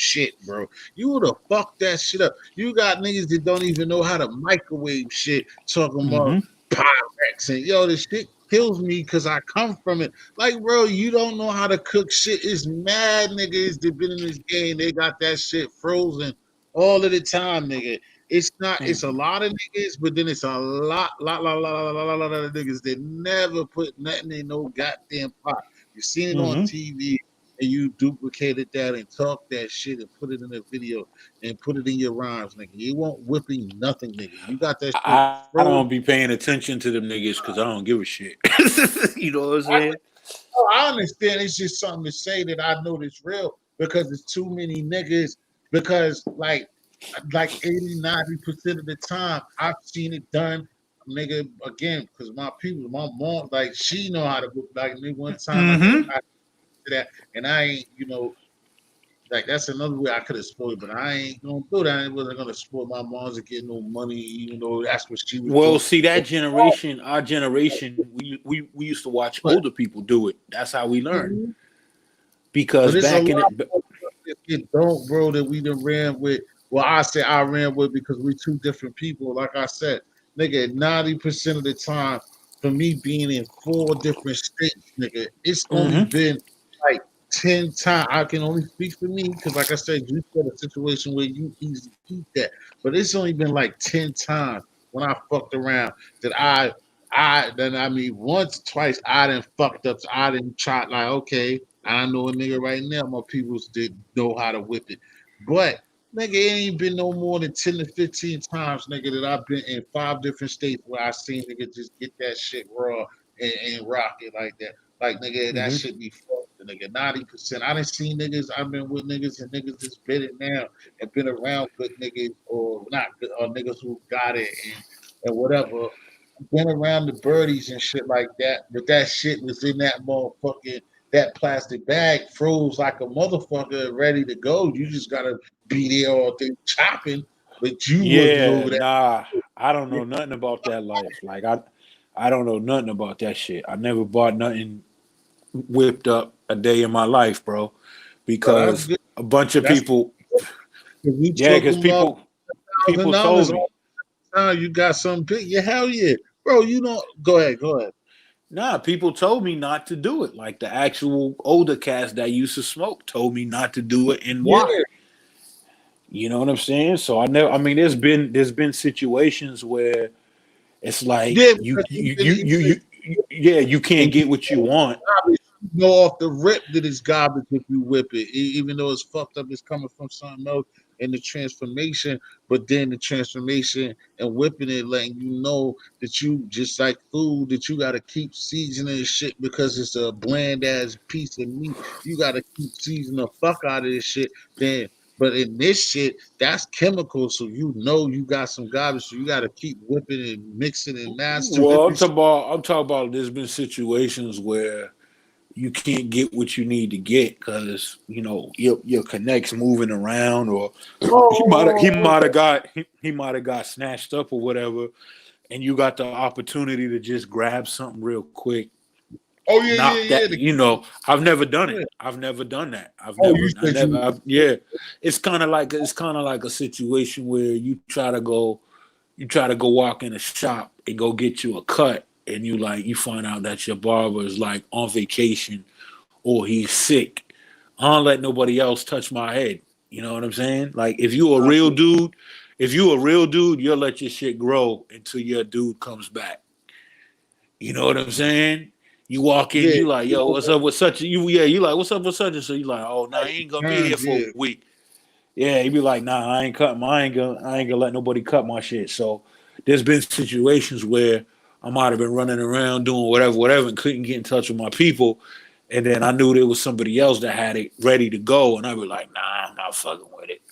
shit, bro. You would have fucked that shit up. You got niggas that don't even know how to microwave shit talking about mm-hmm. Pyrex and yo, this shit kills me because I come from it. Like, bro, you don't know how to cook shit. It's mad niggas that been in this game. They got that shit frozen all of the time, nigga. It's not. It's a Mhm. lot of niggas, but then it's a lot of niggas that never put nothing in no goddamn pot. You seen it on Mhm. TV, and you duplicated that and talk that shit and put it in a video and put it in your rhymes, nigga. You won't whipping nothing, nigga. You got that shit I frozen. don't be paying attention to them niggas because I don't give a shit. You know what I'm I, saying? I understand. It's just something to say that I know that's real because it's too many niggas. Because like 80, 90% of the time I've seen it done, nigga, again, because my people, my mom, like she know how to book. Like me one time Mm-hmm. I did that and I ain't, like that's another way I could have spoiled, but I ain't gonna do that. I wasn't gonna spoil my mom's and get no money, even though that's what she was Well, doing. see that But, generation, our generation, we used to watch but, older people do it. That's how we learn. mhm. But Because it's a back in lot it, of stuff that it don't, bro, that we done ran with. Well, I say I ran with because we two different people. Like I said, nigga, 90% of the time, for me being in 4 different states, nigga, it's only mm-hmm. been like 10 times. I can only speak for me because, like I said, you said a situation where you easily keep that. But it's only been like 10 times when I fucked around that I mean, once, twice, I done fucked up. So I didn't try, like, okay, I know a nigga right now, my peoples did know how to whip it. But nigga, it ain't been no more than 10 to 15 times, nigga, that I've been in 5 different states where I seen nigga just get that shit raw and rock it like that. Like nigga, that Mm-hmm. should be fucked, nigga. 90%. I done seen niggas, I've been with niggas and niggas that's been it now and been around good niggas or not good or niggas who got it and whatever. Been around the birdies and shit like that, but that shit was in that motherfucking that plastic bag froze like a motherfucker ready to go. You just gotta be there all day chopping, but you wasn't Yeah, over there. nah, I don't know nothing about that life. Like I don't know nothing about that shit. I never bought nothing whipped up a day in my life, bro, But that's because good. a bunch of That's people, if you yeah, because talking about thousand people dollars told me. all the time, you got something big. Yeah, hell yeah. Bro, you don't go ahead, go ahead. Nah, people told me not to do it. Like the actual older cats that used to smoke told me not to do it and Yeah, why. You know what I'm saying? So I never. I mean, there's been situations where it's like yeah, because yeah, you can't and get what you want. garbage. You know off the rip that it's garbage if you whip it. Even though it's fucked up, it's coming from something else in the transformation. But then the transformation and whipping it, letting you know that you just like food that you gotta keep seasoning shit because it's a bland ass piece of meat. You gotta keep seasoning the fuck out of this shit. Then but in this shit, that's chemical, so you know you got some garbage, so you gotta keep whipping and mixing and mastering Well, this. I'm talking about. There's been situations where you can't get what you need to get because your connects moving around, or Oh, he might have got snatched up or whatever, and you got the opportunity to just grab something real quick. oh yeah, yeah, Not yeah. that I've never done it. Yeah. I've never done that. Oh, you I said never. you. Yeah, it's kind of like a situation where you try to go walk in a shop and go get you a cut, and you find out that your barber is like on vacation or he's sick. I don't let nobody else touch my head. You know what I'm saying? Like if you a real dude, you'll let your shit grow until your dude comes back. You know what I'm saying? You walk in, Yeah, you like, yo, what's up with such a you? Yeah, you like, what's up with such and so? You like, oh, nah, he ain't gonna be here times, for yeah. a week. Yeah, he be like, nah, I ain't gonna let nobody cut my shit. So there's been situations where I might have been running around doing whatever, and couldn't get in touch with my people. And then I knew there was somebody else that had it ready to go, and I be like, nah, I'm not fucking with it.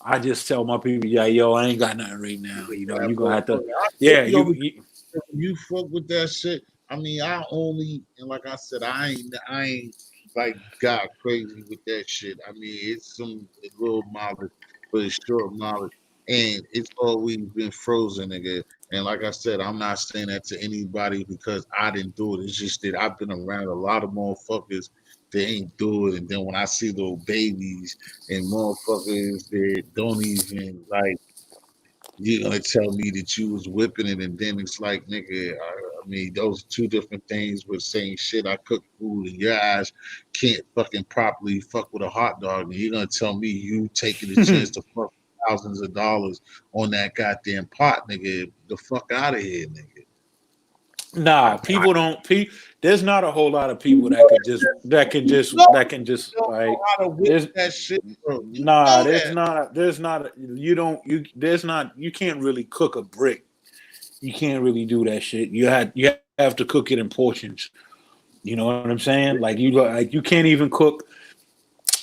I just tell my people, yeah, yo, I ain't got nothing right now. That You gonna have to, motherfucker. I feel yeah, you you because when you fuck with that shit. I mean, I only and like I said, I ain't like got crazy with that shit. I mean, it's some little mileage, but it's short mileage, and it's always been frozen, nigga. And like I said, I'm not saying that to anybody because I didn't do it. It's just that I've been around a lot of motherfuckers that ain't do it, and then when I see little babies and motherfuckers that don't even like you're gonna tell me that you was whipping it, and then it's like, nigga, I mean, those are two different things with saying shit. I cook food, and your eyes can't fucking properly fuck with a hot dog, and you're gonna tell me you taking the chance to fuck. thousands of dollars on that goddamn pot, nigga. The fuck out of here, nigga. Nah, people don't. There's not a whole lot of people that could just Don't like. know how to whip There's that shit, bro. You nah. know that. There's not. You don't. You there's not. You can't really cook a brick. You can't really do that shit. You have to cook it in portions. You know what I'm saying? Like you can't even cook.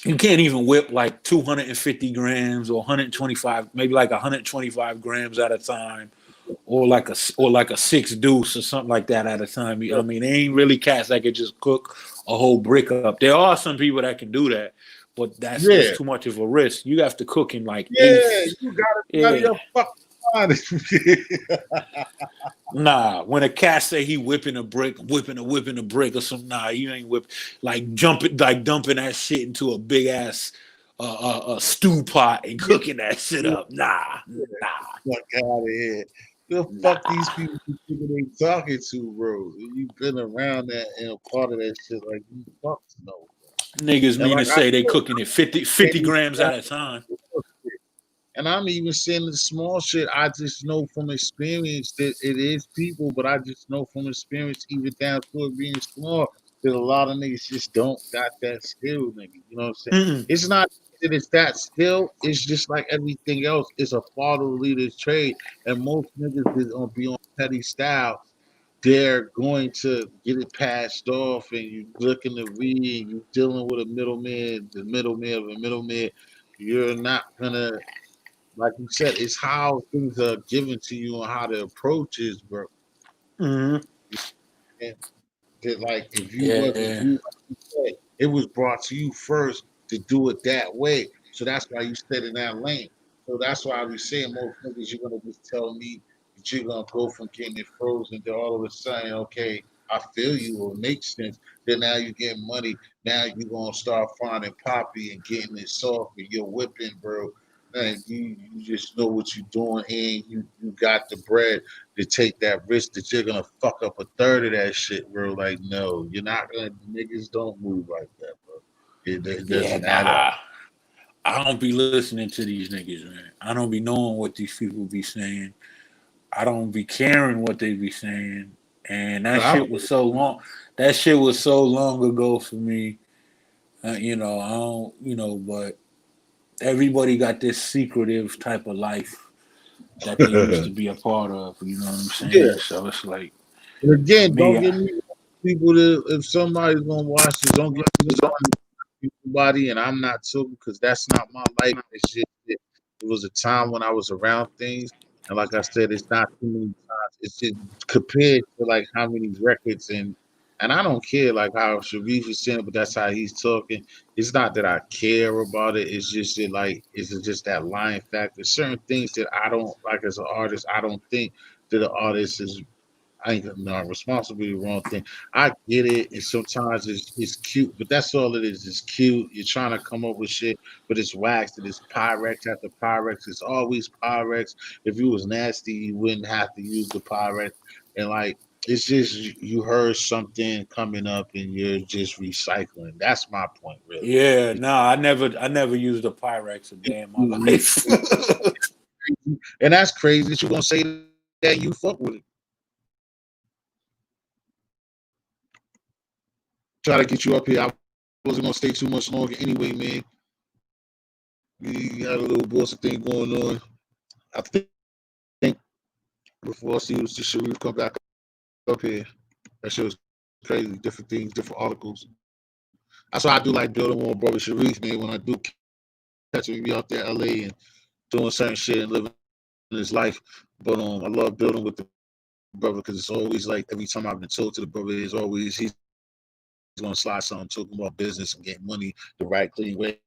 You can't even whip like 250 grams or 125, maybe like 125 grams at a time, or like a six deuce or something like that at a time. I mean, they ain't really cats that could just cook a whole brick up. There are some people that can do that, but that's Yeah, too much of a risk. You have to cook in like yeah, eighths. you got it out of Yeah. your fucking mind. Nah, when a cat say he whipping a brick, whipping a brick or something, nah, you ain't whip like dumping that shit into a big ass a stew pot and cooking that shit up. Nah, Fuck out of here. The nah. fuck these people they talking to, bro? You've been around that and a part of that shit, like you fucks know. Niggas And mean to like I say they cooking it 50 grams at a time. and I'm even saying the small shit. I just know from experience that it is people, but I just know from experience, even down to it being small, that a lot of niggas just don't got that skill, nigga. You know what I'm saying? Mm-mm. It's not that it's that skill. It's just like everything else. It's a part of the leader's trade, and most niggas is gonna be on petty style. They're going to get it passed off, and you looking to read, and you dealing with a middleman, the middleman of a middleman. You're not gonna, like you said, it's how things are given to you and how the approach is, bro. Mm-hmm. And that, like, if you wasn't Yeah, you, like you said, it was brought to you first to do it that way. So that's why you stayed in that lane. So that's why I was saying most niggas, you're gonna just tell me that you're gonna go from getting it frozen to all of a sudden, okay, I feel you, or it makes sense. Then now you get money. Now you're gonna start finding poppy and getting it soft and you're whipping, bro. And you just know what you're doing, and you got the bread to take that risk that you're gonna fuck up a third of that shit, bro. Like, no, you're not gonna. Niggas don't move like that, bro. It yeah, doesn't add up. nah. I don't be listening to these niggas, man. I don't be knowing what these people be saying. I don't be caring what they be saying. And that I shit was so long. That shit was so long ago for me. I don't, but everybody got this secretive type of life that they used don't. to be a part of. You know what I'm Yeah. saying? So it's like, And for again, me, don't get me people that if somebody's gonna watch this, don't get me somebody, and I'm not talking because that's not my life. It's just it was a time when I was around things, and like I said, it's not too many times. It's just compared to like how many records and I don't care like how Sharif is saying it, but that's how he's talking. It's not that I care about it. It's just that like it's just that lying factor. Certain things that I don't like as an artist. I don't think that the artist is I ain't not responsible for the wrong thing. I get it, and sometimes it's cute, but that's all it is. It's cute. You're trying to come up with shit, but it's waxed and it's Pyrex after Pyrex. It's always Pyrex. If you was nasty, you wouldn't have to use the Pyrex. And like it's just you heard something coming up and you're just recycling. That's my point, really. yeah, nah, I never used a Pyrex a day in my life. And that's crazy that you're gonna say that you fuck with it. Try to get you up here. I wasn't gonna stay too much longer anyway, man. We got a little Boston thing going on. I think before I see was just Sharif come back up here. That shit was crazy. Different things, different articles. That's why I do like building more brother Sharif, man. When I do catch him, be out there LA and doing certain shit and living his life. But I love building with the brother because it's always like every time I've been told to the brother, is always he's gonna slide something talking about business and getting money the right clean way.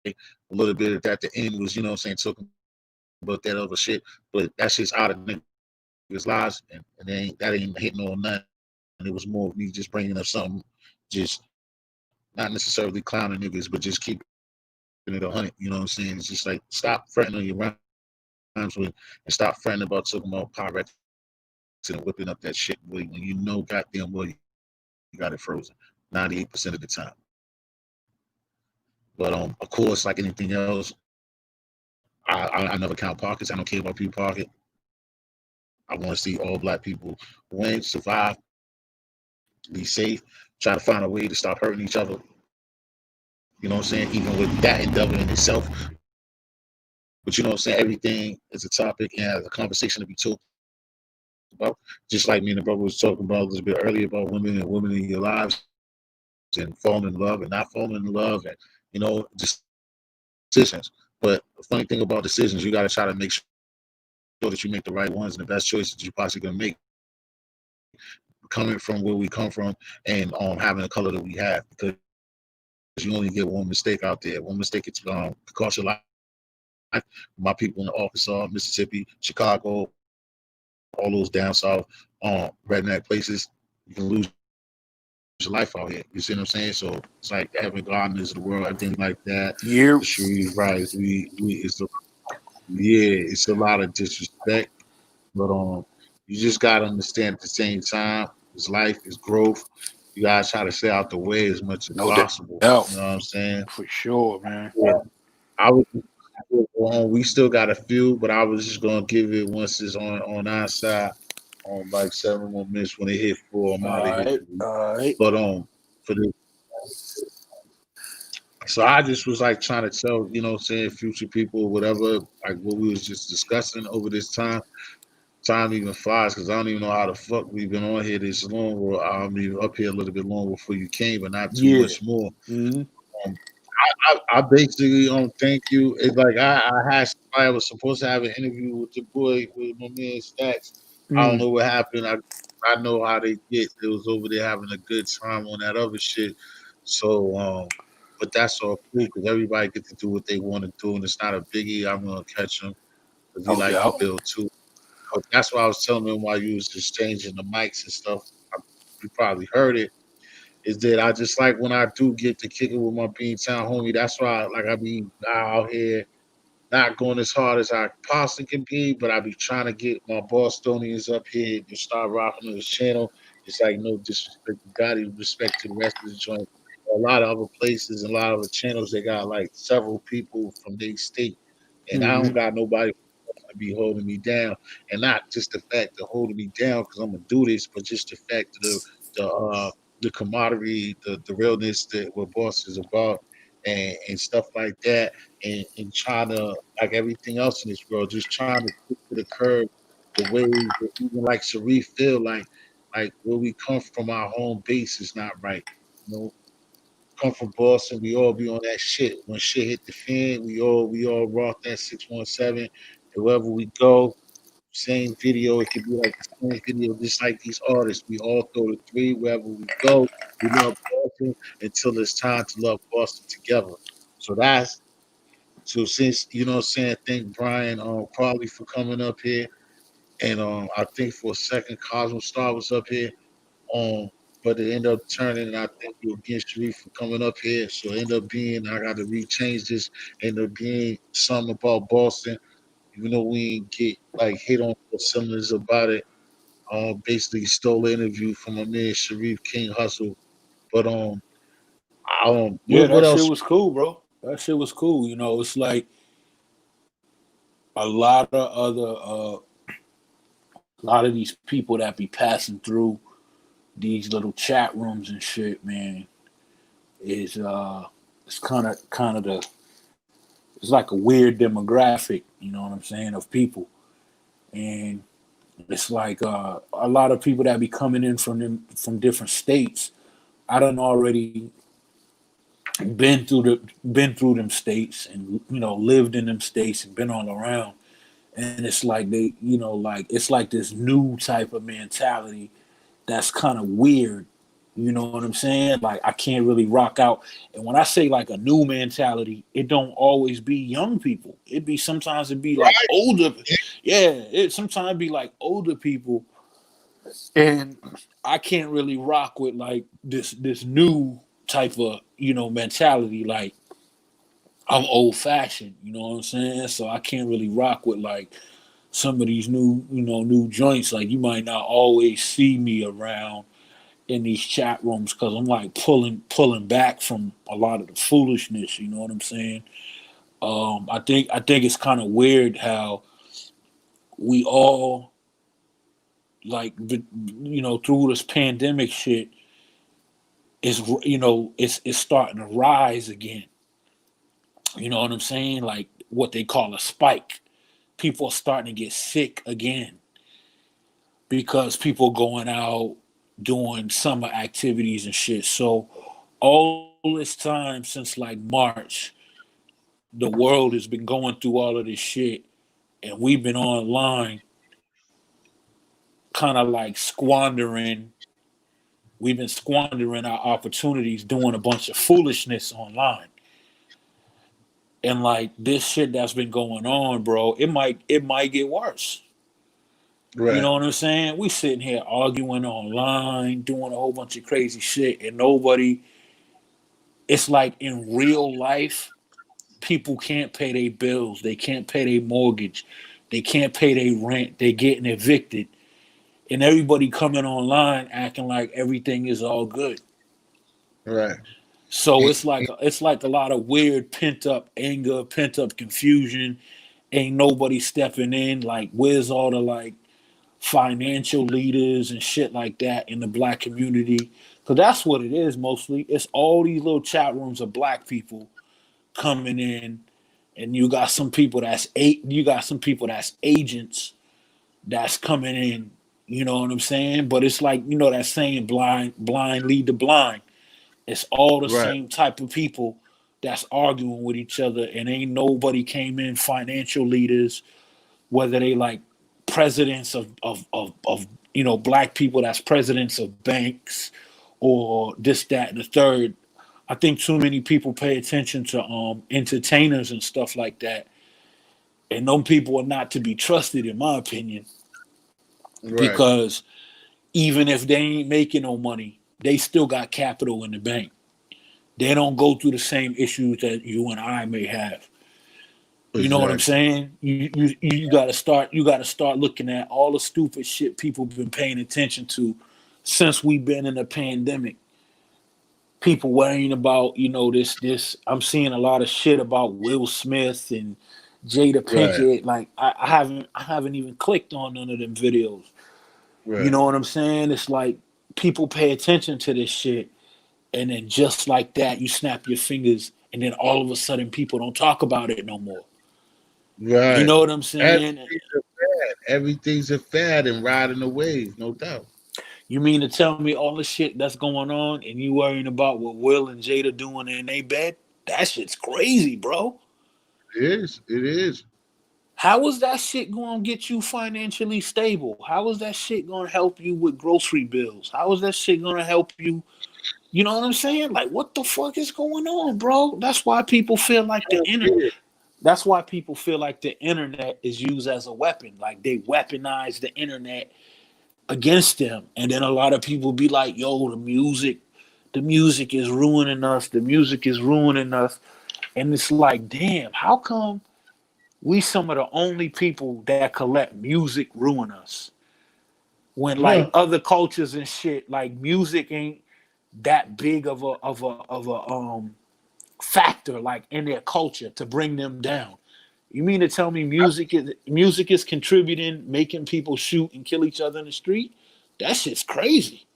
A little bit at the end was, you know what I'm saying, talking about that other shit. But that shit's out of niggas' lives and that ain't hitting on nothing. And it was more of me just bringing up something, just not necessarily clowning niggas, but just keeping it 100. You know what I'm saying? It's just like stop fretting on your rhymes with and stop fretting about talking about Pyrex and whipping up that shit when you know goddamn well you got it frozen 98% of the time. But of course, like anything else, I never count pockets. I don't care about people pocket. I want to see all black people win, survive, be safe, try to find a way to stop hurting each other. You know what I'm saying? Even with that endeavor in itself. But you know what I'm saying? Everything is a topic and has a conversation to be talked about. Just like me and the brother was talking about a little bit earlier about women and women in your lives and falling in love and not falling in love and, you know, decisions. But the funny thing about decisions, you got to try to make sure that you make the right ones and the best choices that you possibly going to make coming from where we come from and having the color that we have. Because you only get one mistake out there. One mistake could cost your life. My people in Arkansas, Mississippi, Chicago, all those down south redneck places, you can lose your life out here. You see what I'm saying? So it's like having gardeners of the world, everything like that. Yeah. The Shreve, right? It's a lot of disrespect, but you just gotta understand at the same time, it's life, it's growth. You gotta try to stay out the way as much as No possible. doubt. You know what I'm saying? For sure, man. Yeah. I was we still got a few, but I was just gonna give it once it's on our side on like 7 more minutes when they hit 4. I'm out of here for you. All right. But for the so I just was like trying to tell, you know, saying future people, whatever, like what we was just discussing over this time. Time even flies because I don't even know how the fuck we've been on here this long, or I'm even up here a little bit longer before you came, but not too Yeah. much more. Mm-hmm. Um, I basically thank you. It's like I had somebody I was supposed to have an interview with the boy with my man Stacks. I don't know what happened. I know how they get. They was over there having a good time on that other shit. So but that's all cool because everybody get to do what they want to do, and it's not a biggie. I'm gonna catch him because he No like to doubt. build too. But that's why I was telling him while you was just changing the mics and stuff. You probably heard it. Is that I just like when I do get to kick it with my Beantown homie. That's why like I be out here not going as hard as I possibly can be, but I be trying to get my Bostonians up here to start rocking on this channel. It's like no disrespect to God, respect to the rest of the joint. A lot of other places and a lot of other channels, they got like several people from their state. And I don't Mm-hmm. got nobody to be holding me down. And not just the fact of holding me down because I'm gonna do this, but just the fact of the camaraderie, the realness that what boss is about and stuff like that and trying to like everything else in this world, just trying to stick to the curb the way that even like Sharif feel like where we come from our home base is not right. You know, come from Boston, we all be on that shit. When shit hit the fan, we all rock that 617. And wherever we go, same video. It could be like the same video, just like these artists. We all throw the three wherever we go. We love Boston until it's time to love Boston together. So that's so since you know what I'm saying, thank Brian Crawley for coming up here. And I think for a second Cosmo Star was up here. Um but it ended up turning and I think you against Sharif for coming up here. So it ended up being I gotta rechange this, ended up being something about Boston, even though we ain't get like hit on the cylinders about it. Basically stole the interview from my man Sharif King Hustle. But Yeah, what that shit else? was cool, bro. That shit was cool. You know, it's like a lot of other, a lot of these people that be passing through these little chat rooms and shit, man, is it's kind of the it's like a weird demographic, you know what I'm saying, of people. And it's like a lot of people that be coming in from different states. I done already been through them states and lived in them states and been all around. And it's like they, like it's like this new type of mentality that's kind of weird. You know what I'm saying? Like I can't really rock out. And when I say like a new mentality, it don't always be young people. It be sometimes it be like older. Yeah, it sometimes be like older people. And I can't really rock with like this new type of, mentality. Like I'm old fashioned, you know what I'm saying? So I can't really rock with like some of these new joints. Like you might not always see me around in these chat rooms because I'm like pulling back from a lot of the foolishness. You know what I'm saying? I think it's kind of weird how we all like through this pandemic shit is it's starting to rise again. You know what I'm saying? Like what they call a spike. People are starting to get sick again because people going out doing summer activities and shit. So all this time since like March, the world has been going through all of this shit, and we've been online, kind of like squandering. We've been squandering our opportunities, doing a bunch of foolishness online. And like this shit that's been going on, bro, it might get worse. You Right. know what I'm saying? We sitting here arguing online, doing a whole bunch of crazy shit, and nobody. It's like in real life, people can't pay their bills, they can't pay their mortgage, they can't pay their rent, they getting evicted, and everybody coming online acting like everything is all good. Right. So And, it's like a lot of weird pent up anger, pent up confusion. Ain't nobody stepping in. Like, where's all the like financial leaders and shit like that in the black community? Because that's what it is mostly. It's all these little chat rooms of black people coming in, and you got some people that's agents that's coming in. You know what I'm saying? But it's like that saying, blind lead the blind. It's all the right. same type of people that's arguing with each other, and ain't nobody came in financial leaders, whether they like presidents of black people that's presidents of banks or this, that, and the third. I think too many people pay attention to entertainers and stuff like that. And them people are not to be trusted, in my opinion, Right. because even if they ain't making no money, they still got capital in the bank. They don't go through the same issues that you and I may have. You know what I'm Exactly. saying? You gotta start looking at all the stupid shit people been paying attention to since we've been in the pandemic. People worrying about this. I'm seeing a lot of shit about Will Smith and Jada Right. Pinkett. Like I haven't even clicked on none of them videos. You Right. know what I'm saying? It's like people pay attention to this shit, and then just like that, you snap your fingers, and then all of a sudden, people don't talk about it no more. You Right. know what I'm saying? Everything's a fad. Everything's a fad and riding the wave, no doubt. You mean to tell me all the shit that's going on, and you worrying about what Will and Jada doing in their bed? That shit's crazy, bro. It is. It is. How is that shit going to get you financially stable? How is that shit going to help you with grocery bills? How is that shit going to help you? You know what I'm saying? Like, what the fuck is going on, bro? That's why people feel like I don't get it. That's why people feel like the internet is used as a weapon. Like they weaponize the internet against them. And then a lot of people be like, yo, the music is ruining us. The music is ruining us. And it's like, damn, how come we some of the only people that could let music ruin us? When like Huh. other cultures and shit, like music ain't that big of a factor like in their culture to bring them down. You mean to tell me music is contributing, making people shoot and kill each other in the street? That shit's crazy.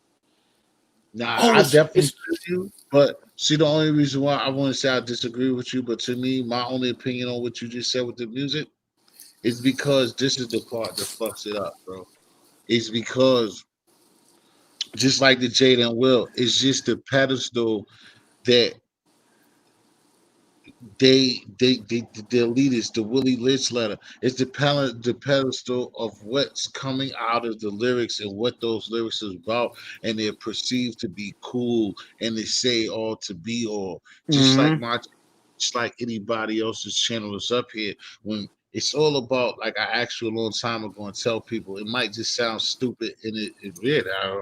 Nah, Oh, I it's definitely it's feel you. But see, the only reason why I want to say I disagree with you, but to me, my only opinion on what you just said with the music is because this is the part that fucks it up, bro. It's because just like the Jada and Will, it's just the pedestal that the elitists, the Willie Lynch letter. It's the pedestal of what's coming out of the lyrics and what those lyrics is about, and they're perceived to be cool and they say all to be all. mm-hmm. Just like anybody else's channel is up here. When it's all about, like I asked you a long time ago and tell people, it might just sound stupid, and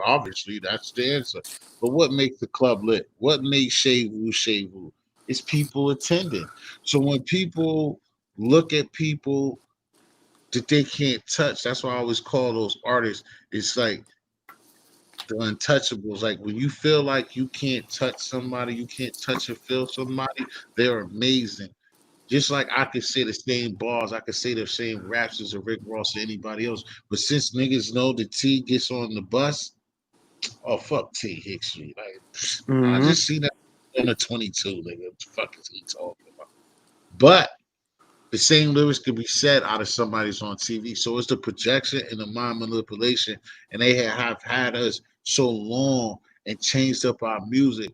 obviously that's the answer. But what makes the club lit? What makes Shave Wu? It's people attending. So when people look at people that they can't touch, that's why I always call those artists. It's like the untouchables. Like when you feel like you can't touch somebody, you can't touch or feel somebody, they're amazing. Just like I could say the same bars, I could say the same raps as a Rick Ross or anybody else. But since niggas know that T gets on the bus, oh fuck T Hickson. Like I Mm-hmm. just seen that on the 22, nigga. What the fuck is he talking about? But the same lyrics could be said out of somebody's on TV. So it's the projection and the mind manipulation. And they have had us so long and changed up our music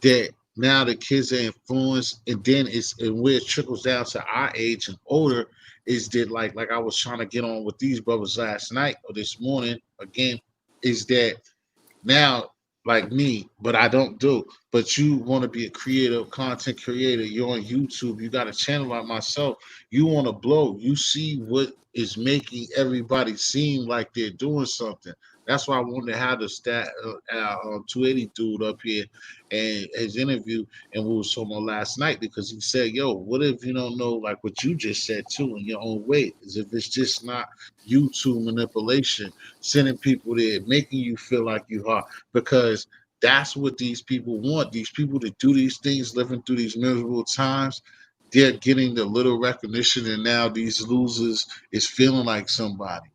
that now the kids are influenced, and then it's and where it trickles down to our age and older is that like I was trying to get on with these brothers last night or this morning again, is that now like me, but I don't do. But you want to be a creative content creator. You're on YouTube. You got a channel like myself. You want to blow. You see what is making everybody seem like they're doing something. That's why I wanted to have the 280 dude up here and his interview, and we was talking about last night because he said, "Yo, what if you don't know like what you just said too in your own way? Is if it's just not YouTube manipulation, sending people there, making you feel like you are, because that's what these people want. These people that do these things, living through these miserable times, they're getting the little recognition, and now these losers is feeling like somebody.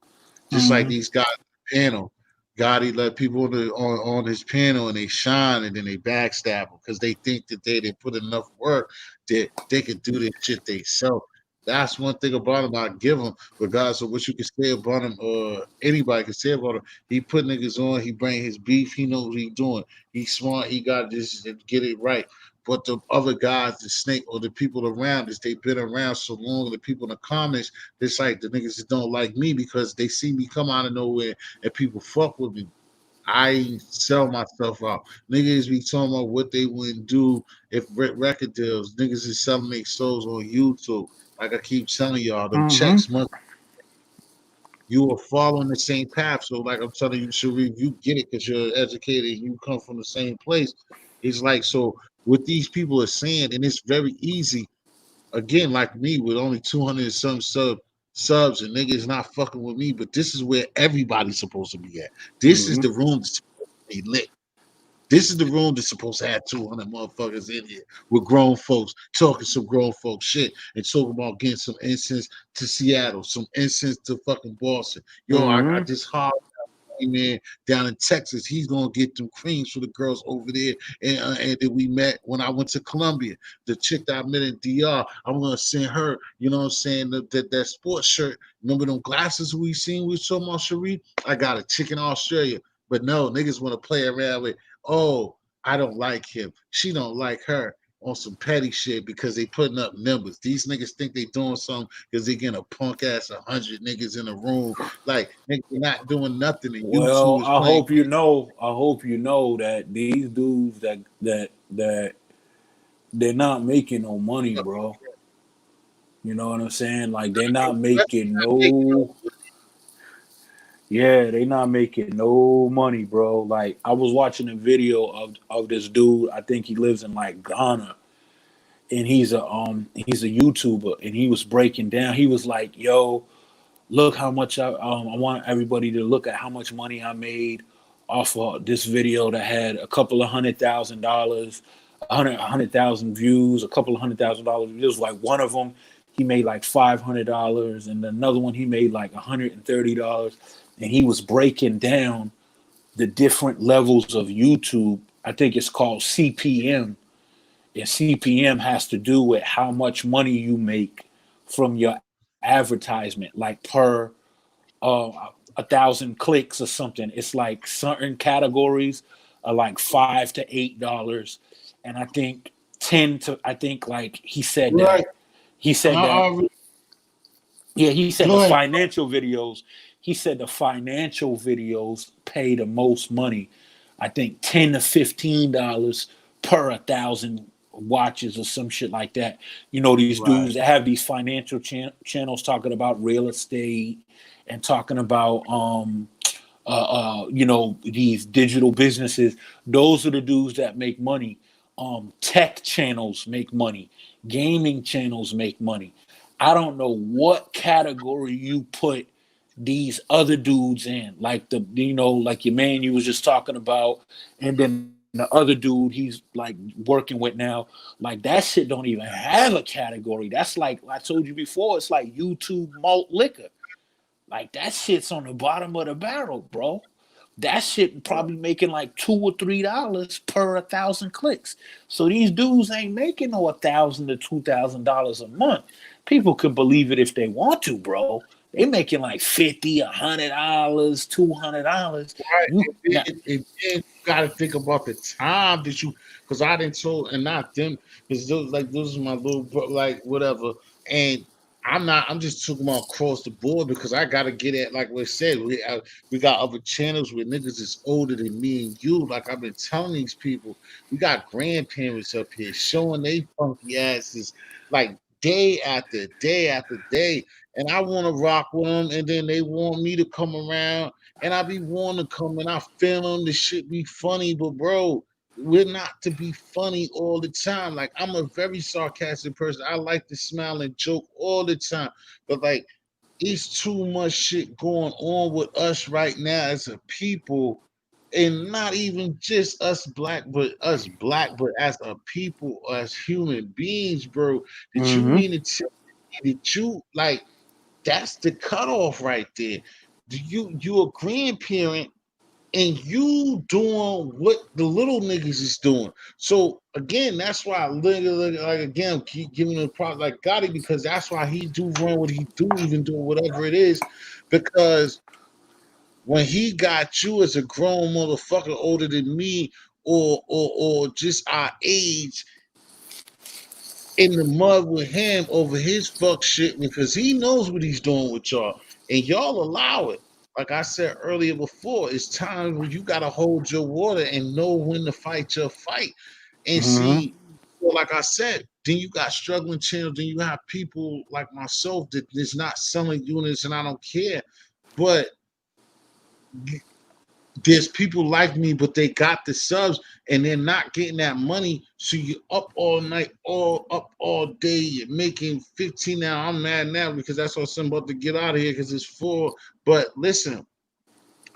Just like Mm-hmm. these guys on the panel. God, he let people on his panel and they shine and then they backstab them because they think that they didn't put enough work that they could do this shit themselves. That's one thing about him I give him, regardless of what you can say about him or anybody can say about him. He put niggas on, he bring his beef, he knows what he doing. He's smart, he got this and get it right. But the other guys, the snake or the people around us, they've been around so long, the people in the comments, it's like the niggas that don't like me because they see me come out of nowhere and people fuck with me. I sell myself out. Niggas be talking about what they wouldn't do if record deals. Niggas is selling their souls on YouTube. Like I keep telling y'all, them Mm-hmm. checks must you are following the same path. So like I'm telling you, Sharif, you get it because you're educated and you come from the same place. It's like so what these people are saying, and it's very easy again, like me with only 200 and some subs and niggas not fucking with me, but this is where everybody's supposed to be at. This is Mm-hmm. the room that's supposed to be lit. This is the room that's supposed to have 200 motherfuckers in here with grown folks talking some grown folks shit and talking about getting some incense to Seattle, some incense to fucking Boston. Yo, I got Mm-hmm. this hard man down in Texas. He's gonna get them creams for the girls over there, and that we met when I went to Columbia. The chick that I met in DR, I'm gonna send her. You know what I'm saying? That sports shirt. Remember them glasses we seen? We talking about Cherie. I got a chick in Australia, but no niggas want to play around with. Oh, I don't like him. She don't like her on some petty shit because they putting up numbers. These niggas think they doing something because they getting a punk ass 100 niggas in a room. Like niggas not doing nothing, and Well, YouTube is playing. I hope you know that these dudes that they're not making no money, bro. You know what I'm saying? Like they're not making no, yeah, they not making no money, bro. Like I was watching a video of this dude. I think he lives in like Ghana, and he's a YouTuber, and he was breaking down. He was like, "Yo, look how much I want everybody to look at how much money I made off of this video that had a couple of $100,000, a hundred thousand views, a couple of $100,000 views. Like one of them, he made like $500, and another one he made like $130, and he was breaking down the different levels of YouTube. I think it's called CPM, and CPM has to do with how much money you make from your advertisement, like per uh, 1,000 clicks or something. It's like certain categories are like $5 to $8, and I think 10 to I think like Right. he I said that already yeah, he said go the ahead. financial videos. He said the financial videos pay the most money. I think $10 to $15 per 1,000 watches or some shit like that. You know, these Right. dudes that have these financial channels talking about real estate and talking about you know, these digital businesses. Those are the dudes that make money. Tech channels make money. Gaming channels make money. I don't know what category you put these other dudes in, like the, you know, like your man you was just talking about, and then the other dude he's like working with now, like that shit don't even have a category. That's like I told you before, it's like YouTube malt liquor. Like that shit's on the bottom of the barrel, bro. That shit probably making like $2 or $3 per 1,000 clicks. So these dudes ain't making no $1,000 to $2,000 a month. People could believe it if they want to, bro. They making like $50, $100, $200. Right. You now, And then you got to think about the time that you, because I didn't told, and not them, because those are my little bro, like whatever. And I'm just talking about across the board because I got to get at, like we said, we got other channels where niggas is older than me and you. Like I've been telling these people, we got grandparents up here showing they funky asses like day after day after day. And I want to rock with them, and then they want me to come around, and I be wanting to come, and I feel them. The shit be funny, but bro, we're not to be funny all the time. Like I'm a very sarcastic person. I like to smile and joke all the time, but like it's too much shit going on with us right now as a people, and not even just us black, but as a people, as human beings, bro. That you mm-hmm. mean to tell me that you like? That's the cutoff right there. Do you a grandparent and you doing what the little niggas is doing? So again, that's why I literally like again keep giving him the props like Gotti, because that's why he do run what he do, even doing whatever it is, because when he got you as a grown motherfucker older than me or just our age in the mud with him over his fuck shit because he knows what he's doing with y'all, and y'all allow it. Like I said earlier before, it's time when you gotta hold your water and know when to fight your fight. And Mm-hmm. see, well, like I said, then you got struggling channels, then you have people like myself that is not selling units, and I don't care. But there's people like me, but they got the subs and they're not getting that money. So you up all night, all up all day. You're making 15 now. I'm mad now because that's what I'm about to get out of here because it's full. But listen,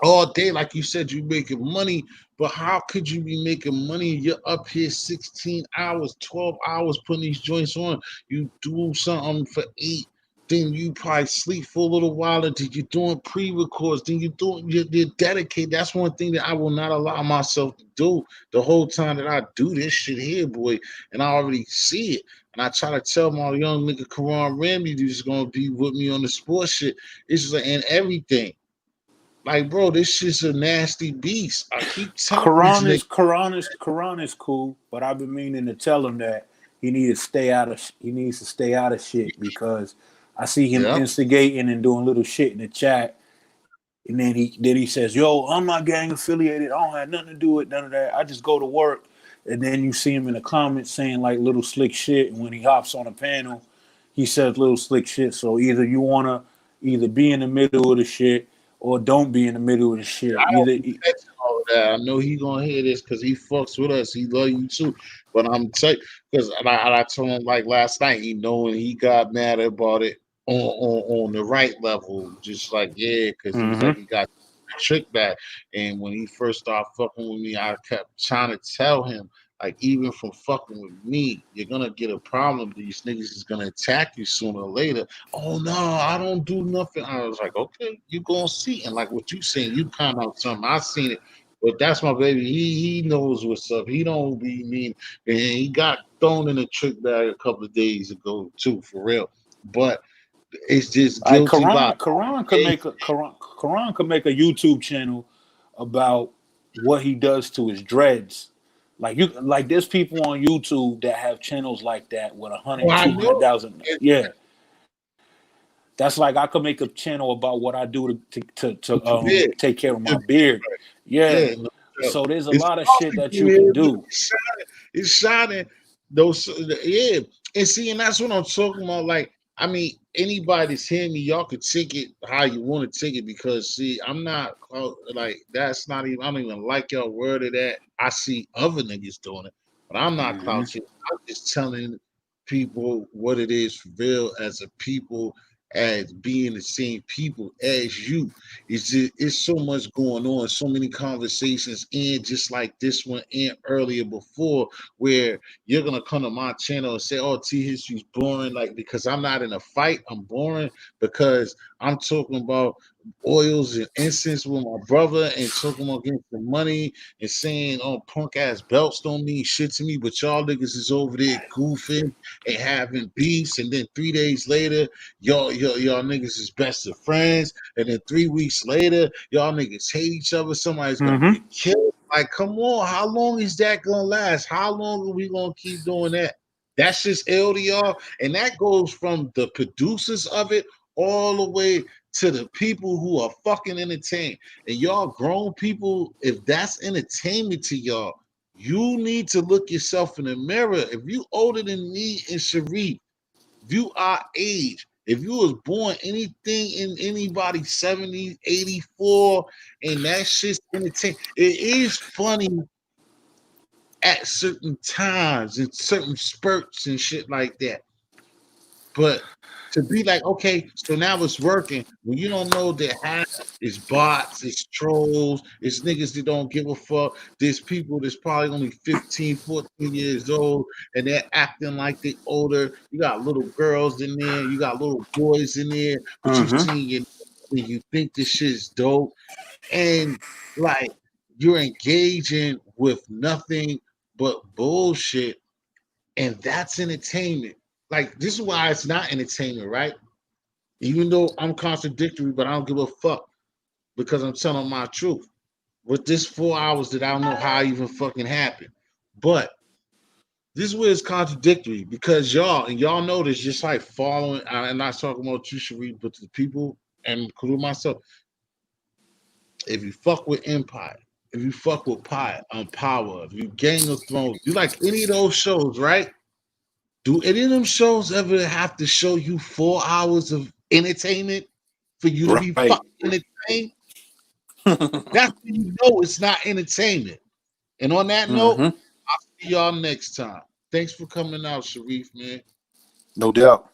all day, like you said, you making money. But how could you be making money? You're up here 16 hours, 12 hours putting these joints on. You do something for 8. Then you probably sleep for a little while until you're doing pre-records. Then you're dedicated. That's one thing that I will not allow myself to do the whole time that I do this shit here, boy. And I already see it. And I try to tell my young nigga Karan Ramsey who's gonna be with me on the sports shit. It's just like, and everything. Like, bro, this shit's a nasty beast. I keep telling these niggas. Quran is cool, but I've been meaning to tell him that he needs to stay out of shit because I see him Yep. instigating and doing little shit in the chat, and then he says, "Yo, I'm not gang affiliated. I don't have nothing to do with none of that. I just go to work." And then you see him in the comments saying like little slick shit, and when he hops on a panel, he says little slick shit. So either you wanna be in the middle of the shit or don't be in the middle of the shit. I don't be texting all of that. I know he gonna hear this because he fucks with us. He love you too. But I'm telling because I told him like last night, he knowing he got mad about it on the right level. Just like, yeah, because he was like Mm-hmm. he got the trick back. And when he first started fucking with me, I kept trying to tell him, like, even from fucking with me, you're gonna get a problem. These niggas is gonna attack you sooner or later. Oh no, I don't do nothing. I was like, okay, you gonna see. And like what you saying, you kind of something. I seen it, but that's my baby. He knows what's up. He don't be mean. And he got thrown in a trick bag a couple of days ago too, for real. But it's just Like guilty by Quran could make a YouTube channel about what he does to his dreads. Like there's people on YouTube that have channels like that with 100, I know. 200,000. Yeah. That's like I could make a channel about what I do to Yeah, take care of my beard. Yeah. yeah. No, So there's a it's lot of shit that you can do. It's shining. Those, yeah. And see, and that's what I'm talking about. Like, I mean, anybody that's hearing me, y'all could take it how you want to take it because, see, I'm not like that's not even. I don't even like y'all word of that. I see other niggas doing it, but I'm not Mm-hmm. clout chasing. I'm just telling people what it is for real as a people, as being the same people as you. It's so much going on, so many conversations, and just like this one and earlier before, where you're gonna come to my channel and say, "Oh, T History's boring," like because I'm not in a fight. I'm boring because I'm talking about oils and incense with my brother and talking about getting some money and saying, "Oh, punk ass belts don't mean shit to me," but y'all niggas is over there goofing and having beefs, and then 3 days later, y'all niggas is best of friends, and then 3 weeks later, y'all niggas hate each other. Somebody's gonna Mm-hmm. get killed. Like, come on, how long is that gonna last? How long are we gonna keep doing that? That's just ill to y'all, and that goes from the producers of it all the way to the people who are fucking entertained. And y'all grown people, if that's entertainment to y'all, you need to look yourself in the mirror. If you older than me and Sharif, if you our age, if you was born anything in anybody's 70s, 84, and that shit's entertaining, it is funny at certain times and certain spurts and shit like that. But to be like, okay, so now it's working when you don't know that half is bots, it's trolls, it's niggas that don't give a fuck. There's people that's probably only 15, 14 years old and they're acting like they older. You got little girls in there, you got little boys in there, but you Mm-hmm. see you think this shit's dope. And like you're engaging with nothing but bullshit, and that's entertainment. Like, this is why it's not entertainment, right? Even though I'm contradictory, but I don't give a fuck because I'm telling my truth. With this 4 hours that I don't know how even fucking happened. But this is where it's contradictory because y'all know this, just like following, I'm not talking about you, Sharif, but the people and including myself. If you fuck with Empire, if you fuck with Power, if you Game of Thrones, you like any of those shows, right? Do any of them shows ever have to show you 4 hours of entertainment for you to be Right. fucking entertained? That's when you know it's not entertainment. And on that note, Mm-hmm. I'll see y'all next time. Thanks for coming out, Sharif, man. No doubt.